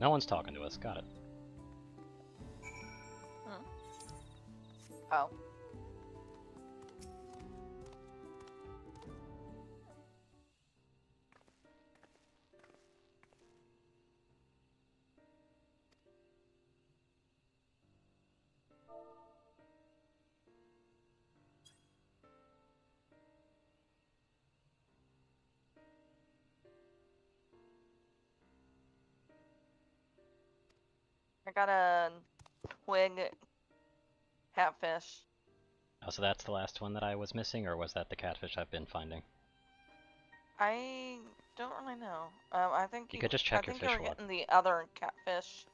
No one's talking to us. Got it. Oh. I got a twig catfish. Oh, so that's the last one that I was missing, or was that the catfish I've been finding? I don't really know. I think You could just check your I think fish you were log. getting the other catfish.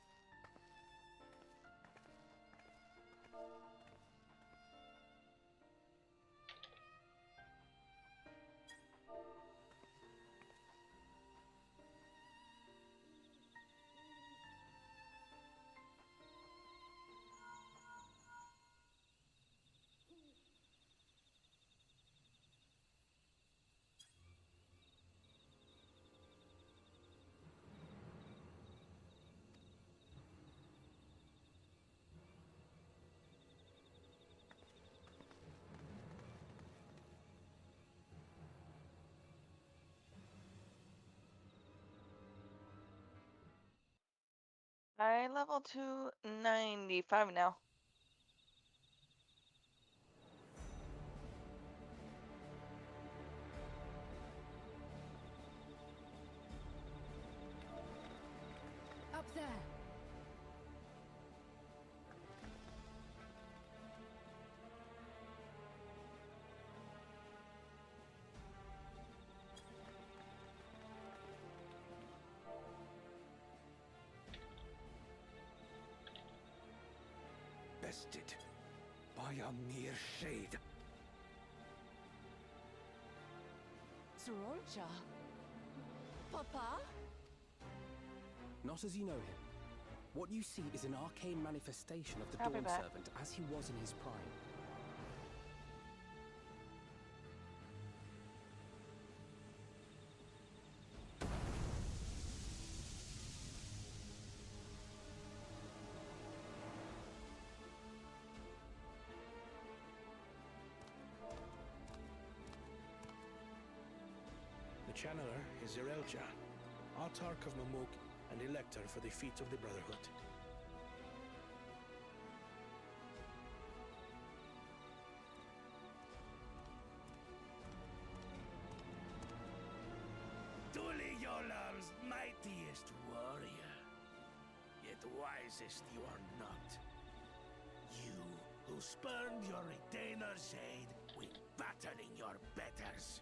I level 295 now. Up there. Bested by a mere shade. Sororja? Papa? Not as you know him. What you see is an arcane manifestation of the I'll be Dawn back. Servant as he was in his prime. The Channeler is Zerelja, Autarch of Mamuk and Elector for the feet of the Brotherhood. Yolam's mightiest warrior, yet wisest you are not. You who spurned your retainer's aid when battling your betters.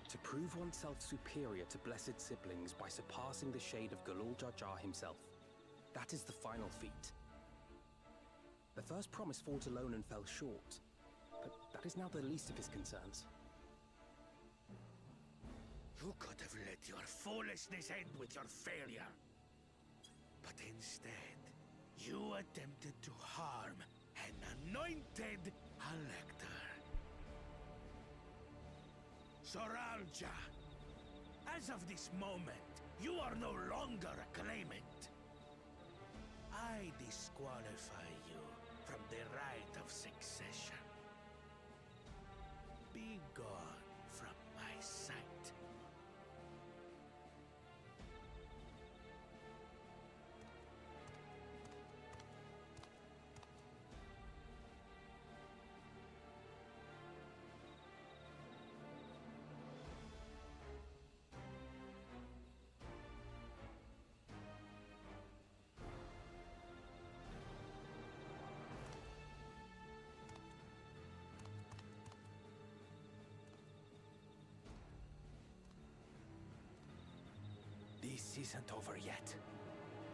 To prove oneself superior to blessed siblings by surpassing the shade of Galul Jar Jar himself. That is the final feat. The first promise fought alone and fell short, but that is now the least of his concerns. You could have let your foolishness end with your failure. But instead, you attempted to harm an anointed elector. Soralja, as of this moment, You are no longer a claimant. I disqualify you from the right of succession. Be gone from my sight. This isn't over yet.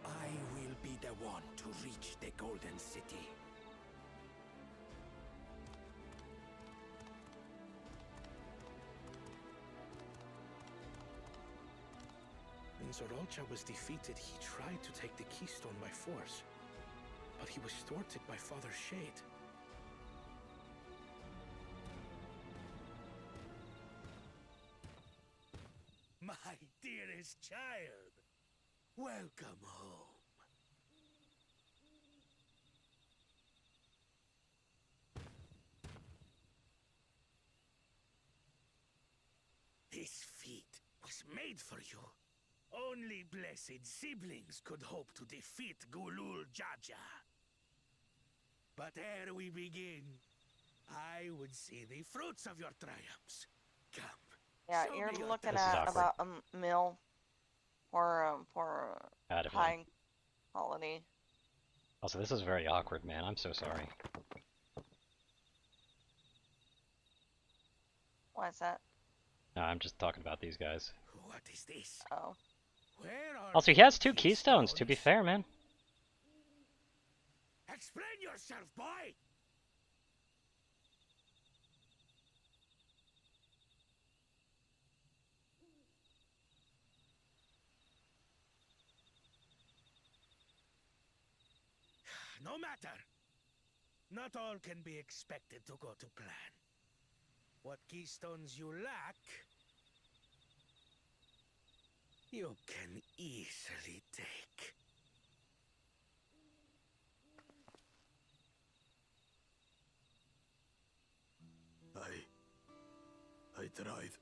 I will be the one to reach the Golden City. When Zorolcha was defeated, he tried to take the keystone by force, but he was thwarted by Father Shade. My dearest child, welcome home. This feat was made for you. Only blessed siblings could hope to defeat Gulul Jaja. But ere we begin, I would see the fruits of your triumphs. Come. Yeah, Show you're me your looking This is at awkward. about a mil for Out of him. high quality. Also, this is very awkward, man. I'm so sorry. Why is that? No, I'm just talking about these guys. What is this? Oh. Where are Also, he has 2 keystones, to be fair, man. Explain yourself, boy! No matter. Not all can be expected to go to plan. What keystones you lack, you can easily take. I tried.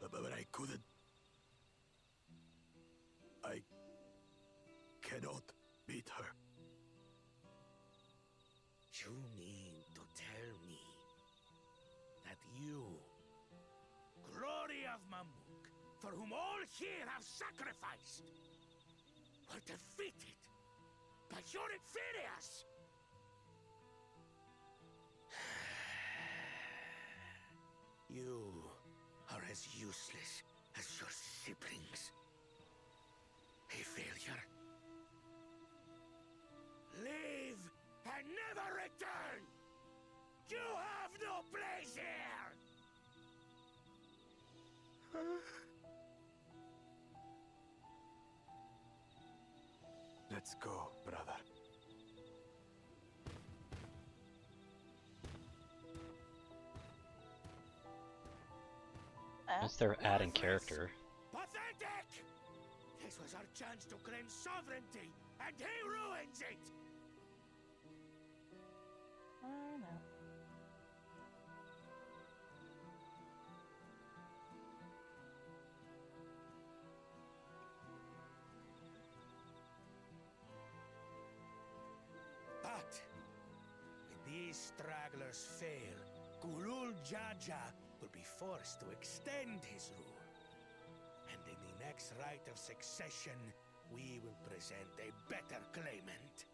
But I couldn't. I cannot beat her. You mean to tell me that you, glory of Mamuk, for whom all here have sacrificed, were defeated by your inferiors? You are as useless as your siblings. A failure. Leave and never return! You have no place here! Let's go, brother. Unless they're adding character. Pathetic! This was our chance to claim sovereignty, and he ruins it! I know. But when these stragglers fail, Gulul Jaja will be forced to extend his rule. And in the next rite of succession, we will present a better claimant.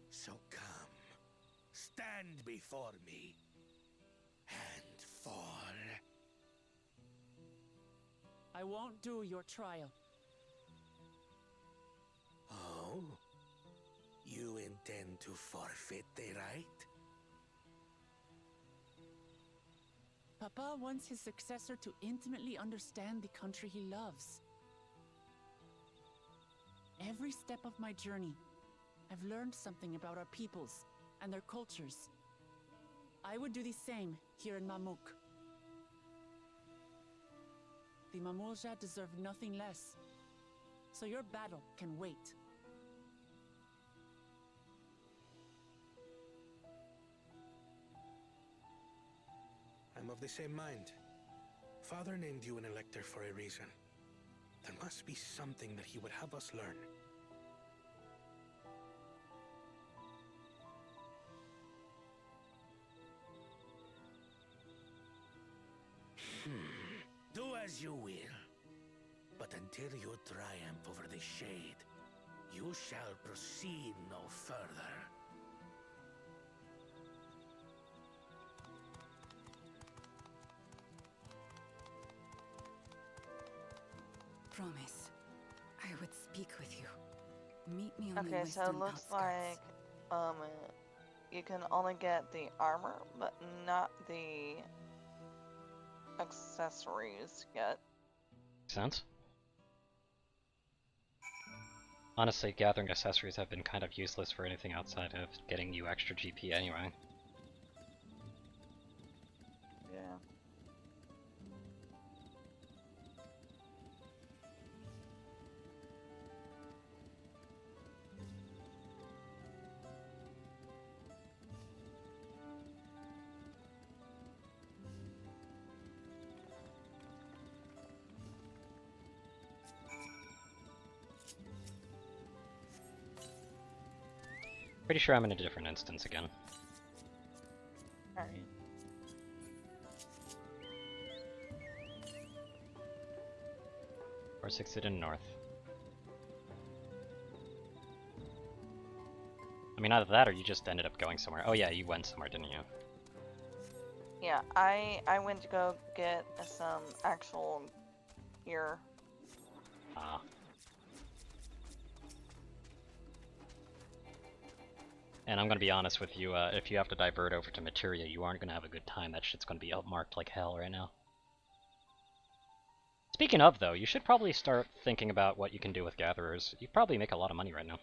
So come, stand before me, and fall. I won't do your trial. Oh? You intend to forfeit the right? Papa wants his successor to intimately understand the country he loves. Every step of my journey, I've learned something about our peoples and their cultures. I would do the same here in Mamuk. The Mamulja deserve nothing less. So your battle can wait. I'm of the same mind. Father named you an elector for a reason. There must be something that he would have us learn. Do as you will. But until you triumph over the Shade, you shall proceed no further. Promise, I would speak with you. Meet me on the Okay, western so it looks outskirts. like you can only get the armor, but not the accessories yet. Makes sense. Honestly, gathering accessories have been kind of useless for anything outside of getting you extra GP anyway. Yeah. Pretty sure I'm in a different instance again. Alright. Or 6 in north. I mean, either that or you just ended up going somewhere. Oh yeah, you went somewhere, didn't you? Yeah, I went to go get some actual gear. Ah. And I'm gonna be honest with you, if you have to divert over to Materia, you aren't gonna have a good time. That shit's gonna be outmarked like hell right now. Speaking of, though, you should probably start thinking about what you can do with gatherers. You probably make a lot of money right now.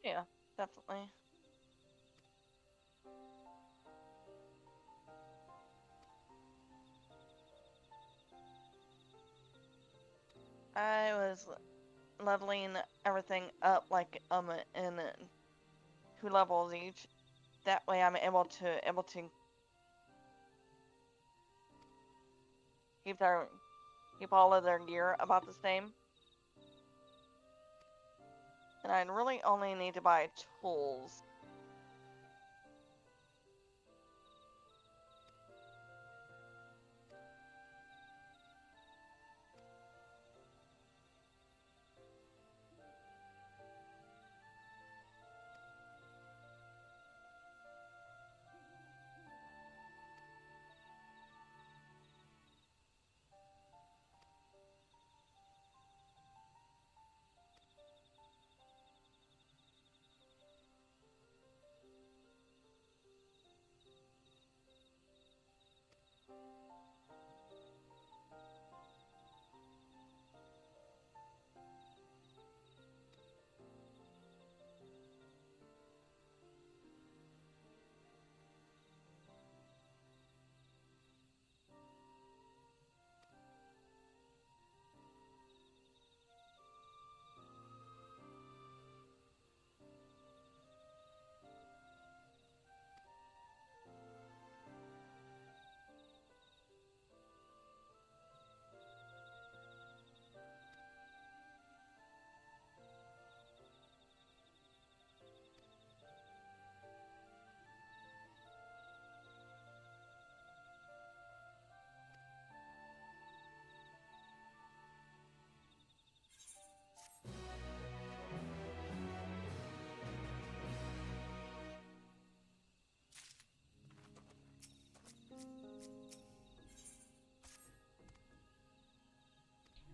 Yeah, definitely. I was leveling everything up like in 2 levels each. That way I'm able to keep all of their gear about the same. And I really only need to buy tools.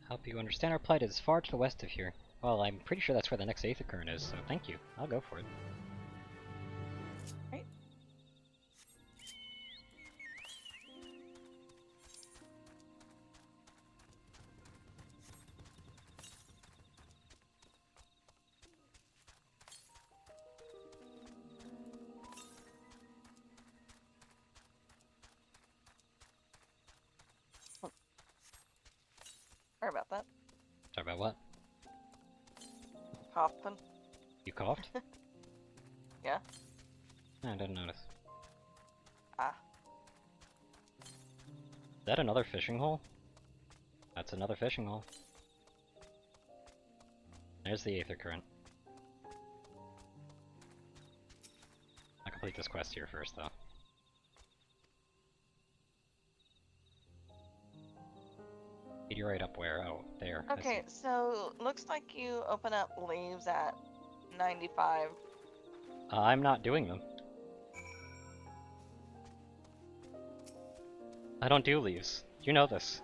Help you understand our plight is far to the west of here. Well, I'm pretty sure that's where the next Aether Current is, so thank you. I'll go for it. Right. Sorry about that. Sorry about what? Coughing. You coughed? Yeah. I didn't notice. Ah. Is that another fishing hole? That's another fishing hole. There's the Aether Current. I'll complete this quest here first, though. Meteorite up where? Oh, there. Okay, so looks like you open up leaves at 95. I'm not doing them. I don't do leaves. You know this.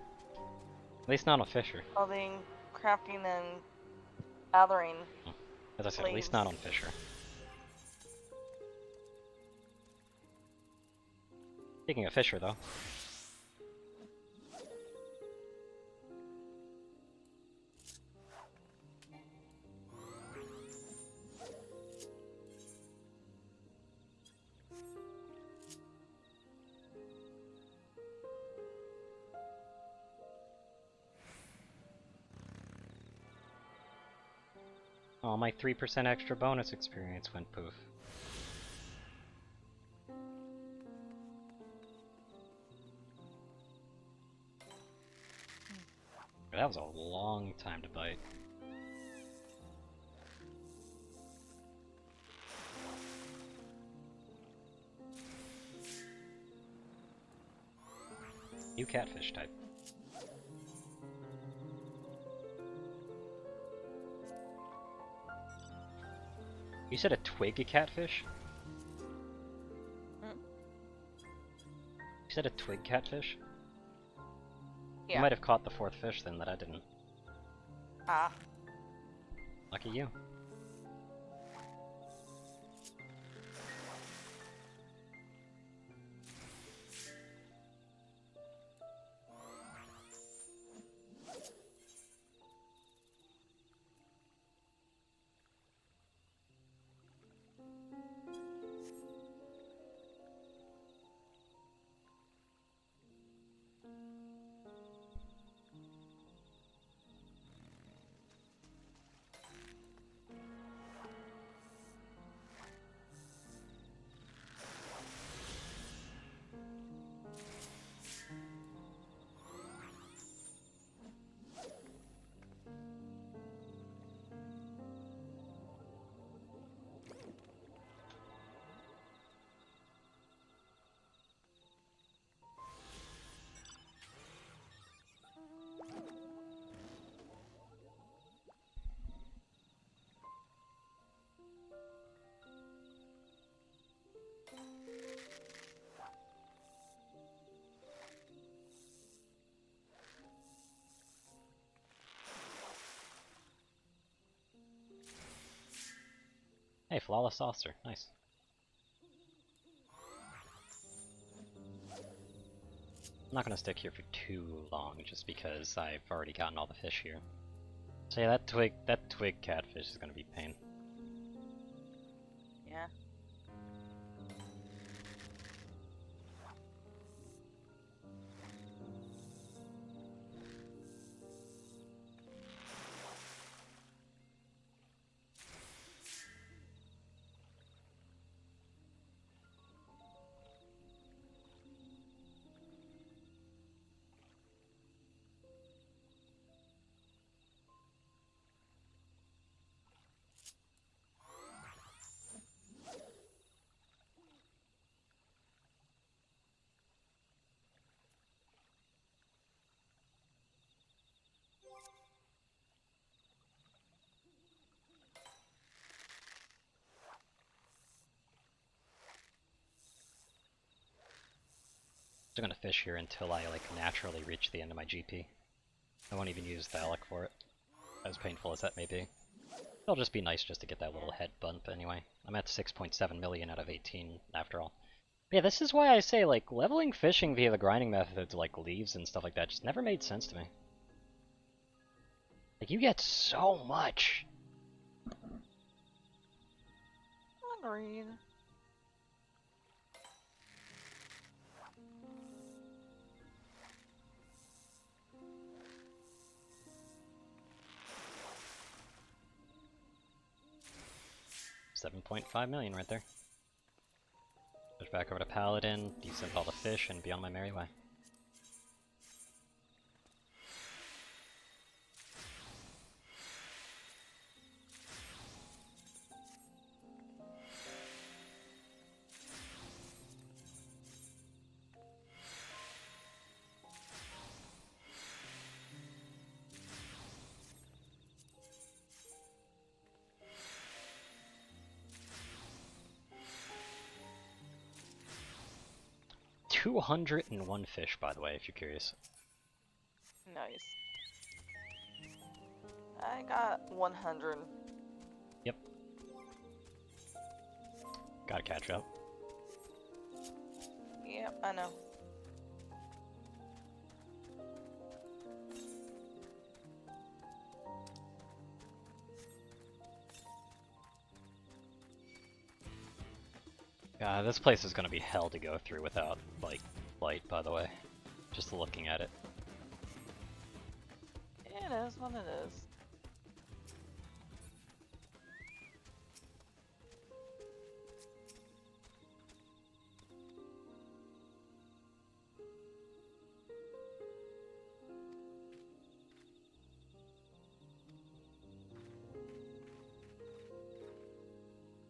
At least not on Fisher. Clothing, crafting, and gathering. As I said, at least not on Fisher. Speaking of Fisher, though. Oh, my 3% extra bonus experience went poof. That was a long time to bite. You catfish type. You said a twig catfish? Hmm? You said a twig catfish? Yeah. You might have caught the fourth fish then that I didn't. Ah. Lucky you. Hey, flawless saucer. Nice. I'm not gonna stick here for too long, just because I've already gotten all the fish here. So yeah, that twig catfish is gonna be pain. Yeah. I'm gonna fish here until I like naturally reach the end of my GP. I won't even use the Alec for it, as painful as that may be. It'll just be nice just to get that little head bump anyway. I'm at 6.7 million out of 18 after all. But yeah, this is why I say like leveling fishing via the grinding methods like leaves and stuff like that just never made sense to me. Like you get so much. Agreed. 7.5 million right there. Push back over to Paladin, desynth all the fish, and be on my merry way. $201 fish, by the way, if you're curious. Nice. I got 100. Yep. Gotta catch up. Yep, I know. This place is gonna be hell to go through without, like, light, by the way. Just looking at it. It is what it is.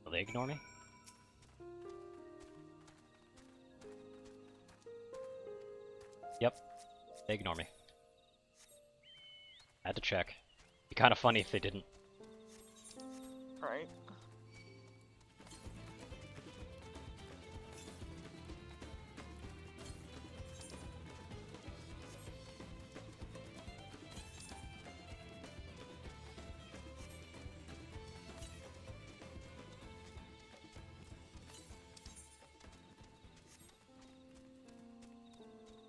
Will they ignore me? Yep, they ignore me. Had to check. Be kind of funny if they didn't. Right.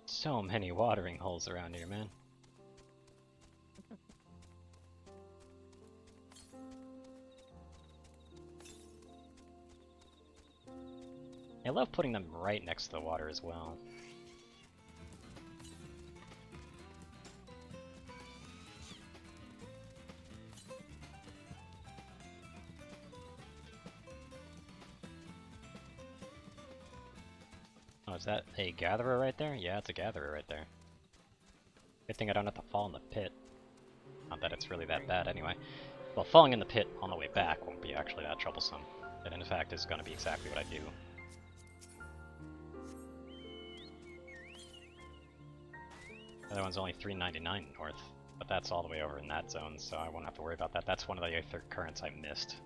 So many watering holes around here, man. I love putting them right next to the water as well. Oh, is that a gatherer right there? Yeah, it's a gatherer right there. Good thing I don't have to fall in the pit. Not that it's really that bad anyway. Well, falling in the pit on the way back won't be actually that troublesome. It in fact is going to be exactly what I do. The other one's only 399 north, but that's all the way over in that zone, so I won't have to worry about that. That's one of the other currents I missed.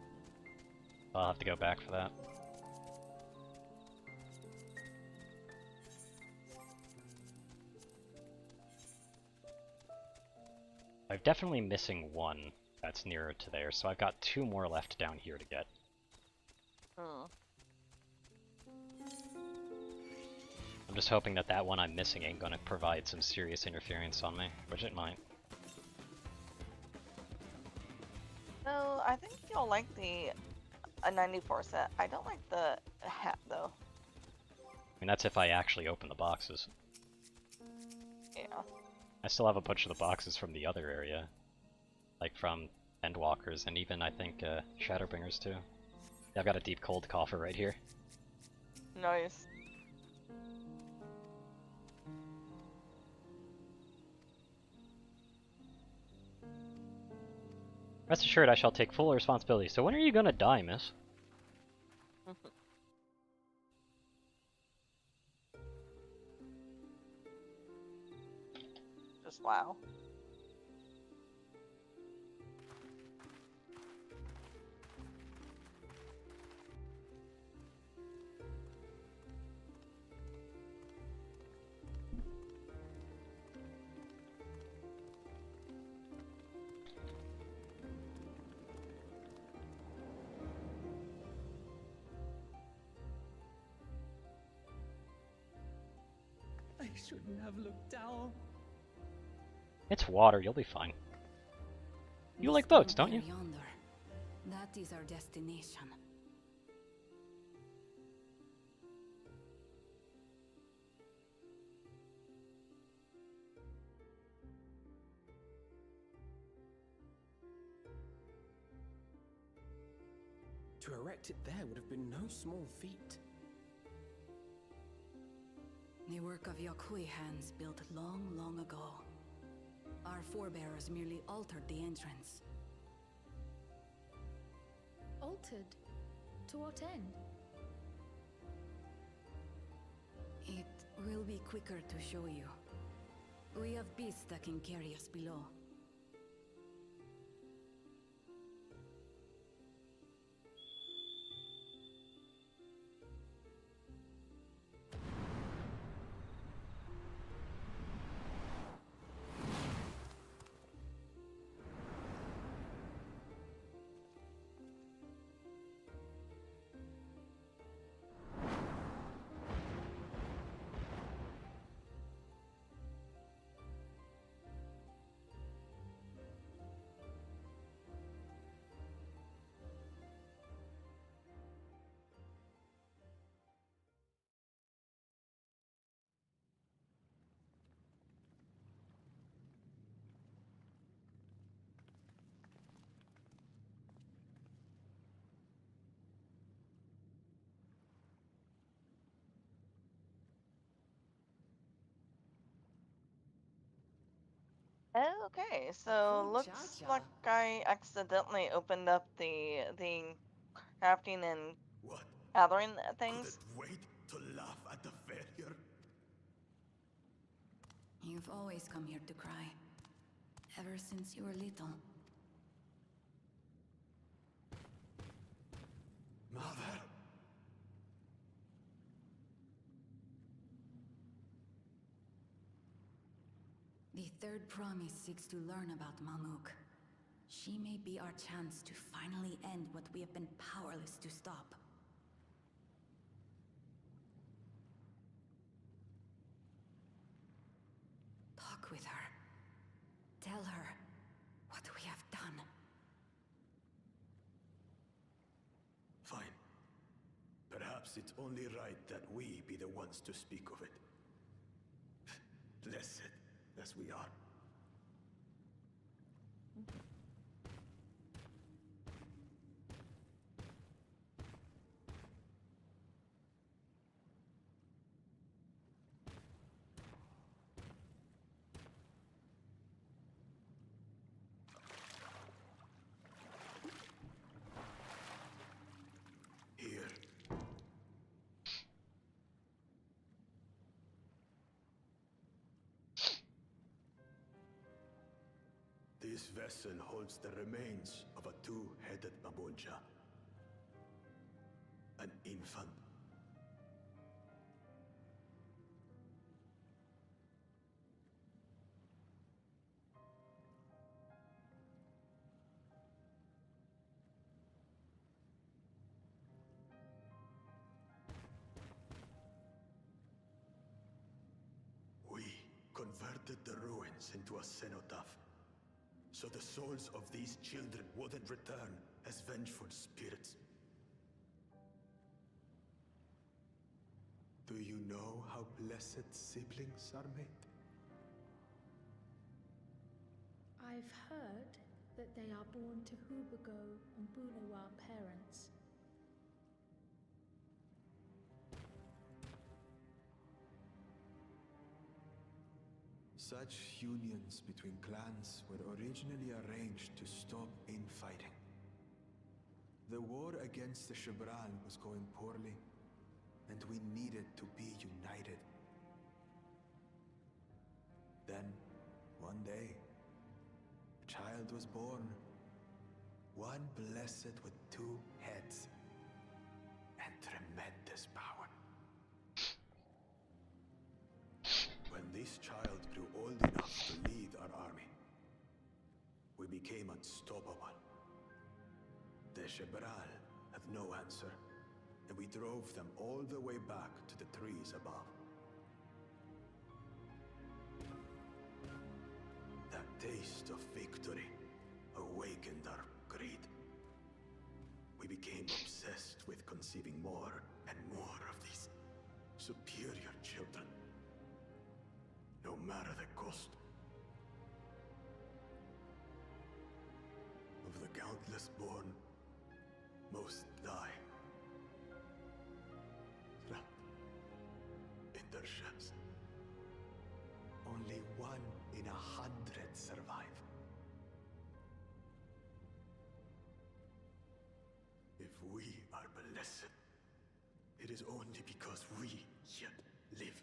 I'll have to go back for that. I'm definitely missing one that's nearer to there, so I've got 2 more left down here to get. Hmm. I'm just hoping that that one I'm missing ain't gonna provide some serious interference on me, which it might. No, I think you'll like the 94 set. I don't like the hat though. I mean, that's if I actually open the boxes. Yeah. I still have a bunch of the boxes from the other area. Like from Endwalkers and even, I think, Shadowbringers too. Yeah, I've got a deep cold coffer right here. Nice. Rest assured I shall take full responsibility. So when are you gonna die, miss? Just wow. I shouldn't have looked down. It's water, you'll be fine. You like boats, don't you? Yonder. That is our destination. To erect it there would have been no small feat. The work of Yakui hands built long, long ago. Our forebears merely altered the entrance. Altered? To what end? It will be quicker to show you. We have beasts that can carry us below. Okay, so looks like I accidentally opened up the crafting and What? gathering things. Couldn't wait to laugh at the failure. You've always come here to cry. Ever since you were little. Mother. The third promise seeks to learn about Mamuk. She may be our chance to finally end what we have been powerless to stop. Talk with her. Tell her what we have done. Fine. Perhaps it's only right that we be the ones to speak of it. Blessed as we are. Here. This vessel holds the remains of a two-headed Mamulja. An infant. We converted the ruins into a cenotaph, so the souls of these children wouldn't return as vengeful spirits. Do you know how blessed siblings are made? I've heard that they are born to Hubago and Bunawa parents. Such unions between clans were originally arranged to stop infighting. The war against the Shibran was going poorly, and we needed to be united. Then, one day, a child was born. One blessed with two heads and tremendous power. When this child grew old enough to lead our army, we became unstoppable. The Shebral had no answer, and we drove them all the way back to the trees above. That taste of victory awakened our greed. We became obsessed with conceiving more and more of these superior children, no matter the cost. Of the countless born, most died. airships. Only 1 in 100 survive. If we are blessed, it is only because we yet live.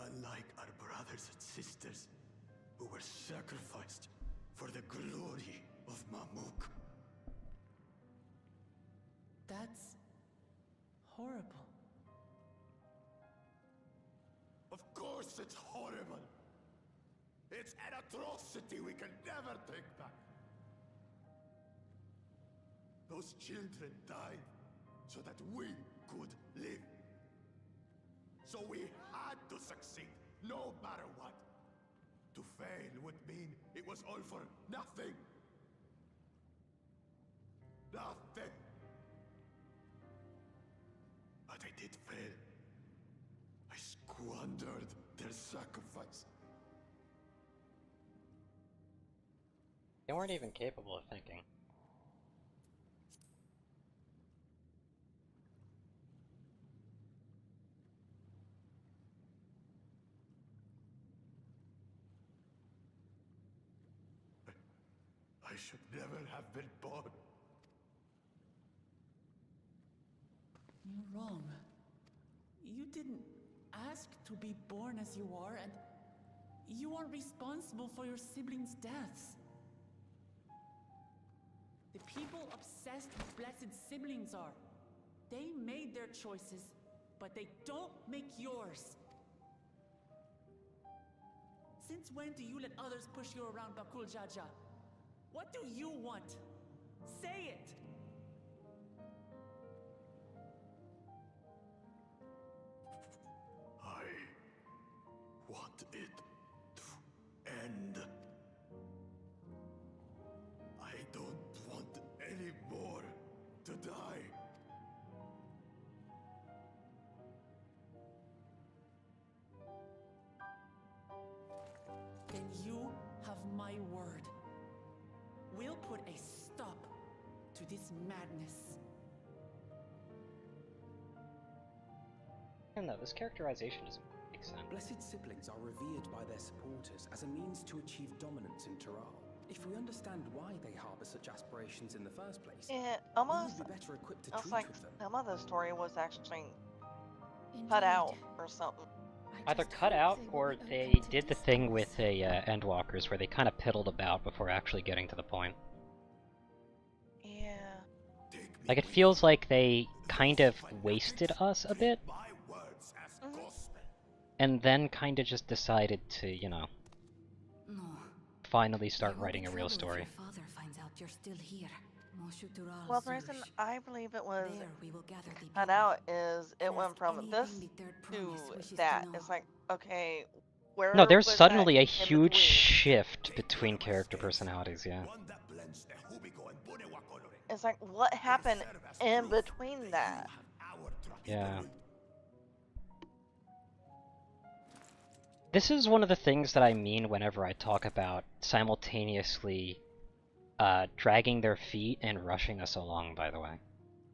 Unlike our brothers and sisters who were sacrificed for the glory of Mamuk. That's horrible. Of course it's horrible. It's an atrocity we can never take back. Those children died so that we could live. So we had to succeed, no matter what. To fail would mean it was all for nothing. Nothing. But I did fail. I squandered their sacrifice. They weren't even capable of thinking. I should never have been born. You're wrong. You didn't ask to be born as you are, and you aren't responsible for your siblings' deaths. The people obsessed with blessed siblings are. They made their choices, but they don't make yours. Since when do you let others push you around, Bakul Jaja? What do you want? Say it! I want it to end. I don't want any more to die. Then you have my word. We'll put a stop to this madness. I don't know, this characterization doesn't make sense. Blessed siblings are revered by their supporters as a means to achieve dominance in Taral. If we understand why they harbor such aspirations in the first place, It we almost will be better equipped to feels treat like with them. some of the story was actually cut out or something. Either cut out or they did the thing with a Endwalkers where they kind of piddled about before actually getting to the point. Yeah. Like, it feels like they kind of wasted us a bit, and then kind of just decided to, you know, finally start writing a real story. Your father finds out you're still here. Well, the reason I believe it was cut out is it went from this to that. It's like, okay, where No, there's was suddenly that a in huge between? shift between character personalities, yeah. It's like, what happened in between that? Yeah. This is one of the things that I mean whenever I talk about simultaneously dragging their feet and rushing us along, by the way.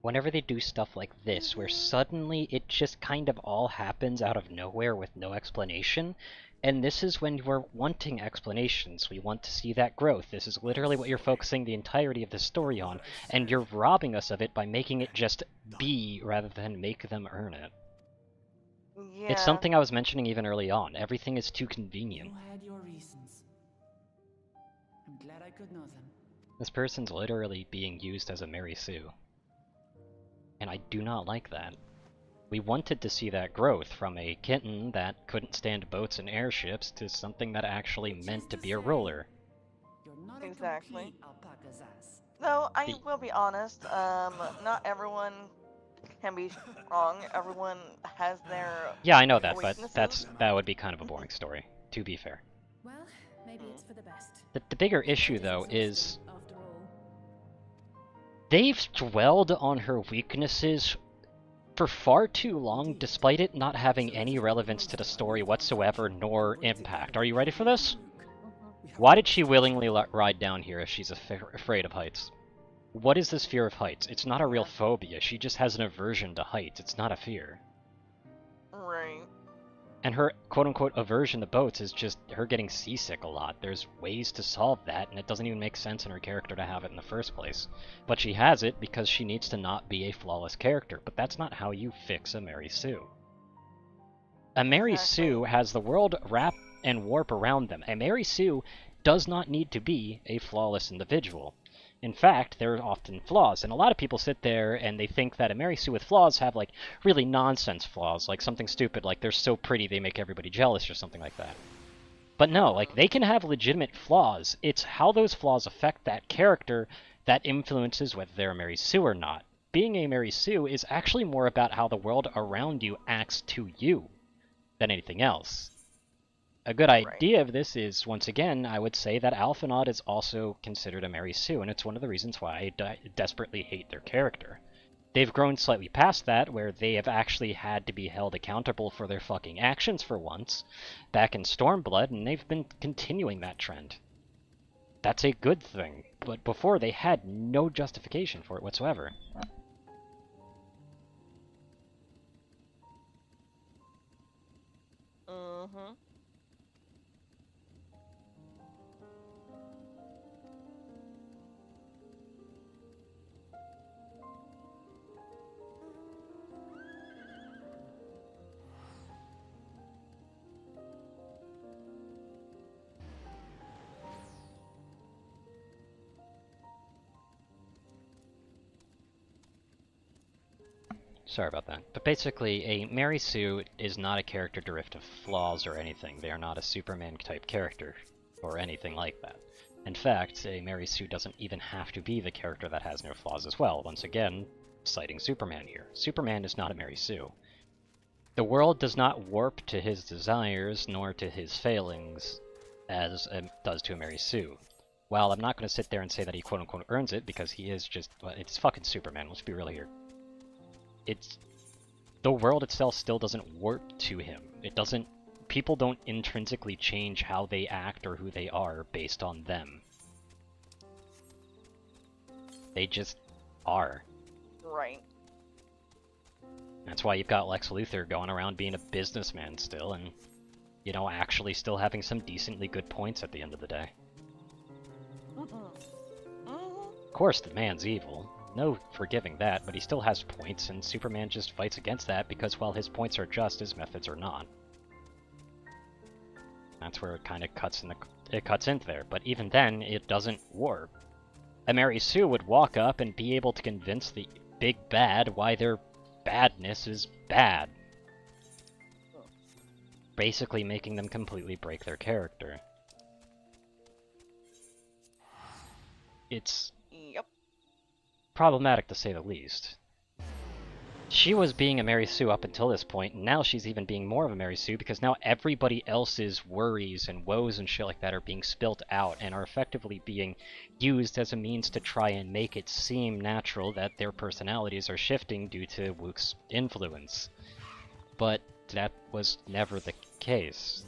Whenever they do stuff like this, where suddenly it just kind of all happens out of nowhere with no explanation, and this is when we're wanting explanations. We want to see that growth. This is literally what you're focusing the entirety of the story on, and you're robbing us of it by making it just be rather than make them earn it. Yeah. It's something I was mentioning even early on. Everything is too convenient. You had your reasons. I'm glad I could know them. This person's literally being used as a Mary Sue. And I do not like that. We wanted to see that growth from a kitten that couldn't stand boats and airships to something that actually meant to be a ruler. Exactly. Though I will be honest, not everyone can be strong. Everyone has their Yeah, I know that, but weaknesses. that would be kind of a boring story, to be fair. Well, maybe it's for the best. The bigger issue, though, is After all. they've dwelled on her weaknesses for far too long, despite it not having any relevance to the story whatsoever, nor impact. Are you ready for this? Why did she willingly ride down here if she's afraid of heights? What is this fear of heights? It's not a real phobia, she just has an aversion to heights, it's not a fear. Right. And her quote-unquote aversion to boats is just her getting seasick a lot. There's ways to solve that, and it doesn't even make sense in her character to have it in the first place. But she has it because she needs to not be a flawless character, but that's not how you fix a Mary Sue. A Mary Sue has the world wrap and warp around them. A Mary Sue does not need to be a flawless individual. In fact, there are often flaws, and a lot of people sit there and they think that a Mary Sue with flaws have, like, really nonsense flaws, like something stupid, like they're so pretty they make everybody jealous or something like that. But no, like, they can have legitimate flaws. It's how those flaws affect that character that influences whether they're a Mary Sue or not. Being a Mary Sue is actually more about how the world around you acts to you than anything else. A good idea of this is, once again, I would say that Alphinaud is also considered a Mary Sue, and it's one of the reasons why I desperately hate their character. They've grown slightly past that, where they have actually had to be held accountable for their fucking actions for once, back in Stormblood, and they've been continuing that trend. That's a good thing, but before they had no justification for it whatsoever. Mm-hmm. Sorry about that. But basically, a Mary Sue is not a character bereft of flaws or anything. They are not a Superman-type character, or anything like that. In fact, a Mary Sue doesn't even have to be the character that has no flaws as well. Once again, citing Superman here. Superman is not a Mary Sue. The world does not warp to his desires, nor to his failings, as it does to a Mary Sue. While I'm not going to sit there and say that he quote-unquote earns it, because he is just... well, it's fucking Superman, let's be real here. The world itself still doesn't warp to him. It doesn't... people don't intrinsically change how they act or who they are based on them. They just are. Right. That's why you've got Lex Luthor going around being a businessman still, and, you know, actually still having some decently good points at the end of the day. Of course, the man's evil. No forgiving that, but he still has points, and Superman just fights against that because while his points are just, his methods are not. That's where it kind of cuts into there, but even then, it doesn't warp. A Mary Sue would walk up and be able to convince the big bad why their badness is bad. Basically making them completely break their character. It's problematic to say the least. She was being a Mary Sue up until this point, and now she's even being more of a Mary Sue because now everybody else's worries and woes and shit like that are being spilt out and are effectively being used as a means to try and make it seem natural that their personalities are shifting due to Wook's influence. But that was never the case.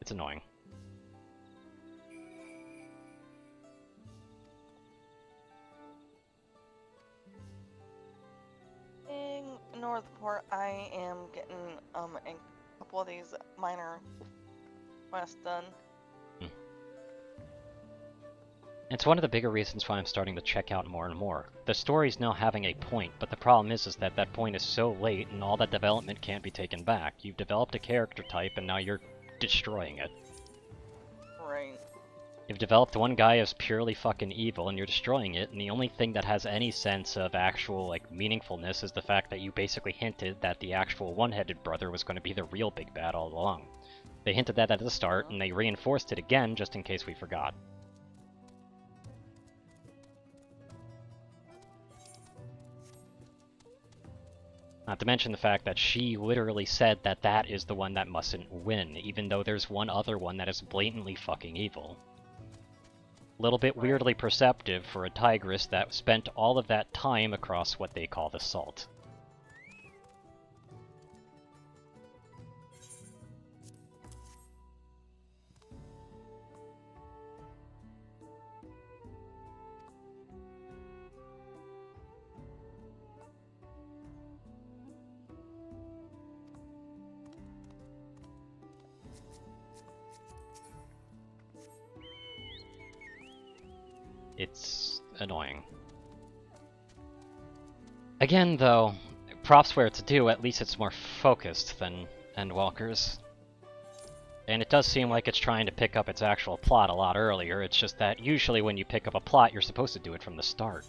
It's annoying. In Northport, I am getting a couple of these minor quests done. It's one of the bigger reasons why I'm starting to check out more and more. The story's now having a point, but the problem is that that point is so late and all that development can't be taken back. You've developed a character type and now you're destroying it. Right. You've developed one guy as purely fucking evil and you're destroying it, and the only thing that has any sense of actual, like, meaningfulness is the fact that you basically hinted that the actual one-headed brother was going to be the real big bad all along. They hinted that at the start, and they reinforced it again just in case we forgot. Not to mention the fact that she literally said that that is the one that mustn't win, even though there's one other one that is blatantly fucking evil. A little bit weirdly perceptive for a tigress that spent all of that time across what they call the Salt. It's annoying. Again, though, props where it's due, at least it's more focused than Endwalker's. And it does seem like it's trying to pick up its actual plot a lot earlier, it's just that usually when you pick up a plot, you're supposed to do it from the start.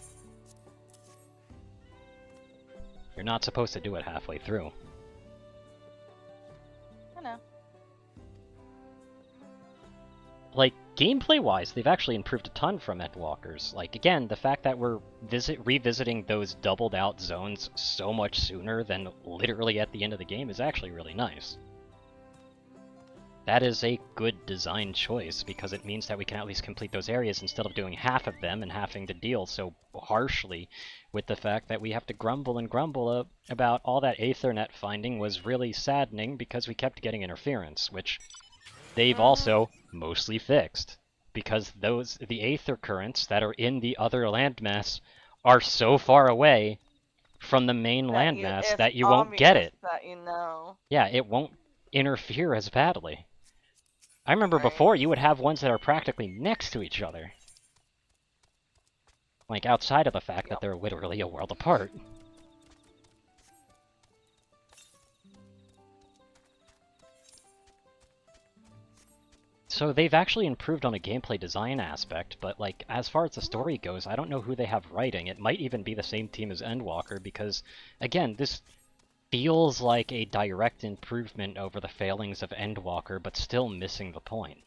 You're not supposed to do it halfway through. I know. Like, gameplay-wise, they've actually improved a ton from Endwalkers. Like, again, the fact that we're revisiting those doubled-out zones so much sooner than literally at the end of the game is actually really nice. That is a good design choice, because it means that we can at least complete those areas instead of doing half of them and having to deal so harshly with the fact that we have to grumble and grumble about all that Aethernet finding was really saddening because we kept getting interference, which they've also mostly fixed. Because the Aether currents that are in the other landmass are so far away from the main landmass that you won't get it. That you know. Yeah, it won't interfere as badly. I remember before you would have ones that are practically next to each other. Like, outside of the fact that they're literally a world apart. So they've actually improved on a gameplay design aspect, but like, as far as the story goes, I don't know who they have writing. It might even be the same team as Endwalker, because, again, this feels like a direct improvement over the failings of Endwalker, but still missing the point.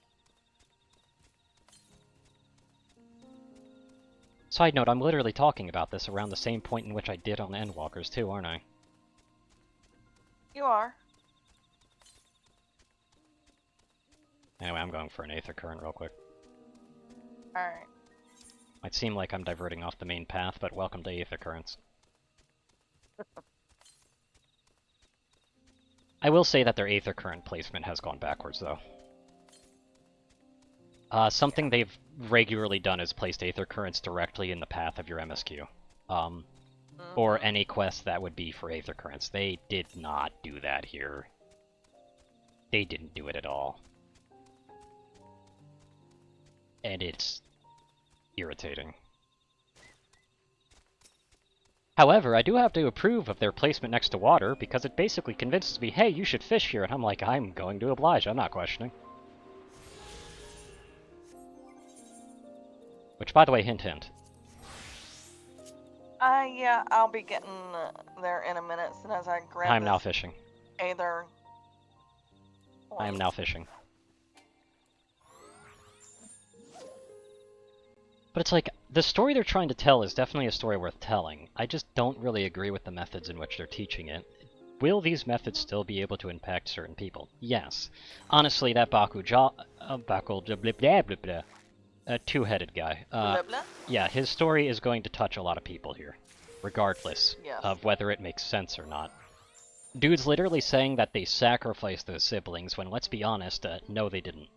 Side note, I'm literally talking about this around the same point in which I did on Endwalkers too, aren't I? You are. Anyway, I'm going for an Aether Current real quick. Alright. Might seem like I'm diverting off the main path, but welcome to Aether Currents. I will say that their Aether Current placement has gone backwards, though. Something they've regularly done is placed Aether Currents directly in the path of your MSQ. Or any quest that would be for Aether Currents. They did not do that here. They didn't do it at all. And it's irritating. However, I do have to approve of their placement next to water, because it basically convinces me, hey, you should fish here, and I'm like, I'm going to oblige, I'm not questioning. Which, by the way, hint hint. Yeah, I'll be getting there in a minute as soon as I grab I'm now fishing. Aether. I am now fishing. But it's like, the story they're trying to tell is definitely a story worth telling. I just don't really agree with the methods in which they're teaching it. Will these methods still be able to impact certain people? Yes. Honestly, that two-headed guy. Yeah, his story is going to touch a lot of people here, regardless of whether it makes sense or not. Dude's literally saying that they sacrificed those siblings when, let's be honest, no they didn't.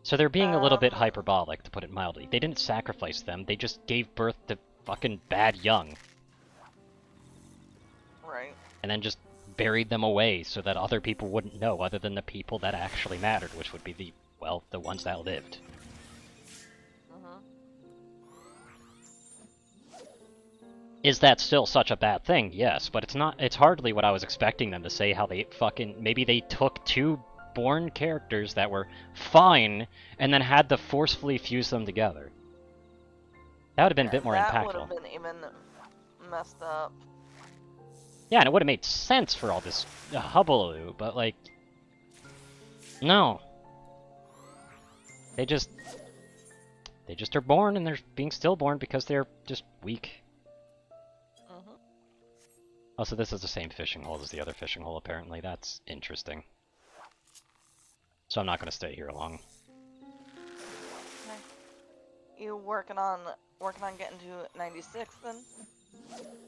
So they're being a little bit hyperbolic, to put it mildly. They didn't sacrifice them, they just gave birth to fucking bad young. Right. And then just buried them away so that other people wouldn't know, other than the people that actually mattered, which would be the, well, the ones that lived. Is that still such a bad thing? Yes, but it's hardly what I was expecting them to say, how they fucking, maybe they took two born characters that were fine, and then had to forcefully fuse them together. That would have been a bit more impactful. That would have been even messed up. Yeah, and it would have made sense for all this hullabaloo, but like, no. They just are born, and they're being stillborn because they're just weak. Also, this is the same fishing hole as the other fishing hole, apparently. That's interesting. So I'm not going to stay here long. You working on getting to 96 then?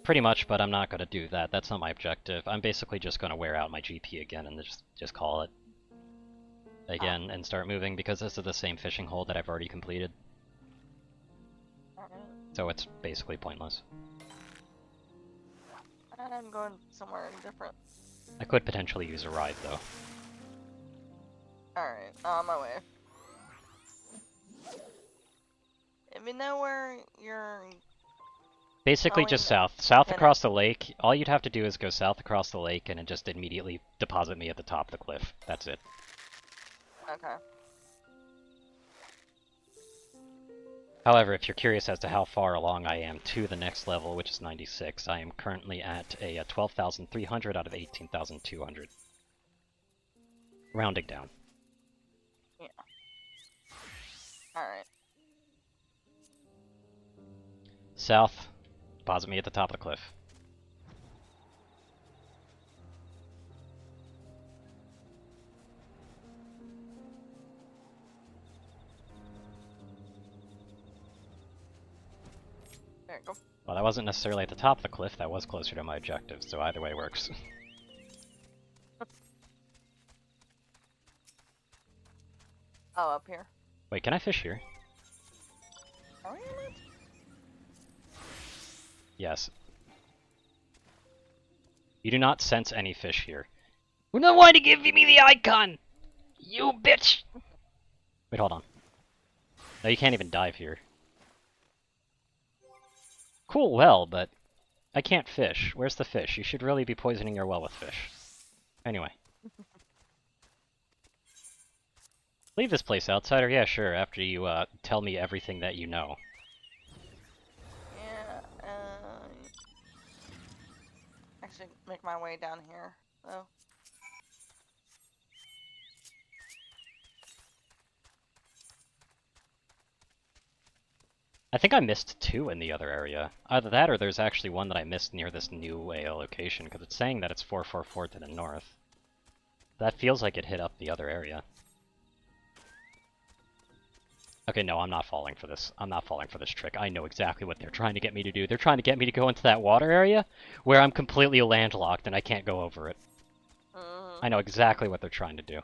Pretty much, but I'm not going to do that. That's not my objective. I'm basically just going to wear out my GP again and just call it again and start moving, because this is the same fishing hole that I've already completed. So it's basically pointless. I'm going somewhere different. I could potentially use a ride, though. Alright, on my way. Let me know where you're Basically just going, south. South Kenneth. across the lake. All you'd have to do is go south across the lake and it just immediately deposit me at the top of the cliff. That's it. Okay. However, if you're curious as to how far along I am to the next level, which is 96, I am currently at a 12,300 out of 18,200. Rounding down. Yeah. Alright. South, deposit me at the top of the cliff. There you go. Well, that wasn't necessarily at the top of the cliff, that was closer to my objective, so either way works. Oh, up here. Wait, can I fish here? Are we in it? Yes. You do not sense any fish here. We're not wanting to give me the icon! You bitch! Wait, hold on. No, you can't even dive here. Cool well, but I can't fish. Where's the fish? You should really be poisoning your well with fish. Anyway. Leave this place, outsider? Yeah, sure, after you tell me everything that you know. Yeah, actually make my way down here, though. I think I missed two in the other area. Either that or there's actually one that I missed near this new AO location, because it's saying that it's 444 to the north. That feels like it hit up the other area. Okay, no, I'm not falling for this. I'm not falling for this trick. I know exactly what they're trying to get me to do. They're trying to get me to go into that water area where I'm completely landlocked and I can't go over it. I know exactly what they're trying to do.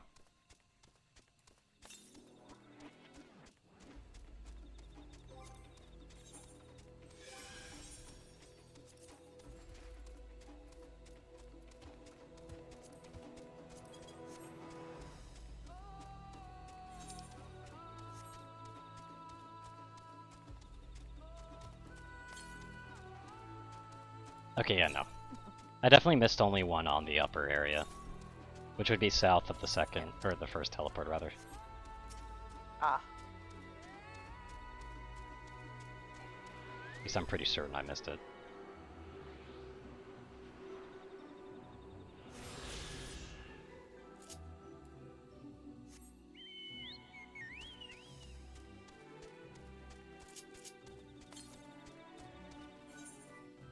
Okay, yeah, no. I definitely missed only one on the upper area, which would be south of the second, or the first teleport, rather. Ah. At least I'm pretty certain I missed it.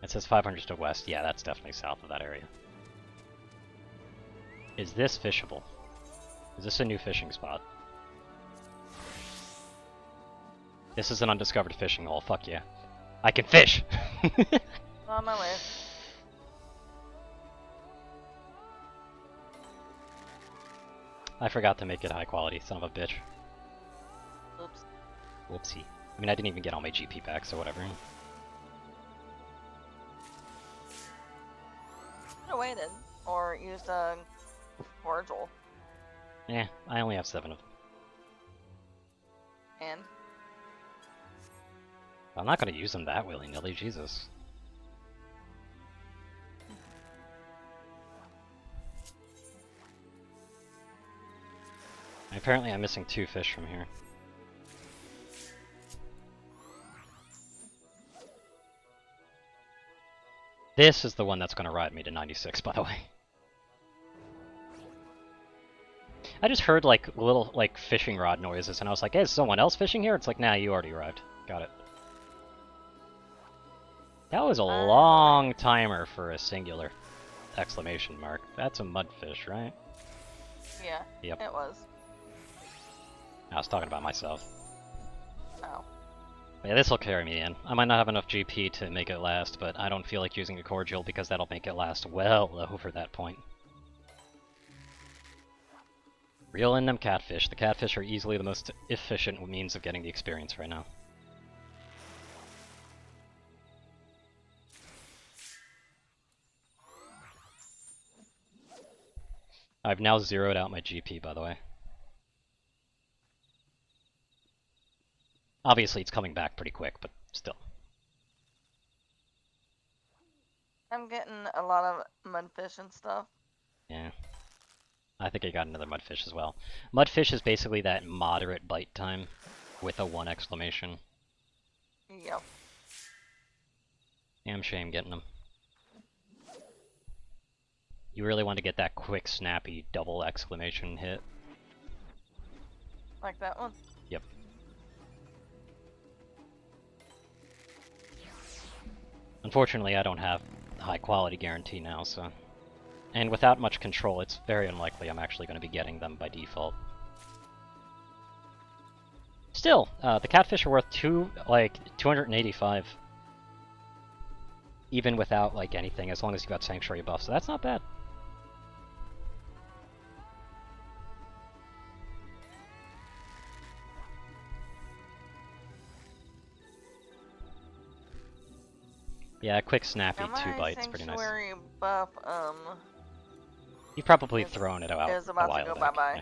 It says 500 to west. Yeah, that's definitely south of that area. Is this fishable? Is this a new fishing spot? This is an undiscovered fishing hole. Fuck yeah. I can fish! On my way. I forgot to make it high quality, son of a bitch. Oops. Whoopsie. I mean, I didn't even get all my GP back, so whatever. Could have waited, or used a cordial. Yeah, I only have 7 of them. And? I'm not gonna use them that willy-nilly, Jesus. Apparently I'm missing 2 fish from here. This is the one that's gonna ride me to 96, by the way. I just heard like little like fishing rod noises and I was like, hey, is someone else fishing here? It's like, nah, you already arrived. Got it. That was a long timer for a singular exclamation mark. That's a mudfish, right? Yeah, yep. It was. I was talking about myself. Oh. Yeah, this'll carry me in. I might not have enough GP to make it last, but I don't feel like using a cordial because that'll make it last well over that point. Reel in them catfish. The catfish are easily the most efficient means of getting the experience right now. I've now zeroed out my GP, by the way. Obviously, it's coming back pretty quick, but still. I'm getting a lot of mudfish and stuff. Yeah. I think I got another mudfish as well. Mudfish is basically that moderate bite time with a 1 exclamation. Yep. Damn shame getting them. You really want to get that quick, snappy, double exclamation hit. Like that one? Yep. Unfortunately, I don't have high quality guarantee now, so... And without much control, it's very unlikely I'm actually going to be getting them by default. Still, the catfish are worth 285. Even without, like, anything, as long as you got Sanctuary buff, so that's not bad. Yeah, quick snappy 2 bites, pretty nice. Sanctuary buff, You've probably thrown it out is a about while to go back. bye-bye. Yeah.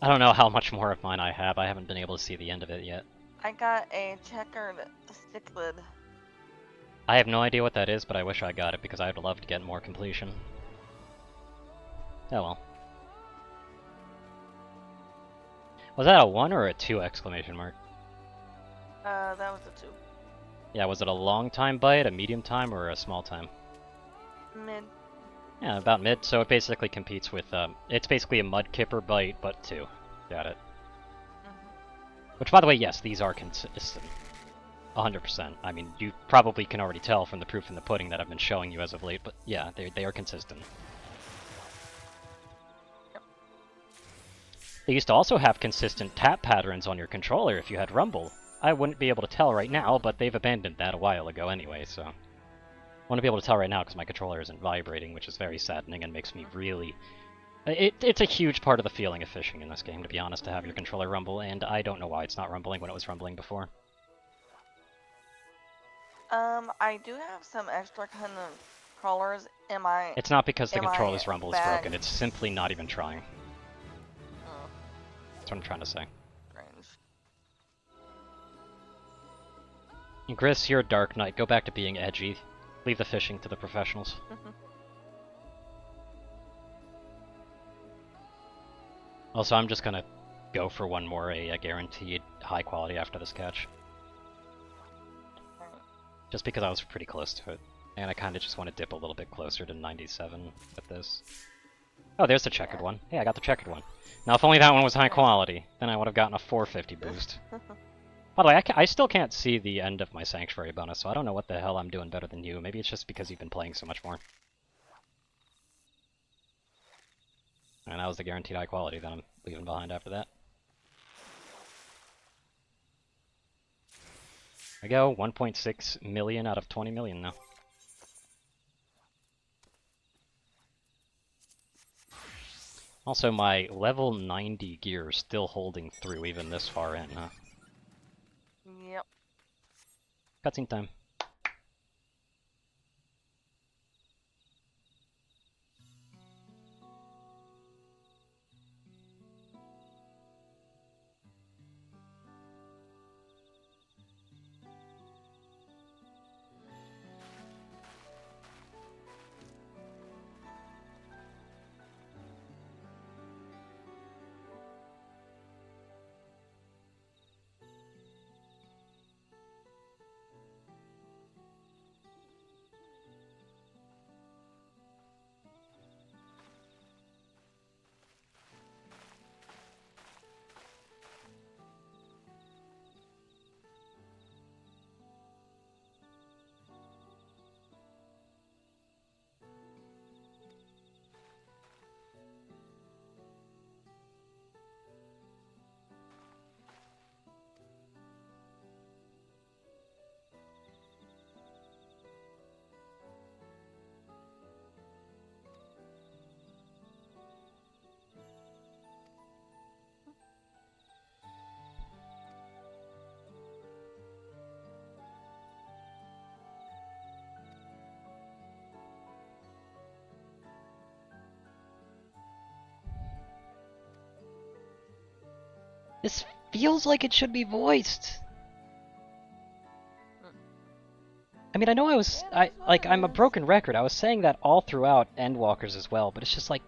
I don't know how much more of mine I have. I haven't been able to see the end of it yet. I got a checkered cichlid. I have no idea what that is, but I wish I got it because I'd love to get more completion. Oh well. Was that a 1 or a 2 exclamation mark? That was a 2. Yeah, was it a long time bite, a medium time, or a small time? Mid. Yeah, about mid, so it basically competes with, it's basically a mudkipper bite, but 2. Got it. Which, by the way, yes, these are consistent. 100%. I mean, you probably can already tell from the proof in the pudding that I've been showing you as of late, but yeah, they are consistent. Yep. They used to also have consistent tap patterns on your controller if you had Rumble. I wouldn't be able to tell right now, but they've abandoned that a while ago anyway, so... I want to be able to tell right now because my controller isn't vibrating, which is very saddening and makes me really... It's a huge part of the feeling of fishing in this game, to be honest, to have your controller rumble, and I don't know why it's not rumbling when it was rumbling before. I do have some extra kind of crawlers in my... It's not because the controller's rumble is broken, it's simply not even trying. Oh. That's what I'm trying to say. Strange. And Gris, you're a Dark Knight, go back to being edgy. Leave the fishing to the professionals. Also, I'm just gonna go for one more guaranteed high quality after this catch. Just because I was pretty close to it. And I kinda just want to dip a little bit closer to 97 with this. Oh, there's the checkered one. Hey, I got the checkered one. Now, if only that one was high quality, then I would have gotten a 450 boost. By the way, I still can't see the end of my Sanctuary bonus, so I don't know what the hell I'm doing better than you. Maybe it's just because you've been playing so much more. And that was the guaranteed high quality that I'm leaving behind after that. There we go, 1.6 million out of 20 million now. Also, my level 90 gear is still holding through even this far in, huh? Yep. Cutscene time. This feels like it should be voiced. I mean, I know I'm a broken record. I was saying that all throughout Endwalkers as well, but it's just like,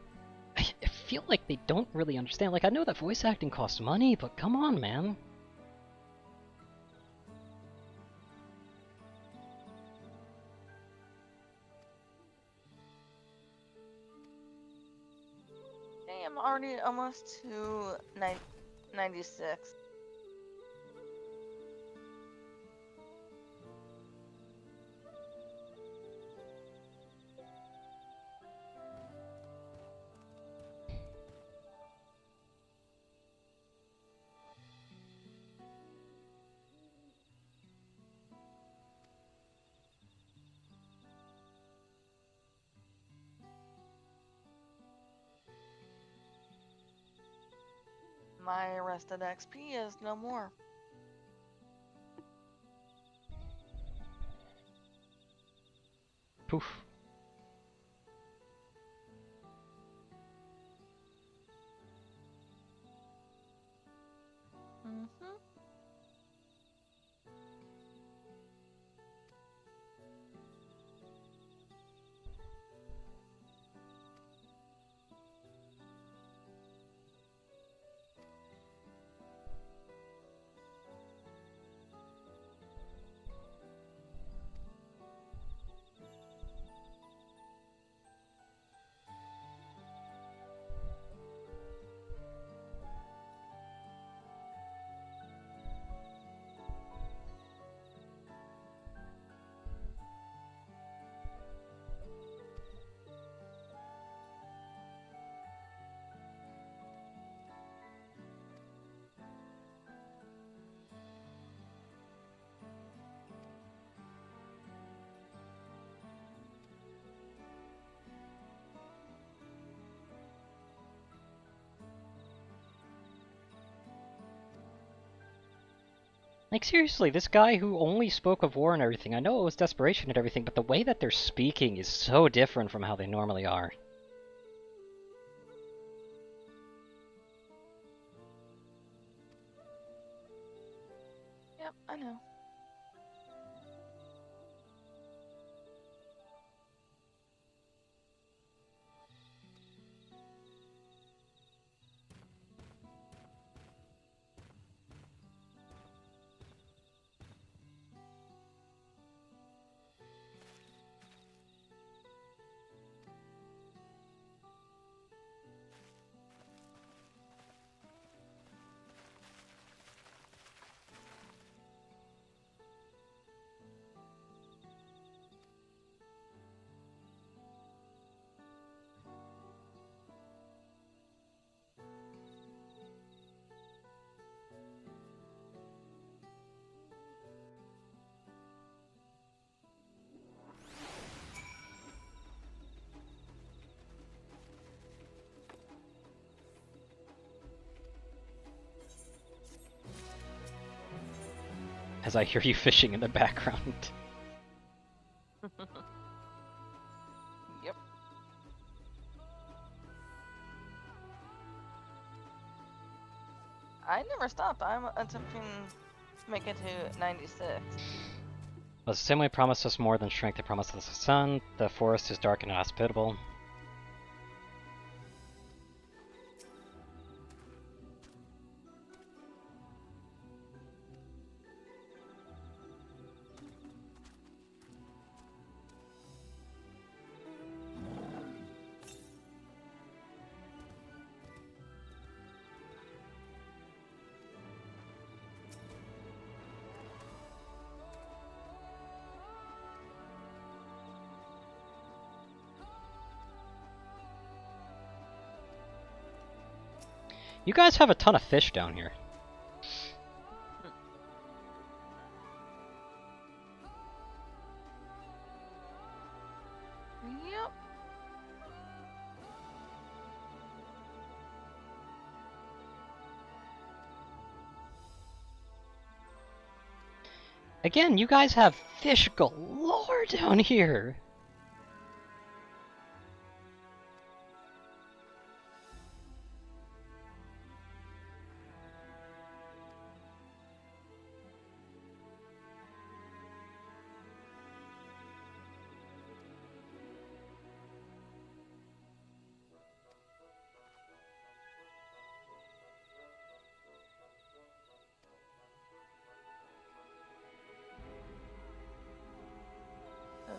I feel like they don't really understand. Like, I know that voice acting costs money, but come on, man. Hey, I'm already almost to 96. My arrested XP is no more. Poof. Mm-hmm. Like, seriously, this guy who only spoke of war and everything, I know it was desperation and everything, but the way that they're speaking is so different from how they normally are. Yep, I know. As I hear you fishing in the background. Yep. I never stopped. I'm attempting to make it to 96. Well, the same way promised us more than strength they promised us the sun. The forest is dark and inhospitable. You guys have a ton of fish down here. Yep. Again, you guys have fish galore down here.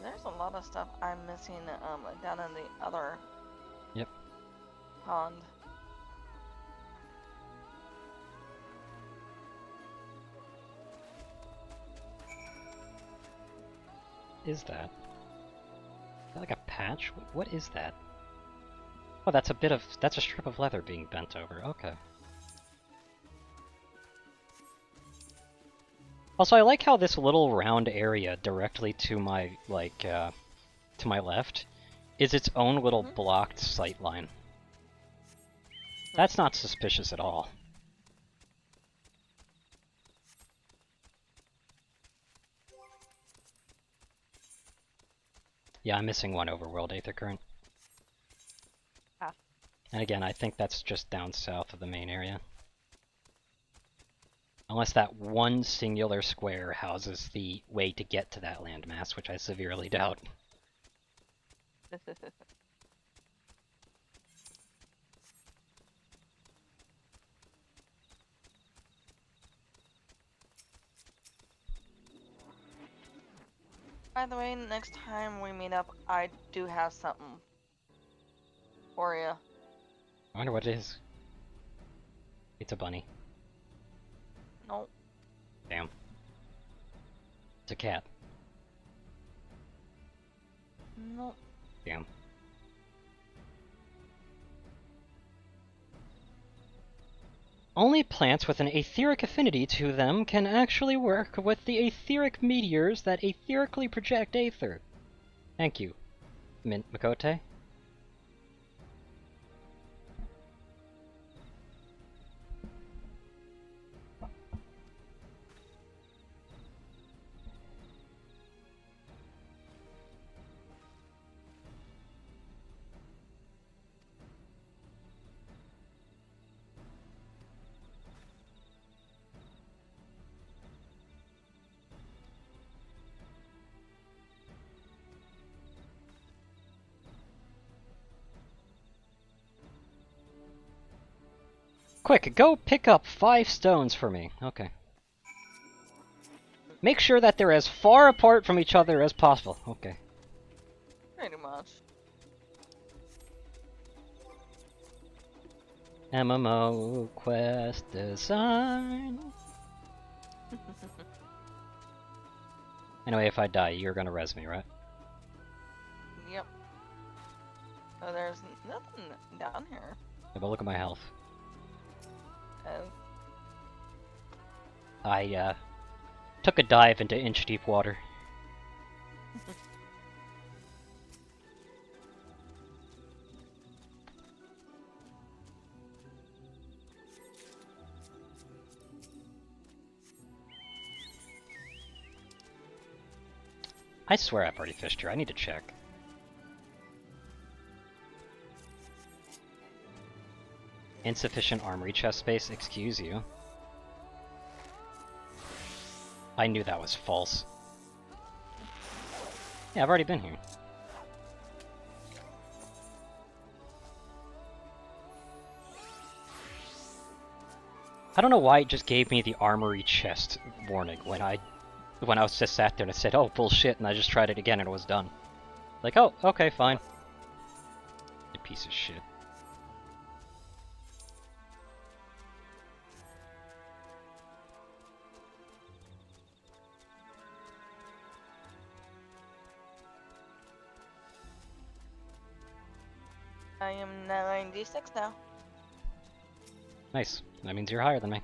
there's a lot of stuff I'm missing down in the other Yep. pond. Is that? Is that like a patch? What is that? Oh, that's a strip of leather being bent over. Okay. Also, I like how this little round area directly to my, like, to my left is its own little blocked sight line. That's not suspicious at all. Yeah, I'm missing one overworld Aether Current. Ah. And again, I think that's just down south of the main area. Unless that one singular square houses the way to get to that landmass, which I severely doubt. By the way, next time we meet up, I do have something for you. I wonder what it is. It's a bunny. Nope. Damn. It's a cat. Nope. Damn. Only plants with an etheric affinity to them can actually work with the etheric meteors that etherically project aether. Thank you, Mint Makote. Quick, go pick up 5 stones for me. Okay. Make sure that they're as far apart from each other as possible. Okay. Pretty much. MMO quest design. Anyway, if I die, you're gonna res me, right? Yep. Oh, there's nothing down here. Yeah, but look at my health. Oh. I, took a dive into inch-deep water. I swear I've already fished here. I need to check. Insufficient armory chest space, excuse you. I knew that was false. Yeah, I've already been here. I don't know why it just gave me the armory chest warning when I was just sat there and I said, oh, bullshit, and I just tried it again and it was done. Like, oh, okay, fine. You piece of shit. I am 96 now. Nice. That means you're higher than me.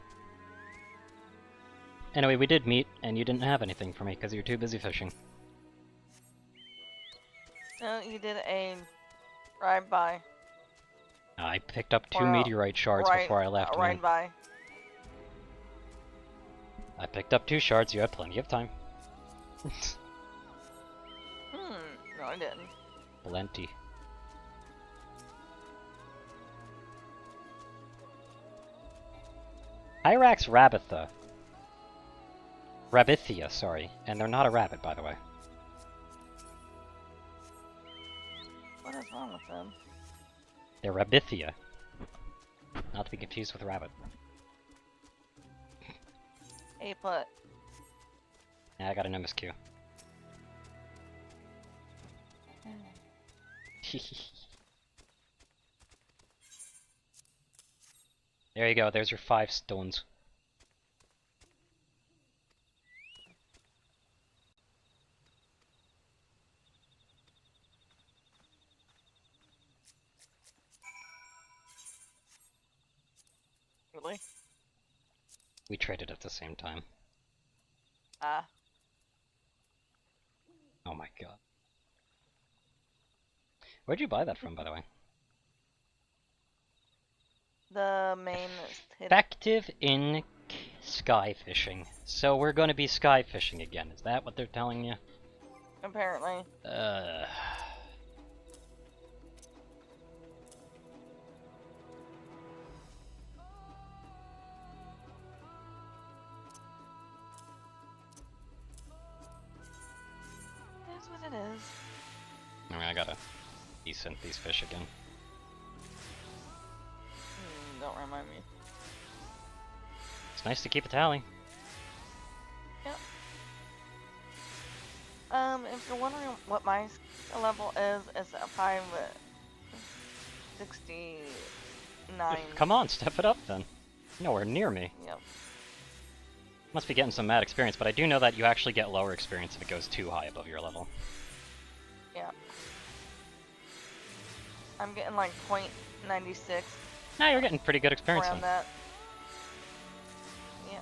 Anyway, we did meet, and you didn't have anything for me because you're too busy fishing. No, you did a ride-by. I picked up 2 meteorite shards before I left. Ride-by. I picked up 2 shards, you had plenty of time. No, I didn't. Plenty. Hyrax Rabitha. Rabithia, sorry. And they're not a rabbit, by the way. What is wrong with them? They're Rabithia. Not to be confused with rabbit. A put. Yeah, I got an MSQ. There you go, there's your 5 stones. Really? We traded at the same time. Ah. Oh my god. Where'd you buy that from, by the way? The main city. Effective in sky fishing. So we're going to be sky fishing again. Is that what they're telling you? Apparently. That's what it is. I mean, I gotta descent these fish again. Don't remind me. It's nice to keep a tally. Yep. If you're wondering what my skill level is, it's a 569. Come on, step it up then. Nowhere near me. Yep. Must be getting some mad experience, but I do know that you actually get lower experience if it goes too high above your level. Yeah. I'm getting like 0.96. Nah, you're getting pretty good experience around then. that. Yeah.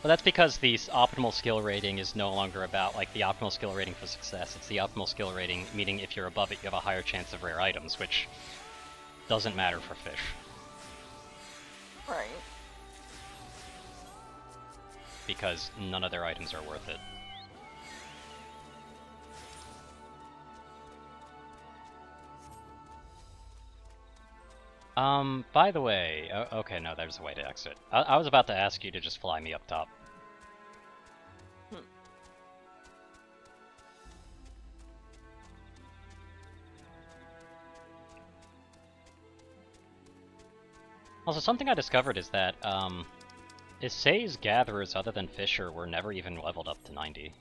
Well, that's because the optimal skill rating is no longer about like the optimal skill rating for success. It's the optimal skill rating, meaning if you're above it, you have a higher chance of rare items, which doesn't matter for fish. Right. Because none of their items are worth it. By the way, okay, no, there's a way to exit. I was about to ask you to just fly me up top. Also, something I discovered is that, Issei's gatherers other than Fisher were never even leveled up to 90.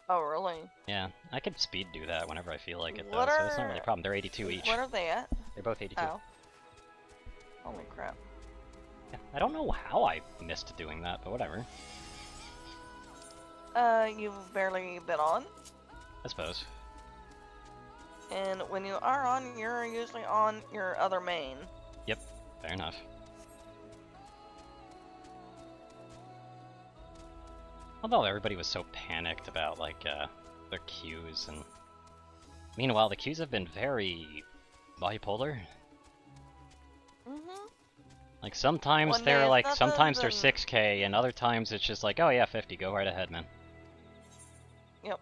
Oh, really? Yeah, I could speed do that whenever I feel like it, though, What so it's not really a problem. They're 82 each. What are they at? They're both 82. Oh. Holy crap. Yeah, I don't know how I missed doing that, but whatever. You've barely been on? I suppose. And when you are on, you're usually on your other main. Yep, fair enough. Although everybody was so panicked about, like, their queues, and... Meanwhile, the queues have been very... bipolar. Mm-hmm. Like, sometimes One they're day it's like, nothing, sometimes they're then- 6k, and other times it's just like, oh yeah, 50, go right ahead, man. Yep.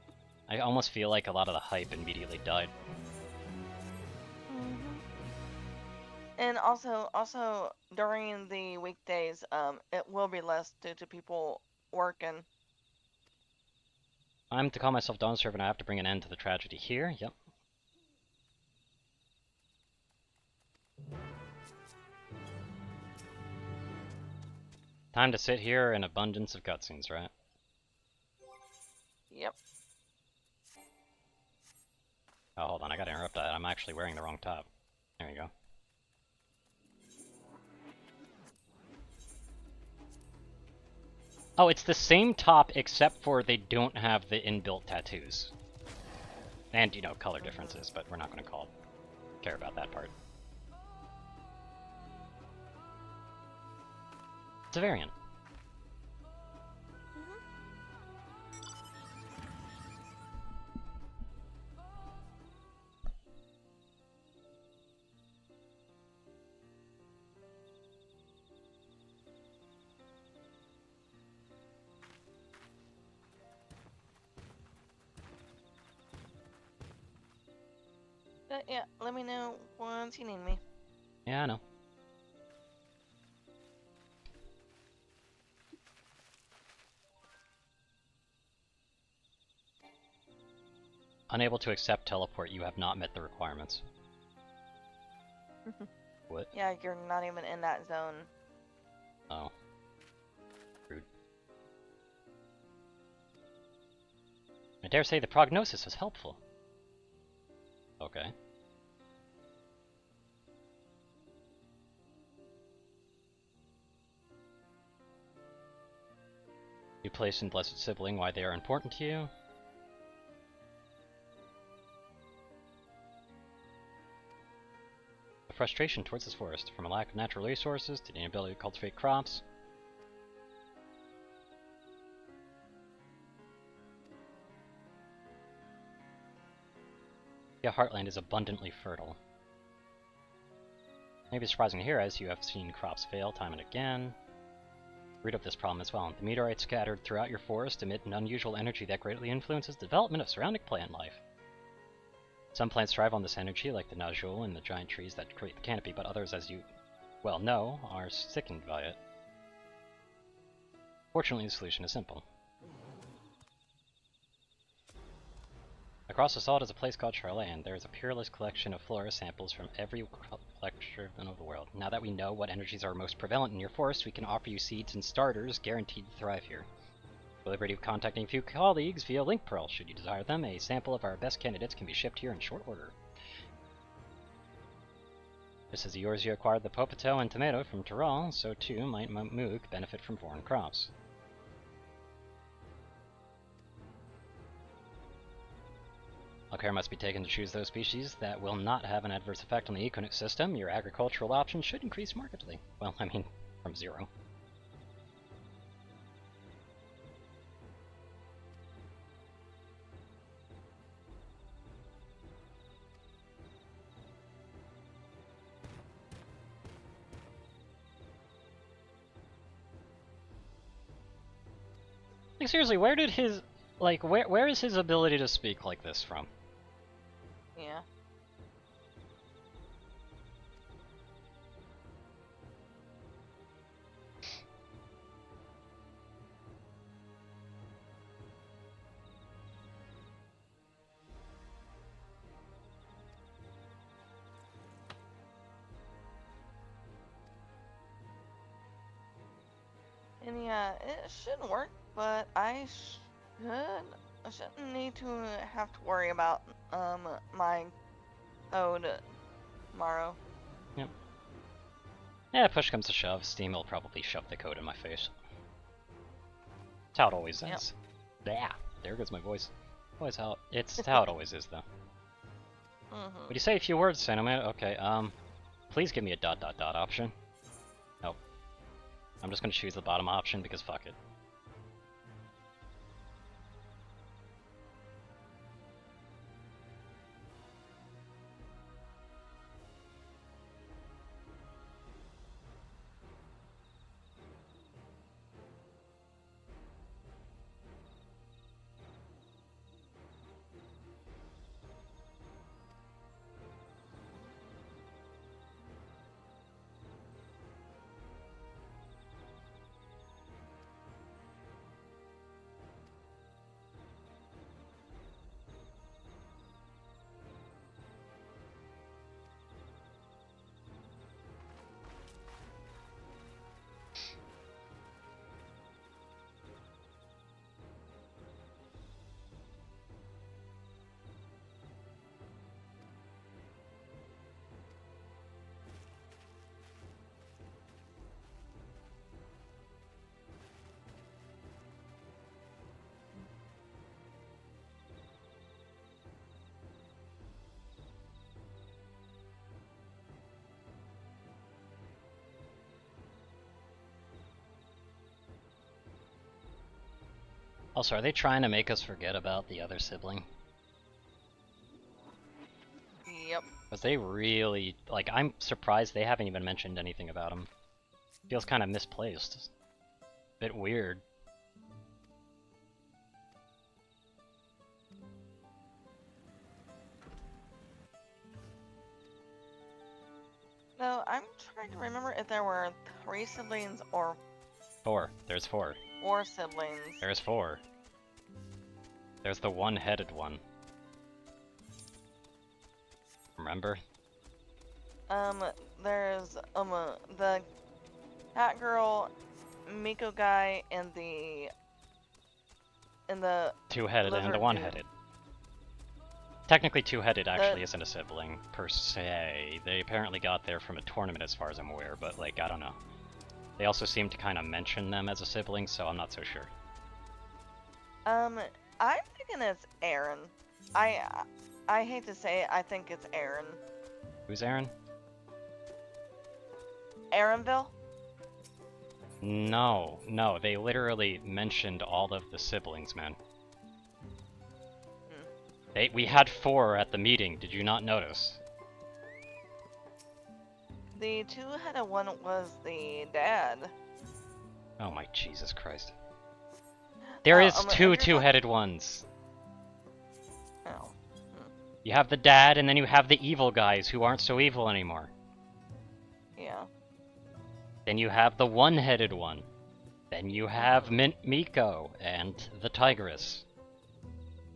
I almost feel like a lot of the hype immediately died. Mm-hmm. And also, during the weekdays, it will be less due to people working. I'm to call myself Dawntrail, and I have to bring an end to the tragedy here, yep. Time to sit here in abundance of cutscenes, right? Yep. Oh, hold on, I gotta interrupt that. I'm actually wearing the wrong top. There you go. Oh, it's the same top except for they don't have the inbuilt tattoos. And, you know, color differences, but we're not gonna care about that part. It's a variant. But yeah, let me know once you need me. Yeah, I know. Unable to accept teleport, you have not met the requirements. What? Yeah, you're not even in that zone. Oh. Rude. I dare say the prognosis was helpful. Okay. You place in Blessed Sibling why they are important to you. The frustration towards this forest, from a lack of natural resources to the inability to cultivate crops. The heartland is abundantly fertile. Maybe surprising to hear, as you have seen crops fail time and again. Root of this problem as well. The meteorites scattered throughout your forest emit an unusual energy that greatly influences the development of surrounding plant life. Some plants thrive on this energy, like the Najul and the giant trees that create the canopy, but others, as you well know, are sickened by it. Fortunately, the solution is simple. Across the salt is a place called Charland. There is a peerless collection of flora samples from every collector of the world. Now that we know what energies are most prevalent in your forest, we can offer you seeds and starters guaranteed to thrive here. The liberty of contacting a few colleagues via link pearl, should you desire them. A sample of our best candidates can be shipped here in short order. Just as the yours you acquired the potato and tomato from Tyrol, so too might Moog benefit from foreign crops. All care must be taken to choose those species that will not have an adverse effect on the ecosystem. Your agricultural options should increase markedly. Well, I mean, from 0. Like, seriously, where did his... Like, where is his ability to speak like this from? Yeah. And yeah, it should work, but I shouldn't need to have to worry about my code tomorrow. Yep. Yeah, push comes to shove, Steam will probably shove the code in my face. That's how it always is. Yeah, there goes my voice. It's how it always is, though. Would you say a few words, Sentiment? Okay, please give me a ... option. Nope. I'm just gonna choose the bottom option because fuck it. Also, are they trying to make us forget about the other sibling? Yep. Because they really... Like, I'm surprised they haven't even mentioned anything about him. Feels kind of misplaced. Bit weird. No, I'm trying to remember if there were 3 siblings or 4. There's 4. 4 siblings. There's 4. There's the one-headed one. Remember? There's the cat girl, Miko guy, and the two-headed and the one-headed. Technically, two-headed actually isn't a sibling per se. They apparently got there from a tournament, as far as I'm aware. But like, I don't know. They also seem to kind of mention them as a sibling, so I'm not so sure. I'm thinking it's Aaron. I hate to say it, I think it's Aaron. Who's Aaron? Aaronville? No, they literally mentioned all of the siblings, man. We had 4 at the meeting, did you not notice? The two-headed one was the dad. Oh my Jesus Christ. There is two two-headed ones. Oh. You have the dad, and then you have the evil guys who aren't so evil anymore. Yeah. Then you have the one-headed one. Then you have Miko and the tigress.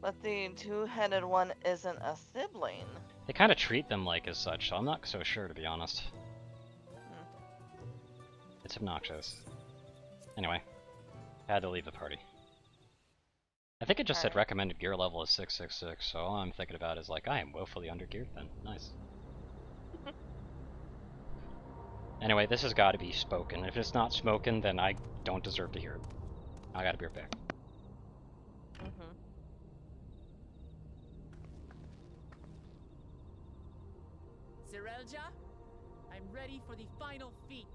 But the two-headed one isn't a sibling. They kind of treat them like as such, so I'm not so sure, to be honest. It's obnoxious. Anyway, I had to leave the party. I think it just said recommended gear level is 666, so all I'm thinking about is like, I am woefully under-geared then. Nice. Anyway, this has got to be spoken. If it's not spoken, then I don't deserve to hear it. I gotta be right back. Zerelja, I'm ready for the final feat.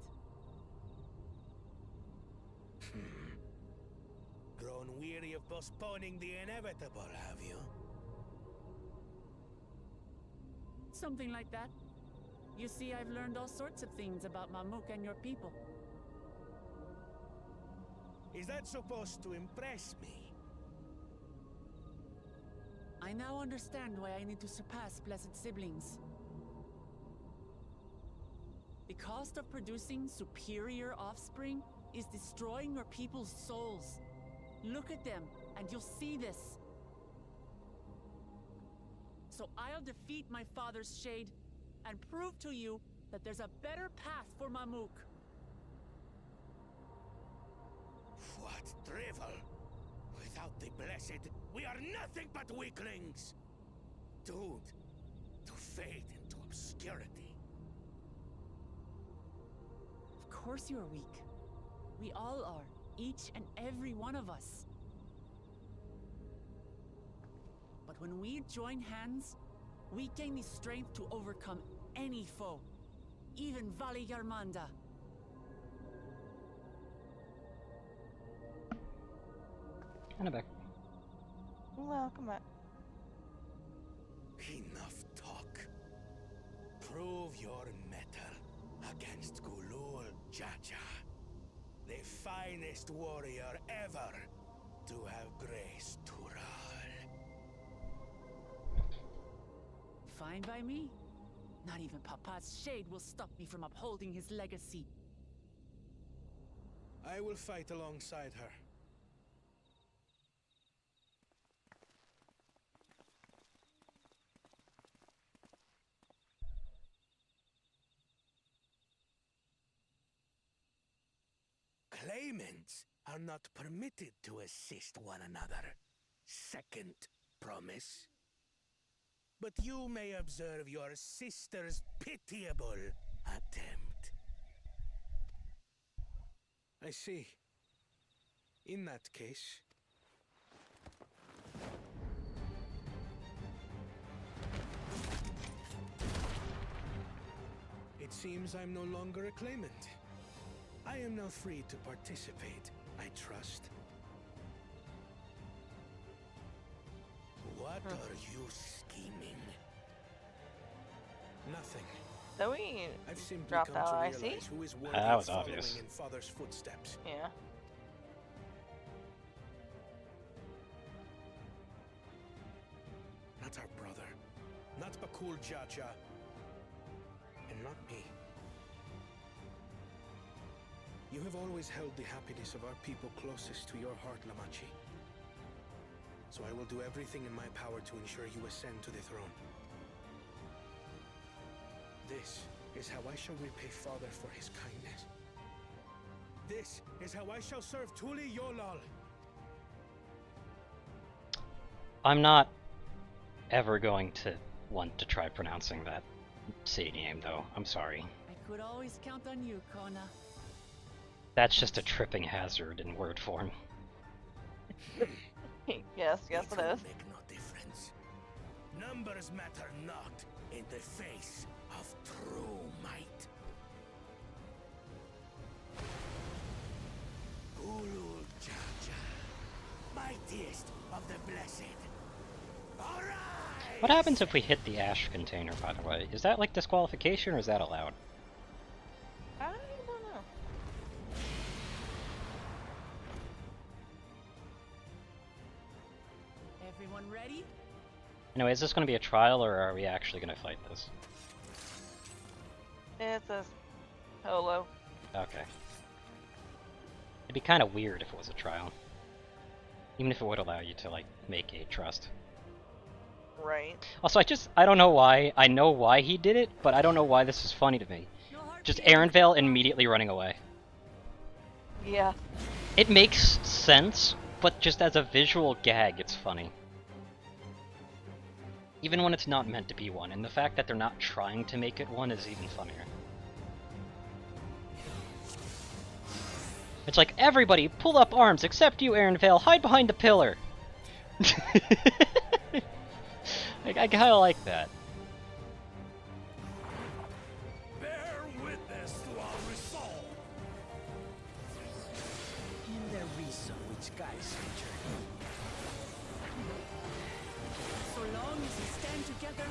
Grown weary of postponing the inevitable, have you? Something like that. You see, I've learned all sorts of things about Mamuk and your people. Is that supposed to impress me? I now understand why I need to surpass blessed siblings. The cost of producing superior offspring is destroying your people's souls. Look at them, and you'll see this. So I'll defeat my father's shade, and prove to you that there's a better path for Mamuk. What drivel! Without the blessed, we are nothing but weaklings! Doomed to fade into obscurity. Of course you are weak. We all are, each and every one of us. But when we join hands, we gain the strength to overcome any foe, even Vali Garmanda. And back. Welcome back. Enough talk. Prove your mettle against Gulul Jaja, the finest warrior ever to have graced Tural. Fine by me. Not even Papa's shade will stop me from upholding his legacy. I will fight alongside her. Claimants are not permitted to assist one another. Second promise. But you may observe your sister's pitiable attempt. I see. In that case... It seems I'm no longer a claimant. I am now free to participate, I trust. What are you scheming? Nothing. So we I've simply dropped come out, to I realize see. who is worthy That was of following obvious. in Father's footsteps. Yeah. Not our brother. Not Bakul Jaja. And not me. You have always held the happiness of our people closest to your heart, Lamachi. So I will do everything in my power to ensure you ascend to the throne. This is how I shall repay Father for his kindness. This is how I shall serve Tuli Yolal. I'm not ever going to want to try pronouncing that city name, though. I'm sorry. I could always count on you, Kona. That's just a tripping hazard in word form. Yes, yes it is. Make no difference. Numbers matter not in the face of true might. Ulul Jaja, mightiest of the blessed. Alright! What happens if we hit the ash container, by the way? Is that like disqualification, or is that allowed? I don't know. Everyone ready? Anyway, is this going to be a trial, or are we actually going to fight this? It's a solo. Okay. It'd be kind of weird if it was a trial. Even if it would allow you to, like, make a trust. Right. Also, I don't know why. I know why he did it, but I don't know why this is funny to me. Just Aaronvale immediately running away. Yeah. It makes sense, but just as a visual gag, it's funny. Even when it's not meant to be one, and the fact that they're not trying to make it one is even funnier. It's like, everybody, pull up arms, except you, Aaronvale, hide behind the pillar! I kinda like that. Bear witness to our resolve. In the reason which guides our journey. So long as we stand together,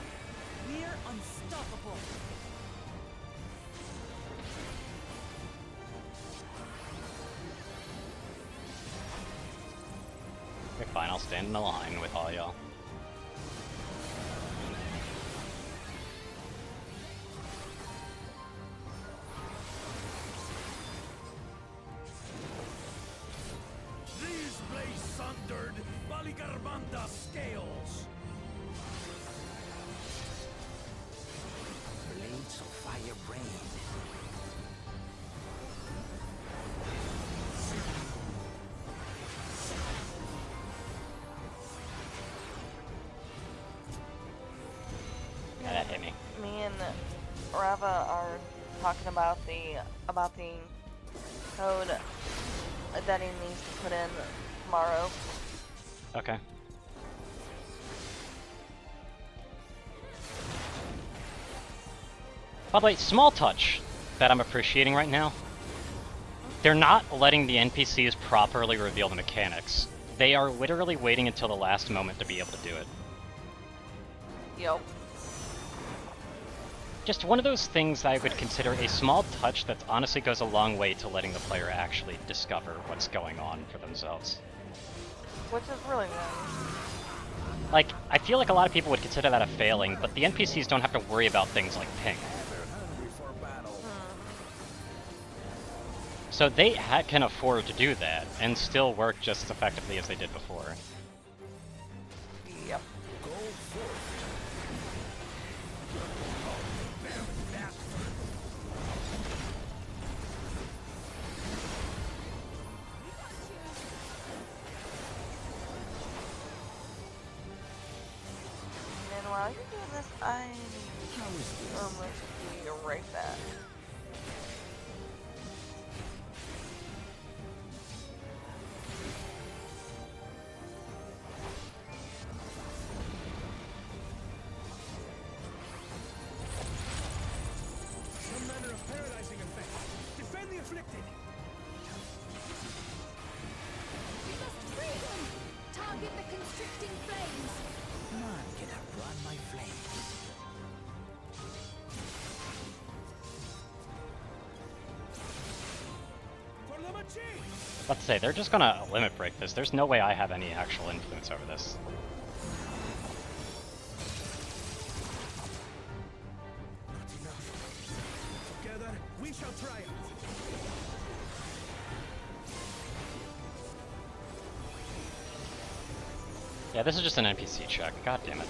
we're unstoppable. Okay, fine, I'll stand in the line with all y'all. These blades sundered Valigarmanda scales. Blades of fire rain. Yeah, that hit me. Me and Rava are talking about the code that he needs to put in tomorrow. Okay. By the way, small touch that I'm appreciating right now. They're not letting the NPCs properly reveal the mechanics. They are literally waiting until the last moment to be able to do it. Yep. Just one of those things I would consider a small touch that honestly goes a long way to letting the player actually discover what's going on for themselves. Which is really nice. Like, I feel like a lot of people would consider that a failing, but the NPCs don't have to worry about things like ping. So they can afford to do that, and still work just as effectively as they did before. Yep. Go forth. And while you're doing this, I need to erase that. Some manner of paralyzing effect. Defend the afflicted. We must free them! Target the constricting flames! None can outrun my flames. For the machine! Let's say, they're just gonna limit break this. There's no way I have any actual influence over this. Not enough. Together, we shall triumph. Yeah, this is just an NPC check. God damn it.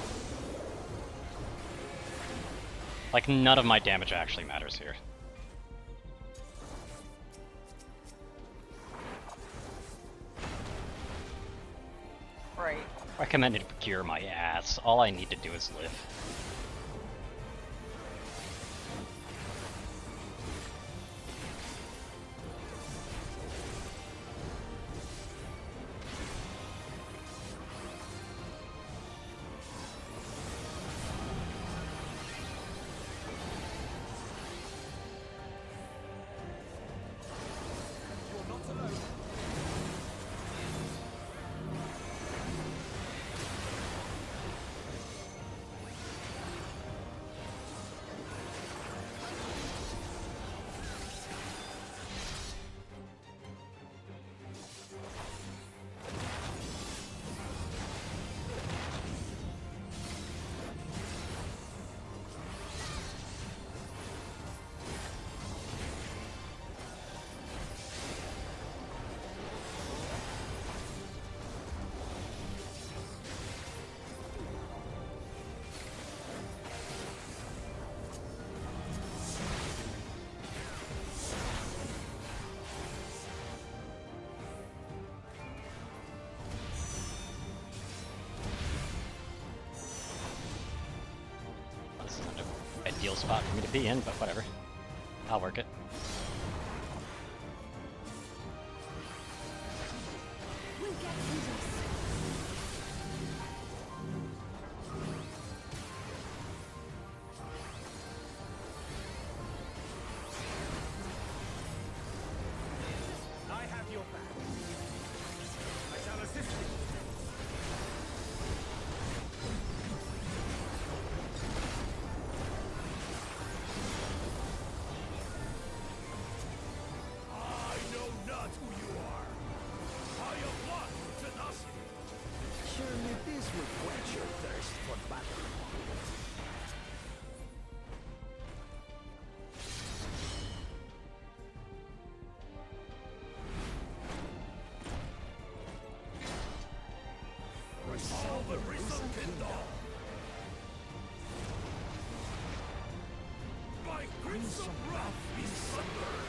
Like, none of my damage actually matters here. Right. Recommended cure my ass. All I need to do is live. ideal spot for me to be in, but whatever. I'll work it. We'll get through this. I have your back. I shall assist you. I know not who you are. Are you blood to nothing? Surely this will quench your thirst for battle. All the risen kingdom. By crimson wrath be sundered.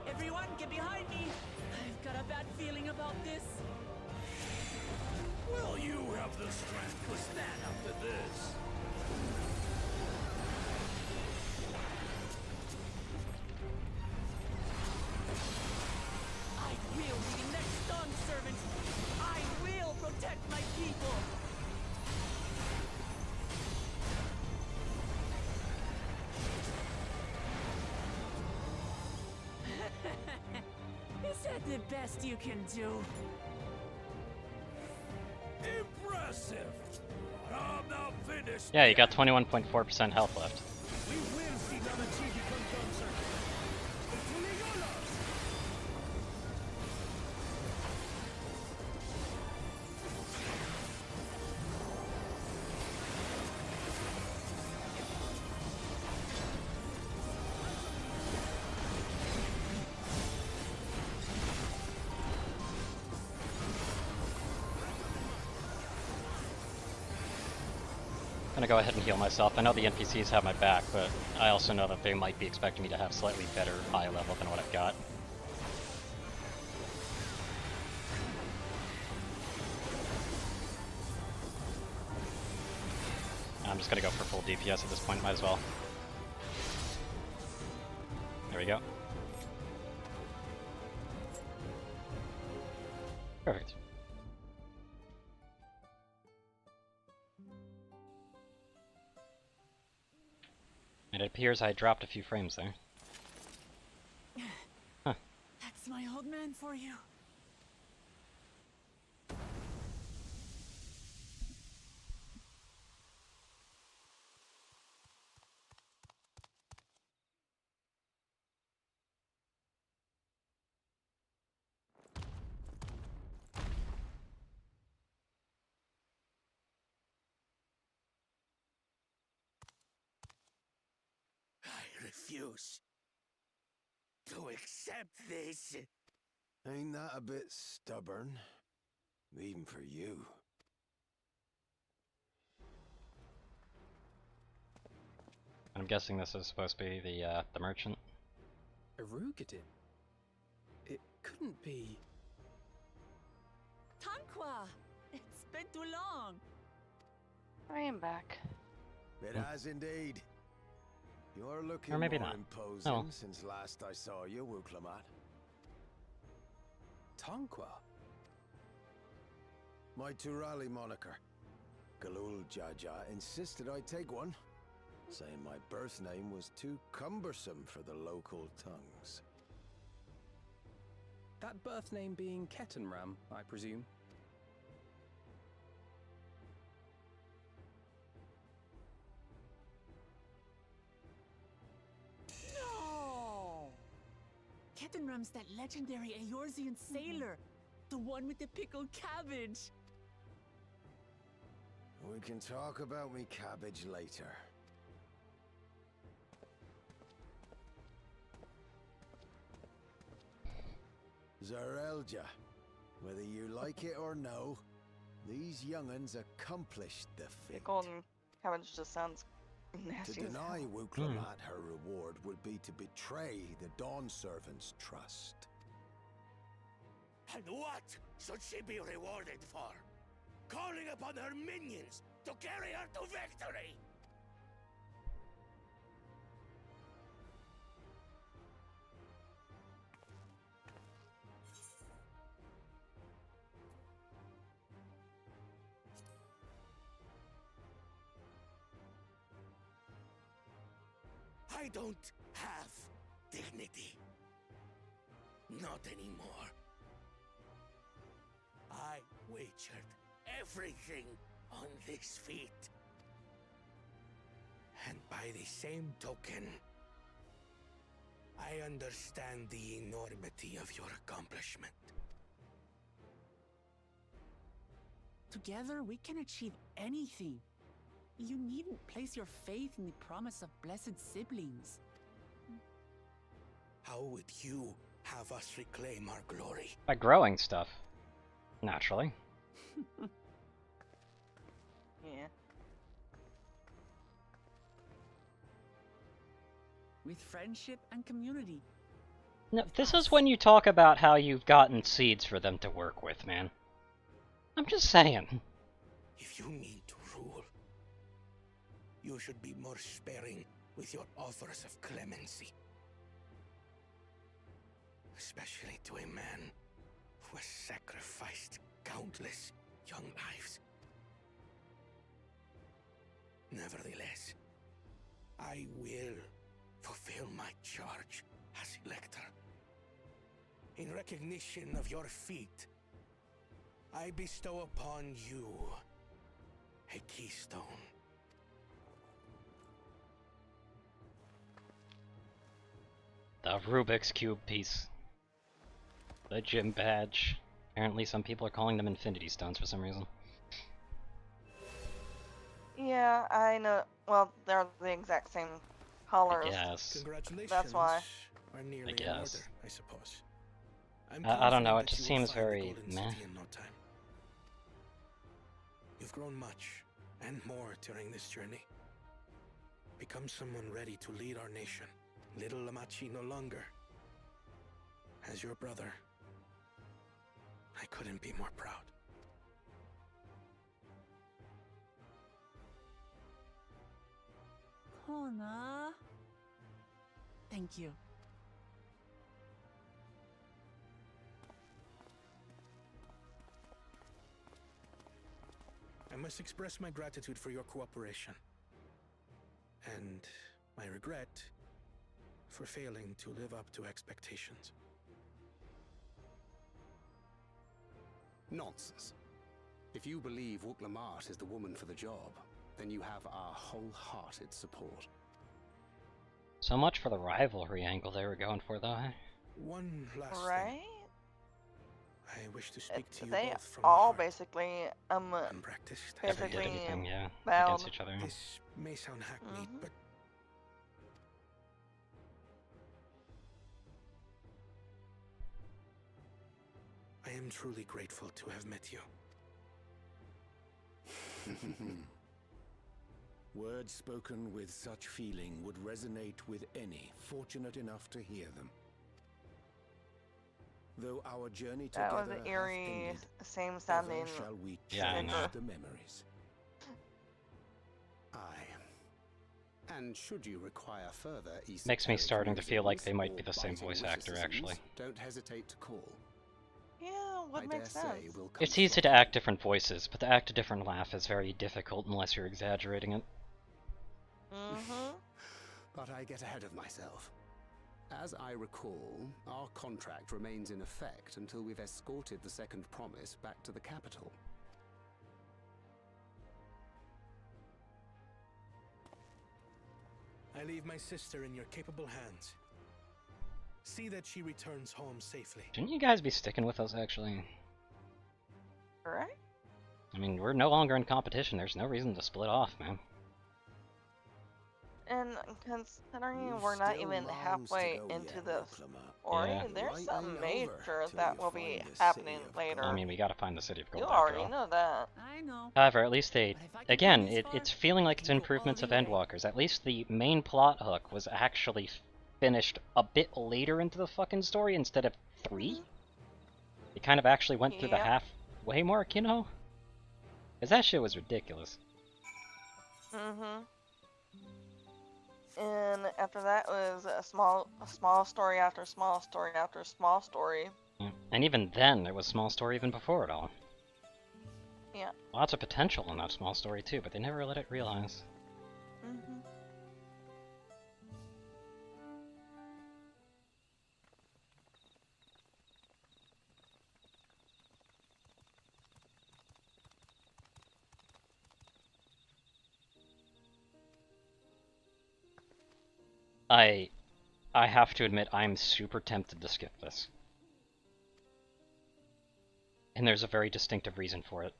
Everyone, get behind me! I've got a bad feeling about this. Will you have the strength to stand up to this? I will be the next Dawn servant. I will protect my people. Is that the best you can do? Impressive! But I'm not finished. Yeah, you got 21.4% health left. We will see Namachi become Dawn servant. I'm gonna go ahead and heal myself. I know the NPCs have my back, but I also know that they might be expecting me to have slightly better high level than what I've got. I'm just gonna go for full DPS at this point, might as well. There we go. Perfect. And it appears I dropped a few frames there. Huh. That's my old man for you. I refuse to accept this. Ain't that a bit stubborn? Even for you. I'm guessing this is supposed to be the merchant. Erugated? It couldn't be. Tanqua! It's been too long. I am back. It has indeed. You're looking Or maybe more not. imposing Oh. since last I saw you, Wuklamat. Tanqua? My Turali moniker. Galul Jaja insisted I take one, saying my birth name was too cumbersome for the local tongues. That birth name being Ketenram, I presume. No! Ketenram's that legendary Eorzean sailor. The one with the pickled cabbage. We can talk about me cabbage later. Zarelja, whether you like it or no, these young'uns accomplished the feat. Golden cabbage just sounds Nasty To as deny hell. Wuklamat her reward would be to betray the Dawn Servant's trust. And what should she be rewarded for? Calling upon her minions to carry her to victory! I don't have dignity. Not anymore. I wagered everything on this feat. And by the same token, I understand the enormity of your accomplishment. Together, we can achieve anything. You needn't place your faith in the promise of blessed siblings. How would you have us reclaim our glory? By growing stuff. Naturally. Yeah. With friendship and community. No, this is when you talk about how you've gotten seeds for them to work with, man. I'm just saying. If you mean to rule, you should be more sparing with your offers of clemency. Especially to a man who has sacrificed countless young lives. Nevertheless, I will fulfill my charge as Elector. In recognition of your feat, I bestow upon you a keystone. The Rubik's Cube piece. The gym badge. Apparently some people are calling them Infinity Stones for some reason. Yeah, I know. Well, they're the exact same colors. Yes. Congratulations. That's why. Are nearly I in order, guess. I suppose. I don't know, it confident just that you will seems find the very Golden meh. City in no time. You've grown much, and more during this journey. Become someone ready to lead our nation. Little Lamachi no longer. As your brother, I couldn't be more proud. Kona. Thank you. I must express my gratitude for your cooperation. And my regret for failing to live up to expectations. Nonsense. If you believe Wuklamat is the woman for the job, then you have our wholehearted support. So much for the rivalry angle they were going for, though. Eh? One last thing. Right? I wish to speak to you They both from the all heart. basically Unpracticed. Never did basically anything, yeah, bowed. against each other. This may sound hackneyed, but I am truly grateful to have met you. Words spoken with such feeling would resonate with any fortunate enough to hear them. Though our journey That together was an hath eerie, ended, same sounding. ever shall we Yeah, I cherish know. the memories. Aye. And should you require further Makes me esoteric starting to feel like musings they might be or the same biting voice actor, witticisms, actually. Don't hesitate to call. Yeah, I what makes dare say sense? we'll come It's easy to act different voices, but to act a different laugh is very difficult unless you're exaggerating it. Mm-hmm. But I get ahead of myself. As I recall, our contract remains in effect until we've escorted the second promise back to the capital. I leave my sister in your capable hands. See that she returns home safely. Shouldn't you guys be sticking with us, actually? Right? I mean, we're no longer in competition. There's no reason to split off, man. And considering we're not even halfway into this story, Yeah. there's something major that will be happening later. I mean, we gotta find the City of Gold You after already all. know that. I know. However, at least they... Again, this far, it's feeling like it's improvements of Endwalkers. At least the main plot hook was actually finished a bit later into the fucking story instead of 3. It kind of actually went through the halfway mark, you know? Because that shit was ridiculous. Mm-hmm. And after that was a small story after small story after small story. Yeah. And even then, it was small story even before it all. Yeah. Lots of potential in that small story too, but they never let it realize. Mm-hmm. I have to admit, I'm super tempted to skip this. And there's a very distinctive reason for it.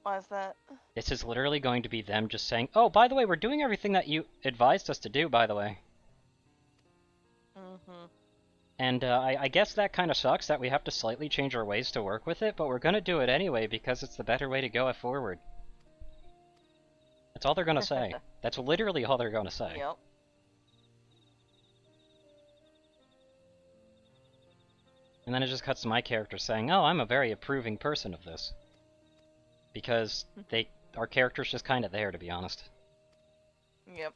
Why is that? This is literally going to be them just saying, oh, by the way, we're doing everything that you advised us to do, by the way. Mm-hmm. And I guess that kind of sucks that we have to slightly change our ways to work with it, but we're going to do it anyway because it's the better way to go forward. That's all they're going to say. That's literally all they're going to say. Yep. And then it just cuts to my character saying, oh, I'm a very approving person of this. Because our character's just kind of there, to be honest. Yep.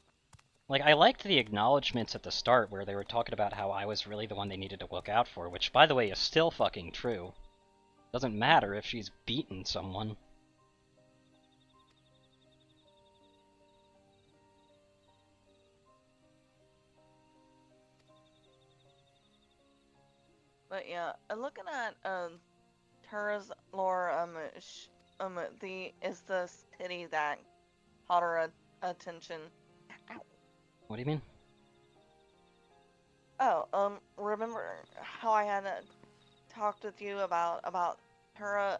Like, I liked the acknowledgements at the start where they were talking about how I was really the one they needed to look out for, which, by the way, is still fucking true. Doesn't matter if she's beaten someone. But yeah, looking at Tura's lore, is the city that caught her attention. What do you mean? Oh, remember how I had talked with you about Tura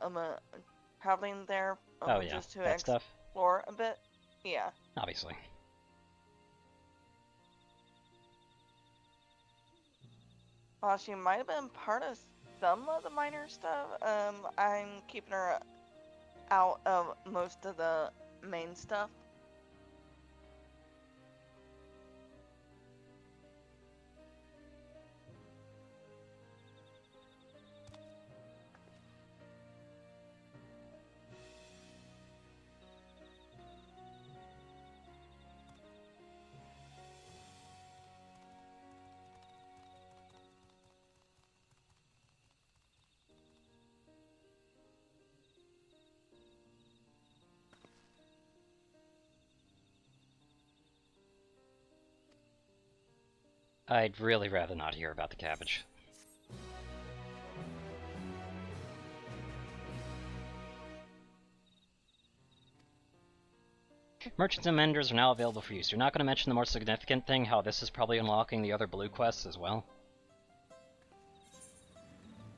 traveling there Oh yeah, just to that stuff. explore a bit? Yeah. Obviously. While she might have been part of some of the minor stuff, I'm keeping her out of most of the main stuff. I'd really rather not hear about the cabbage. Merchants and Menders are now available for use. You're not going to mention the more significant thing, how this is probably unlocking the other blue quests as well?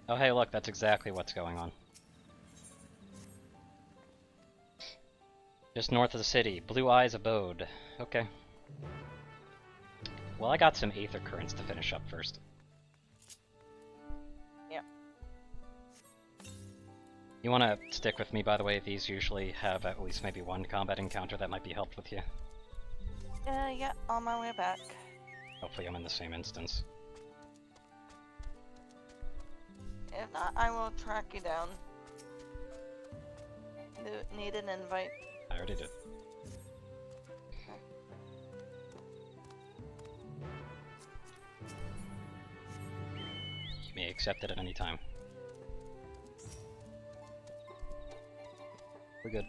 Oh hey look, that's exactly what's going on. Just north of the city, Blue Eyes Abode. Okay. Well, I got some Aether Currents to finish up first. Yeah. You want to stick with me, by the way? These usually have at least maybe one combat encounter that might be helped with you. Yeah, on my way back. Hopefully I'm in the same instance. If not, I will track you down. Need an invite? I already did. You may accept it at any time. We're good.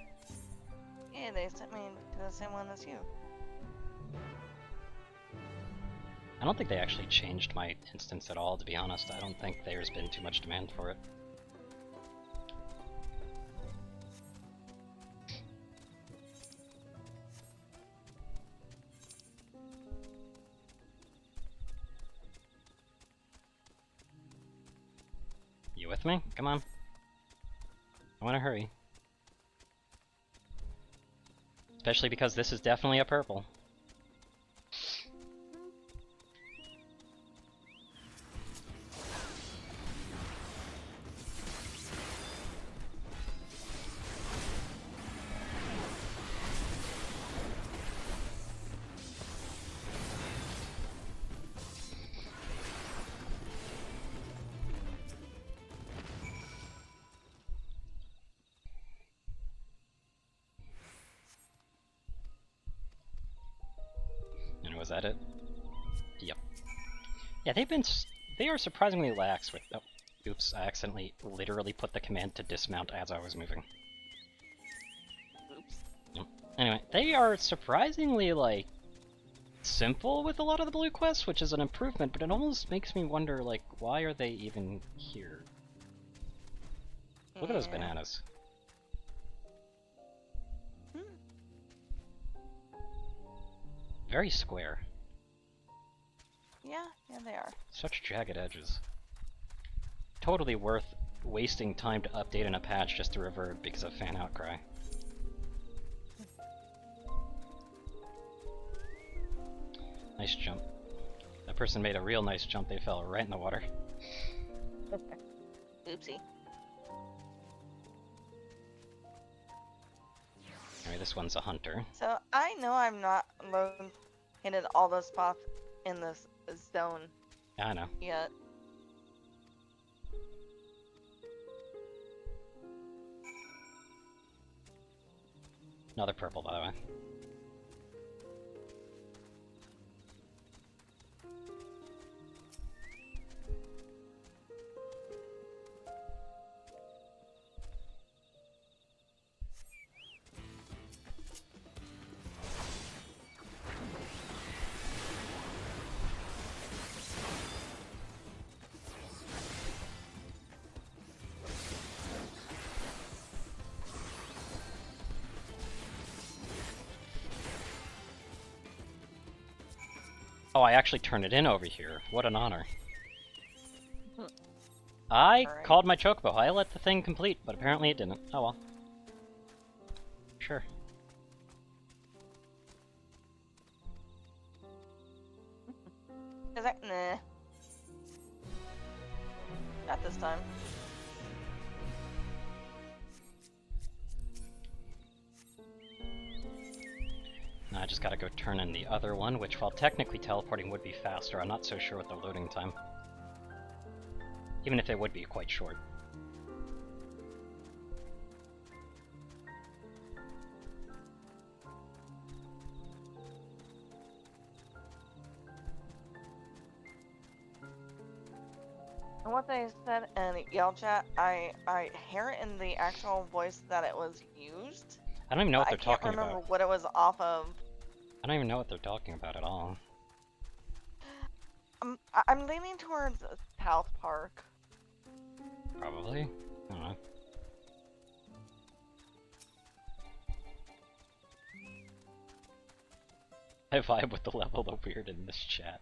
Yeah, they sent me to the same one as you. I don't think they actually changed my instance at all, to be honest. I don't think there's been too much demand for it. You with me? Come on. I want to hurry. Especially because this is definitely a purple. Was that it? Yep. Yeah, they are surprisingly lax with... Oh, oops, I accidentally literally put the command to dismount as I was moving. Oops. Yep. Anyway, they are surprisingly, like, simple with a lot of the blue quests, which is an improvement, but it almost makes me wonder, like, why are they even here? Look at those bananas. Very square. Yeah, they are. Such jagged edges. Totally worth wasting time to update in a patch just to revert because of fan outcry. Nice jump. That person made a real nice jump, they fell right in the water. Oopsie. Alright, this one's a hunter. So I know I'm not located all those spots in this zone. I know. Yet. Another purple, by the way. Oh, I actually turned it in over here. What an honor. I called my chocobo. I let the thing complete, but apparently it didn't. Oh well. Sure. Nah. Not this time. Now I just gotta go turn in the other one, which while technically teleporting would be faster, I'm not so sure with the loading time. Even if it would be quite short. And what they said in Yell Chat, I hear it in the actual voice that it was used. I don't even know what they're talking I can't remember about. what it was off of. I don't even know what they're talking about at all. I'm leaning towards South Park. Probably. I don't know. I vibe with the level of weird in this chat.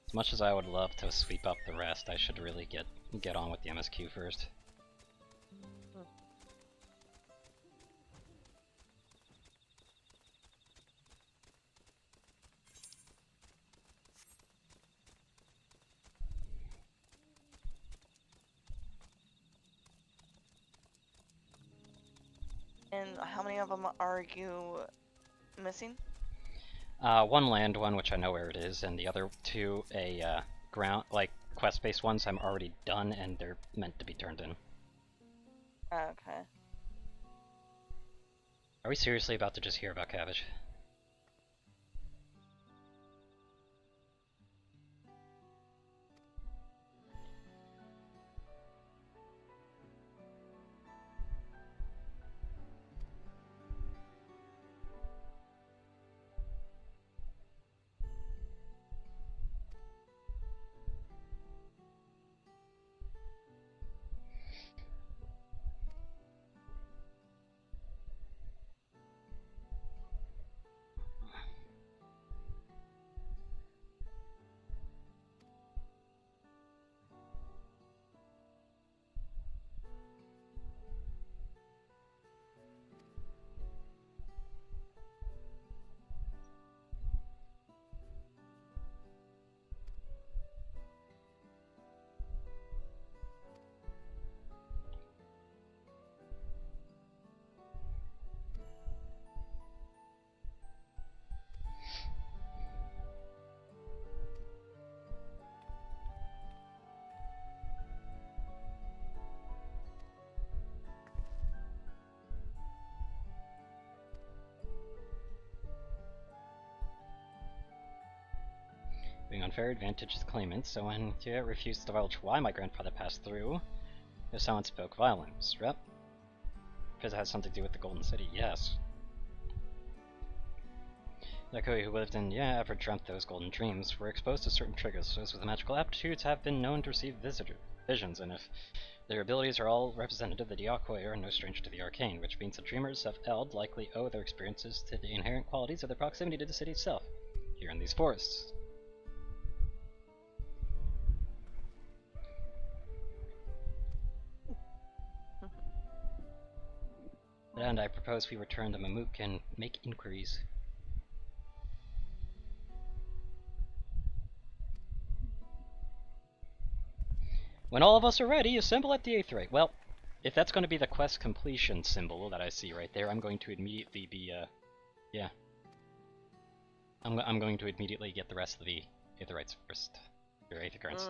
As much as I would love to sweep up the rest, I should really get on with the MSQ first. And how many of them are you missing? One land one, which I know where it is, and the other two, ground, like, quest-based ones I'm already done, and they're meant to be turned in. Okay. Are we seriously about to just hear about cabbage? unfair advantage to the claimant, so when Tia refused to divulge why my grandfather passed through, if someone spoke violence. Yep. Because it has something to do with the Golden City, yes. Yakoi who lived in ever dreamt those golden dreams were exposed to certain triggers. Those with magical aptitudes have been known to receive visions, and if their abilities are all representative, the Yakoi are no stranger to the arcane, which means the dreamers of Eld likely owe their experiences to the inherent qualities of their proximity to the city itself, here in these forests. And I propose we return to Mamook and make inquiries. When all of us are ready, assemble at the Aetheryte. Well, if that's going to be the quest completion symbol that I see right there, I'm going to immediately be, yeah. I'm going to immediately get the rest of the Aetherytes first. Or Aether Currents.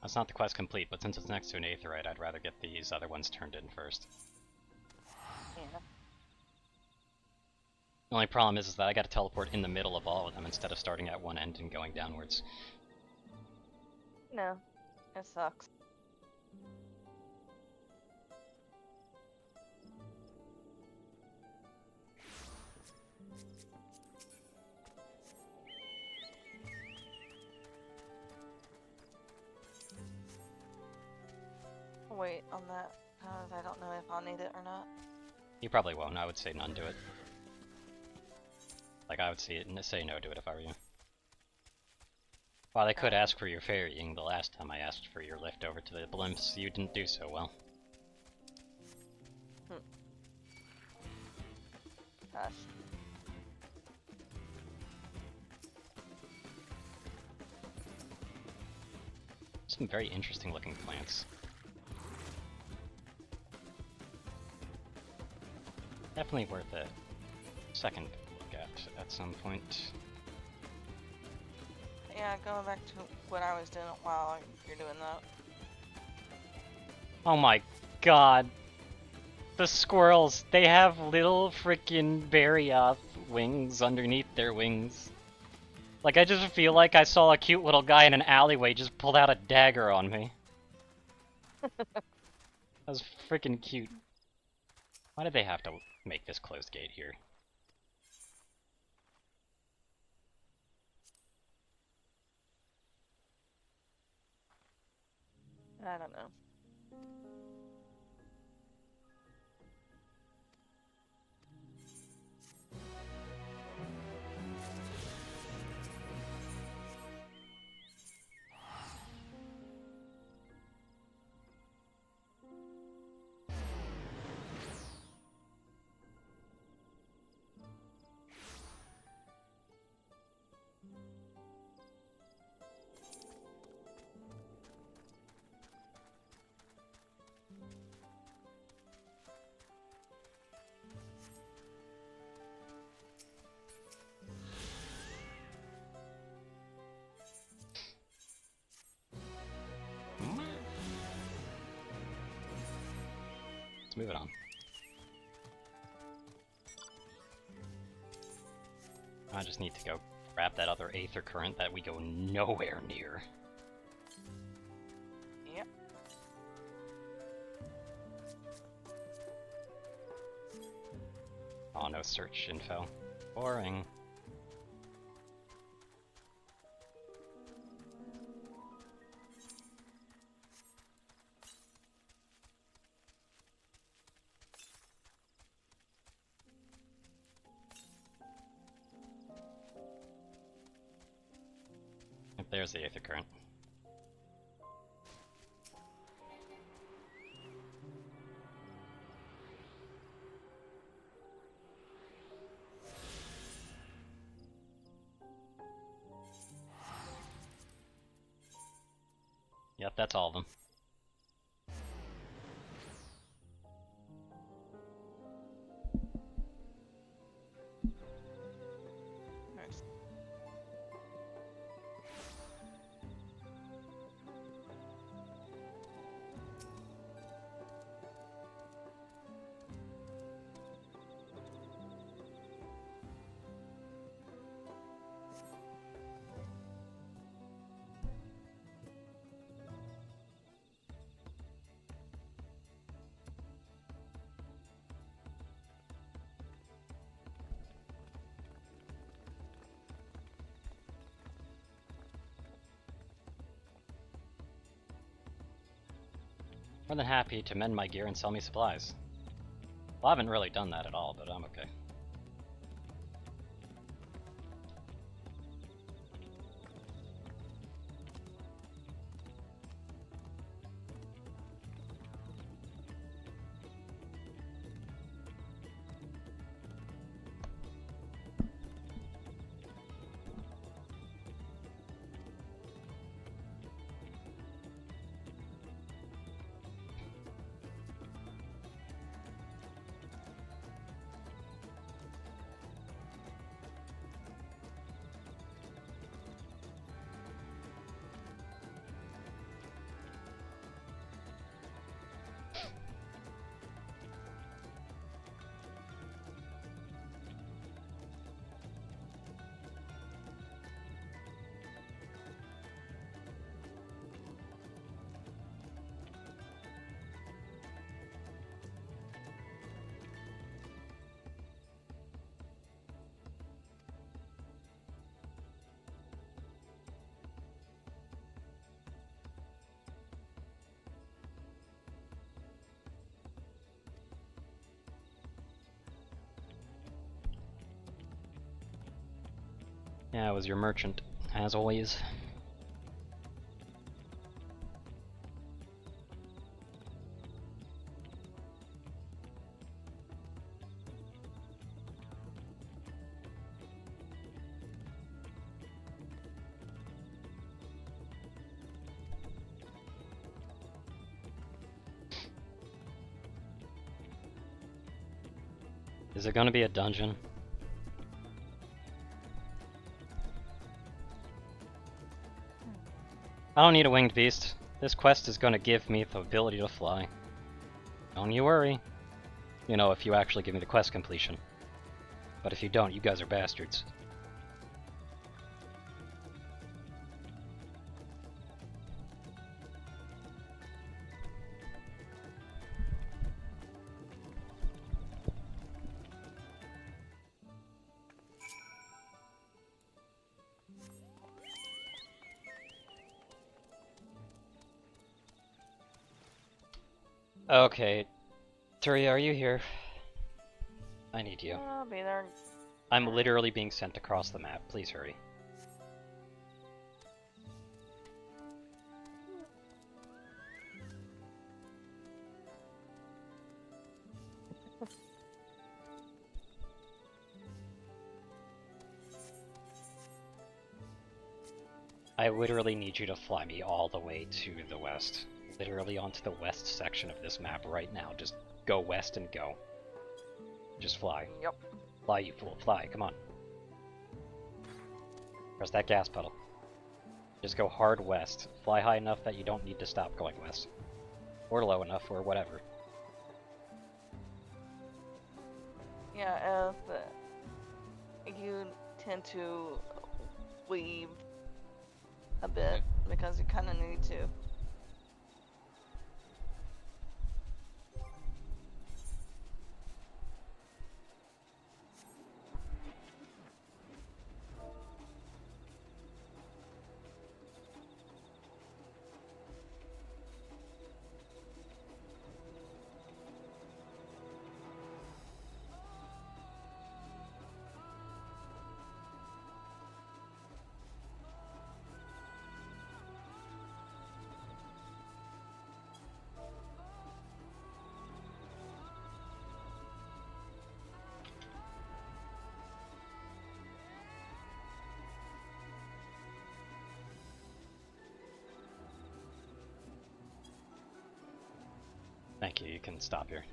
That's not the quest complete, but since it's next to an Aetheryte, I'd rather get these other ones turned in first. Yeah. The only problem is that I gotta teleport in the middle of all of them instead of starting at one end and going downwards. No, it sucks. Wait on that, because I don't know if I'll need it or not. You probably won't. I would say none to it. Like, I would say no to it if I were you. While I could ask for your ferrying, the last time I asked for your lift over to the blimps, you didn't do so well. Gosh. Some very interesting looking plants. Definitely worth a second look at some point. Yeah, going back to what I was doing while you're doing that. Oh my god. The squirrels, they have little freaking berry wings underneath their wings. Like, I just feel like I saw a cute little guy in an alleyway just pulled out a dagger on me. That was freaking cute. Why did they have to make this closed gate here? I don't know. Let's move it on. I just need to go grab that other aether current that we go nowhere near. Yep. Oh, no search info. Boring. There's the aether current. Yep, that's all of them. Nice. More than happy to mend my gear and sell me supplies. Well, I haven't really done that at all, but I'm okay. Yeah, I was your merchant, as always. Is it gonna be a dungeon? I don't need a winged beast. This quest is gonna give me the ability to fly. Don't you worry. You know, if you actually give me the quest completion. But if you don't, you guys are bastards. Okay. Turi, are you here? I need you. I'll be there. I'm literally being sent across the map. Please hurry. I literally need you to fly me all the way to the west. Literally onto the west section of this map right now. Just go west and go. Just fly. Yep. Fly, you fool. Fly. Come on. Press that gas pedal. Just go hard west. Fly high enough that you don't need to stop going west. Or low enough, or whatever. Yeah, if you tend to weave a bit because you kind of need to. Thank you, you can stop here.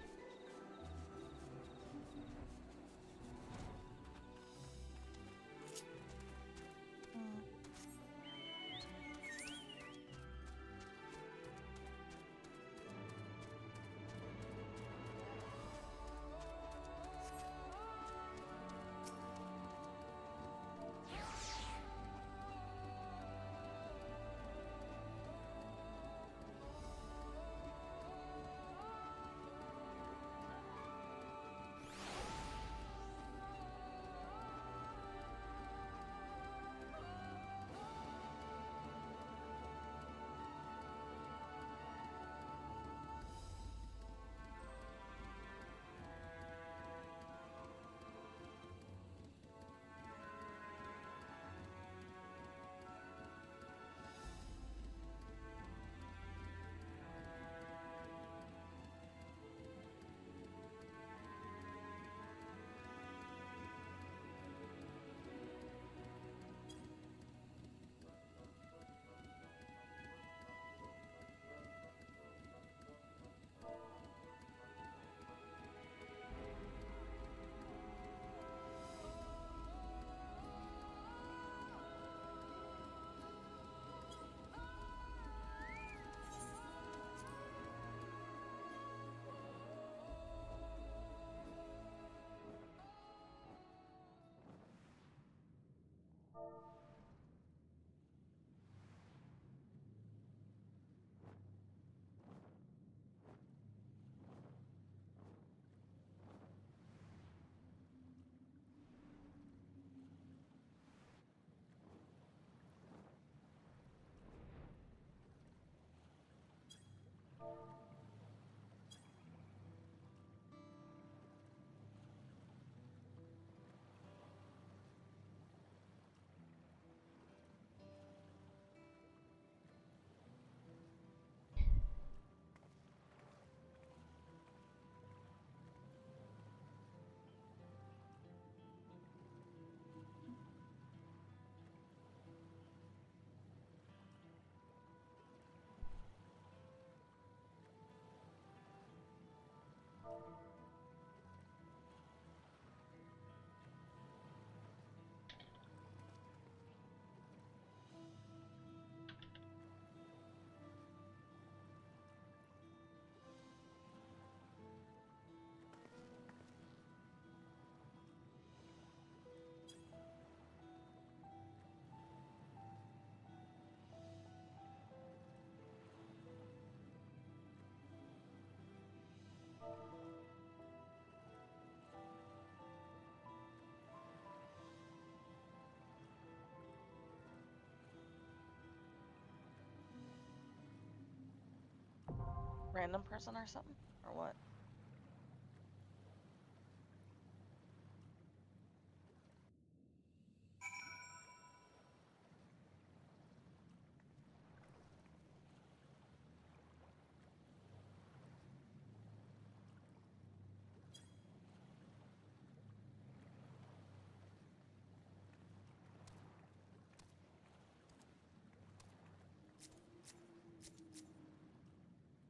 Random person or something? Or what?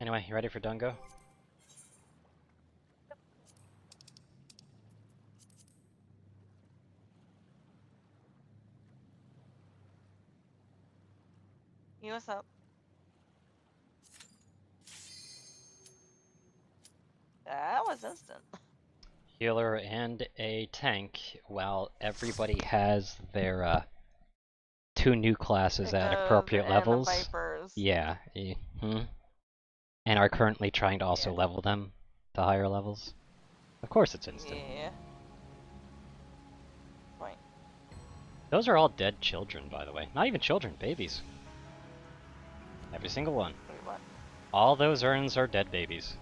Anyway, you ready for Dungo? You, what's up? That was instant. healer and a tank, while everybody has their 2 new classes at appropriate levels. Vipers. Yeah. And are currently trying to also level them to higher levels. Of course it's instant. Yeah. Right. Those are all dead children, by the way. Not even children, babies. Every single one. Wait, what? All those urns are dead babies.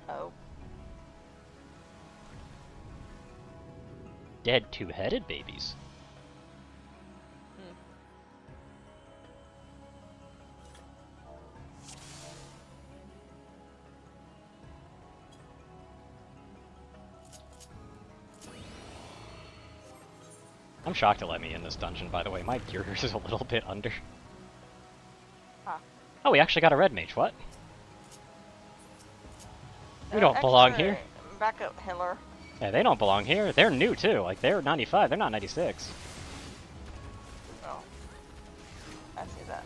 Oh. Dead two-headed babies. I'm shocked it let me in this dungeon, by the way. My gear is a little bit under. Huh. Oh, we actually got a red mage. What? We don't belong here. Backup healer. Yeah, they don't belong here. They're new, too. Like, they're 95. They're not 96. Oh. I see that.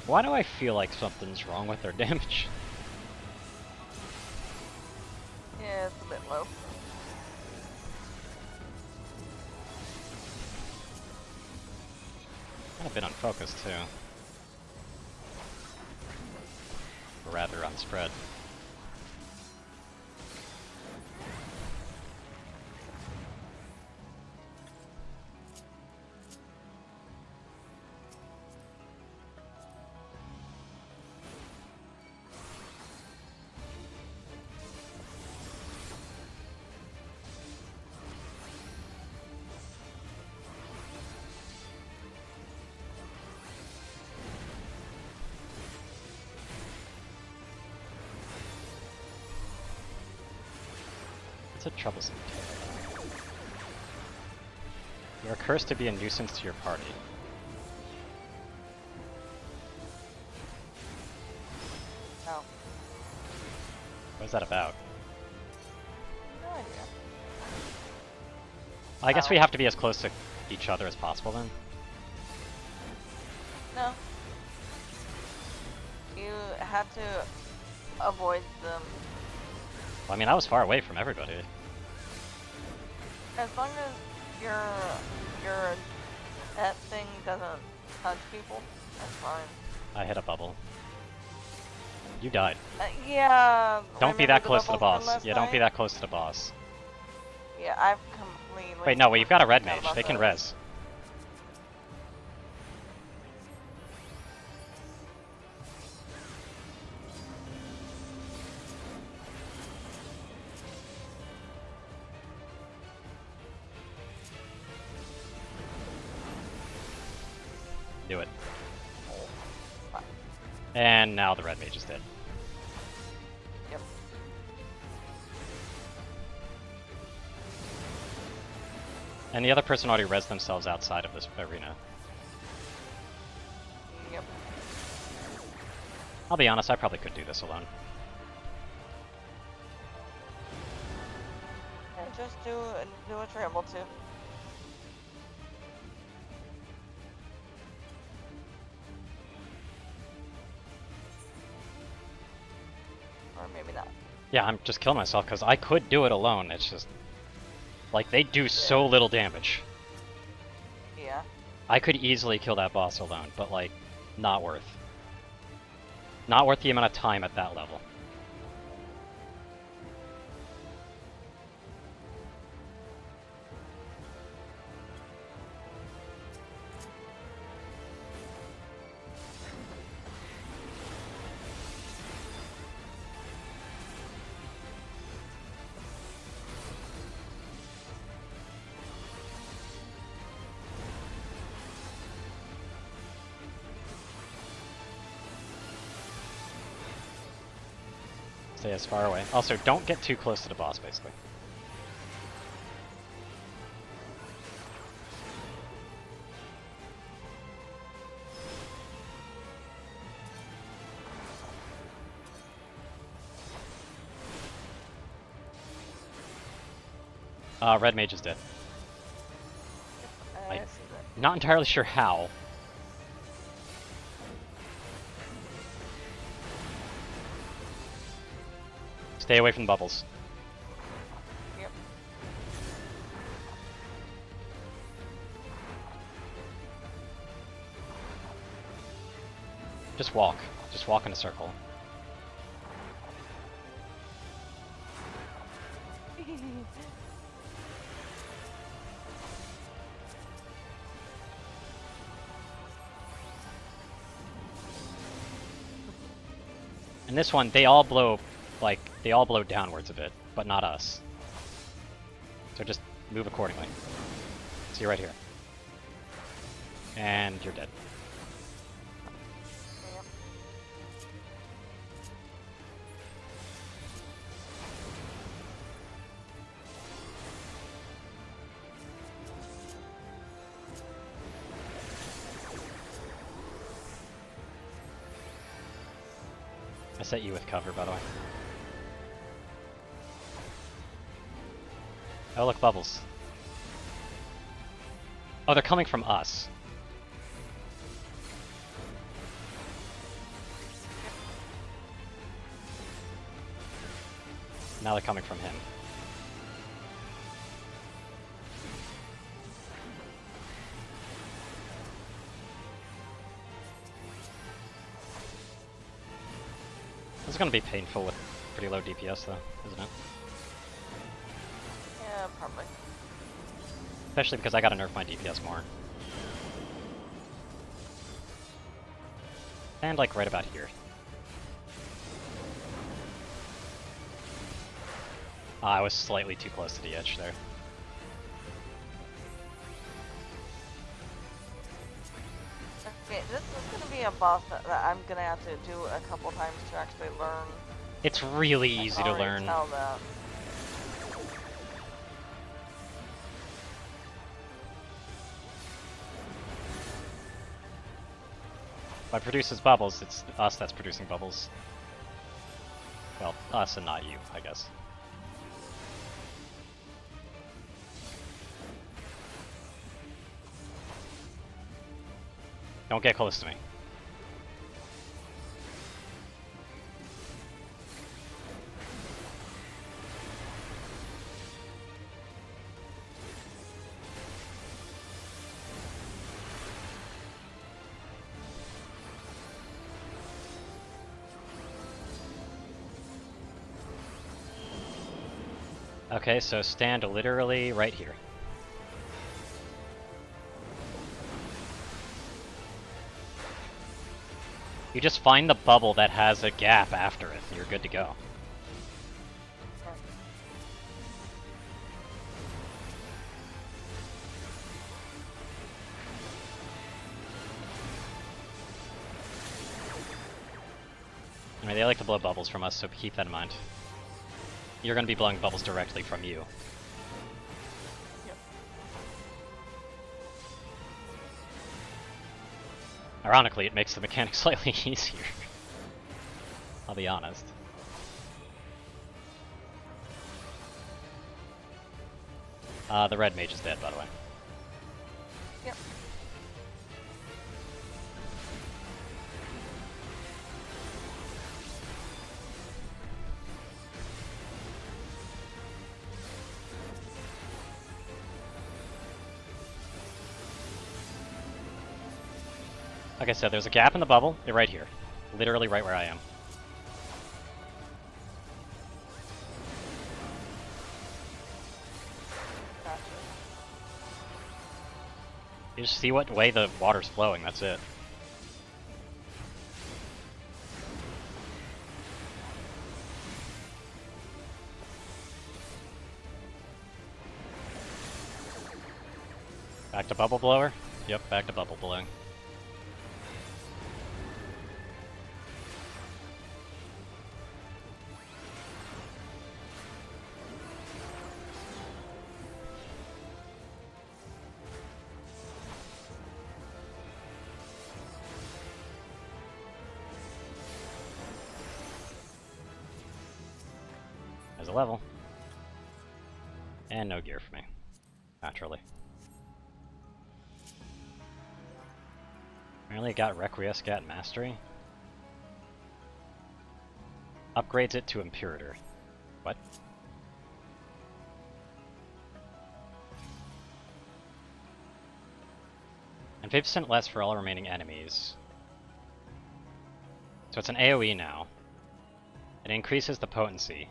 Why do I feel like something's wrong with their damage? Yeah, it's a bit low. Kind of been unfocused too. Or rather unspread. It's a troublesome tale. You are cursed to be a nuisance to your party. What is that about? No idea. I guess we have to be as close to each other as possible then. No. You had to avoid them. Well, I mean, I was far away from everybody. As long as your that thing doesn't touch people, that's fine. I hit a bubble. You died. Yeah. Don't be that close to the bubbles boss. from Yeah, last don't be night? that close to the boss. Yeah, I've completely. Wait, no, you've got a red forgot mage. about They can those. res. Do it. And now the red mage is dead. Yep. And the other person already res themselves outside of this arena. Yep. I'll be honest, I probably could do this alone. And just do what you're able to. Or maybe not. Yeah, I'm just killing myself because I could do it alone. It's just like they do so little damage. Yeah. I could easily kill that boss alone, but like, not worth. Not worth the amount of time at that level. Stay as far away. Also, don't get too close to the boss, basically. Red mage is dead. I see that. Not entirely sure how. Stay away from the bubbles. Yep. Just walk. Just walk in a circle. And this one, they all blow, like, they all blow downwards a bit, but not us. So just move accordingly. So you're right here. And you're dead. Yep. I set you with cover, by the way. Oh, look, bubbles. Oh, they're coming from us. Now they're coming from him. This is gonna be painful with pretty low DPS though, isn't it? Yeah, probably. Especially because I gotta nerf my DPS more. And like right about here. I was slightly too close to the edge there. Okay, this is gonna be a boss that I'm gonna have to do a couple times to actually learn. It's really easy to already learn. Tell that. If I produces bubbles, it's us that's producing bubbles. Well, us and not you, I guess. Don't get close to me. Okay, so stand literally right here. You just find the bubble that has a gap after it, and you're good to go. I mean, they like to blow bubbles from us, so keep that in mind. You're going to be blowing bubbles directly from you. Yep. Ironically, it makes the mechanics slightly easier. I'll be honest. The red mage is dead, by the way. Yep. Like I said, there's a gap in the bubble. They're right here. Literally right where I am. Gotcha. You just see what way the water's flowing, that's it. Back to bubble blower? Yep, back to bubble blowing. There's a level. And no gear for me. Naturally. Apparently it got Requiescat Mastery. Upgrades it to Imperator. What? And 50% less for all remaining enemies. So it's an AoE now. It increases the potency.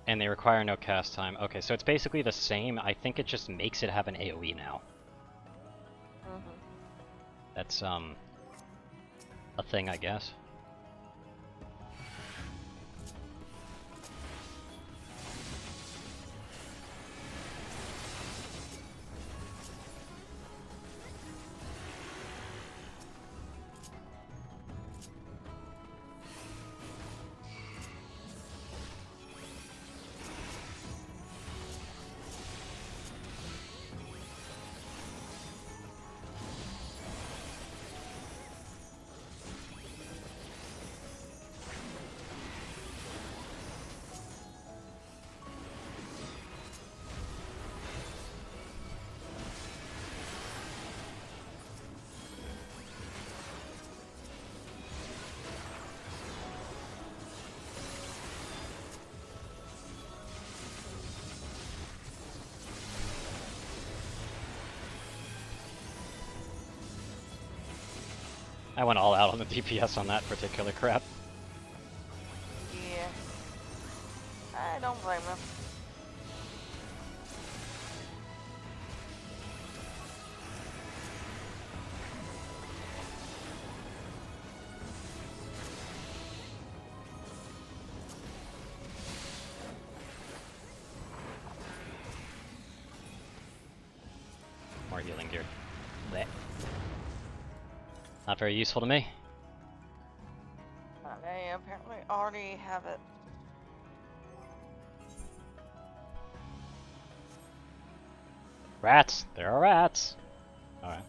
And they require no cast time. Okay, so it's basically the same. I think it just makes it have an AoE now. That's, a thing, I guess. I went all out on the DPS on that particular crap. Yeah. I don't blame them. More healing gear. Blech. Not very useful to me. They apparently already have it. Rats! There are rats! Alright.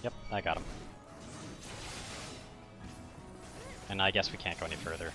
Yep, I got him. And I guess we can't go any further.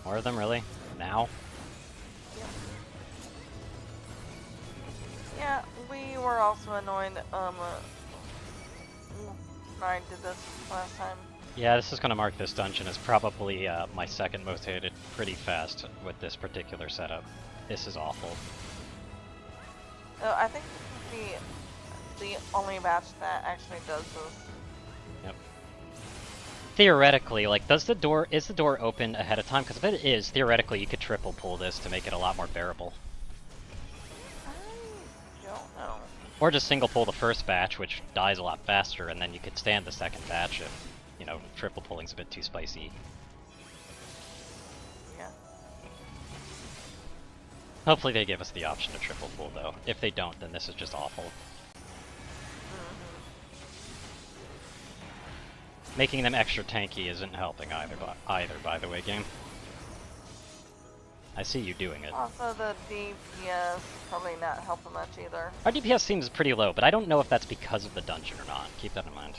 More of them, really? Now? Yeah, we were also annoyed, I did this last time. Yeah, this is going to mark this dungeon as probably my second most hated pretty fast with this particular setup. This is awful. I think the only batch that actually does this. Yep. Theoretically, like, is the door open ahead of time? Because if it is, theoretically you could triple pull this to make it a lot more bearable. I don't know. Or just single pull the first batch, which dies a lot faster, and then you could stand the second batch if, you know, triple pulling's a bit too spicy. Yeah. Hopefully they give us the option to triple pull, though. If they don't, then this is just awful. Making them extra tanky isn't helping either, by the way, game. I see you doing it. Also, the DPS probably not helping much either. Our DPS seems pretty low, but I don't know if that's because of the dungeon or not. Keep that in mind.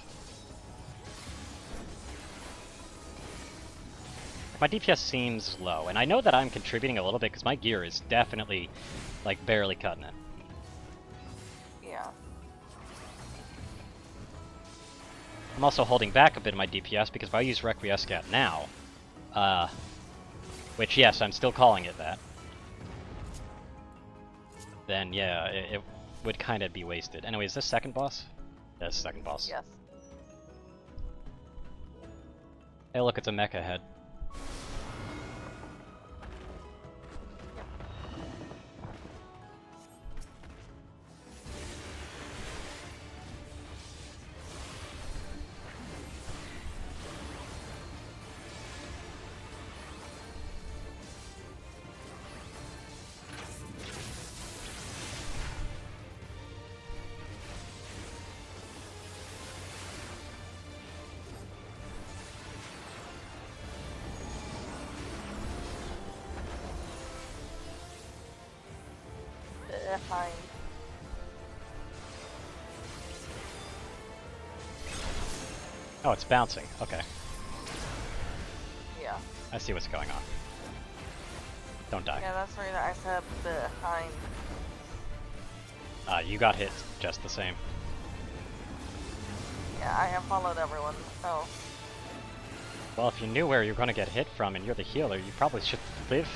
My DPS seems low, and I know that I'm contributing a little bit because my gear is definitely, like, barely cutting it. Yeah. I'm also holding back a bit of my DPS because if I use Requiescat now, which yes, I'm still calling it that, then yeah, it would kind of be wasted. Anyway, is this second boss? That's second boss. Yes. Hey look, it's a mecha head. Fine. Oh, it's bouncing. Okay. Yeah. I see what's going on. Don't die. Yeah, that's right. I said behind. You got hit just the same. Yeah, I have followed everyone else. Well, if you knew where you're going to get hit from and you're the healer, you probably should live.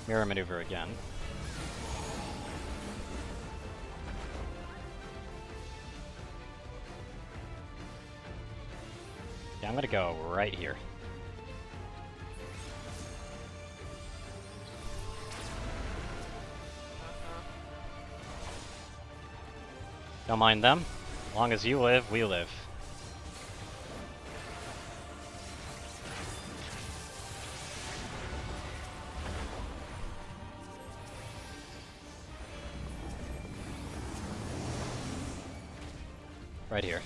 Mirror maneuver again. Yeah, I'm gonna go right here. Don't mind them. As long as you live, we live. Right here.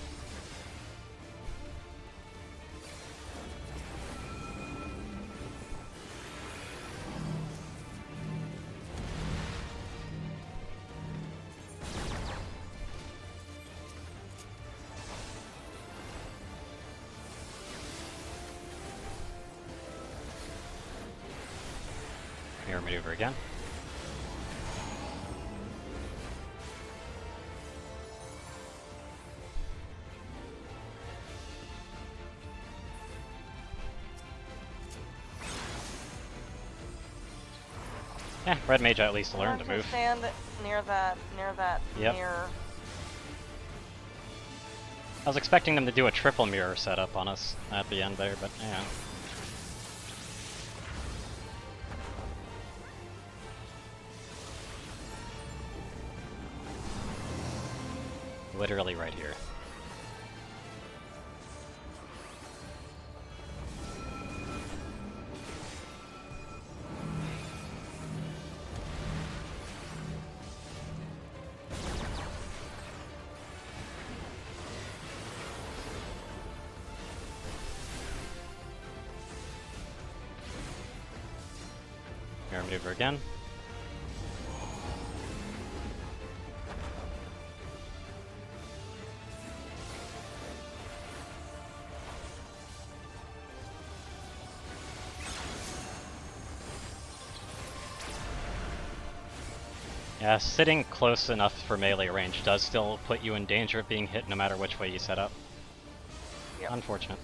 maneuver again. Yeah, red mage at least learned to move. Stand near that Yep. mirror. I was expecting them to do a triple mirror setup on us at the end there, but yeah. Literally right here. Mirror maneuver again. Yeah, sitting close enough for melee range does still put you in danger of being hit no matter which way you set up. Yep. Unfortunate.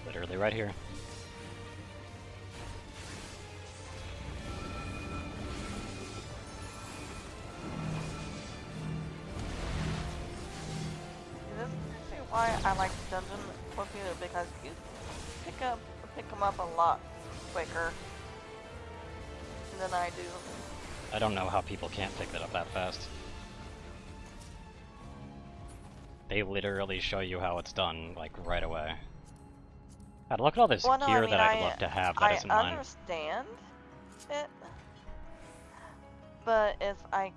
Literally right here. This is actually why I like dungeon torpedo, because you pick them up a lot quicker than I do. I don't know how people can't pick that up that fast. They literally show you how it's done, like, right away. God, look at all this Well, no, gear I mean, that I'd love to have that isn't I mine. understand it, but if I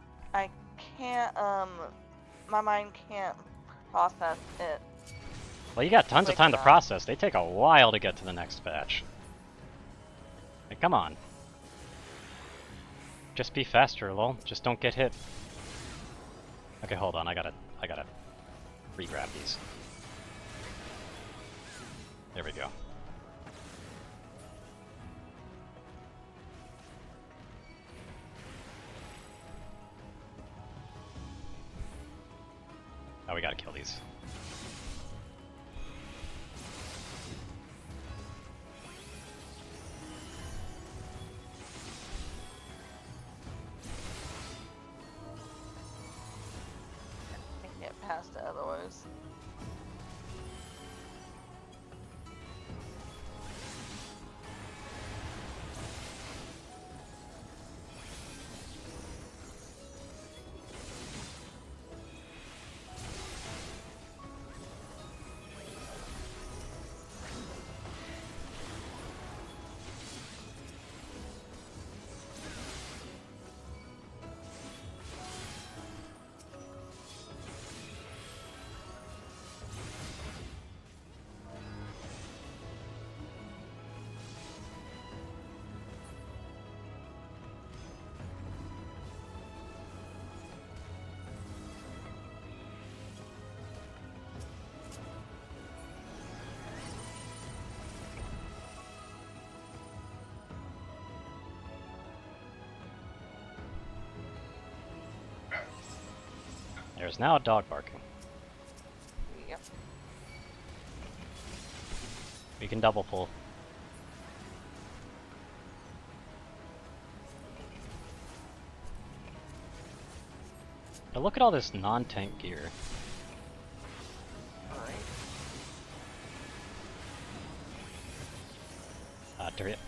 can't, my mind can't process it. Well, you got tons of quick time to enough. process. They take a while to get to the next batch. Like, come on. Just be faster, lol. Just don't get hit. Okay, hold on. I gotta re-grab these. There we go. Oh, we gotta kill these. I can get past it otherwise. There's now a dog barking. Yep. We can double pull. But look at all this non-tank gear. Turret.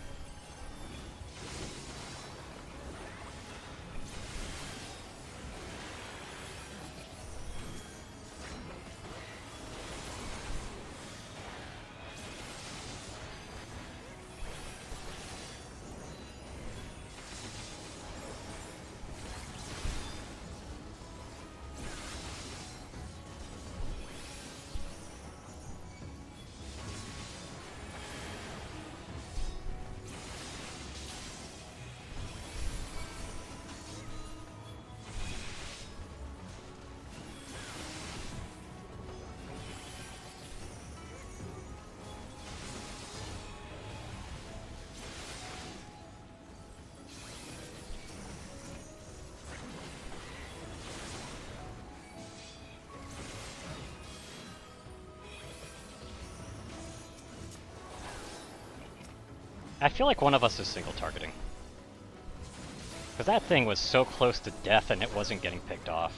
I feel like one of us is single targeting. Because that thing was so close to death and it wasn't getting picked off.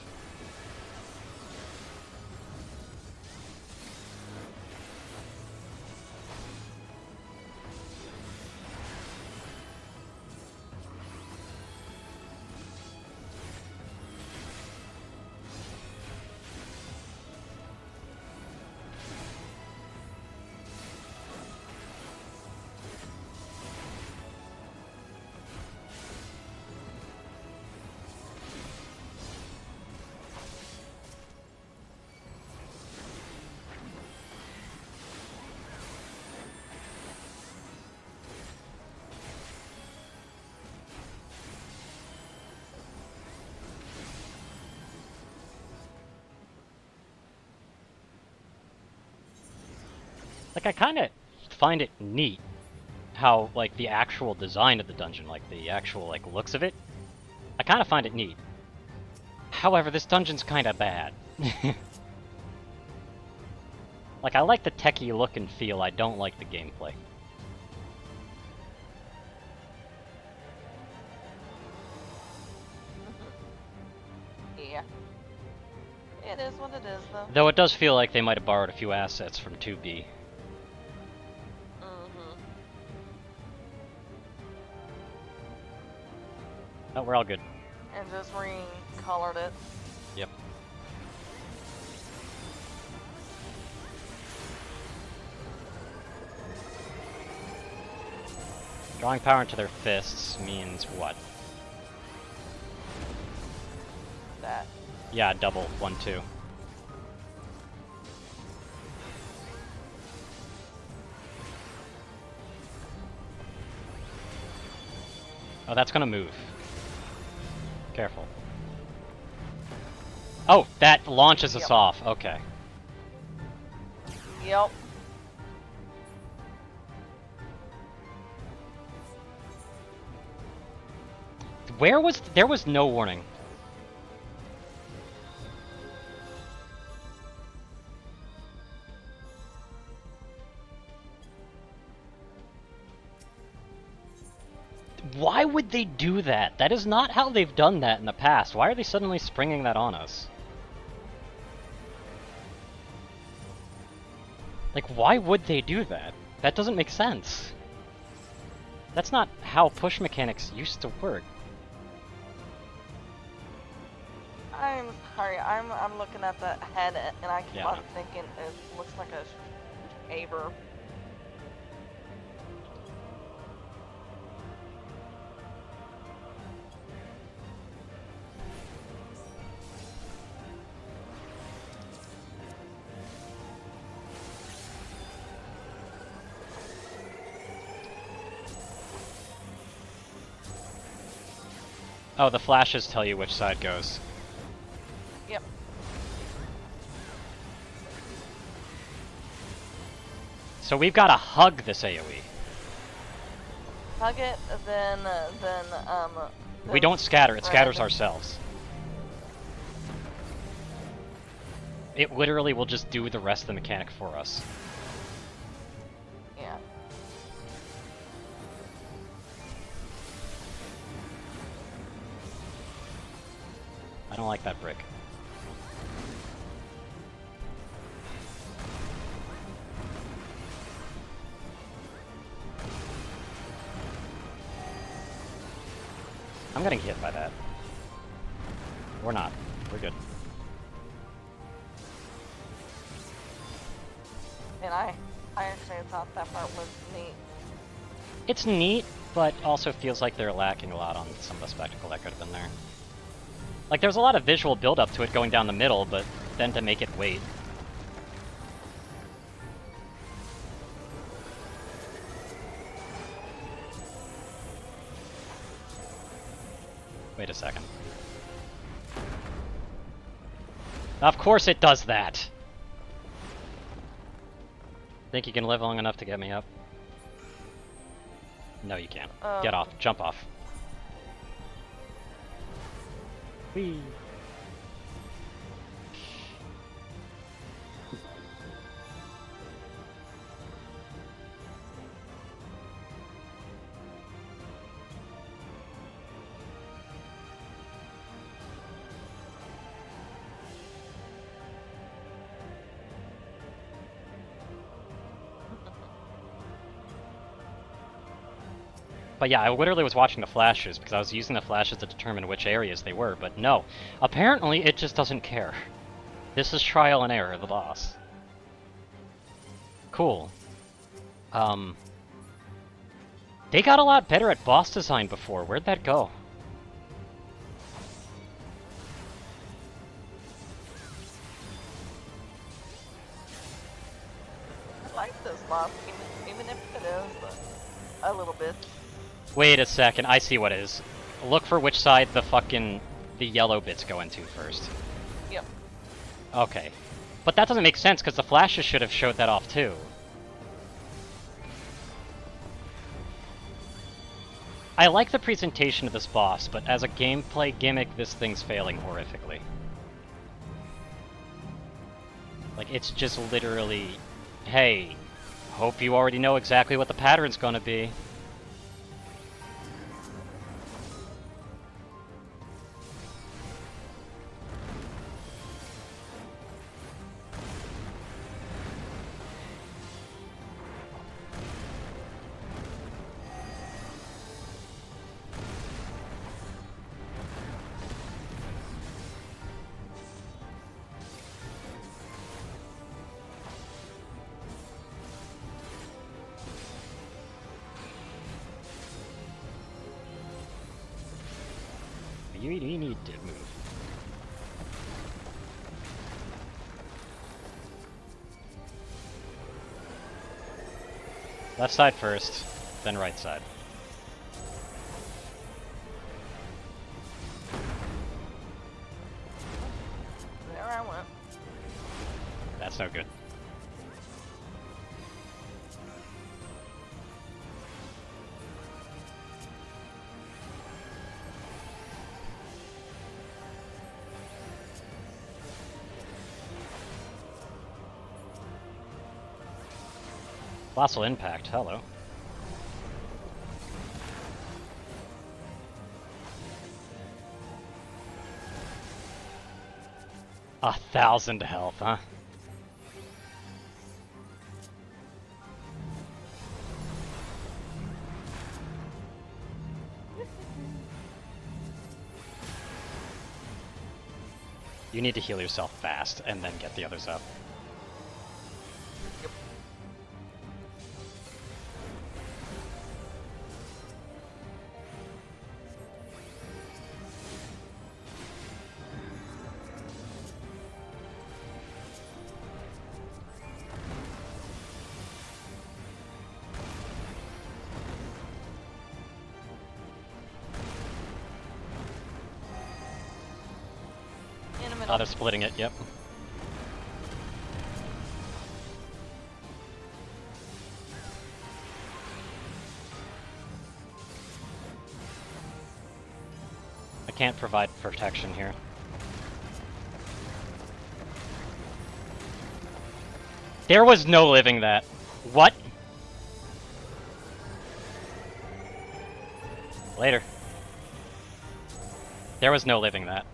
Like, I kind of find it neat how, like, the actual design of the dungeon, like, the actual, like, looks of it, I kind of find it neat. However, this dungeon's kind of bad. Like, I like the techie look and feel, I don't like the gameplay. Yeah. It is what it is, though. Though it does feel like they might have borrowed a few assets from 2B. Oh, we're all good. And just re-colored it. Yep. Drawing power into their fists means what? That. Yeah, double, 1-2. Oh, that's gonna move. Careful. Oh, that launches us off. Okay. Yep. There was no warning. Why would they do that? That is not how they've done that in the past. Why are they suddenly springing that on us? Like, why would they do that? That doesn't make sense. That's not how push mechanics used to work. I'm sorry, I'm looking at the head and I keep Yeah. on thinking it looks like a shaver. Oh, the flashes tell you which side goes. Yep. So we've got to hug this AoE. Hug it, then We don't scatter, it scatters spread. ourselves. It literally will just do the rest of the mechanic for us. Yeah. I don't like that brick. I'm getting hit by that. We're not. We're good. And I actually thought that part was neat. It's neat, but also feels like they're lacking a lot on some of the spectacle that could have been there. Like, there's a lot of visual build-up to it going down the middle, but then to make it wait. Wait a second. Of course it does that! Think you can live long enough to get me up? No, you can't. Get off. Jump off. Whee! But yeah, I literally was watching the flashes because I was using the flashes to determine which areas they were, but no. Apparently, it just doesn't care. This is trial and error, the boss. Cool. They got a lot better at boss design before. Where'd that go? I like this boss, even if it is a little bit. Wait a second, I see what it is. Look for which side the yellow bits go into first. Yep. Okay. But that doesn't make sense, because the flashes should have showed that off too. I like the presentation of this boss, but as a gameplay gimmick, this thing's failing horrifically. Like, it's just literally, hey, hope you already know exactly what the pattern's gonna be. You need to move. Left side first, then right side. There I went. That's no good. Colossal impact, hello. A 1,000 health, huh? You need to heal yourself fast and then get the others up. Oh, they're splitting it, yep. I can't provide protection here. There was no living that. What? Later. There was no living that.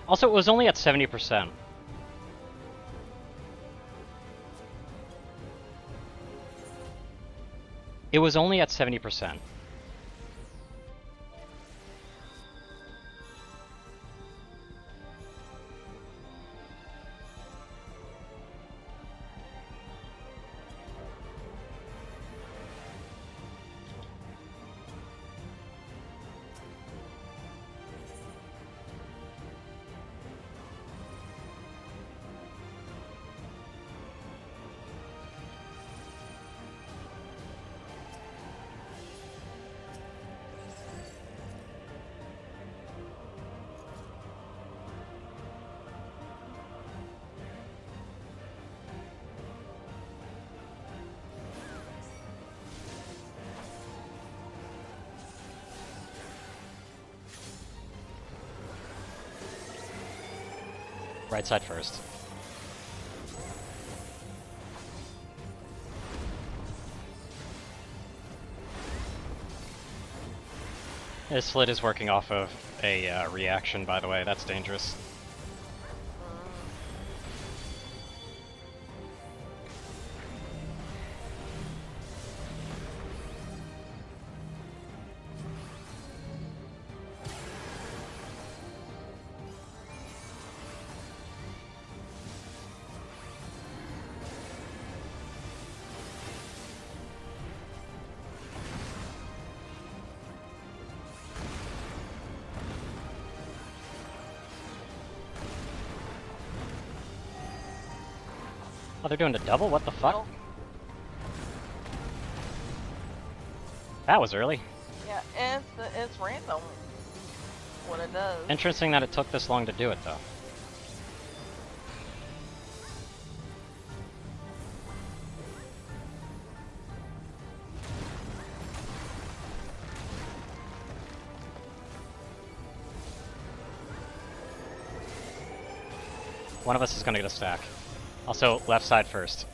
Also, it was only at 70%. It was only at 70%. Right side first. This slit is working off of a reaction, by the way. That's dangerous. Oh, they're doing a double? What the fuck? Nope. That was early. Yeah, it's random what it does. Interesting that it took this long to do it, though. One of us is gonna get a stack. Also, left side first.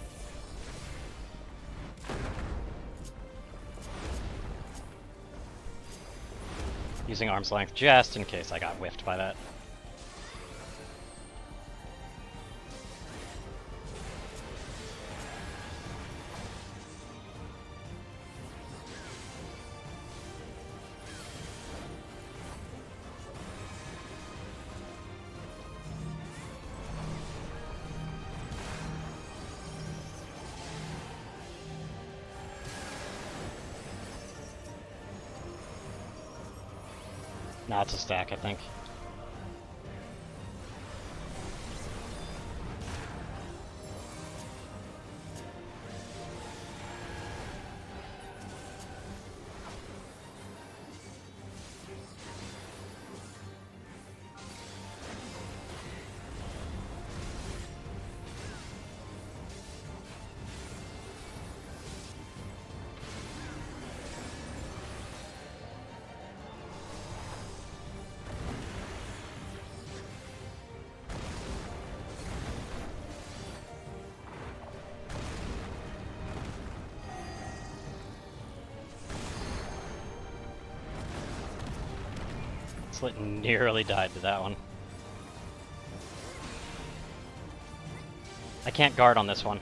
Using arm's length just in case I got whiffed by that. Nah, it's a stack, I think. Slit nearly died to that one. I can't guard on this one.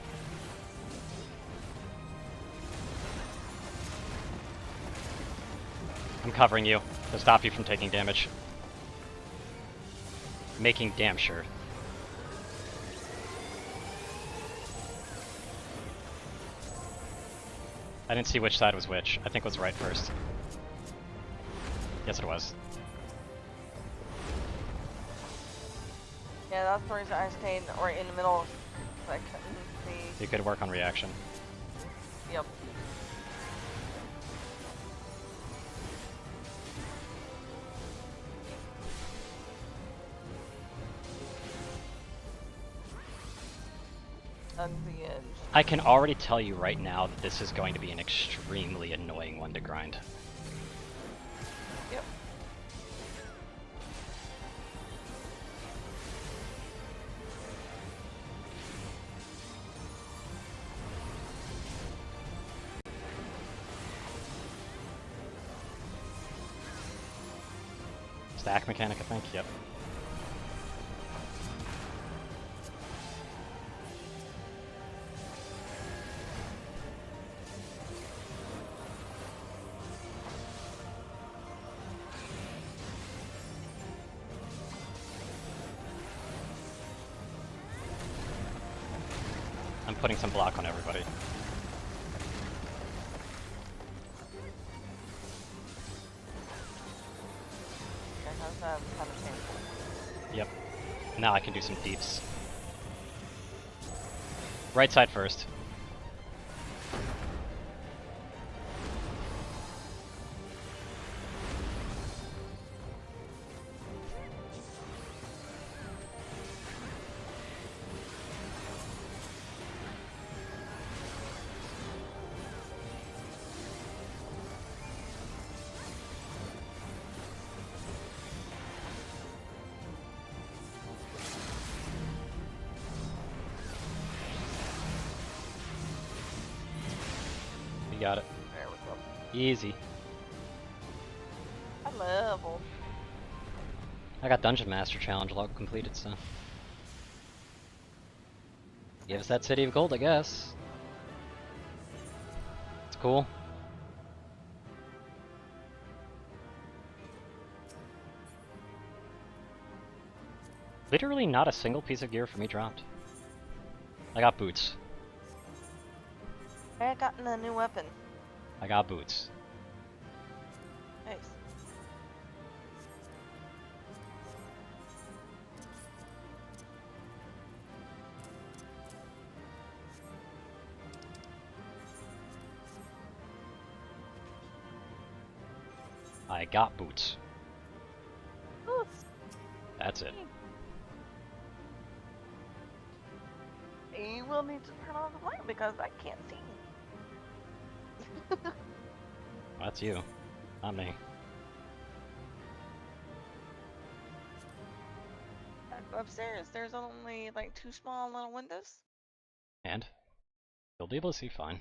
I'm covering you to stop you from taking damage. Making damn sure. I didn't see which side was which. I think it was right first. Yes, it was. Yeah, that's the reason I stayed right in the middle. I couldn't see. You could work on reaction. Yep. That's the edge. I can already tell you right now that this is going to be an extremely annoying one to grind. Yep. Stack mechanic, I think. Yep. I'm putting some block on everybody. Kind of painful. Yep. Now I can do some deeps. Right side first. You got it. There we go. Easy. I leveled. I got Dungeon Master Challenge log completed, so. Give us that City of Gold, I guess. It's cool. Literally not a single piece of gear for me dropped. I got boots. I gotten a new weapon. I got boots. Nice. I got boots. Boots. That's it. You will need to turn on the light because I can't see. Well, that's you, not me. Upstairs, there's only like 2 small little windows. And you'll be able to see fine.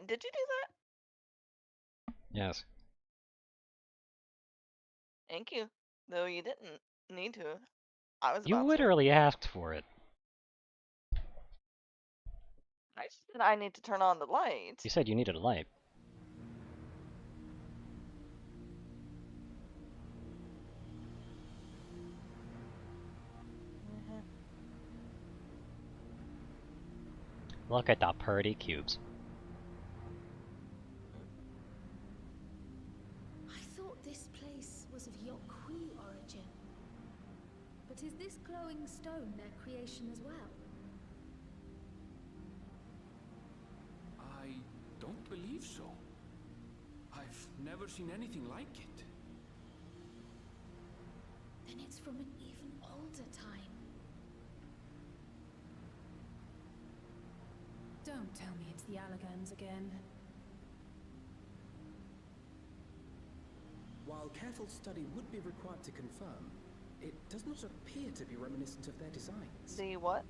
Did you do that? Yes. Thank you. Though you didn't need to. I was You about to. literally asked for it. I just said I need to turn on the light. You said you needed a light. Look at the pretty cubes. I thought this place was of Yokwi origin. But is this glowing stone their creation as well? I don't believe so. I've never seen anything like it. Then it's from an even older time. Don't tell me it's the Allagans again. While careful study would be required to confirm, it does not appear to be reminiscent of their designs. The what?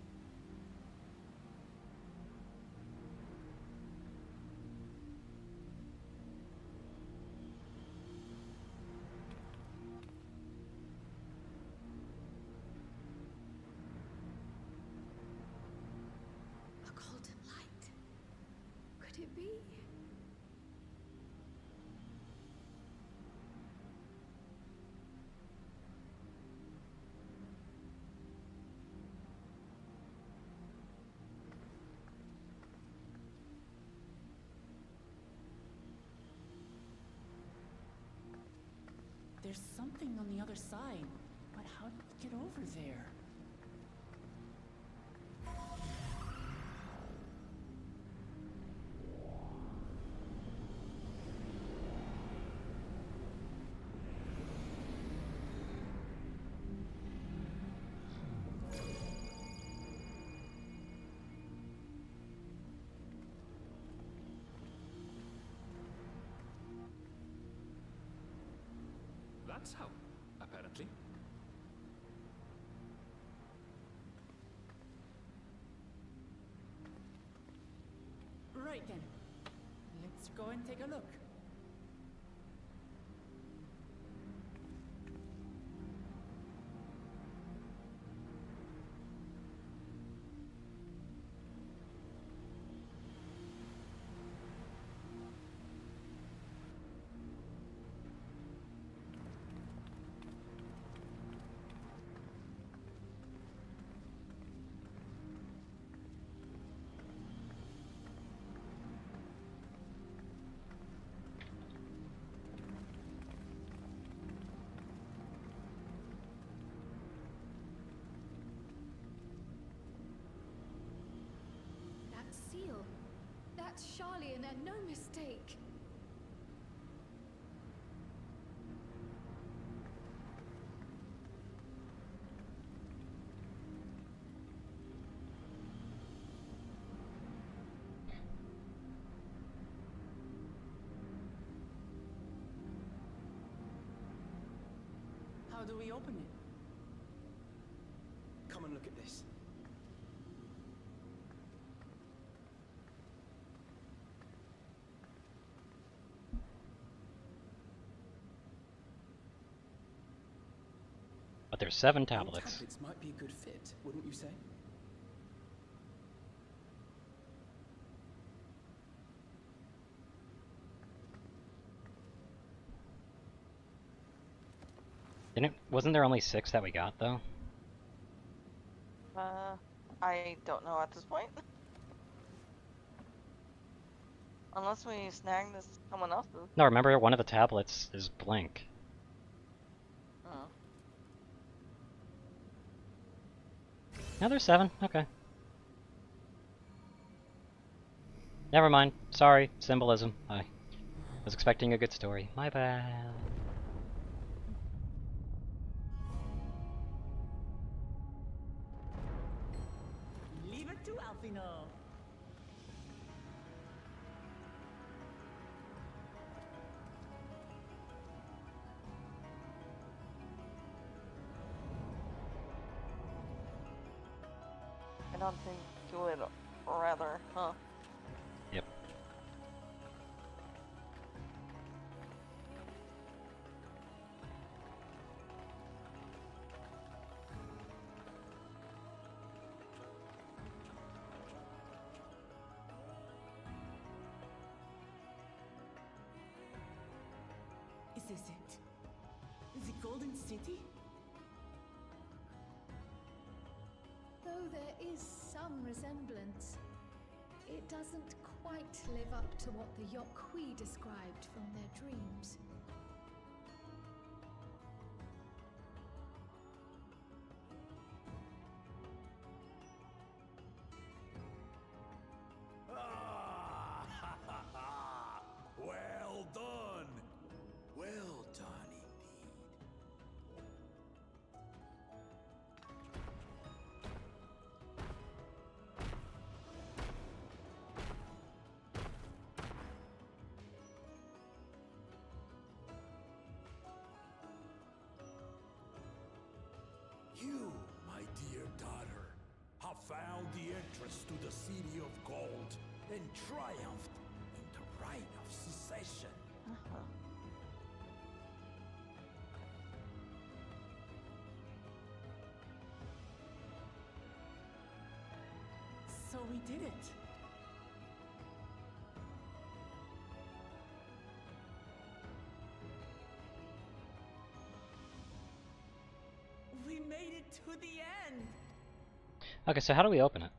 A golden light. Could it be? There's something on the other side, but how did we get over there? That's how, apparently. Right then. Let's go and take a look. That seal. That's Charlian and no mistake. How do we open it? Come and look at this. But there's 7 Your tablets. tablets might be a good fit, wouldn't you say? Wasn't there only 6 that we got though? I don't know at this point. Unless we snag this someone else's. No, remember one of the tablets is blank. Oh. Now there's 7. Okay. Never mind. Sorry. Symbolism. I was expecting a good story. My bad. Leave it to Alfino. I don't think you would rather, huh? Yep. Is this it? The Golden City? Though there is some resemblance, it doesn't quite live up to what the Yokwi described from their dreams. Well done! Well done indeed. You, my dear daughter, have found the entrance to the City of Gold and triumphed in the right of secession. So we did it. We made it to the end. Okay, so how do we open it?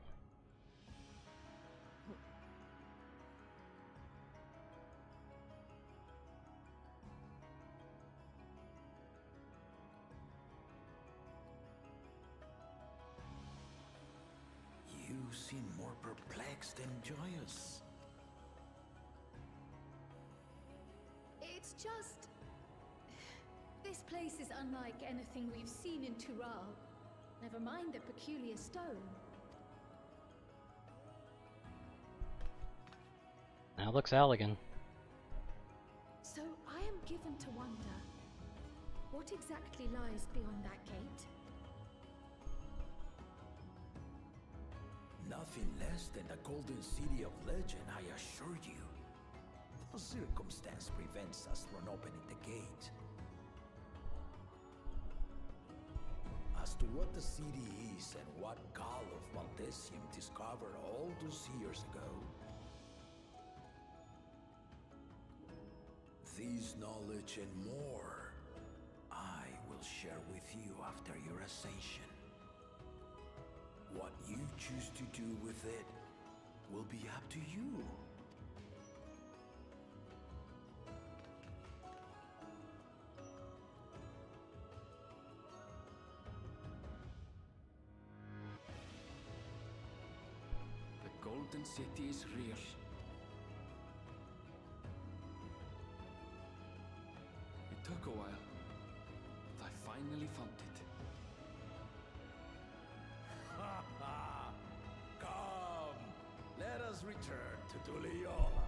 You seem more perplexed than joyous. It's just... This place is unlike anything we've seen in Tural. Never mind the peculiar stone. Now looks elegant. So I am given to wonder, what exactly lies beyond that gate? Nothing less than the Golden City of Legend, I assure you. No circumstance prevents us from opening the gate. As to what the city is and what Gall of Valdesium discovered all those years ago, this knowledge and more, I will share with you after your ascension. What you choose to do with it will be up to you. The Golden City is real. It took a while, but I finally found it. Come, let us return to Duliola.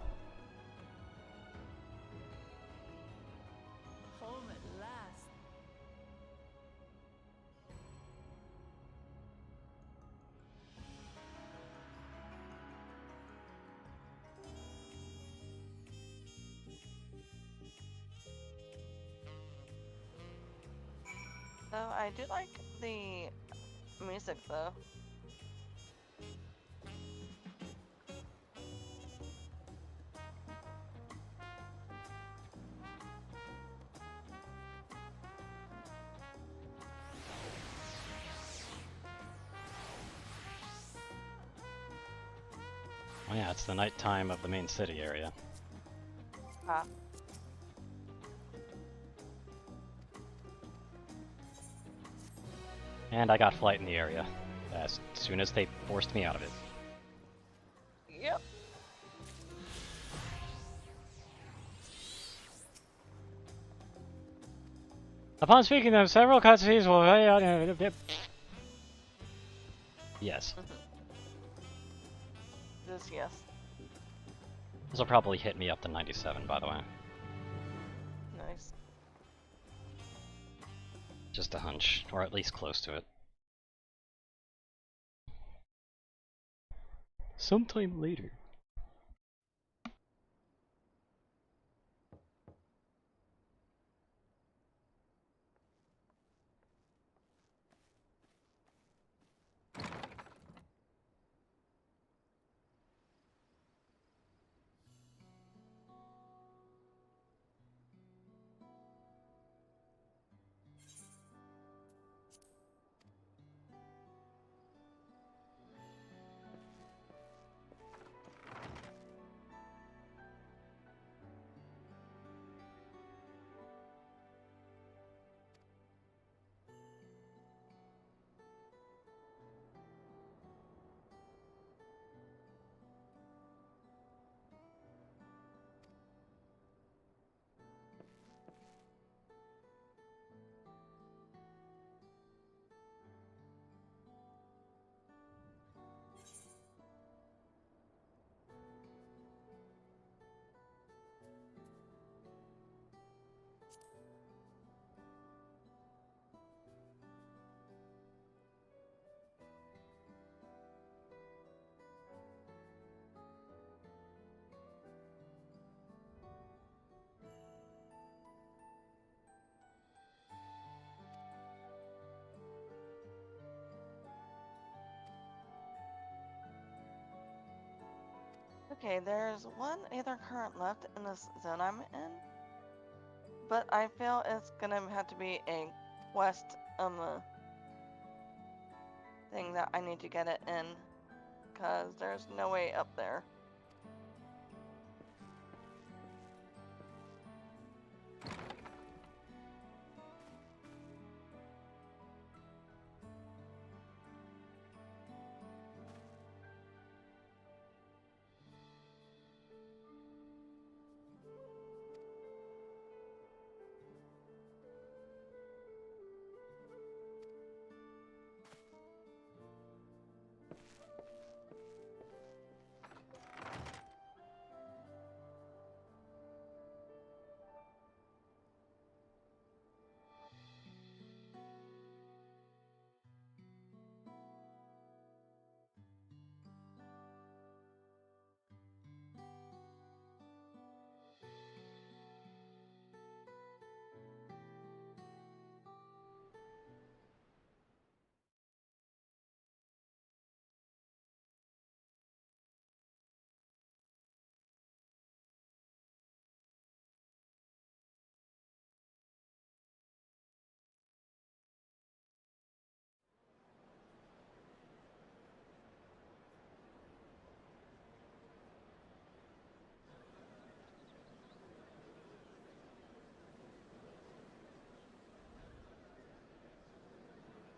Home at last. So I do like the music though. Oh yeah, it's the nighttime of the main city area. Ah. And I got flight in the area as soon as they forced me out of it. Yep. Upon speaking of several cutscenes will play out. Yes. Just yes. This will probably hit me up to 97, by the way. Nice. Just a hunch, or at least close to it. Sometime later. Okay, there's one Aether current left in this zone I'm in, but I feel it's gonna have to be a quest thing that I need to get it in, cause there's no way up there.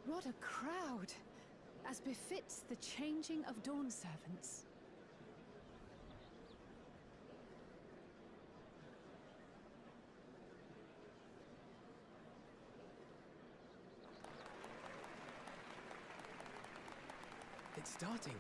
What a crowd! As befits the changing of Dawn servants. It's starting.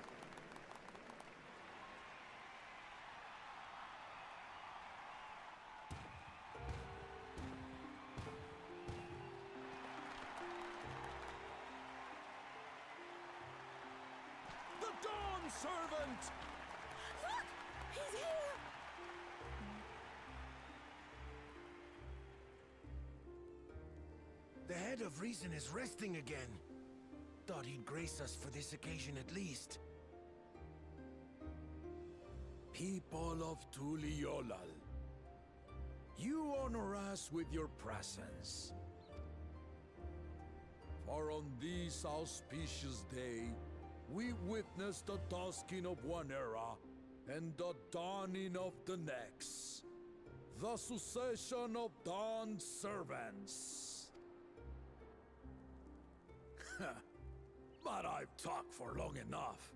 The Dawn Servant! Look! He's here! The head of reason is resting again. Thought he'd grace us for this occasion at least. People of Tuliolal, you honor us with your presence. For on this auspicious day, we witness the dusking of one era and the dawning of the next. The succession of Dawn servants. But I've talked for long enough.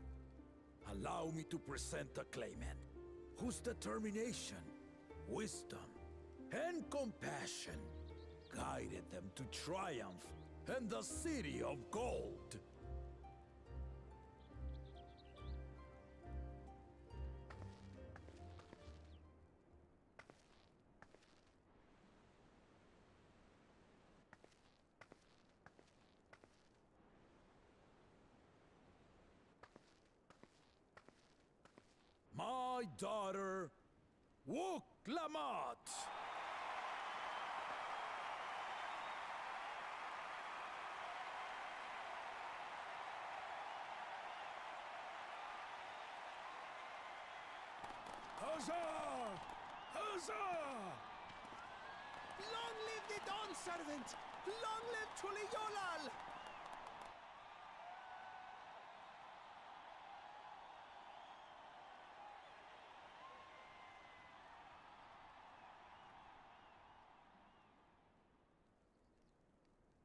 Allow me to present the claimant, whose determination, wisdom, and compassion guided them to triumph and the city of gold. My daughter, Wook Lamont. Huzzah! Huzzah! Long live the Dawn Servant! Long live Tuliolal!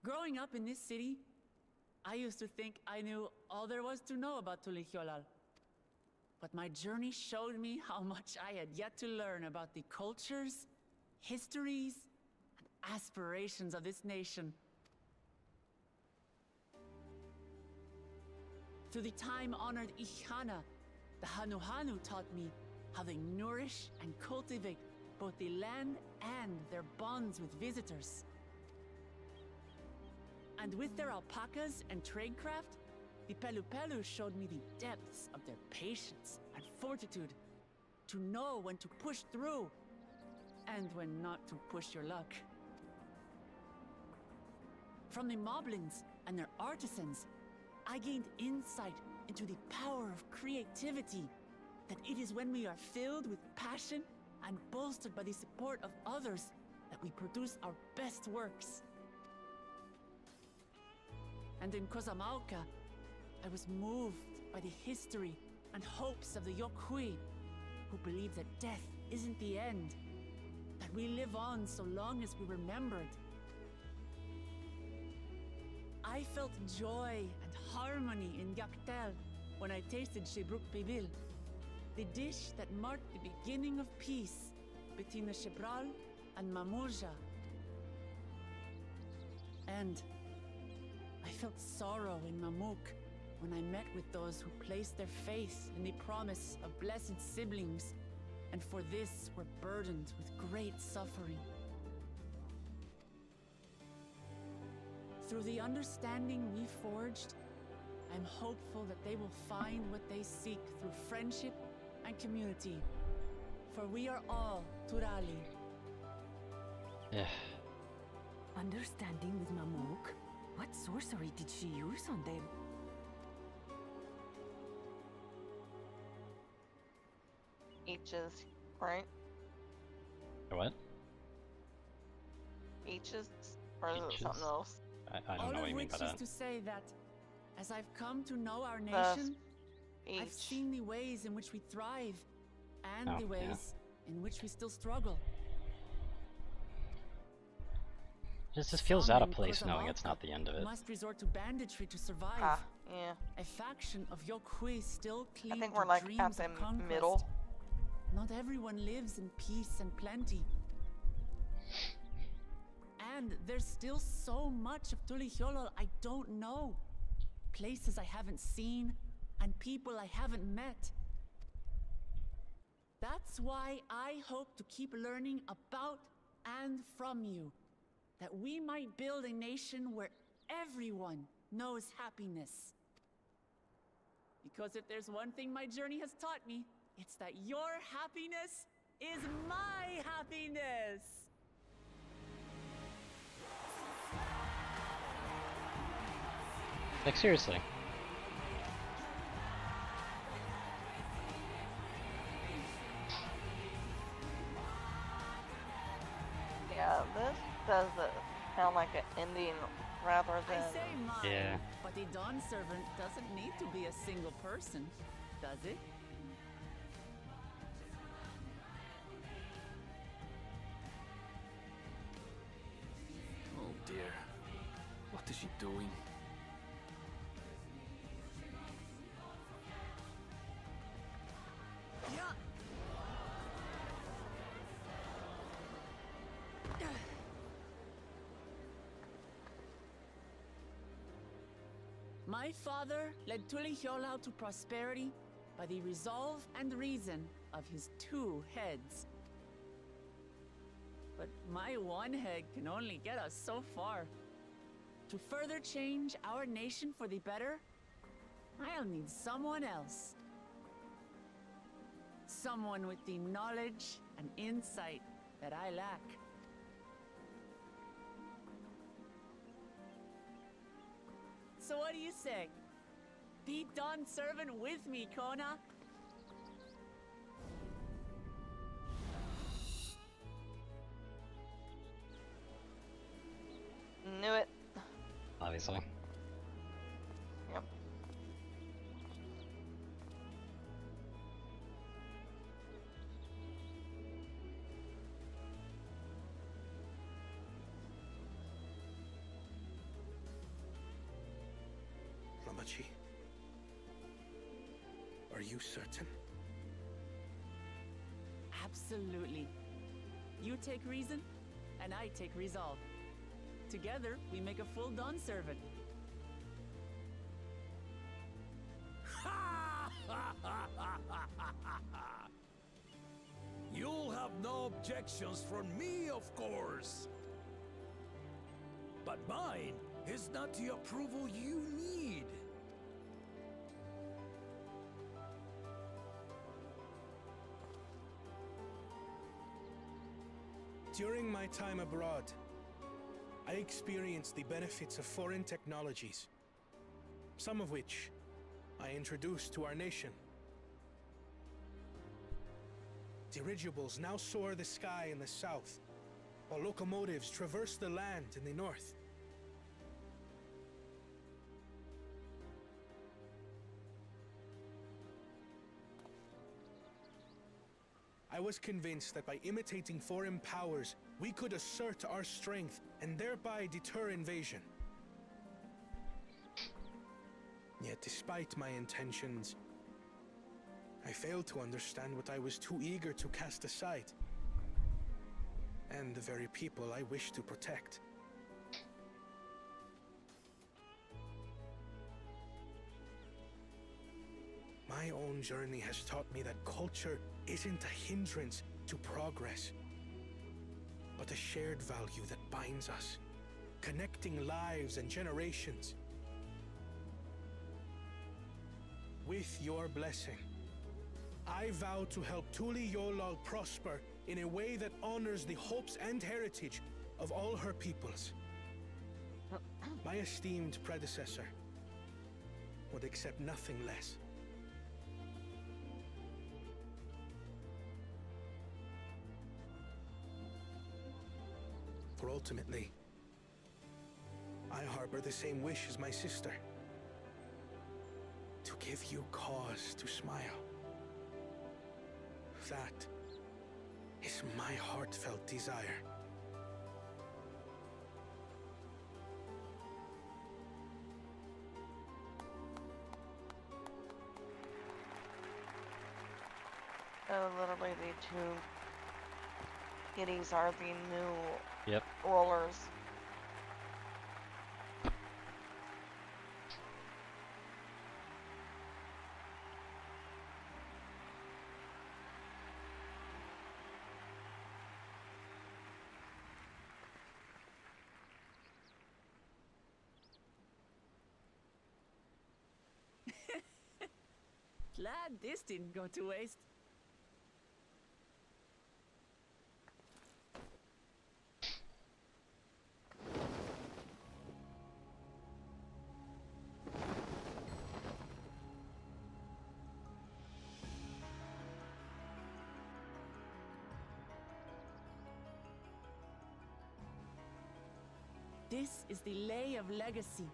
Growing up in this city, I used to think I knew all there was to know about Tulihyolal. But my journey showed me how much I had yet to learn about the cultures, histories, and aspirations of this nation. Through the time-honored Ihana, the Hanuhanu taught me how they nourish and cultivate both the land and their bonds with visitors. And with their alpacas and tradecraft, the Pelupelu showed me the depths of their patience and fortitude, to know when to push through and when not to push your luck. From the moblins and their artisans, I gained insight into the power of creativity, that it is when we are filled with passion and bolstered by the support of others that we produce our best works. And in Kozamauka, I was moved by the history and hopes of the Yokhui, who believe that death isn't the end, that we live on so long as we remembered. I felt joy and harmony in Yaktel when I tasted Shebruk Pibil, the dish that marked the beginning of peace between the Shebral and Mamurja. And I felt sorrow in Mamuk when I met with those who placed their faith in the promise of blessed siblings, and for this were burdened with great suffering. Through the understanding we forged, I'm hopeful that they will find what they seek through friendship and community, for we are all Turali. Understanding with Mamuk? What sorcery did she use on them? H's, right? What? H's? Or is it something else? I don't know what you mean by that. All of which is to say that, as I've come to know our nation, I've seen the ways in which we thrive, and the ways in which we still struggle. This feels out of place knowing it's not the end of it. Must resort to banditry to survive. Yeah. A faction of Yokhui still cling I think to we're like dreams at the of conquest. middle. Not everyone lives in peace and plenty. And there's still so much of Tulihyolal I don't know. Places I haven't seen, and people I haven't met. That's why I hope to keep learning about and from you, that we might build a nation where everyone knows happiness. Because if there's one thing my journey has taught me, it's that your happiness is my happiness! Like, seriously. Yeah, this does sound like an ending rather than... I say mine, Yeah. but the Dawn Servant doesn't need to be a single person, does it? she doing? My father led Tulihyolau to prosperity by the resolve and reason of his 2 heads. But my one head can only get us so far. To further change our nation for the better, I'll need someone else. Someone with the knowledge and insight that I lack. So what do you say? Be Dawn servant with me, Kona? Knew it. Obviously. Yep. Lamachi, are you certain? Absolutely. You take reason, and I take resolve. Together, we make a full Dawn servant. You'll have no objections from me, of course. But mine is not the approval you need. During my time abroad, I experienced the benefits of foreign technologies, some of which I introduced to our nation. Dirigibles now soar the sky in the south, while locomotives traverse the land in the north. I was convinced that by imitating foreign powers, we could assert our strength and thereby deter invasion. Yet despite my intentions, I failed to understand what I was too eager to cast aside, and the very people I wish to protect. My own journey has taught me that culture isn't a hindrance to progress, but a shared value that binds us, connecting lives and generations. With your blessing, I vow to help Tulihyolau prosper in a way that honors the hopes and heritage of all her peoples. My esteemed predecessor would accept nothing less. For ultimately, I harbor the same wish as my sister. To give you cause to smile. That is my heartfelt desire. Oh, literally the 2 kitties are the new Yep. rollers. Glad this didn't go to waste. This is the Lay of Legacy,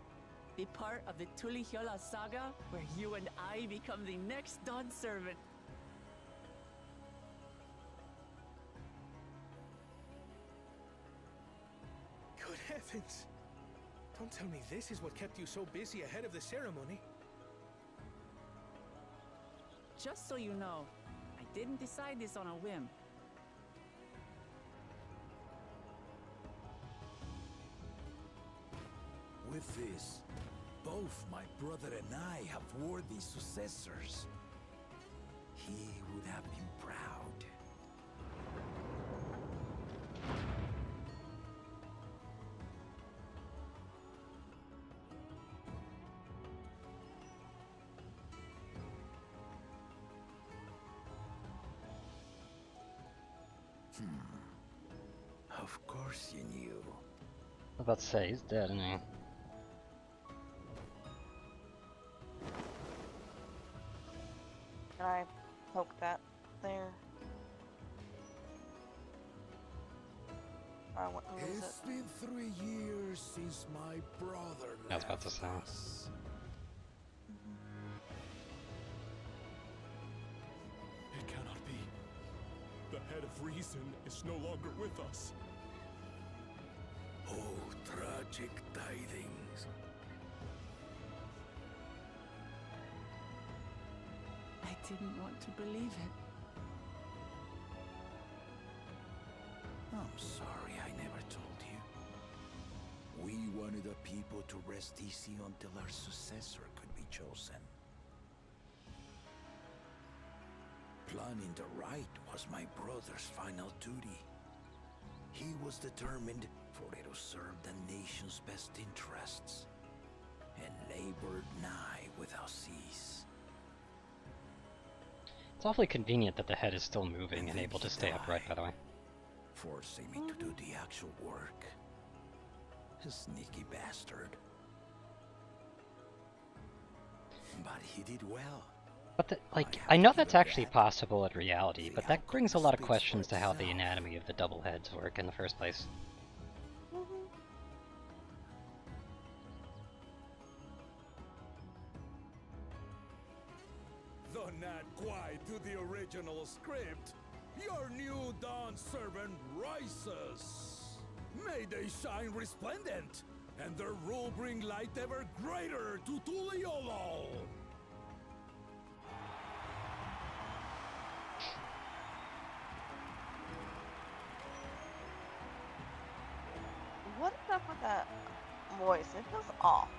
the part of the Tulihyolau saga where you and I become the next Dawn servant. Good heavens! Don't tell me this is what kept you so busy ahead of the ceremony. Just so you know, I didn't decide this on a whim. With this, both my brother and I have worthy successors. He would have been proud. Of course you knew. I was about to say, he's dead, isn't he? Can I poke that there? I want to lose It's it. been 3 years since my brother I was about to say. us. It cannot be. The head of reason is no longer with us. Oh, tragic tidings. I didn't want to believe it. I'm sorry I never told you. We wanted the people to rest easy until our successor could be chosen. Planning the rite was my brother's final duty. He was determined for it to serve the nation's best interests, and labored nigh without cease. It's awfully convenient that the head is still moving and able to stay upright, by the way. Forcing me to do the actual work. A sneaky bastard. But he did well. But, I know that's actually possible in reality, but that brings a lot of questions to how the anatomy of the double heads work in the first place. Though not quite to the original script, your new Dawn servant rises. May they shine resplendent, and their rule bring light ever greater to Tuliolo. What is up with that voice? It feels off.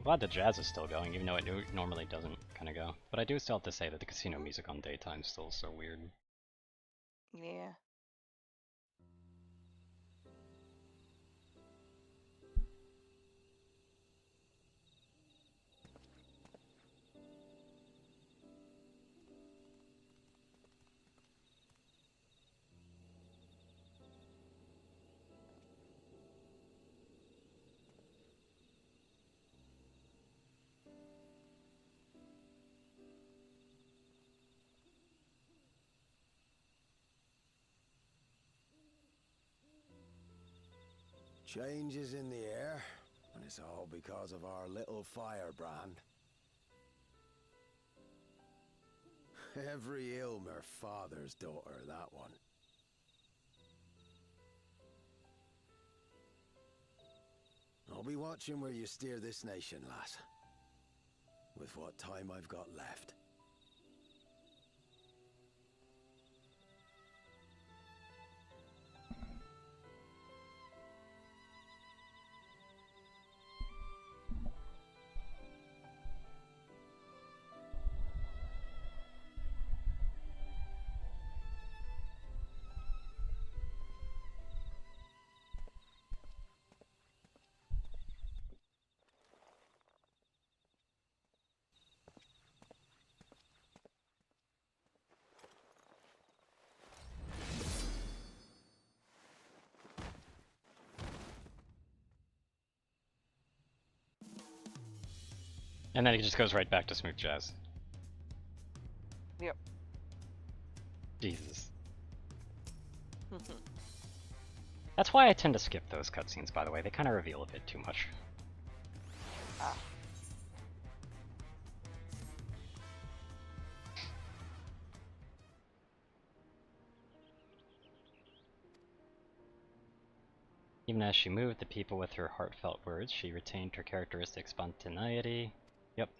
Glad the jazz is still going, even though it normally doesn't kind of go. But I do still have to say that the casino music on daytime is still so weird. Yeah. Changes in the air, and it's all because of our little firebrand. Every Ilmer father's daughter, that one. I'll be watching where you steer this nation, lass. With what time I've got left. And then he just goes right back to smooth jazz. Yep. Jesus. That's why I tend to skip those cutscenes, by the way. They kind of reveal a bit too much. Ah. Even as she moved the people with her heartfelt words, she retained her characteristic spontaneity. Yep.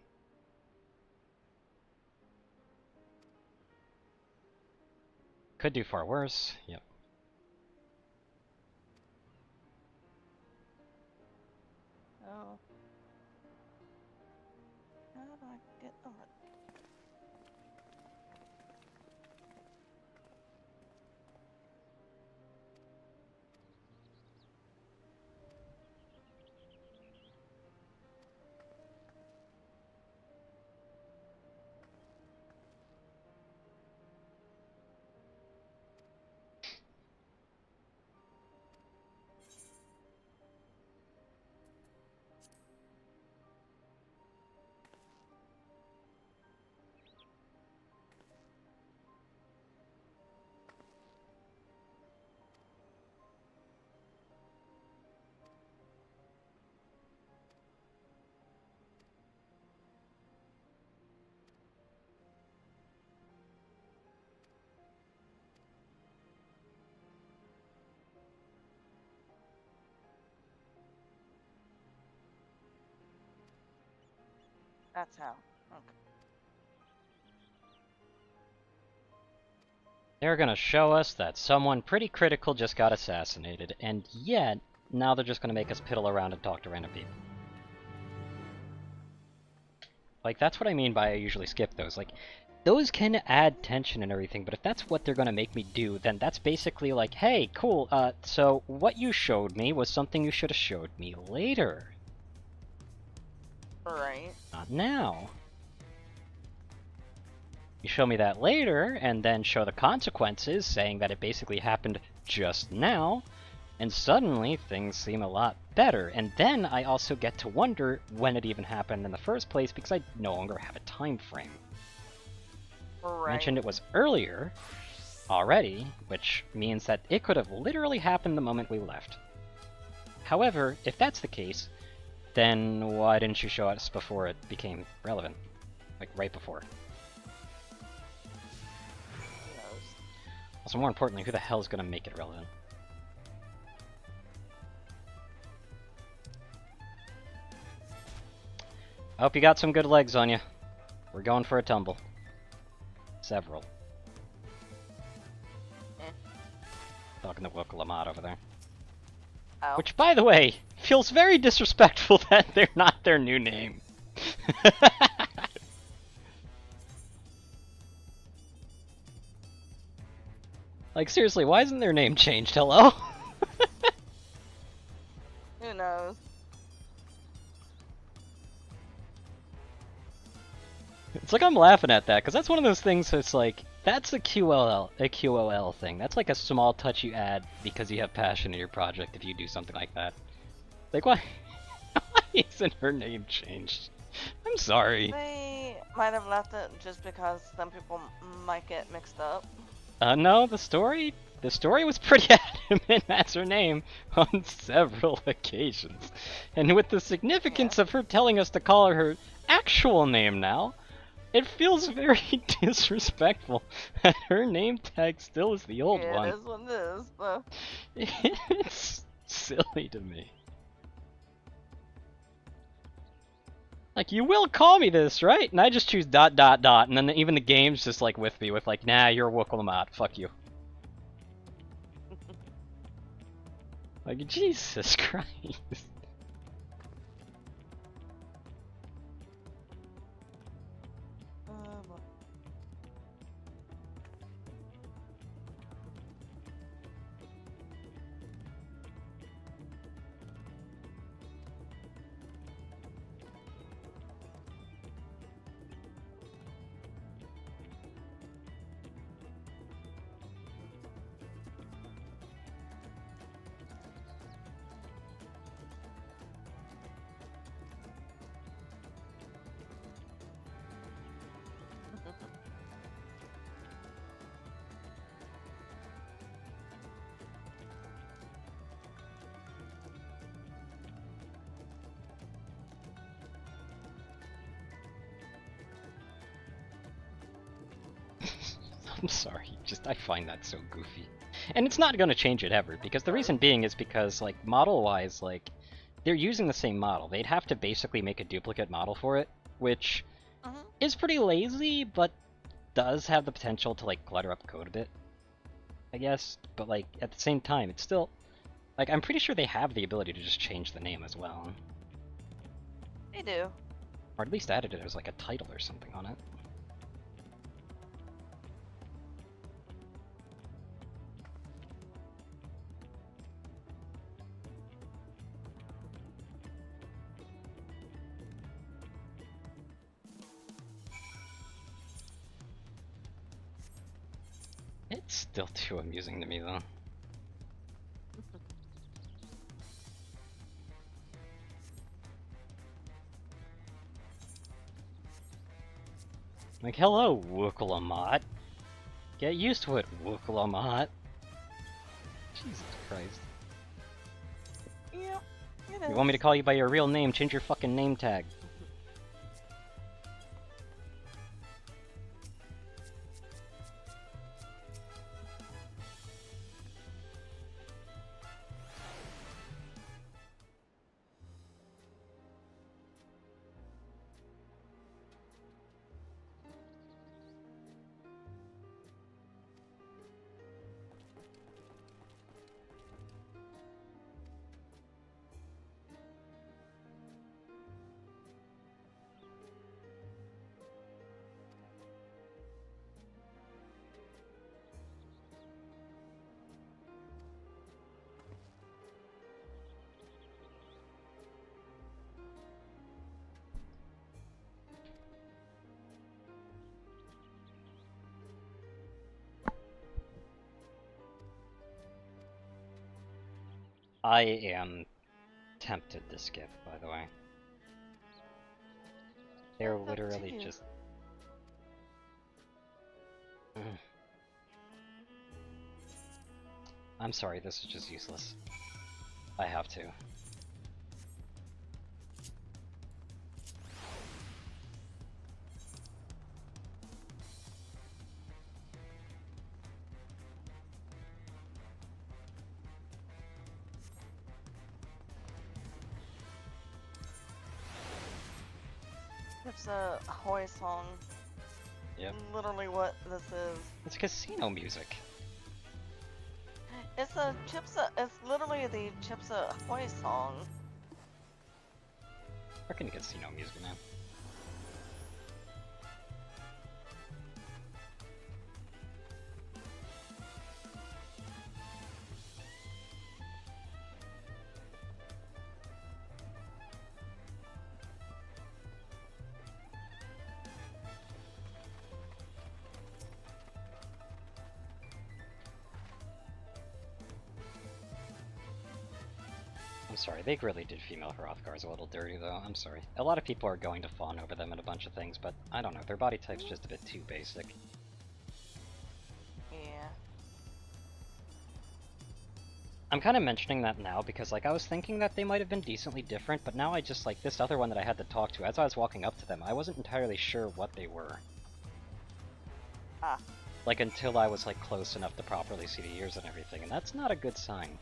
Could do far worse. Yep. Oh. How do I get over it? That's how. Okay. They're gonna show us that someone pretty critical just got assassinated, and yet, now they're just gonna make us piddle around and talk to random people. Like, that's what I mean by I usually skip those. Like, those can add tension and everything, but if that's what they're gonna make me do, then that's basically like, hey, cool, so what you showed me was something you should have showed me later. Right. Not now. You show me that later, and then show the consequences, saying that it basically happened just now, and suddenly things seem a lot better. And then I also get to wonder when it even happened in the first place, because I no longer have a time frame. Right. Mentioned it was earlier already, which means that it could have literally happened the moment we left. However, if that's the case, then why didn't you show us before it became relevant? Like, right before. Also, more importantly, who the hell is going to make it relevant? I hope you got some good legs on you. We're going for a tumble. Several. Talking to Woka Lamont over there. Oh. Which, by the way, feels very disrespectful that they're not their new name. Like, seriously, why isn't their name changed? Hello? Who knows? It's like I'm laughing at that, because that's one of those things that's like, that's a QOL thing. That's like a small touch you add because you have passion in your project if you do something like that. Like, why isn't her name changed? I'm sorry. They might have left it just because some people might get mixed up. No, the story was pretty adamant that's her name on several occasions. And with the significance of her telling us to call her actual name now, it feels very disrespectful that her name tag still is the old one. It is what it is, though. It's silly to me. Like, you will call me this, right? And I just choose ... and then even the game's just like with me with like, nah, you're Woka Lamont, fuck you. Like, Jesus Christ. I'm sorry, I find that so goofy. And it's not going to change it ever, because the reason being is because, like, model-wise, like, they're using the same model. They'd have to basically make a duplicate model for it, which is pretty lazy, but does have the potential to, like, clutter up code a bit, I guess. But, like, at the same time, it's still... Like, I'm pretty sure they have the ability to just change the name as well. They do. Or at least added it as, like, a title or something on it. It's still too amusing to me, though. Like, hello, Wookalamat. Get used to it, Wookalamat. Jesus Christ. Yeah, it is. You want me to call you by your real name? Change your fucking name tag. I am tempted to skip, by the way. They're literally just... I'm sorry, this is just useless. I have to. It's a Ahoy song. Yep. Literally what this is. It's casino music. It's it's literally the Chips Ahoy song. Freaking casino music, man. I'm sorry, they really did female Hrothgar's a little dirty, though. I'm sorry. A lot of people are going to fawn over them in a bunch of things, but I don't know, their body type's just a bit too basic. Yeah. I'm kind of mentioning that now because, like, I was thinking that they might have been decently different, but now I just, like, this other one that I had to talk to, as I was walking up to them, I wasn't entirely sure what they were. Ah. Like, until I was, like, close enough to properly see the ears and everything, and that's not a good sign.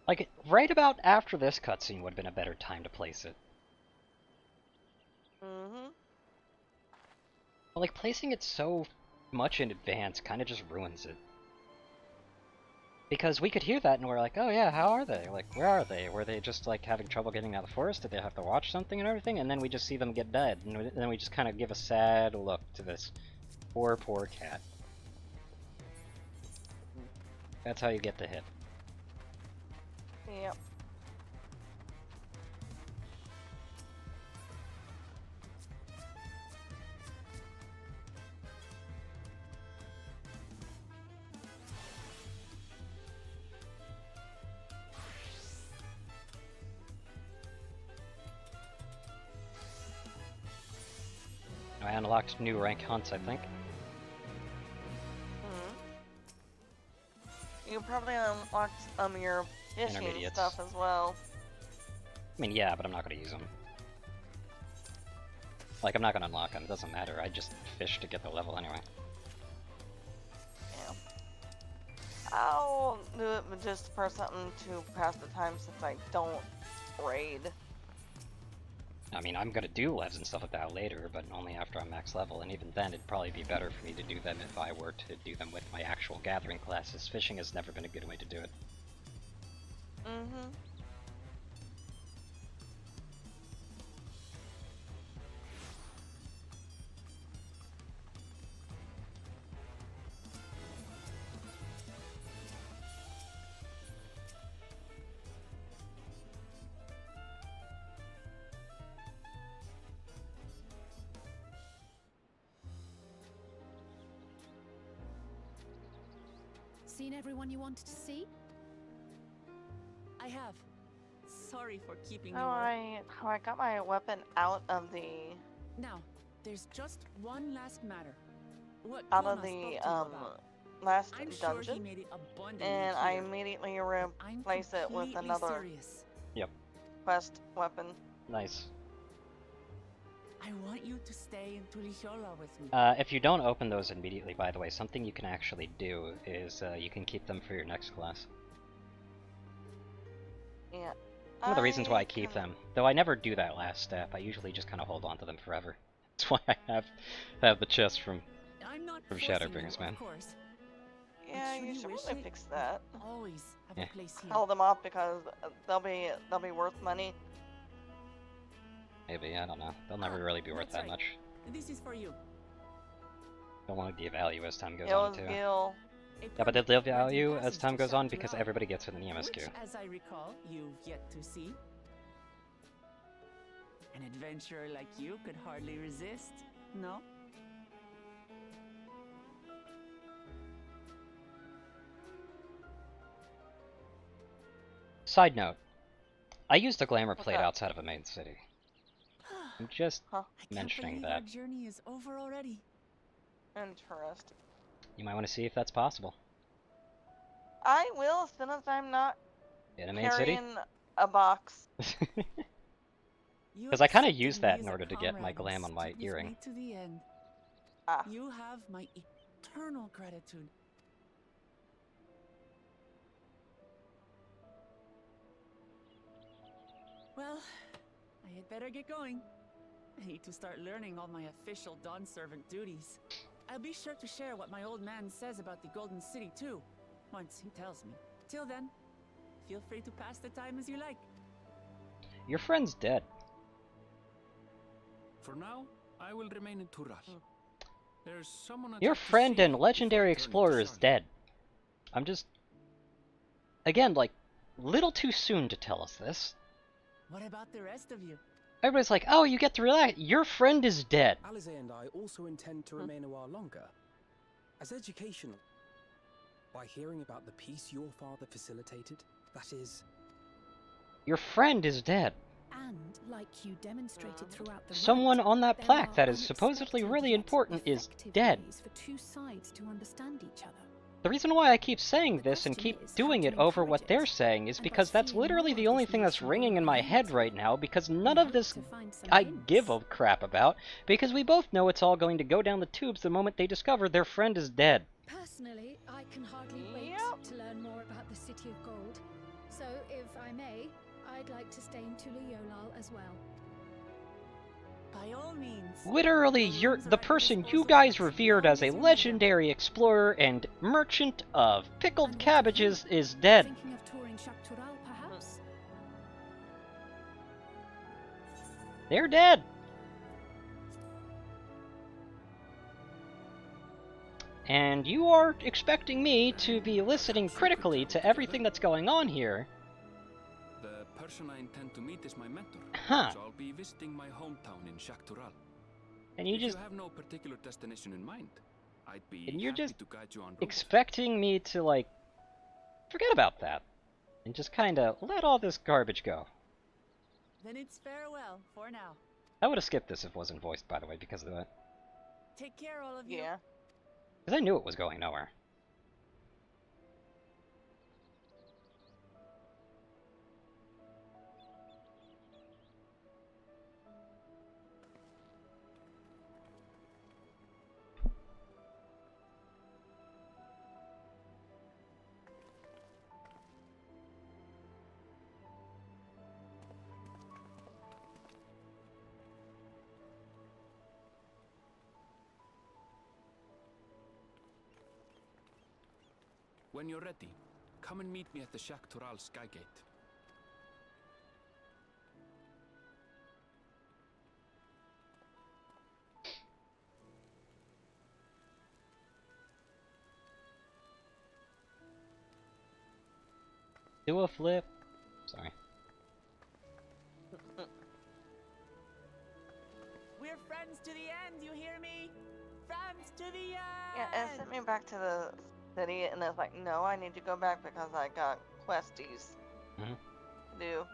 Like, right about after this cutscene would have been a better time to place it. Mm-hmm. But, like, placing it so much in advance kind of just ruins it. Because we could hear that and we're like, oh yeah, how are they? Like, where are they? Were they just, like, having trouble getting out of the forest? Did they have to watch something and everything? And then we just see them get dead. And then we just kind of give a sad look to this poor, poor cat. That's how you get the hit. Yep. I unlocked new rank hunts, I think. You probably unlocked your fishing Intermediates. stuff as well. I mean, yeah, but I'm not going to use them. Like, I'm not going to unlock them, it doesn't matter, I just fish to get the level anyway. Yeah. I'll do it just for something to pass the time since I don't raid. I mean, I'm going to do levs and stuff like that later, but only after I'm max level, and even then it'd probably be better for me to do them if I were to do them with my actual gathering classes. Fishing has never been a good way to do it. Mm-hmm. Seen everyone you wanted to see? I have. Sorry for keeping you. How I got my weapon out of the Now, there's just one last matter. What out of Kona the spoke to you about. last I'm sure dungeon, he made it abundantly and I clear. immediately replace it with completely another serious. Yep. quest weapon. Nice. I want you to stay in Tulihiola with me. If you don't open those immediately, by the way, something you can actually do is you can keep them for your next class. Yeah. One of the reasons why I keep them, though I never do that last step, I usually just kind of hold on to them forever. That's why I have the chest from Shadowbringers, man. Of course. Yeah, you should really fix that. Always have Yeah. a place here. Hold them off because they'll be worth money. Maybe, I don't know. They'll never really be worth That's that right. much. This is for you. They'll only devalue as time goes It on, was too. Gil. Yeah, but they'll devalue as time goes on because everybody gets it in the EMSQ. Which, as I recall, you've yet to see. An adventurer like you could hardly resist, no? Side note, I used the glamour plate outside of a main city. I'm just mentioning that. Our journey is over already. Interesting. You might want to see if that's possible. I will as soon as I'm not In a main city? carrying a box. Because I kind of use that in order to get my glam on my earring. To the end. You have my eternal gratitude. Well, I had better get going. I need to start learning all my official Dawn servant duties. I'll be sure to share what my old man says about the Golden City too, once he tells me. Till then, feel free to pass the time as you like. Your friend's dead. For now, I will remain in Tural. There's someone Your friend and legendary explorer is dead. I'm just... Again, like, little too soon to tell us this. What about the rest of you? Everybody's like, oh, you get to relax. Your friend is dead. Alize and I also intend to remain a while longer. As educational. By hearing about the peace your father facilitated, that is... Your friend is dead. And, like you demonstrated throughout the Someone rite, on that there plaque are that is supposedly really important is dead. ways for two sides to understand each other. The reason why I keep saying this and keep doing it over what they're saying is because that's literally the only thing that's ringing in my head right now, because none of this I give a crap about, because we both know it's all going to go down the tubes the moment they discover their friend is dead. Personally, I can hardly wait to learn more about the City of Gold. So, if I may, I'd like to stay in Tulu-Yolal as well. By all means. Literally, you're the person you guys revered as a legendary explorer and merchant of pickled cabbages is dead. Thinking of touring Shaktural, perhaps? They're dead. And you are expecting me to be listening critically to everything that's going on here. The person I intend to meet is my mentor, Huh. so I'll be visiting my hometown in Shaktural. And you if just... you have no particular destination in mind, I'd be and you're happy just to guide you on route. expecting me to, like, forget about that. And just kinda let all this garbage go. Then it's farewell for now. I would've skipped this if it wasn't voiced, by the way, because of that. Take care, all of you. Yeah. Because I knew it was going nowhere. When you're ready, come and meet me at the Shaktural Skygate. Do a flip. Sorry. We're friends to the end, you hear me? Friends to the end! Yeah, it sent me back to the city, and it's like, no, I need to go back because I got questies to do.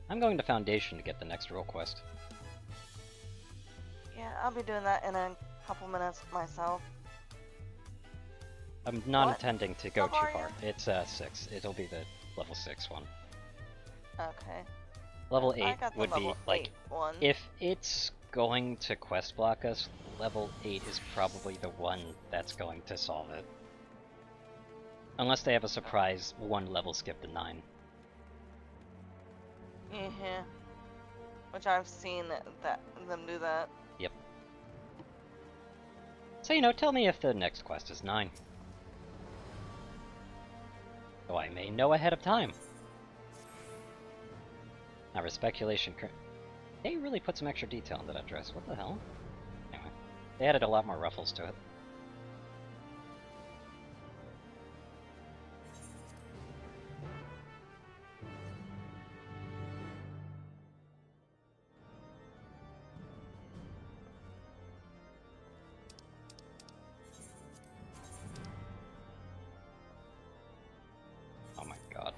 I'm going to Foundation to get the next role quest. Yeah, I'll be doing that in a couple minutes myself. I'm not What? intending to go How too are far. It's 6. It'll be the level 6 one. Okay. Level I 8 got the would be level like 8 one. if it's going to quest block us, level 8 is probably the one that's going to solve it. Unless they have a surprise 1 level skip to 9. Yeah. Which I've seen that them do that. Yep. So, you know, tell me if the next quest is 9. So I may know ahead of time. Now, speculation. They really put some extra detail into that dress. What the hell? Anyway, they added a lot more ruffles to it. Oh my god.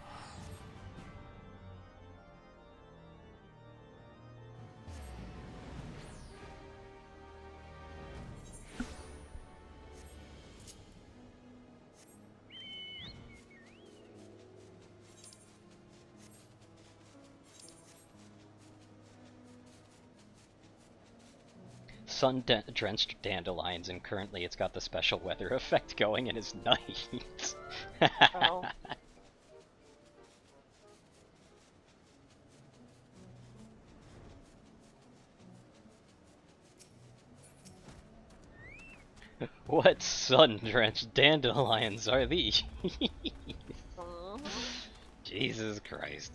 Sun-drenched dandelions, and currently it's got the special weather effect going, and it's nice. Oh. What sun-drenched dandelions are these? Jesus Christ.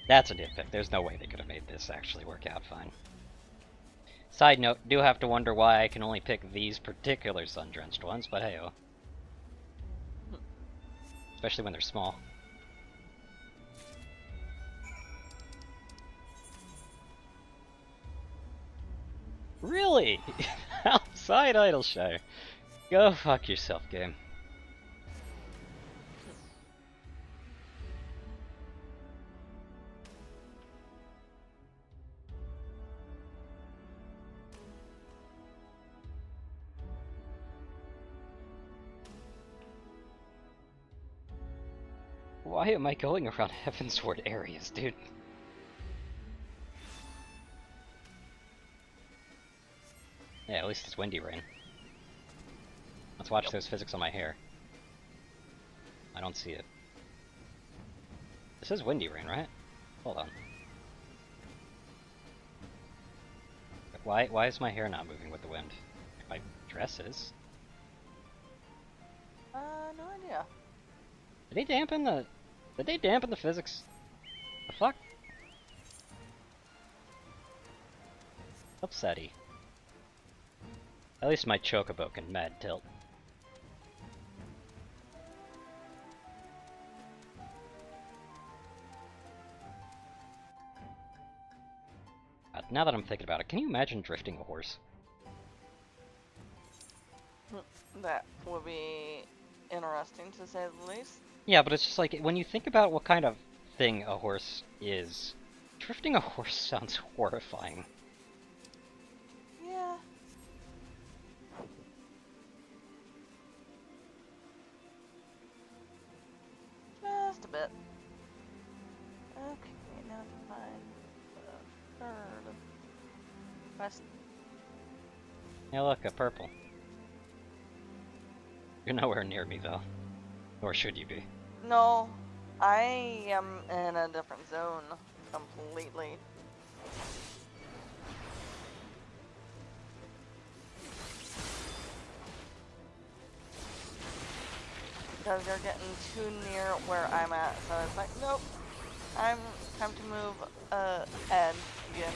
That's a nitpick. There's no way they could have made this actually work out fine. Side note, do have to wonder why I can only pick these particular sun-drenched ones, but hey-oh. especially when they're small. Really? Outside Idleshire? Go fuck yourself, game. Why am I going around Heavensward areas, dude? Yeah, at least it's windy rain. Let's watch those physics on my hair. I don't see it. This is windy rain, right? Hold on. Why is my hair not moving with the wind? My dress is. No idea. Did they dampen the physics? The fuck? Upsetty. At least my chocobo can mad tilt. Now that I'm thinking about it, can you imagine drifting a horse? That would be interesting, to say the least. Yeah, but it's just like, when you think about what kind of thing a horse is, drifting a horse sounds horrifying. Yeah. Just a bit. Okay, now to find the third quest. Yeah, look, a purple. You're nowhere near me, though. Or should you be? No, I am in a different zone completely. Because you're getting too near where I'm at, so it's like, nope, I'm time to move ahead again.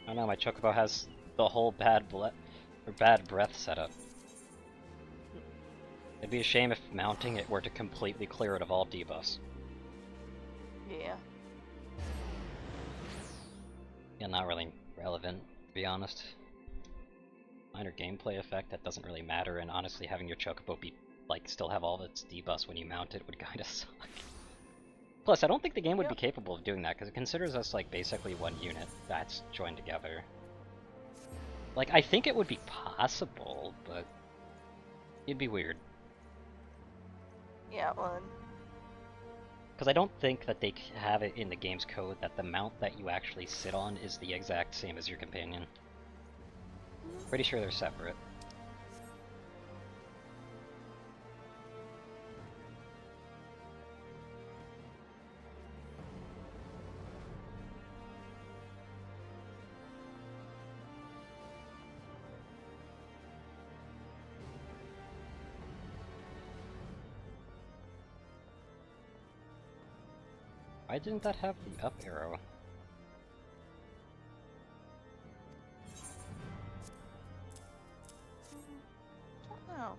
I know, my chocobo has the whole bad breath setup. It'd be a shame if mounting it were to completely clear it of all debuffs. Yeah. Yeah, not really relevant, to be honest. Minor gameplay effect that doesn't really matter, and honestly having your chocobo be, like, still have all of its debuffs when you mount it would kinda suck. Plus, I don't think the game would be capable of doing that, because it considers us, like, basically one unit that's joined together. Like, I think it would be possible, but it'd be weird. Yeah, it would. Because I don't think that they have it in the game's code that the mount that you actually sit on is the exact same as your companion. Pretty sure they're separate. Why didn't that have the up arrow? Oh.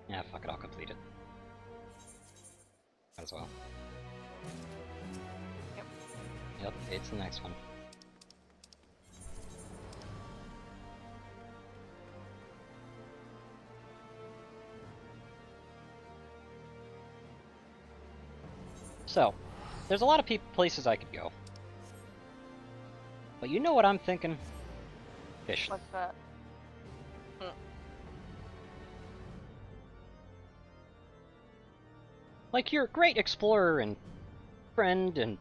Yeah, fuck it, I'll complete it. Might as well. Yep, it's the next one. So, there's a lot of places I could go. But you know what I'm thinking? Fish. What's that? Like, your great explorer and friend and,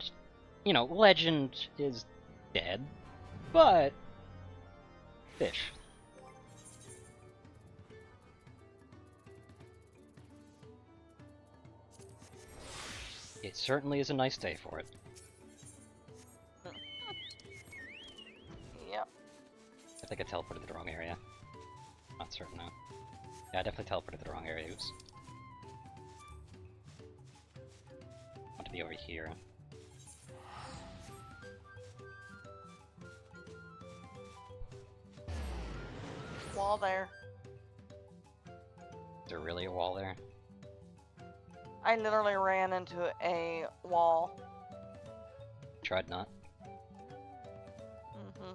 you know, legend is dead, but fish. It certainly is a nice day for it. Yep. I think I teleported to the wrong area. Not certain now. Yeah, I definitely teleported to the wrong area. Oops. I want to be over here. Wall there. Is there really a wall there? I literally ran into a wall. Tried not. Mm-hmm.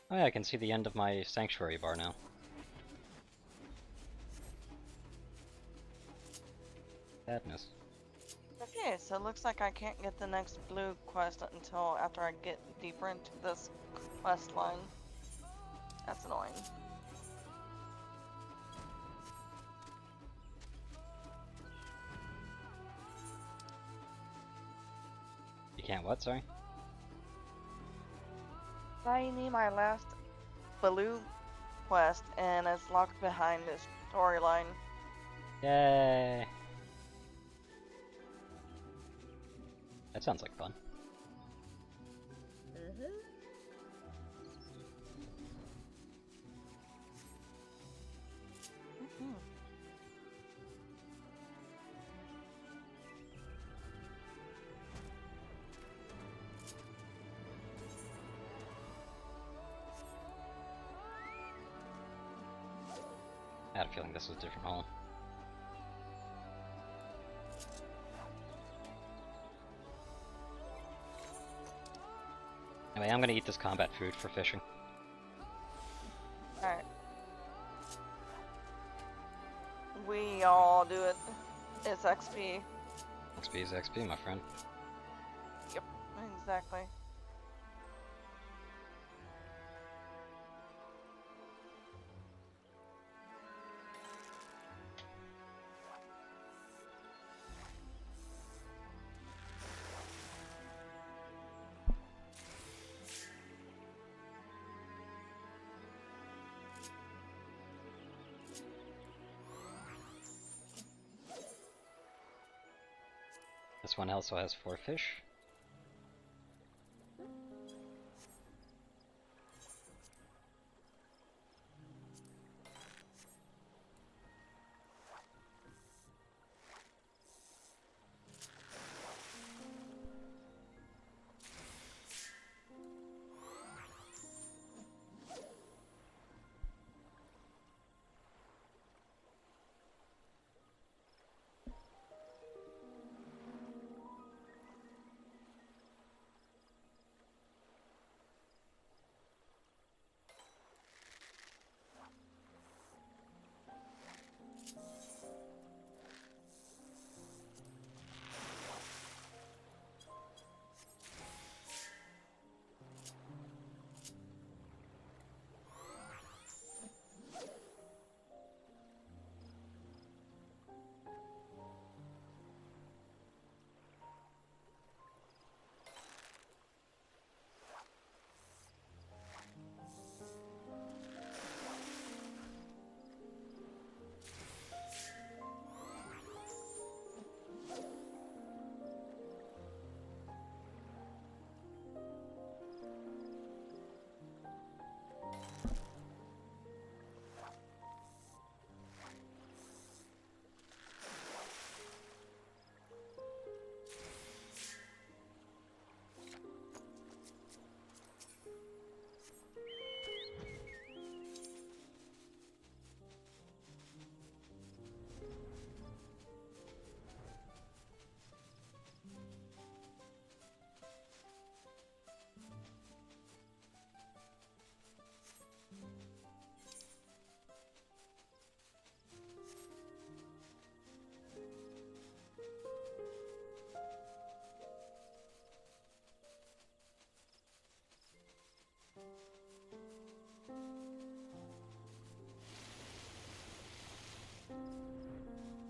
Oh yeah, I can see the end of my sanctuary bar now. Sadness. Okay, so it looks like I can't get the next blue quest until after I get deeper into this quest line. That's annoying. You can't what, sorry? I need my last blue quest and it's locked behind this storyline. Yay! That sounds like fun. I had a feeling this was a different hole. Anyway, I'm gonna eat this combat food for fishing. Alright. We all do it. It's XP. XP is XP, my friend. Yep, exactly. This one also has 4 fish.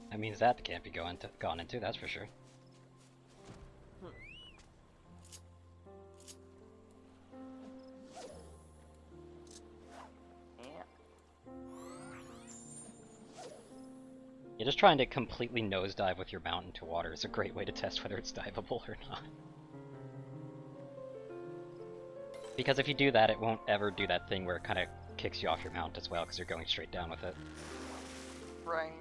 That means that can't be gone into, that's for sure. Yeah, just trying to completely nosedive with your mount into water is a great way to test whether it's diveable or not. Because if you do that, it won't ever do that thing where it kind of kicks you off your mount as well, because you're going straight down with it. Right.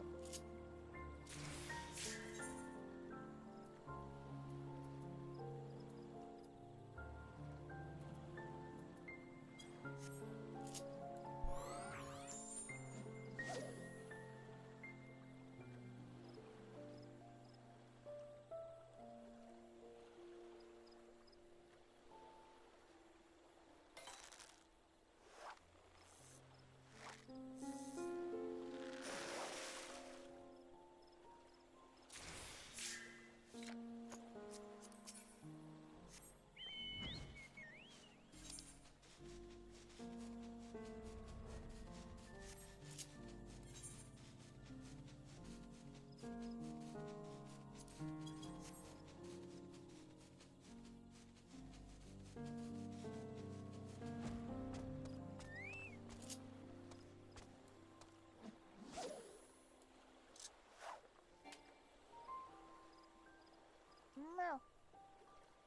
No.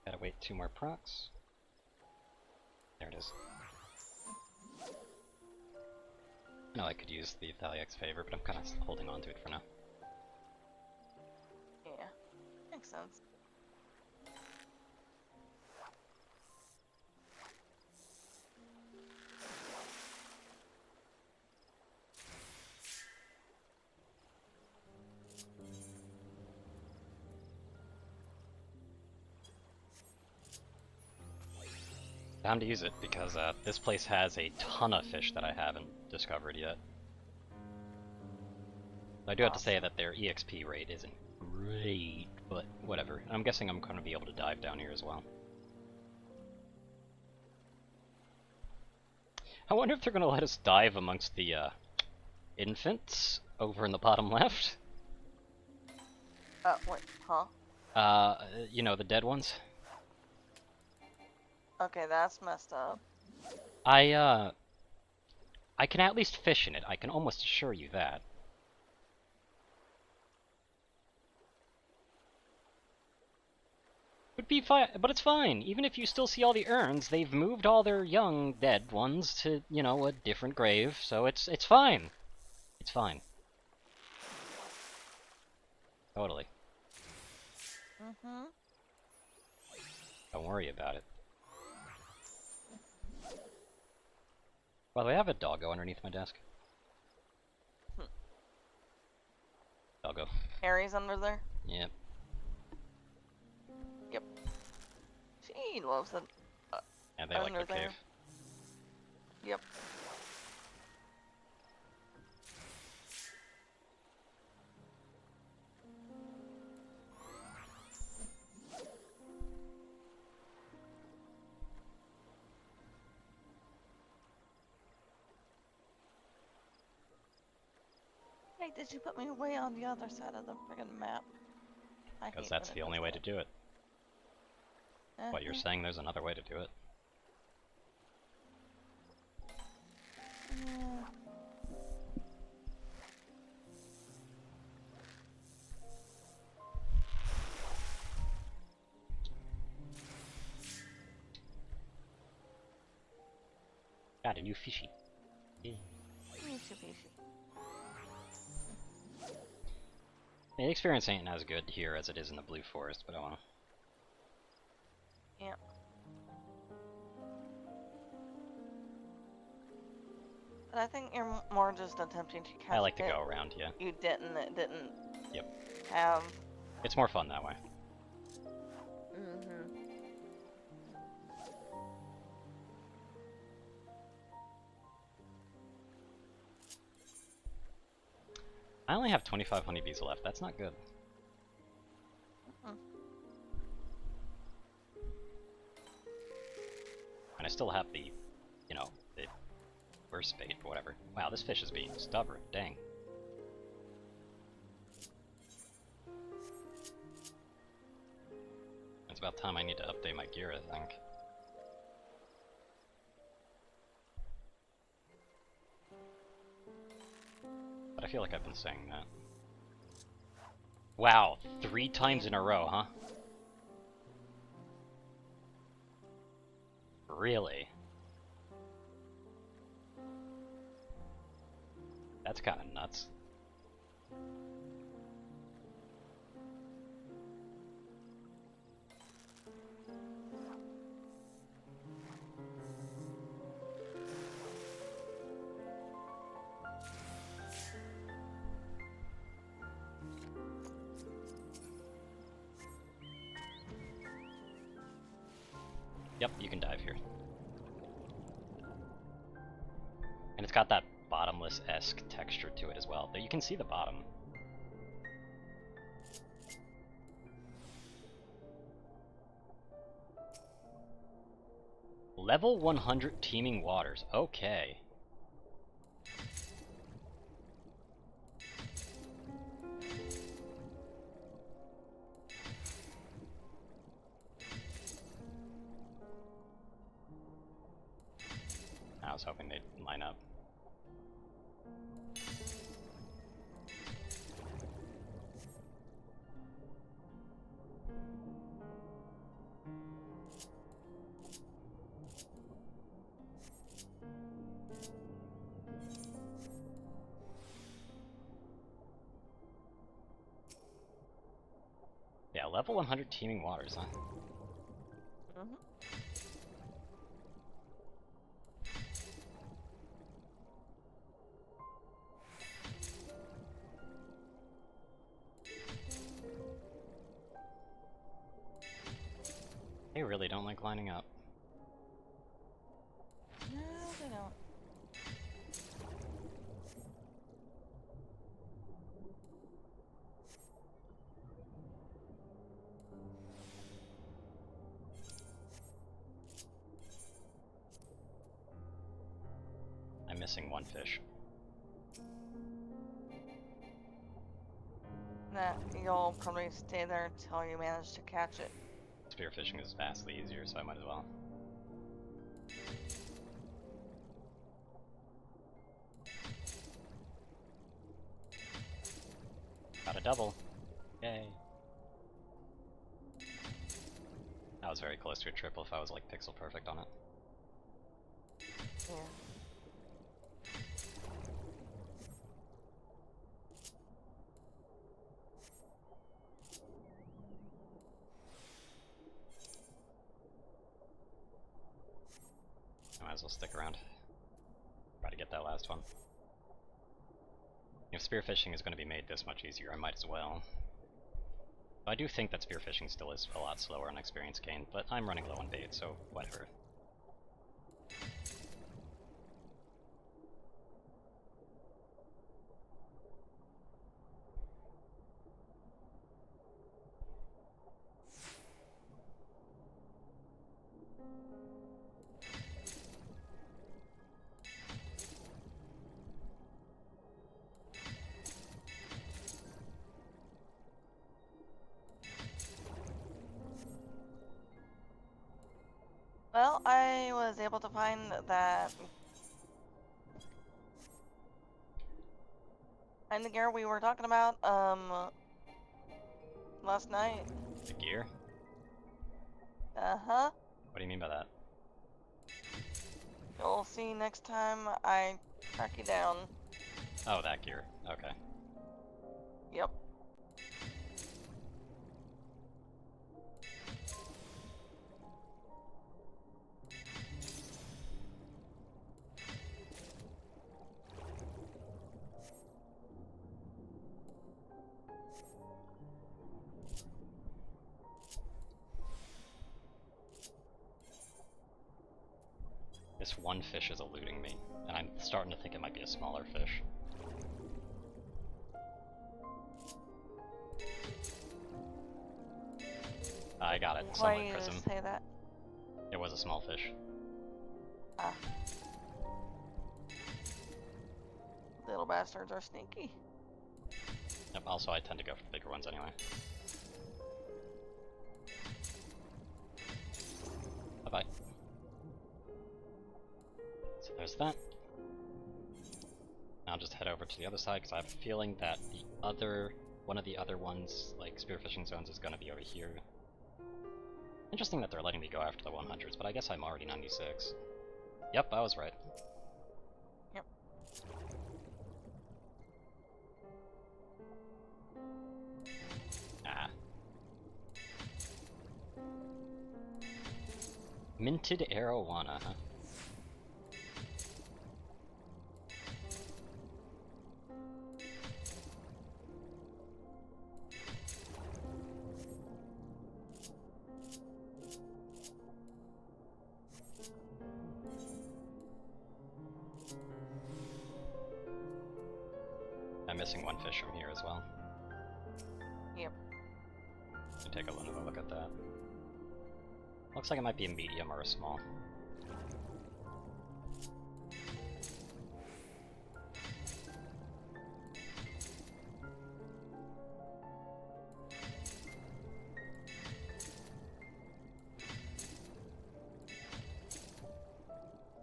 Gotta wait 2 more procs. There it is. I know I could use the Thaliak's favor, but I'm kind of holding on to it for now. Yeah. Makes sense. Time to use it, because this place has a ton of fish that I haven't discovered yet. I do have to say that their EXP rate isn't great, but whatever. I'm guessing I'm going to be able to dive down here as well. I wonder if they're going to let us dive amongst the infants over in the bottom left. Wait, huh? You know, the dead ones. Okay, that's messed up. I can at least fish in it, I can almost assure you that. Would be fine, but it's fine. Even if you still see all the urns, they've moved all their young dead ones to, you know, a different grave, so it's fine. It's fine. Totally. Mm-hmm. Don't worry about it. By the way, I have a doggo underneath my desk. Doggo. Harry's under there? Yep. Yep. She loves it. Yeah, they like the cave. Yep. Hey, did you put me way on the other side of the friggin' map? Because that's the only way to do it. What, you're saying there's another way to do it? Yeah. Got a new fishy. Yeah. The experience ain't as good here as it is in the Blue Forest, but I wanna. Yep. But I think you're more just attempting to catch I like to it. go around, yeah. You didn't Yep. have. It's more fun that way. Mm-hmm. I only have 25 honeybees left. That's not good. And I still have the, you know, the worst bait or whatever. Wow, this fish is being stubborn. Dang. about time I need to update my gear, I think. But I feel like I've been saying that. Wow, 3 times in a row, huh? Really? That's kind of nuts. Yep, you can dive here. And it's got that bottomless-esque texture to it as well, though you can see the bottom. Level 100 teeming waters, okay. I was hoping they'd line up. Yeah, level 100 teeming waters, huh? Mm-hmm. They really don't like lining up. No, they don't. I'm missing 1 fish. Nah, you'll probably stay there until you manage to catch it. Spearfishing is vastly easier, so I might as well. Got a double. Yay. That was very close to a triple if I was like pixel perfect on it. Yeah. I might as well stick around. Try to get that last one. If spearfishing is going to be made this much easier, I might as well. I do think that spearfishing still is a lot slower on experience gain, but I'm running low on bait, so whatever. Well, I was able to find that. Find the gear we were talking about, last night. The gear? Uh-huh. What do you mean by that? You'll see next time I track you down. Oh, that gear. Okay. Yep. This one fish is eluding me, and I'm starting to think it might be a smaller fish. I got it. Why Sunlight do you prism. say that? It was a small fish. Ah. Little bastards are sneaky. Yep, also I tend to go for the bigger ones anyway. So there's that. I'll just head over to the other side because I have a feeling that one of the other ones, like spearfishing zones, is going to be over here. Interesting that they're letting me go after the 100s, but I guess I'm already 96. Yep, I was right. Yep. Ah. Minted arowana, huh? I'm missing one fish from here as well. Yep. Let me take another look at that. Looks like it might be a medium or a small.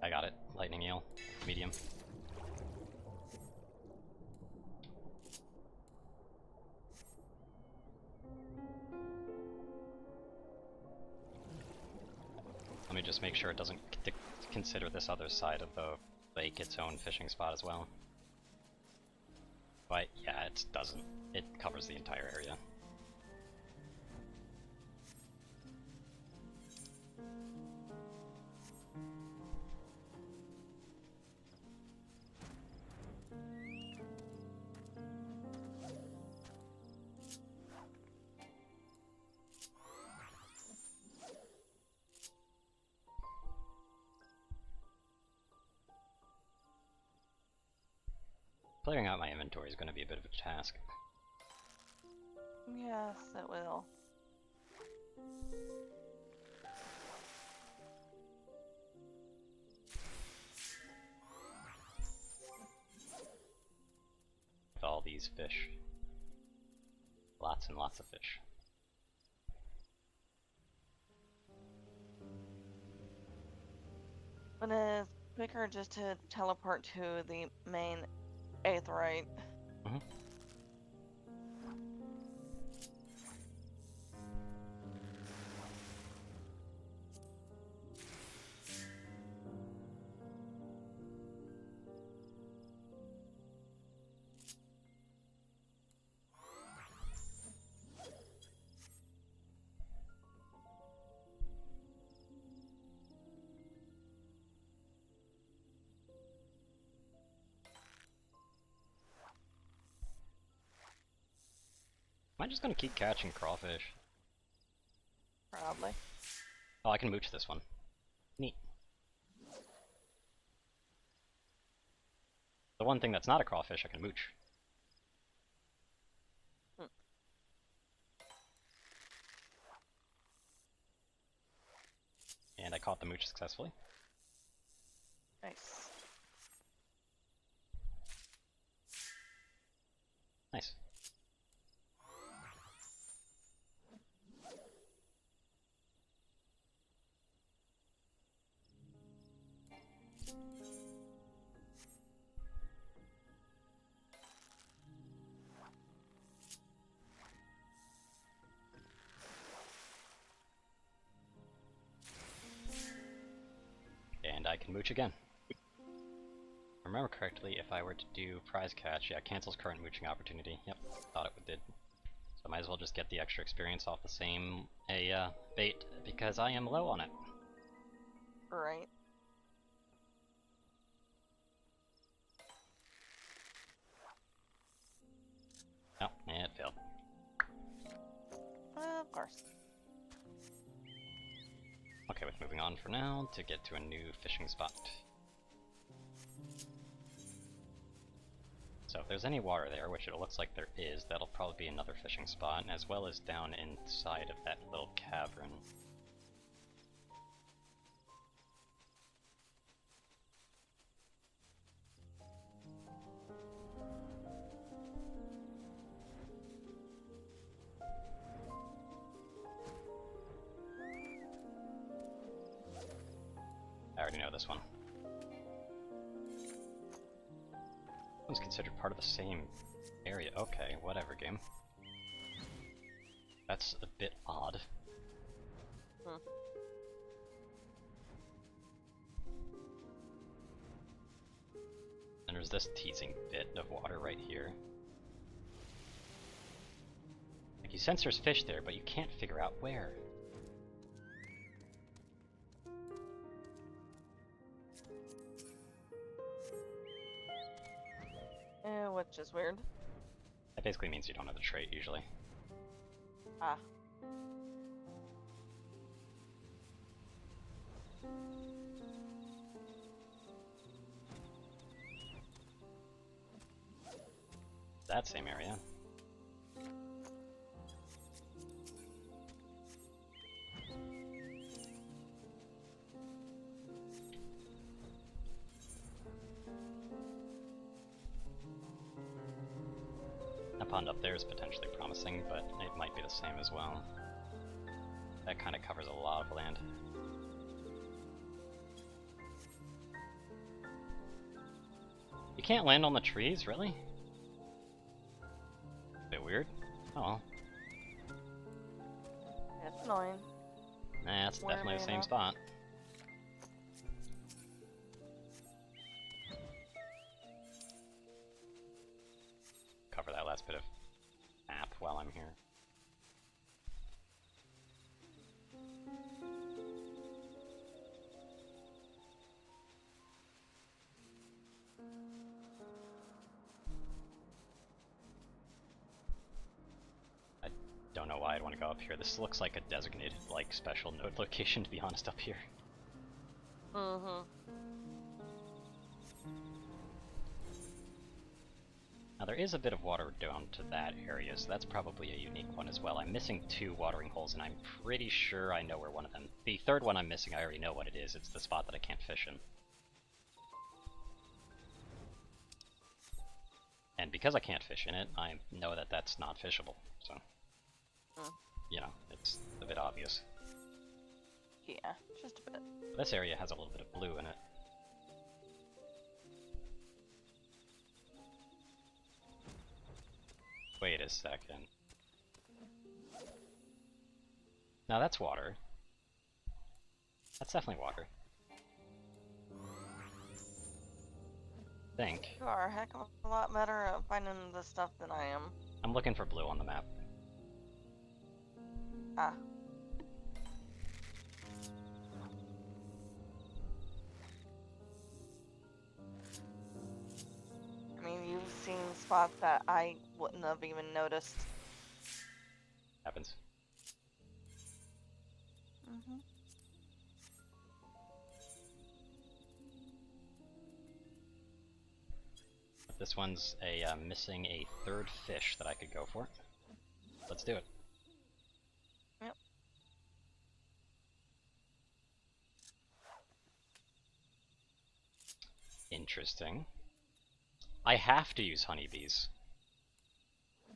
I got it. Lightning eel. Medium. Let me just make sure it doesn't consider this other side of the lake its own fishing spot as well. But yeah, it doesn't. It covers the entire area. Clearing out my inventory is going to be a bit of a task. Yes, it will. With all these fish. Lots and lots of fish. But it's quicker just to teleport to the main aetheryte. Mm-hmm. Am I just gonna keep catching crawfish? Probably. Oh, I can mooch this one. Neat. The one thing that's not a crawfish I can mooch. And I caught the mooch successfully. Nice. Nice. And I can mooch again. If I remember correctly, if I were to do prize catch, yeah, cancels current mooching opportunity. Yep, thought it did. So I might as well just get the extra experience off the same bait, because I am low on it. Right. Oh, yeah, it failed. Of course. Okay, with moving on for now to get to a new fishing spot. So if there's any water there, which it looks like there is, that'll probably be another fishing spot, as well as down inside of that little cavern. I already know this one. One's considered part of the same area. Okay, whatever, game. That's a bit odd. Hmm. And there's this teasing bit of water right here. Like, you sense there's fish there, but you can't figure out where. Which is weird. That basically means you don't have the trait, usually. Ah. That same area. That pond up there is potentially promising, but it might be the same as well. That kind of covers a lot of land. You can't land on the trees, really? Bit weird. Oh well. That's annoying. Nah, it's Where definitely am the I same now? spot. Cover that last bit of map while I'm here. I don't know why I'd want to go up here. This looks like a designated, like, special node location, to be honest, up here. Mm-hmm. Now there is a bit of water down to that area, so that's probably a unique one as well. I'm missing 2 watering holes, and I'm pretty sure I know where one of them... The third one I'm missing, I already know what it is. It's the spot that I can't fish in. And because I can't fish in it, I know that that's not fishable, so... You know, it's a bit obvious. Yeah, just a bit. This area has a little bit of blue in it. Wait a second. Now that's water. That's definitely water. Think. You are a heck of a lot better at finding this stuff than I am. I'm looking for blue on the map. Ah. I mean, you've seen spots that I wouldn't have even noticed. Happens. Mm-hmm. This one's missing a 3rd fish that I could go for. Let's do it. Yep. Interesting. I have to use honeybees.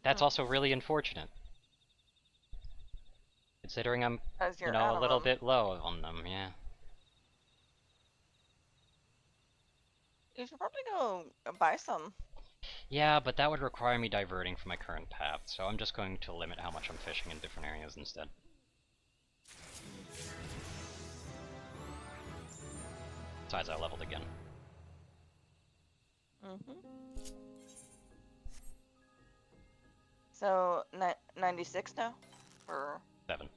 That's also really unfortunate. Considering I'm, you know, a little bit low on them, yeah. You should probably go buy some. Yeah, but that would require me diverting from my current path, so I'm just going to limit how much I'm fishing in different areas instead. Besides, I leveled again. Mm-hmm. So, 96 now? Or... 7.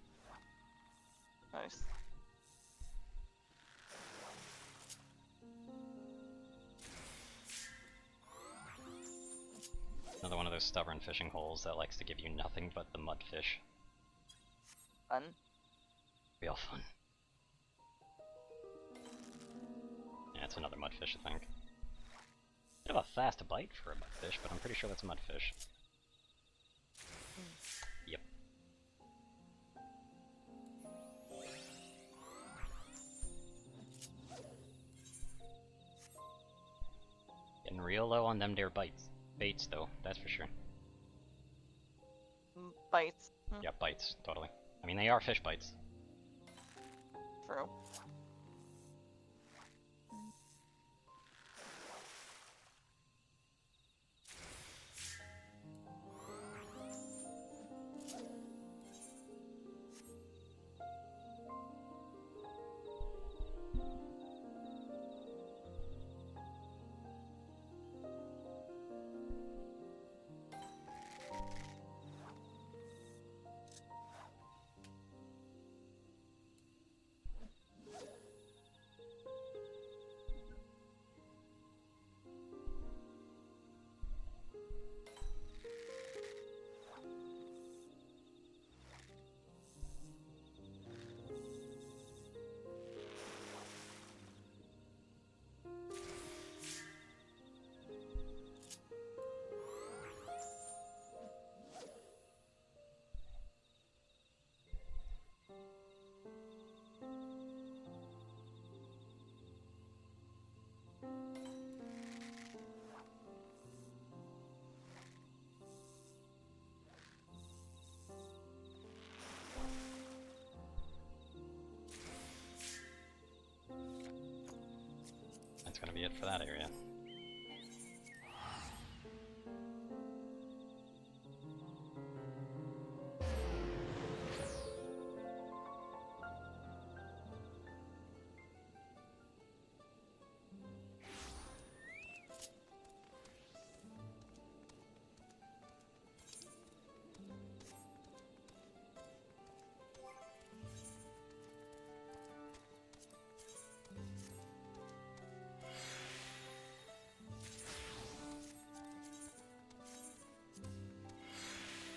Nice. Another one of those stubborn fishing holes that likes to give you nothing but the mudfish. Fun. Real fun. Yeah, it's another mudfish, I think. Bit of a fast bite for a mudfish, but I'm pretty sure that's a mudfish. Yep. Getting real low on them there baits though, that's for sure. Bites. Yeah, bites, totally. I mean, they are fish bites. True. that's gonna be it for that area.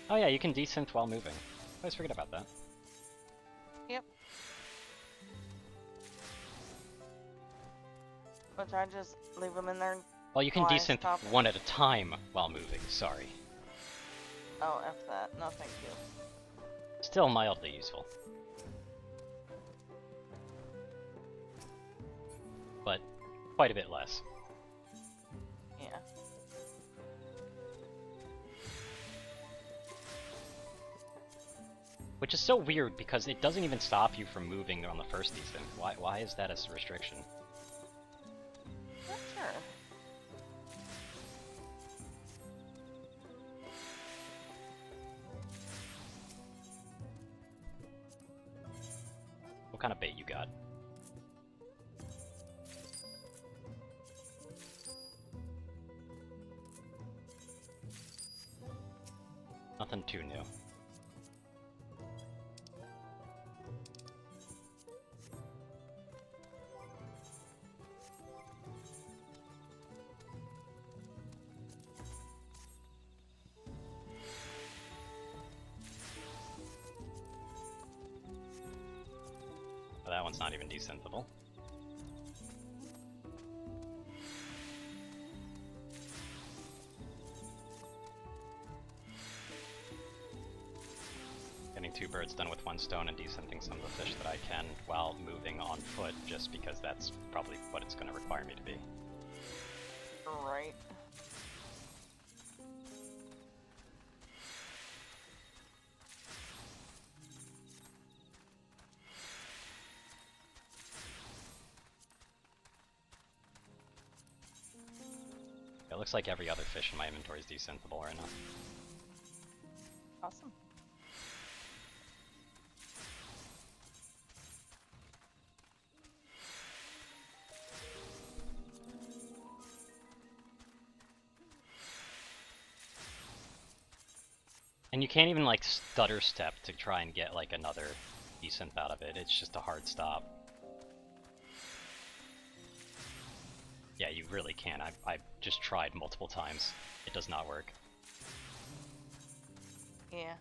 Oh yeah, you can desynth while moving. I always forget about that. Yep. Which I just leave them in there. Well, you can while I desynth stop. one at a time while moving, sorry. Oh, F that. No, thank you. Still mildly useful. But quite a bit less. Yeah. Which is so weird because it doesn't even stop you from moving on the first desynth. Why is that a restriction? Not sure. What kind of bait you got? Nothing too new. That one's not even desynthable. Getting 2 birds done with 1 stone and desynthing some of the fish that I can while moving on foot, just because that's probably what it's going to require me to be. Right. It looks like every other fish in my inventory is desynthable right now. Awesome. And you can't even like stutter step to try and get like another desynth out of it. It's just a hard stop. Yeah, you really can. I've just tried multiple times. It does not work. Yeah.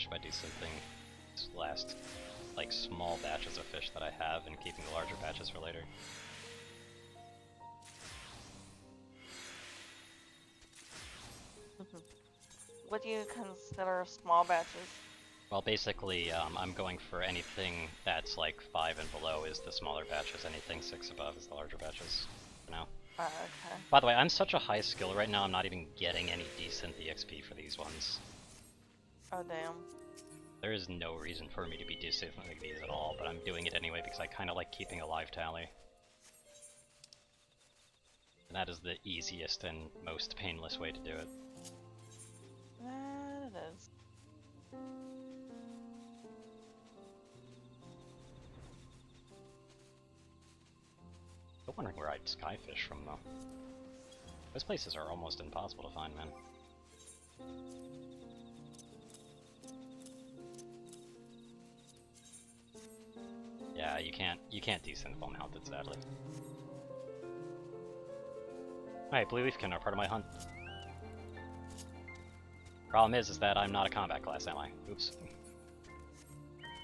By desynthing these last like small batches of fish that I have and keeping the larger batches for later. What do you consider small batches? Well, basically, I'm going for anything that's like 5 and below is the smaller batches, anything 6 above is the larger batches for now. Okay. By the way, I'm such a high skill right now, I'm not even getting any decent EXP for these ones. Oh, damn. There is no reason for me to be desyncing these at all, but I'm doing it anyway because I kind of like keeping a live tally. And that is the easiest and most painless way to do it. That it is. I'm wondering where I'd skyfish from though. Those places are almost impossible to find, man. Yeah, you can't desynth while mounted, sadly. Alright, Blue Leafkin are part of my hunt. Problem is that I'm not a combat class, am I? Oops.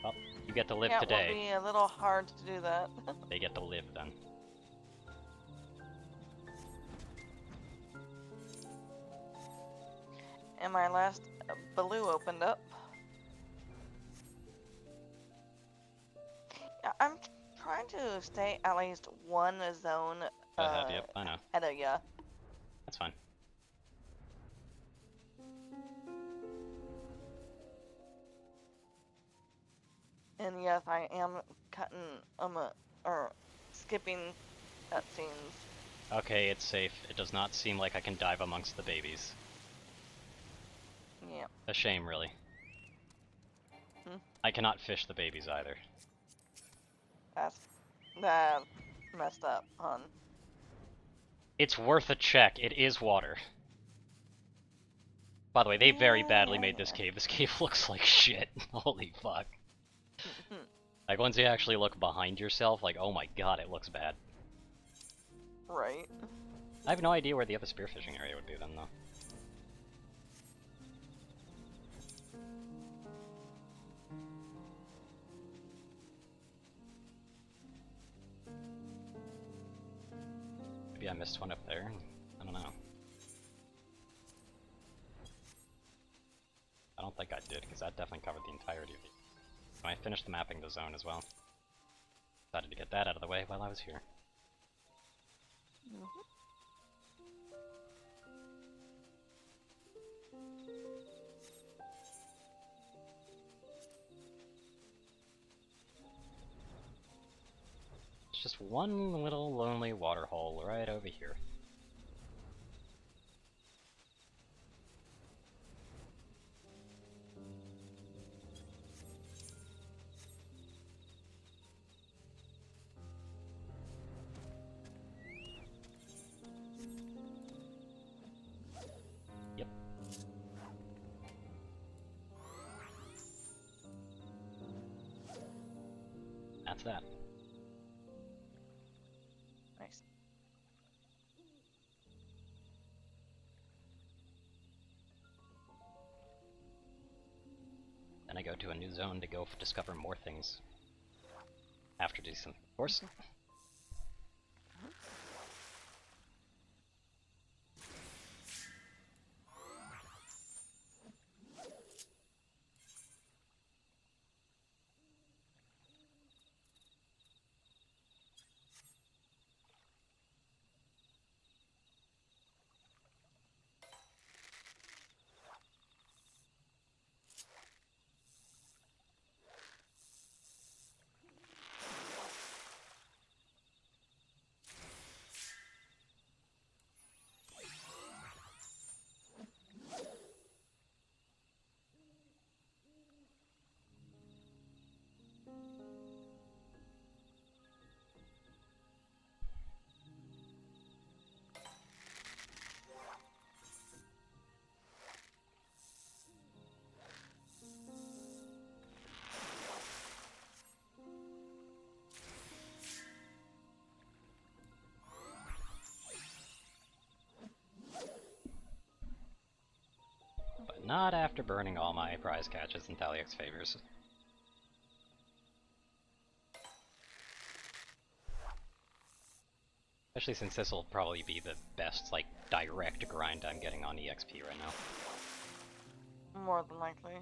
Well, you get to live today. It will be a little hard to do that. They get to live then. And my last blue opened up. Yeah, I'm trying to stay at least one zone Yep, I know. ahead of ya. That's fine. And yes, I am cutting or skipping cutscenes. Okay, it's safe. It does not seem like I can dive amongst the babies. Yeah. A shame, really. Hmm. I cannot fish the babies either. That's messed up, hon. It's worth a check. It is water. By the way, they very badly made this cave. This cave looks like shit. Holy fuck. Like, once you actually look behind yourself, like, oh my god, it looks bad. Right. I have no idea where the other spearfishing area would be then, though. Maybe I missed one up there. I don't know. I don't think I did, because that definitely covered the entirety of it. So I finished mapping the zone as well. Decided to get that out of the way while I was here. It's just one little lonely water hole right over here. Yep. That's that. Nice. Then I go to a new zone to go discover more things. After decent, of course. But not after burning all my prize catches in Thalia's favors. Especially since this will probably be the best, like, direct grind I'm getting on EXP right now. More than likely.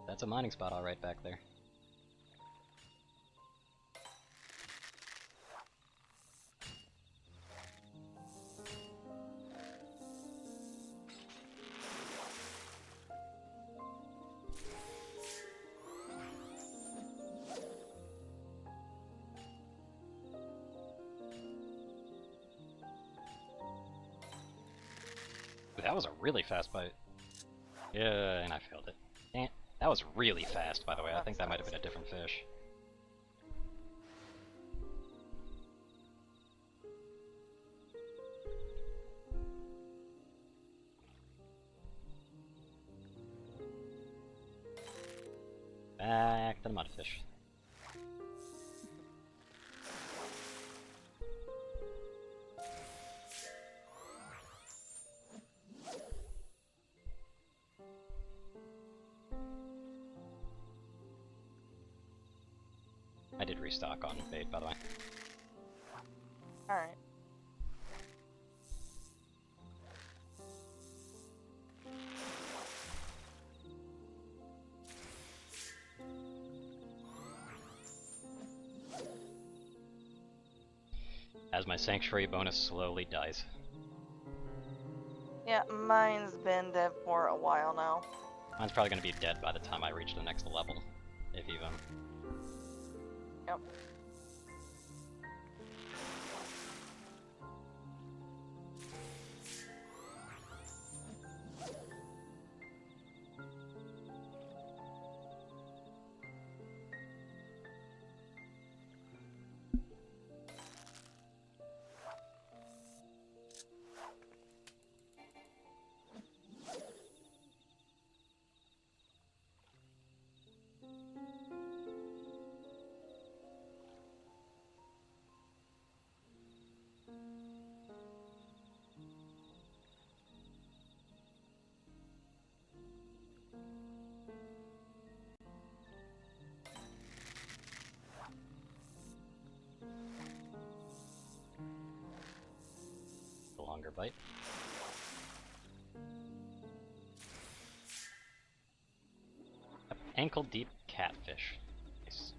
That's a mining spot all right back there. Ooh, that was a really fast bite. Yeah, and I failed it. Dang it. That was really fast, by the way. I think that might have been a different fish. Back to the mudfish. I did restock on bait, by the way. Alright. As my sanctuary bonus slowly dies. Yeah, mine's been dead for a while now. Mine's probably gonna be dead by the time I reach the next level, if even. Yep. The longer bite. Ankle deep catfish. Nice.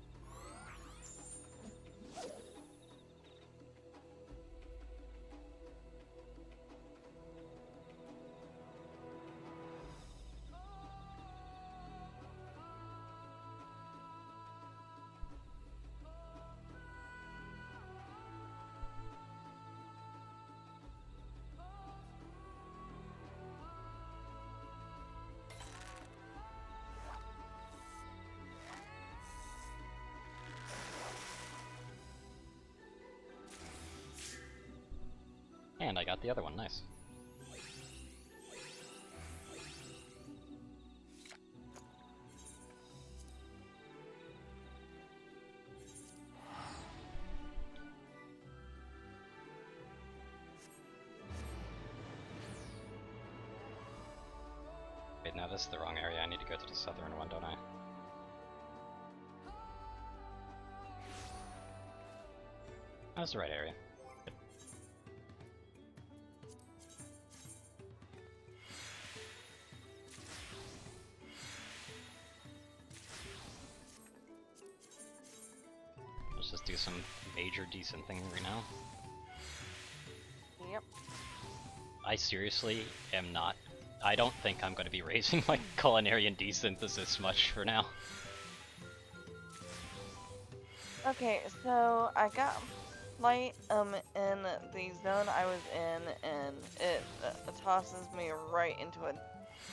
And I got the other one, nice. Wait, now this is the wrong area. I need to go to the southern one, don't I? That's the right area. Let's just do some major decent thing right now. Yep. I seriously am not. I don't think I'm going to be raising my culinary and desynthesis much for now. Okay, so I got light in the zone I was in, and it tosses me right into a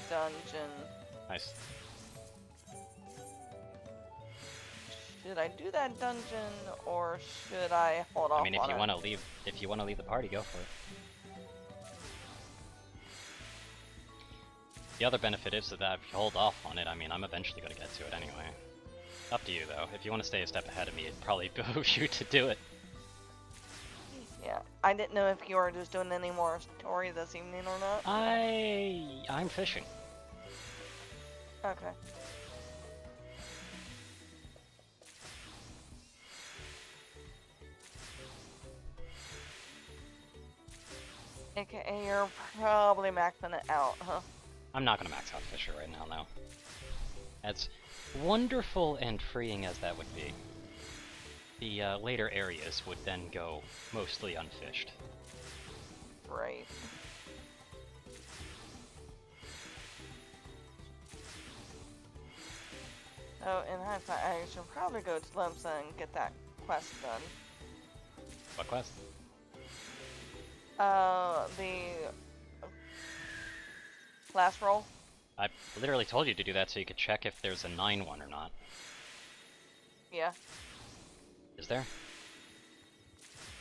dungeon. Nice. Should I do that dungeon, or should I hold off? I mean, if on you it? want to leave, the party, go for it. The other benefit is that if you hold off on it, I mean, I'm eventually going to get to it anyway. Up to you, though. If you want to stay a step ahead of me, it'd probably behoove you to do it. Yeah, I didn't know if you were just doing any more story this evening or not. I'm fishing. Okay. AKA, you're probably maxing it out, huh? I'm not going to max out Fisher right now, though. As wonderful and freeing as that would be, the later areas would then go mostly unfished. Right. Oh, in hindsight, I should probably go to Lemsa and get that quest done. What quest? The last roll. I literally told you to do that so you could check if there's a 9 one or not. Yeah. Is there?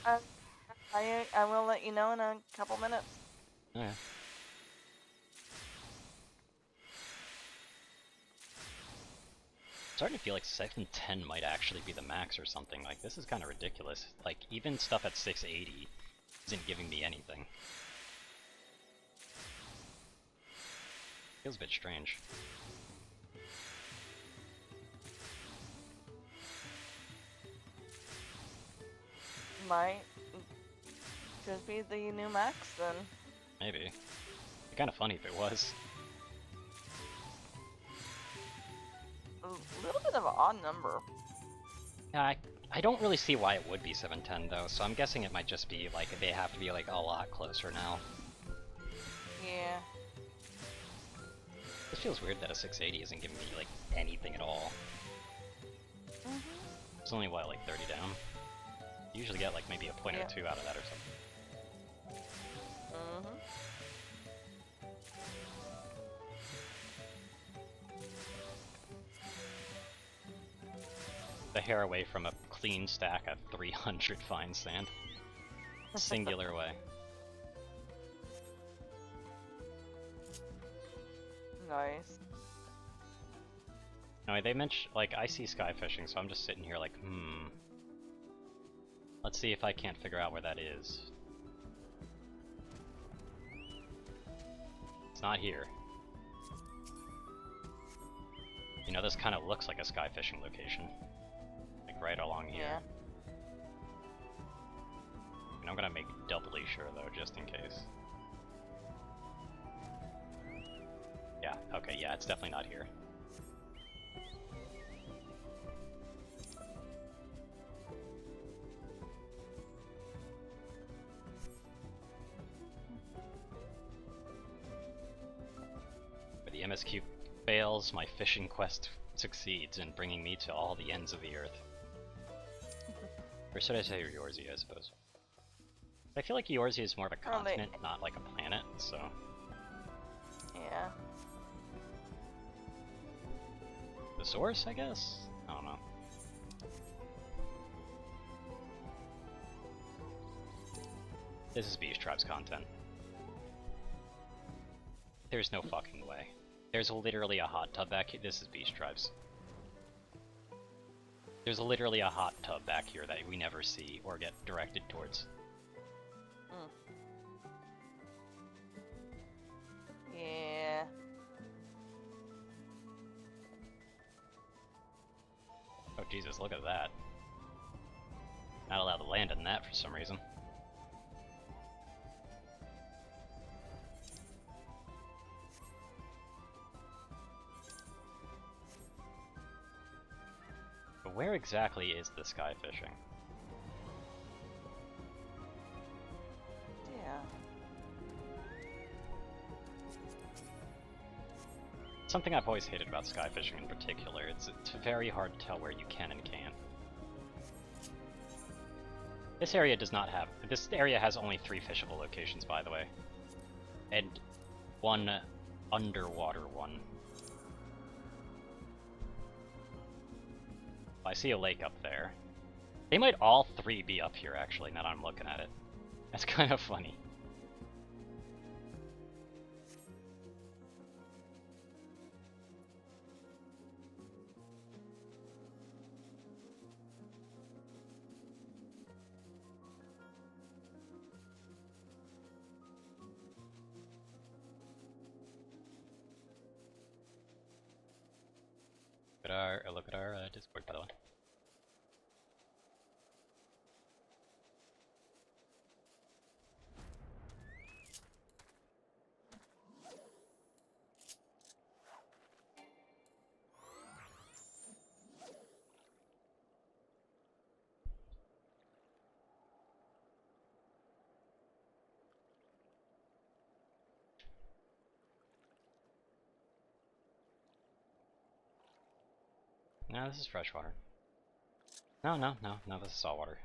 I will let you know in a couple minutes. Okay. Starting to feel like 710 might actually be the max or something. Like, this is kind of ridiculous. Like, even stuff at 680 isn't giving me anything. Feels a bit strange. might just be the new max then. Maybe. It'd be kind of funny if it was. A little bit of an odd number. Yeah, I don't really see why it would be 710 though, so I'm guessing it might just be like they have to be like a lot closer now. Yeah. This feels weird that a 680 isn't giving me like anything at all. It's only what, like 30 down? You usually get like maybe a point or two out of that or something. The hair away from a clean stack of 300 fine sand. Singular way. Nice. Anyway, they mentioned, like, I see sky fishing, so I'm just sitting here like, Let's see if I can't figure out where that is. It's not here. You know, this kind of looks like a sky fishing location. Like, right along here. Yeah. And I'm gonna make doubly sure, though, just in case. Yeah, okay, yeah, it's definitely not here. But the MSQ fails, my fishing quest succeeds in bringing me to all the ends of the earth. Or should I say Eorzea, I suppose. I feel like Eorzea is more of a continent, not like a planet, so... Yeah. The source, I guess? I don't know. This is Beast Tribe's content. There's no fucking way. There's literally a hot tub back here. This is Beast Tribes. There's literally a hot tub back here that we never see or get directed towards. Yeah. Oh Jesus, look at that. Not allowed to land in that for some reason. But where exactly is the sky fishing? Yeah. Something I've always hated about sky fishing in particular, it's very hard to tell where you can and can't. This area does not have... This area has only 3 fishable locations, by the way. And 1 underwater one. I see a lake up there. They might all 3 be up here, actually, now that I'm looking at it. That's kind of funny. Look at our Discord, by the way. No, this is freshwater. No, this is saltwater.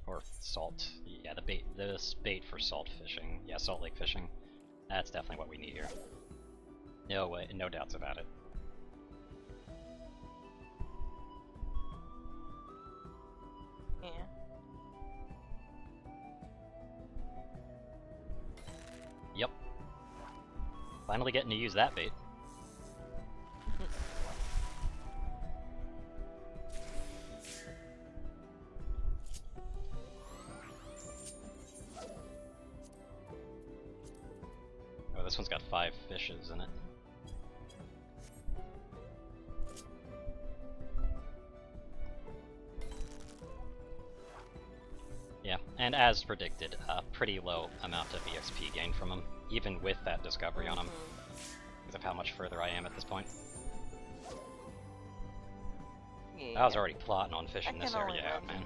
Or salt. Yeah, this bait for salt fishing. Yeah, salt lake fishing. That's definitely what we need here. No way, no doubts about it. Yeah. Yep. Finally getting to use that bait. This one's got 5 fishes in it. Yeah, And as predicted, a pretty low amount of EXP gained from him, even with that discovery on him, because of how much further I am at this point. Yeah. I was already plotting on fishing this area out, man.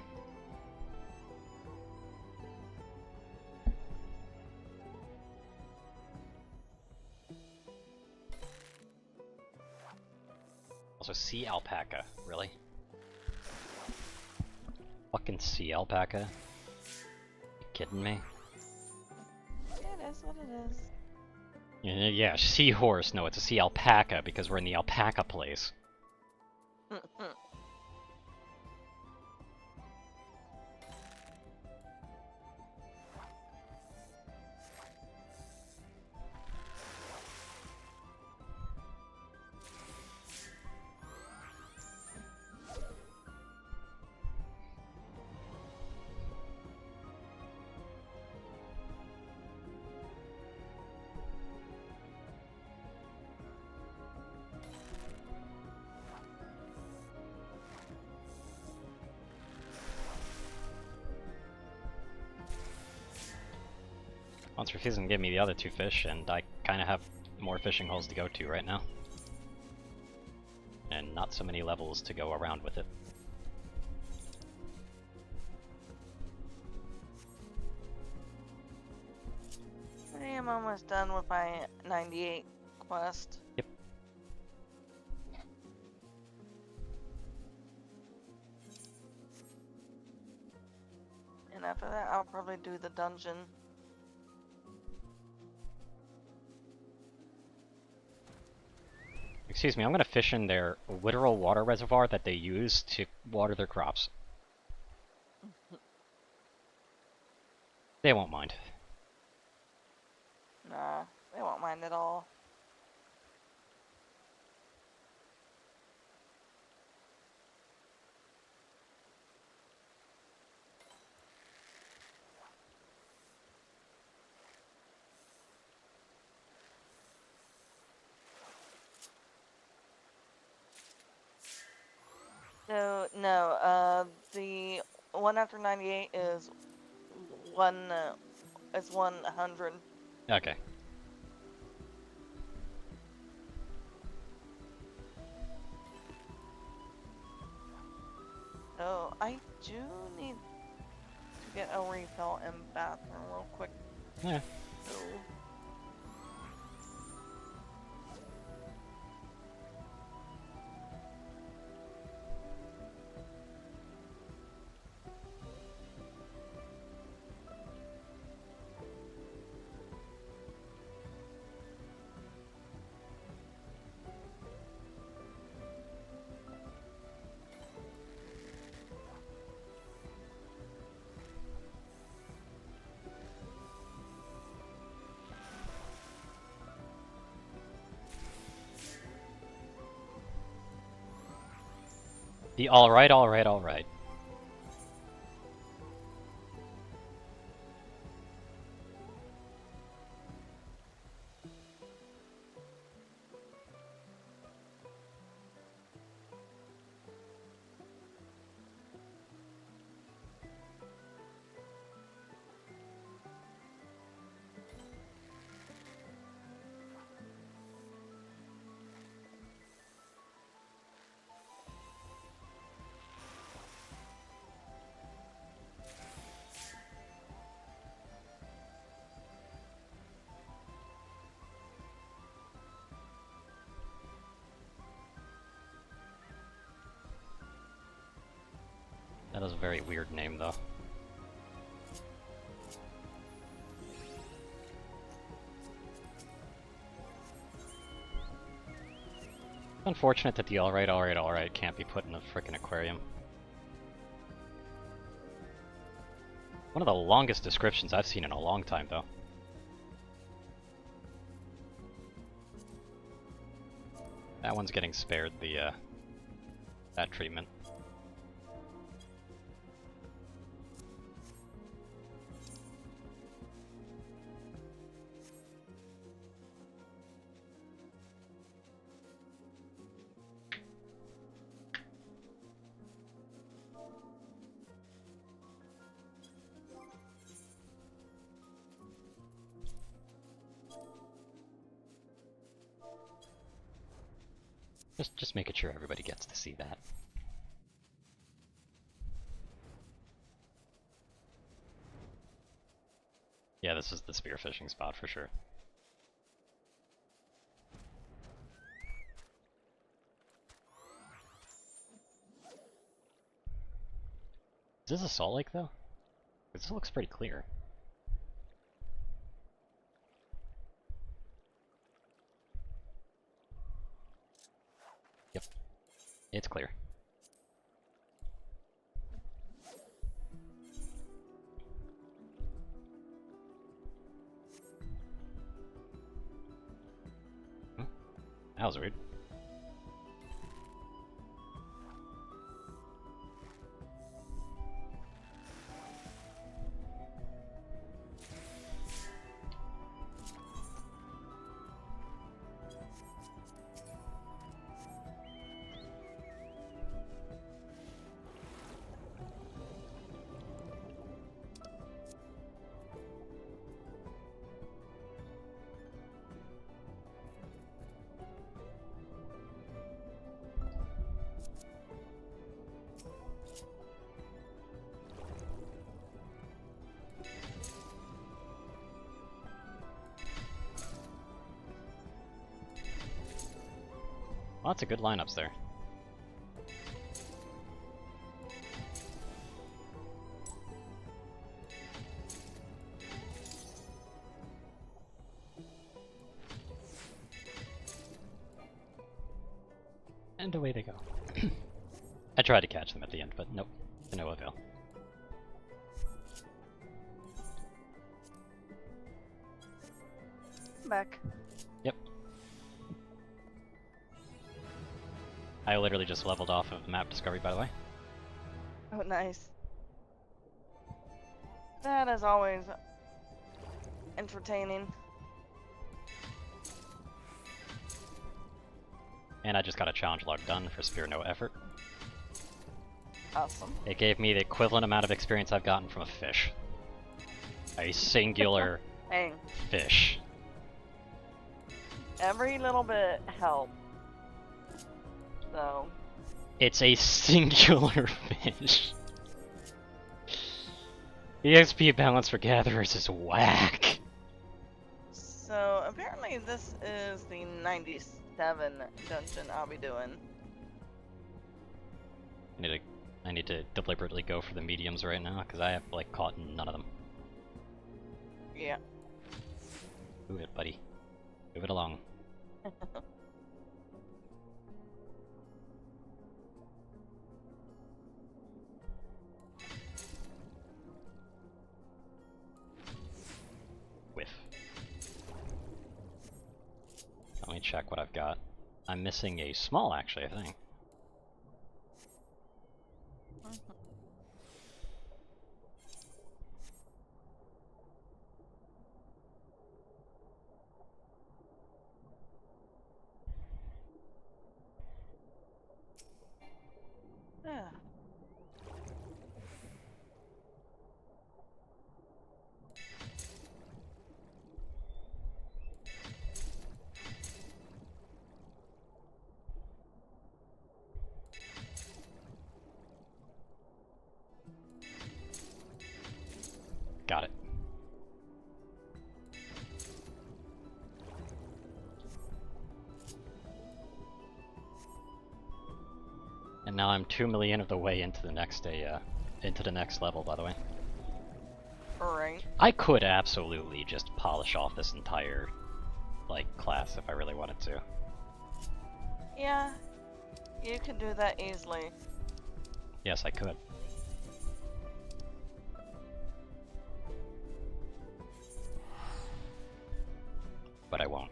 Also, sea alpaca, really? Fucking sea alpaca? You kidding me? It is what it is. Yeah, seahorse. No, it's a sea alpaca because we're in the alpaca place. Once refusing to give me the other two fish, and I kind of have more fishing holes to go to right now. And not so many levels to go around with it. I am almost done with my 98 quest. Yep. And after that, I'll probably do the dungeon. Excuse me, I'm gonna fish in their literal water reservoir that they use to water their crops. They won't mind. Nah, they won't mind at all. So, no, the one after 98 is is 100. Okay. So, I do need to get a refill in bathroom real quick. Yeah. So, The alright, alright, alright. That is a very weird name, though. Unfortunate that the alright, alright, alright can't be put in a frickin' aquarium. One of the longest descriptions I've seen in a long time, though. That one's getting spared the, that treatment. Just making sure everybody gets to see that. Yeah, this is the spearfishing spot for sure. Is this a salt lake though? This looks pretty clear. Yep, it's clear. That was weird. Lots of good lineups there. And away they go. I tried to catch them at the end, but nope, to no avail. Back. Yep. I literally just leveled off of map discovery, by the way. Oh, nice. That is always entertaining. And I just got a challenge log done for Spear No Effort. Awesome. It gave me the equivalent amount of experience I've gotten from a fish. A singular Hey. fish. Every little bit helps. So. It's a singular fish. The XP balance for gatherers is whack. So apparently this is the 97 dungeon I'll be doing. I need to deliberately go for the mediums right now because I have like caught none of them. Yeah. Move it, buddy. Move it along. Whiff. Let me check what I've got. I'm missing a small, actually, I think. Yeah. Got it. And now I'm 2 million of the way into the next level, by the way. Alright. I could absolutely just polish off this entire, like, class if I really wanted to. Yeah, you can do that easily. Yes, I could. But I won't.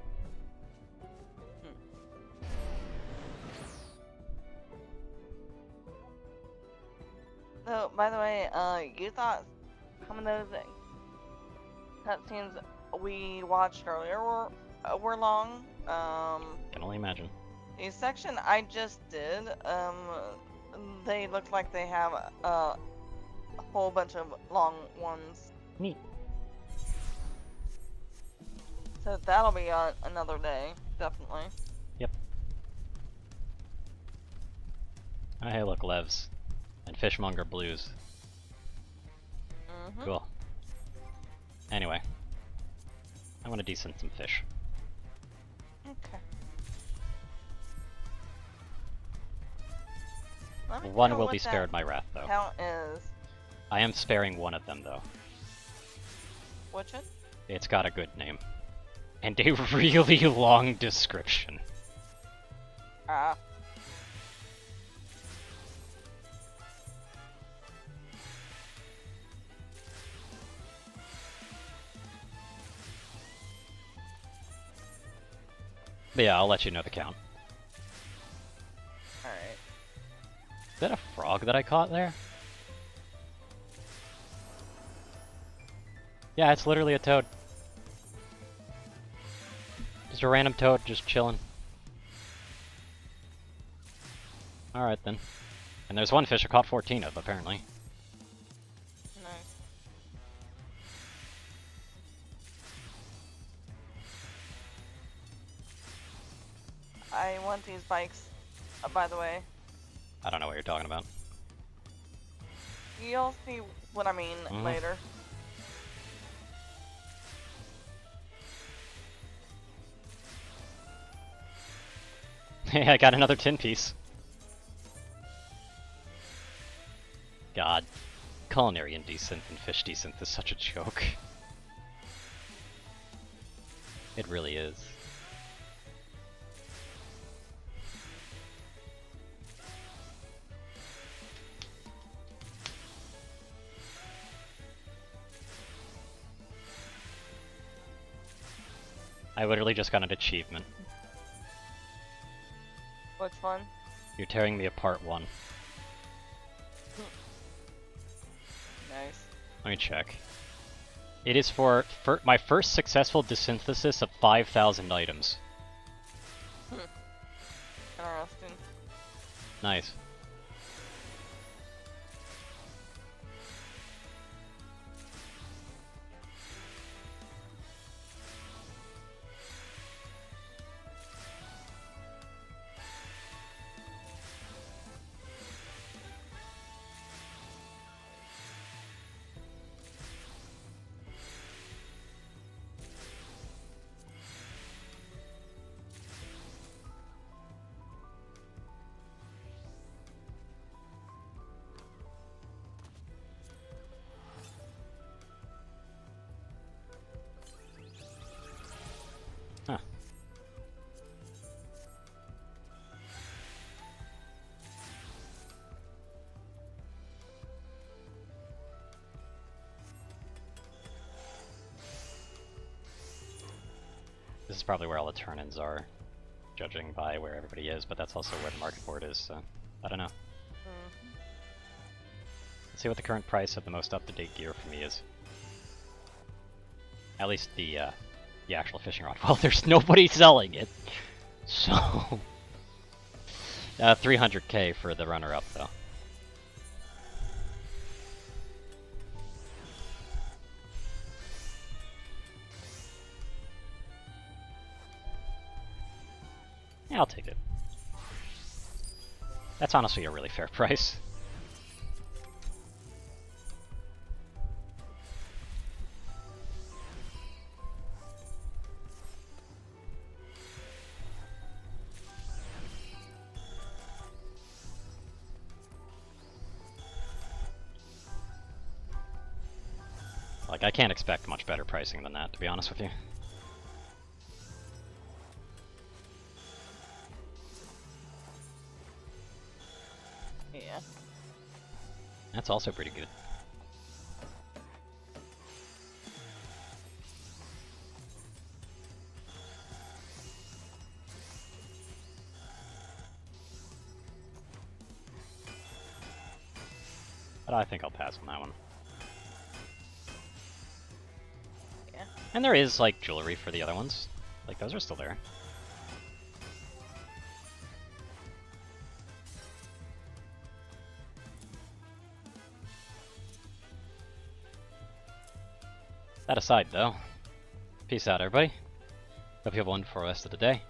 So, by the way, you thought some of those cutscenes we watched earlier were long? Can only imagine. The section I just did, they look like they have a whole bunch of long ones. Neat. So that'll be on another day, definitely. Yep. Oh, hey, look, Levs. And Fishmonger Blues. Cool. Anyway. I want to descent some fish. Okay. One will be spared my wrath, though. Count is. I am sparing one of them, though. Which one? It's got a good name. And a really long description. Ah. But yeah, I'll let you know the count. Alright. Is that a frog that I caught there? Yeah, it's literally a toad. Just a random toad just chilling. Alright then. And there's one fish I caught 14 of, apparently. Nice. I want these bikes, by the way. I don't know what you're talking about. You'll see what I mean later. Hey, I got another tin piece. God. Culinary and desynth and fish desynth is such a joke. It really is. I literally just got an achievement. Which one? You're tearing me apart one. Nice. Let me check. It is for my first successful desynthesis of 5,000 items. Interesting. Nice. Huh. This is probably where all the turn-ins are, judging by where everybody is, but that's also where the market board is, so I don't know. Let's see what the current price of the most up-to-date gear for me is. At least the actual fishing rod. Well, there's nobody selling it, so 300k for the runner-up, though. Yeah, I'll take it. That's honestly a really fair price. Like, I can't expect much better pricing than that, to be honest with you. Yeah. That's also pretty good. But I think I'll pass on that one. Yeah. And there is, like, jewelry for the other ones. Like, those are still there. That aside, though, peace out, everybody. Hope you have a wonderful rest of the day.